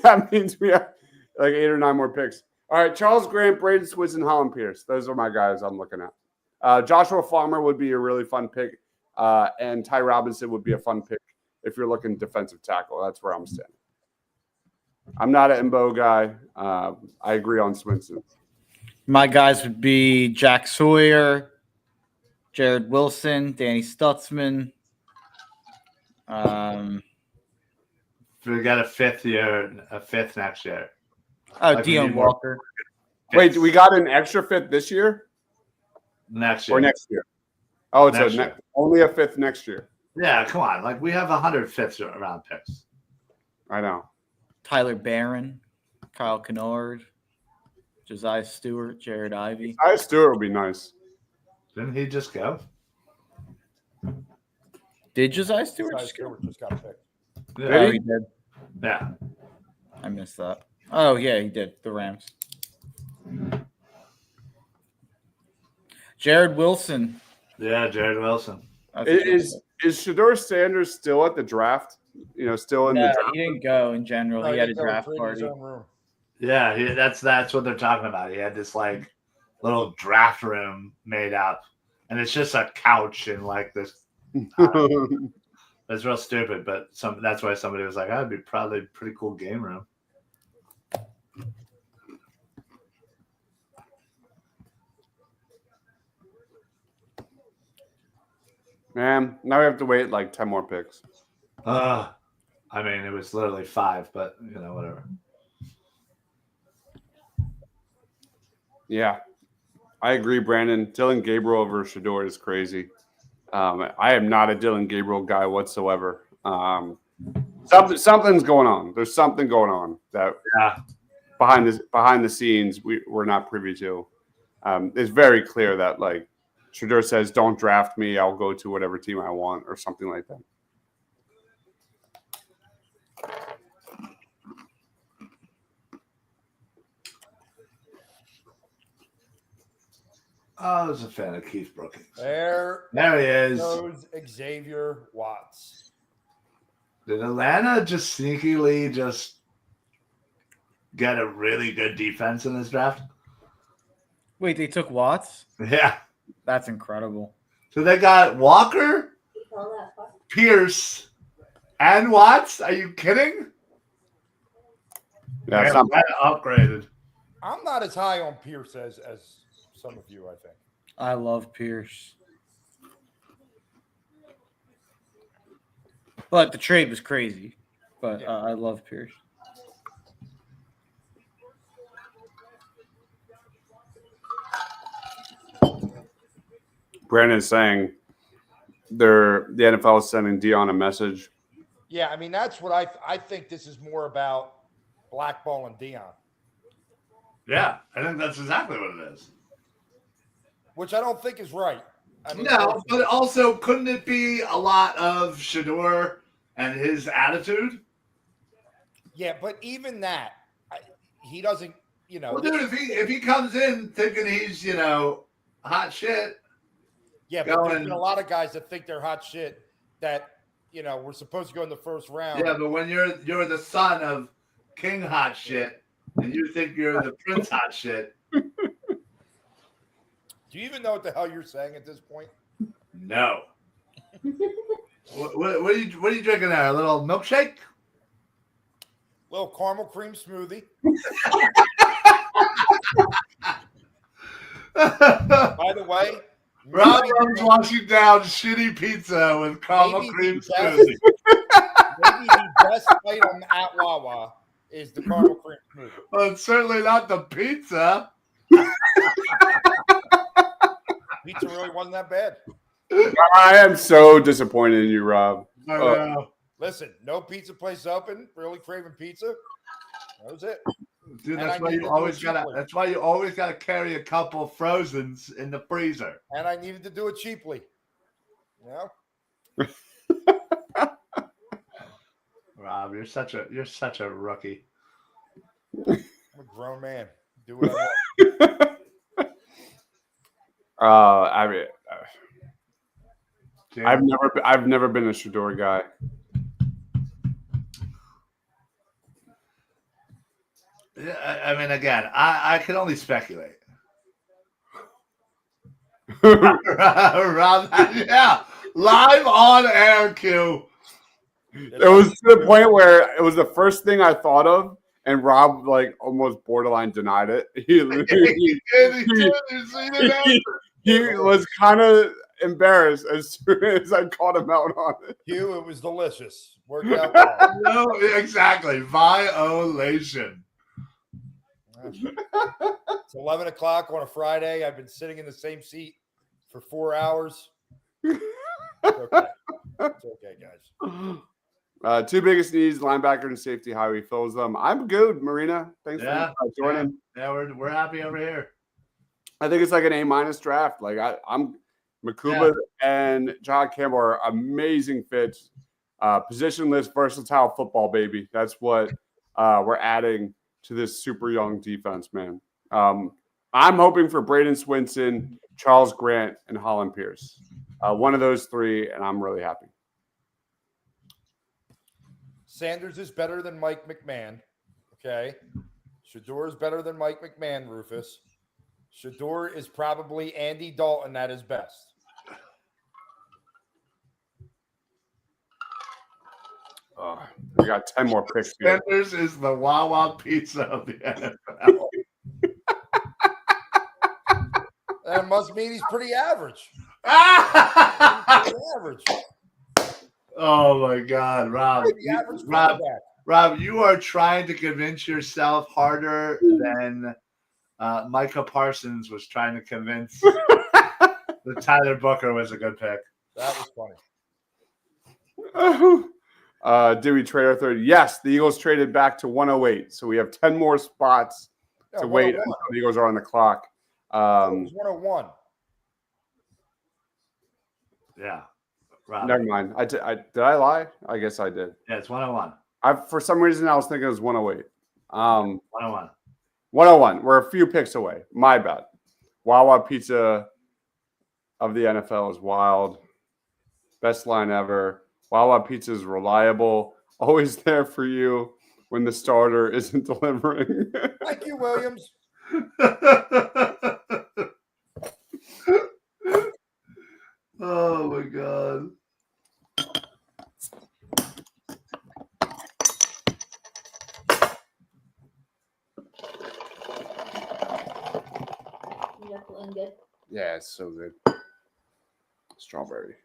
That means we have 8 or 9 more picks. All right, Charles Grant, Braden Swinson, Holland Pierce. Those are my guys I'm looking at. Joshua Farmer would be a really fun pick, and Ty Robinson would be a fun pick if you're looking defensive tackle. That's where I'm standing. I'm not an Mbo guy. I agree on Swinson. My guys would be Jack Sawyer, Jared Wilson, Danny Stutzman. We got a fifth next year. Oh, Like we Dion need more Walker. Wait, we got an extra 5th this year Next year. or next year? Oh, it's Next year. only a 5th next year. Yeah, come on. We have 100 fifth-round picks. I know. Tyler Barron, Kyle Kennard, Josiah Stewart, Jared Ivey. Ty Stewart will be nice. Didn't he just go? Did Josiah Stewart Josiah just go? Stewart just got picked. Yeah. Oh, he did. Yeah. I missed that. Oh, yeah, he did. The Rams. Jared Wilson. Yeah, Jared Wilson. Is Shedeur Sanders still at the draft? Still in the No, draft? he didn't go in general. No, He had a didn't go draft in his party. own room. Yeah, that's what they're talking about. He had this little draft room made up, and it's just a couch and this. It's real stupid, but that's why somebody was like, "That'd be probably a pretty cool game room." Man, now we have to wait 10 more picks. I mean, it was literally 5, but whatever. Yeah, I agree, Brandon. Dylan Gabriel over Shedeur is crazy. I am not a Dylan Gabriel guy whatsoever. Something's going on. There's something going on that behind the scenes we're not privy to. It's very clear that Shedeur says, "Don't draft me. I'll go to whatever team I want," or something like that. I was a fan of Keith Brookings. There he is. goes Xavier Watts. Did Atlanta just sneakily get a really good defense in this draft? Wait, they took Watts? Yeah. That's incredible. So they got Walker, Pierce, and Watts? Are you kidding? Yeah, Atlanta upgraded. I'm not as high on Pierce as some of you, I think. I love Pierce. But the trade was crazy. but I love Pierce. Brandon's saying the NFL is sending Dion a message. Yeah, I mean, that's what I think this is more about blackballing Dion. Yeah, I think that's exactly what it is. Which I don't think is right. I mean, no, but also couldn't it be a lot of Shador and his attitude? Yeah, but even that, he doesn't, Well, dude, if he comes in thinking he's, hot shit. Yeah, but there's been a lot of guys that think they're hot shit that, we're supposed to go in the first round. Yeah, but when you're the son of King Hot Shit and you think you're the Prince Hot Shit. Do you even know what the hell you're saying at this point? No. what are you drinking there? A little milkshake? Little caramel cream smoothie. By the way, Rob loves washing down shitty pizza with caramel cream smoothie. Maybe the best item at Wawa is the caramel cream smoothie. Well, it's certainly not the pizza. Pizza really wasn't that bad. I am so disappointed in you, Rob. I know. Listen, no pizza place open. Really craving pizza. That was it. Dude, that's why you always gotta carry a couple Frozens in the freezer. And I needed to do it cheaply. Rob, you're such a rookie. I'm a grown man. Do what I want. I've never been a Shador guy. I mean, again, I can only speculate. Rob, yeah, live on air, Q. It was to the point where it was the first thing I thought of, and Rob almost borderline denied it. He was kind of embarrassed as soon as I called him out on it. Hugh, it was delicious. Worked out well. No, exactly. Violation. It's 11 o'clock on a Friday. I've been sitting in the same seat for 4 hours. It's okay. It's okay, guys. Two biggest needs, linebacker and safety. How he fills them. I'm good, Marina. Thanks for joining. Yeah, we're happy over here. I think it's like an A- draft. I'm Makuba and John Campbell are amazing fits. Positionless, versatile football, baby. That's what we're adding to this super young defense, man. I'm hoping for Braden Swinson, Charles Grant, and Holland Pierce. One of those three, and I'm really happy. Sanders is better than Mike McMahon. Okay. Shador is better than Mike McMahon, Rufus. Shador is probably Andy Dalton at his best. We got 10 more picks here. Sanders is the Wawa pizza of the NFL. That must mean he's pretty average. Average. Oh my God, Rob! Rob, you are trying to convince yourself harder than Micah Parsons was trying to convince that Tyler Booker was a good pick. That was funny. Did we trade our third? Yes, the Eagles traded back to 108, so we have 10 more spots to wait until the Eagles are on the clock. It was 101. Yeah. Rob. Never mind. Did I lie? I guess I did. Yeah, it's 101. For some reason, I was thinking it was 108. 101. 101. We're a few picks away. My bad. Wawa Pizza of the NFL is wild. Best line ever. Wawa Pizza is reliable. Always there for you when the starter isn't delivering. Thank you, Williams. Oh my God. Good. Yeah, it's so good. Strawberry.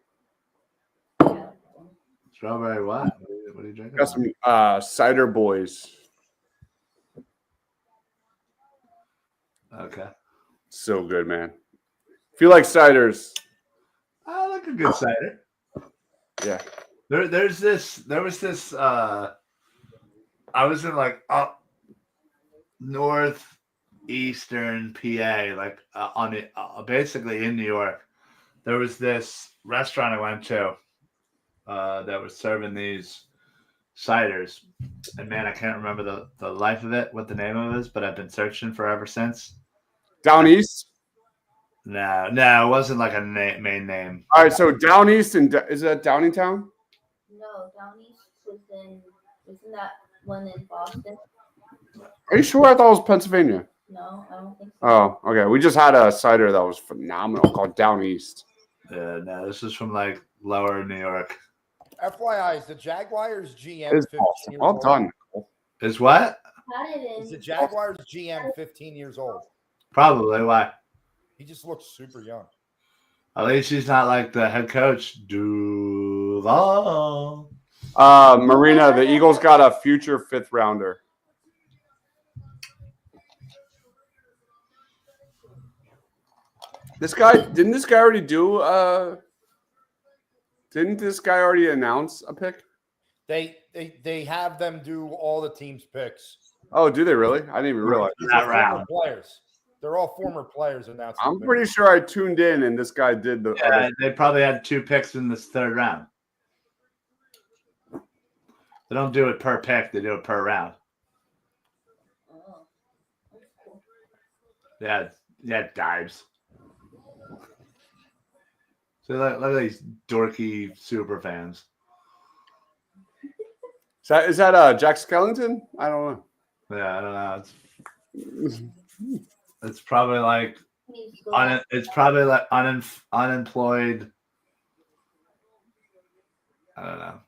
Strawberry what? What are you drinking? Got some cider boys. Okay. So good, man. If you like ciders, I like a good cider. yeah. There was this I was in like up northeastern PA, like on it, basically in New York. There was this restaurant I went to that was serving these ciders, and man, I can't remember the life of it, what the name of it is, but I've been searching for ever since. Down east. No, it wasn't like a main name. All right, so down east is that Downingtown? No, Down East isn't that one in Boston? Are you sure? I thought it was Pennsylvania. No, I don't think so. Oh, okay. We just had a cider that was phenomenal called Down East. No, this is from like lower New York. FYI, is the Jaguars GM It's 15 awesome. years Well old? done. Is what? Had it in. Is the Jaguars GM 15 years old? Probably. Why? He just looks super young. At least he's not like the head coach. Duval. Marina, the Eagles got a future 5th rounder. Didn't this guy already announce a pick? They have them do all the team's picks. Oh, do they really? I didn't even realize. These That are round. former players. They're all former players announcing. I'm the pretty picks. sure I tuned in and this guy did the. Yeah, they probably had 2 picks in this 3rd round. They don't do it per pick; they do it per round. Oh, that's cool. Yeah, dives. So look at these dorky super fans. Is that Jack Skellington? I don't Yeah, I don't know. It's probably like He needs to go it's probably like unemployed. I don't know.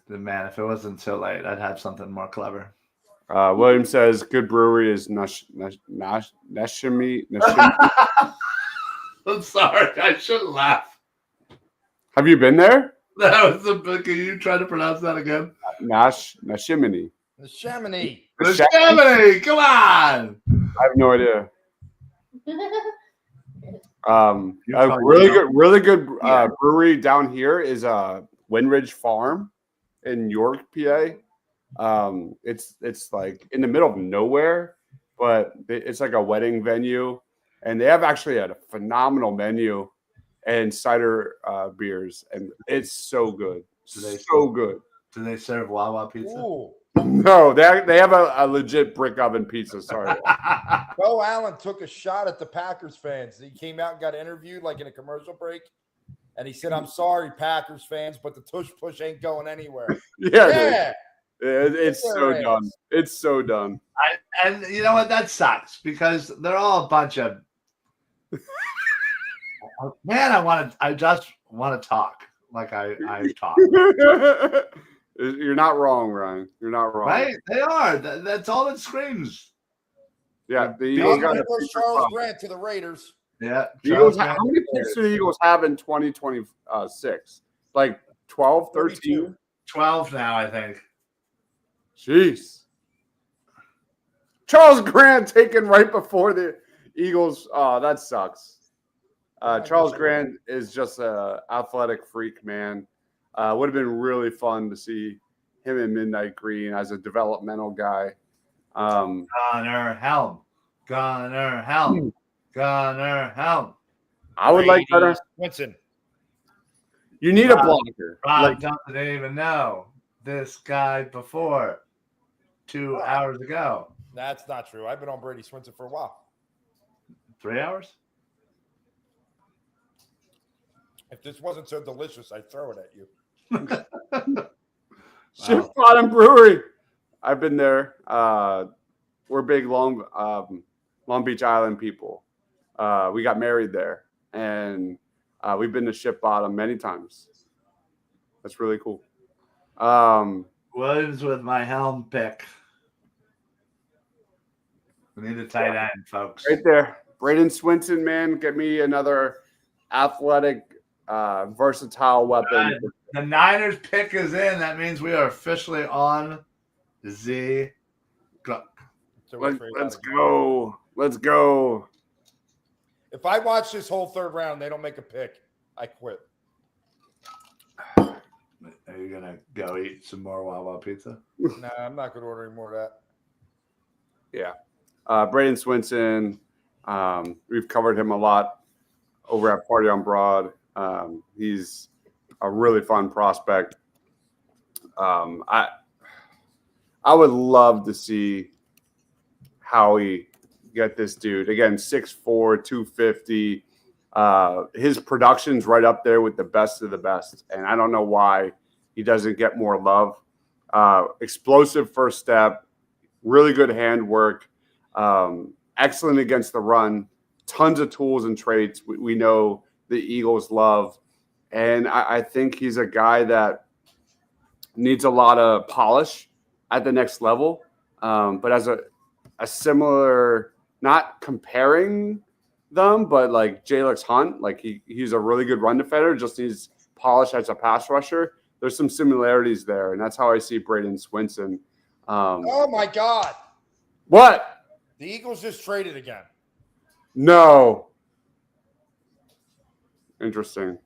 Man, if it wasn't so late, I'd have something more clever. know. William says good brewery is Nashimi. I'm sorry. I shouldn't laugh. Have you been there? That was can you try to pronounce that again? Nashimini. The Chamonix. The Chamonix, come on. I have no idea. A probably really good brewery down here is Windridge Farm in York, PA. It's like in the middle of nowhere, but it's like a wedding venue, and they have actually had a phenomenal menu and cider beers, and it's so good. So good. Do they serve Wawa pizza? Ooh. No, they have a legit brick oven pizza. Sorry. Bo Allen took a shot at the Packers fans. He came out and got interviewed like in a commercial break, and he said, "I'm sorry, Packers fans, but the tush push ain't going anywhere." Yeah. It's There so it done. is. It's so done. And you know what? That sucks because they're all a bunch of man. I just want to talk like I talk. You're not wrong, Ryan. You're not wrong. Right? They are. That's all it screams. Yeah, the Eagles Eagles got There a goes future Charles crop. Grant to the Raiders. Yeah. The Eagles how many picks do the Eagles have in 2026? Like 12, 13? 32. 12 now, I think. Jeez. Charles Grant taken right before the Eagles. Oh, that sucks. Charles Grant is just an athletic freak, man. Would have been really fun to see him in Midnight Green as a developmental guy. Gunner Helm. Gunner Helm. Gunner Helm. I would like better. Winston. You need a blocker. Rob doesn't even know this guy before 2 hours ago. That's not true. I've been on Brady Swinson for a while. 3 hours? If this wasn't so delicious, I'd throw it at you. Shift Bottom Brewery. I've been there. We're big Long Beach Island people. We got married there, and we've been to Shift Bottom many times. That's really cool. Williams with my helm pick. We need a tight end, folks. Right there. Braden Swinson, man, get me another athletic, versatile weapon. The Niners pick is in. That means we are officially on the clock. Let's go. Let's go. If I watch this whole third round, they don't make a pick, I quit. Are you gonna go eat some more Wawa pizza? Nah, I'm not gonna order any more of that. Yeah. Braden Swinson. We've covered him a lot over at Party on Broad. He's a really fun prospect. I would love to see Howie get this dude. Again, 6'4", 250. His production's right up there with the best of the best. And I don't know why he doesn't get more love. Explosive first step, really good handwork, excellent against the run, tons of tools and traits we know the Eagles love. And I think he's a guy that needs a lot of polish at the next level. But as a similar, not comparing them, but like Jalix Hunt, like he's a really good run defender, just needs polish as a pass rusher. There's some similarities there, and that's how I see Braden Swinson. Oh my God! What? The Eagles just traded again. No. Interesting.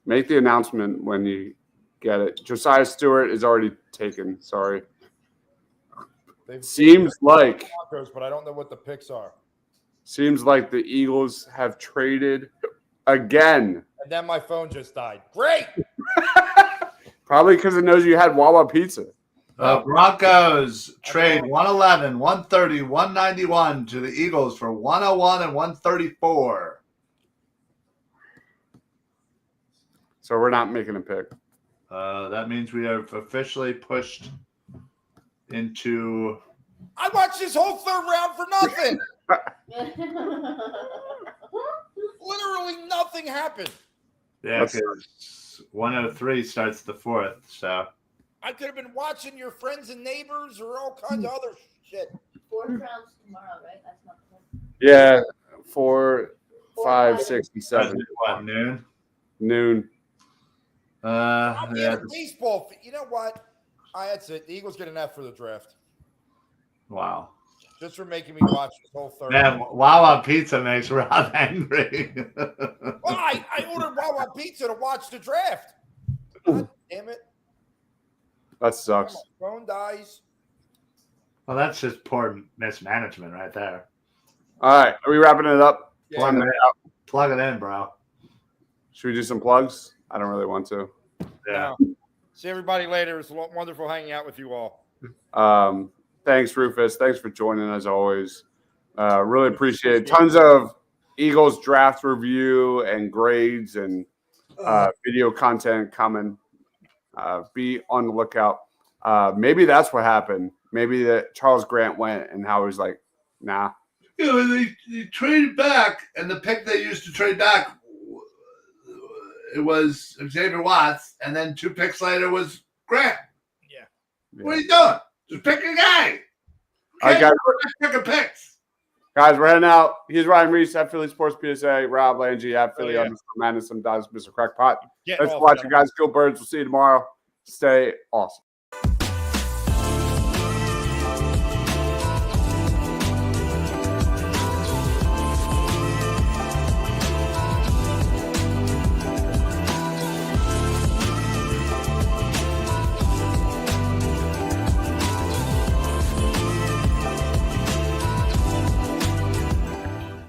Make the announcement when you get it. Josiah Stewart is already taken. Sorry. Seems like Broncos, but I don't know what the picks are. Seems like the Eagles have traded again. And then my phone just died. Great. Probably because it knows you had Wawa pizza. Broncos trade 111, 130, 191 to the Eagles for 101 and 134. So we're not making a pick. That means we have officially pushed into. I watched this whole third round for nothing. Literally nothing happened. Yeah, because 103 starts the fourth. So I could have been watching your friends and neighbors or all kinds of other shit. Fourth round's tomorrow, right? That's not the Yeah, 4, 5, 6, and 7. What, noon? Noon. I'm Yeah. baseball. You know what? That's it. The Eagles get an F for the draft. Wow. Just for making me watch this whole third. Man, Wawa Pizza makes Rob angry. Well, I ordered Wawa Pizza to watch the draft. God damn it. That sucks. My phone dies. Well, that's just poor mismanagement right there. All right. Are we wrapping it up? Yeah. Plug it in, bro. Should we do some plugs? I don't really want to. Yeah. No. See everybody later. It's wonderful hanging out with you all. Thanks, Rufus. Thanks for joining as always. Really appreciate it. Tons of Eagles draft review and grades and video content coming. Be on the lookout. Maybe that's what happened. Maybe that Charles Grant went and Howard's like, nah. You know, they traded back, and the pick they used to trade back, it was Xavier Watts, and then 2 picks later was Grant. Yeah. What are you doing? Just pick a guy. All right, guys. Picking picks. Guys, we're heading out. Here's Ryan Reese at Philly Sports PSA, Rob Langy at Philly _Madness, sometimes Mr. Crackpot. Thanks for watching, guys. Go Birds. We'll see you tomorrow. Stay awesome.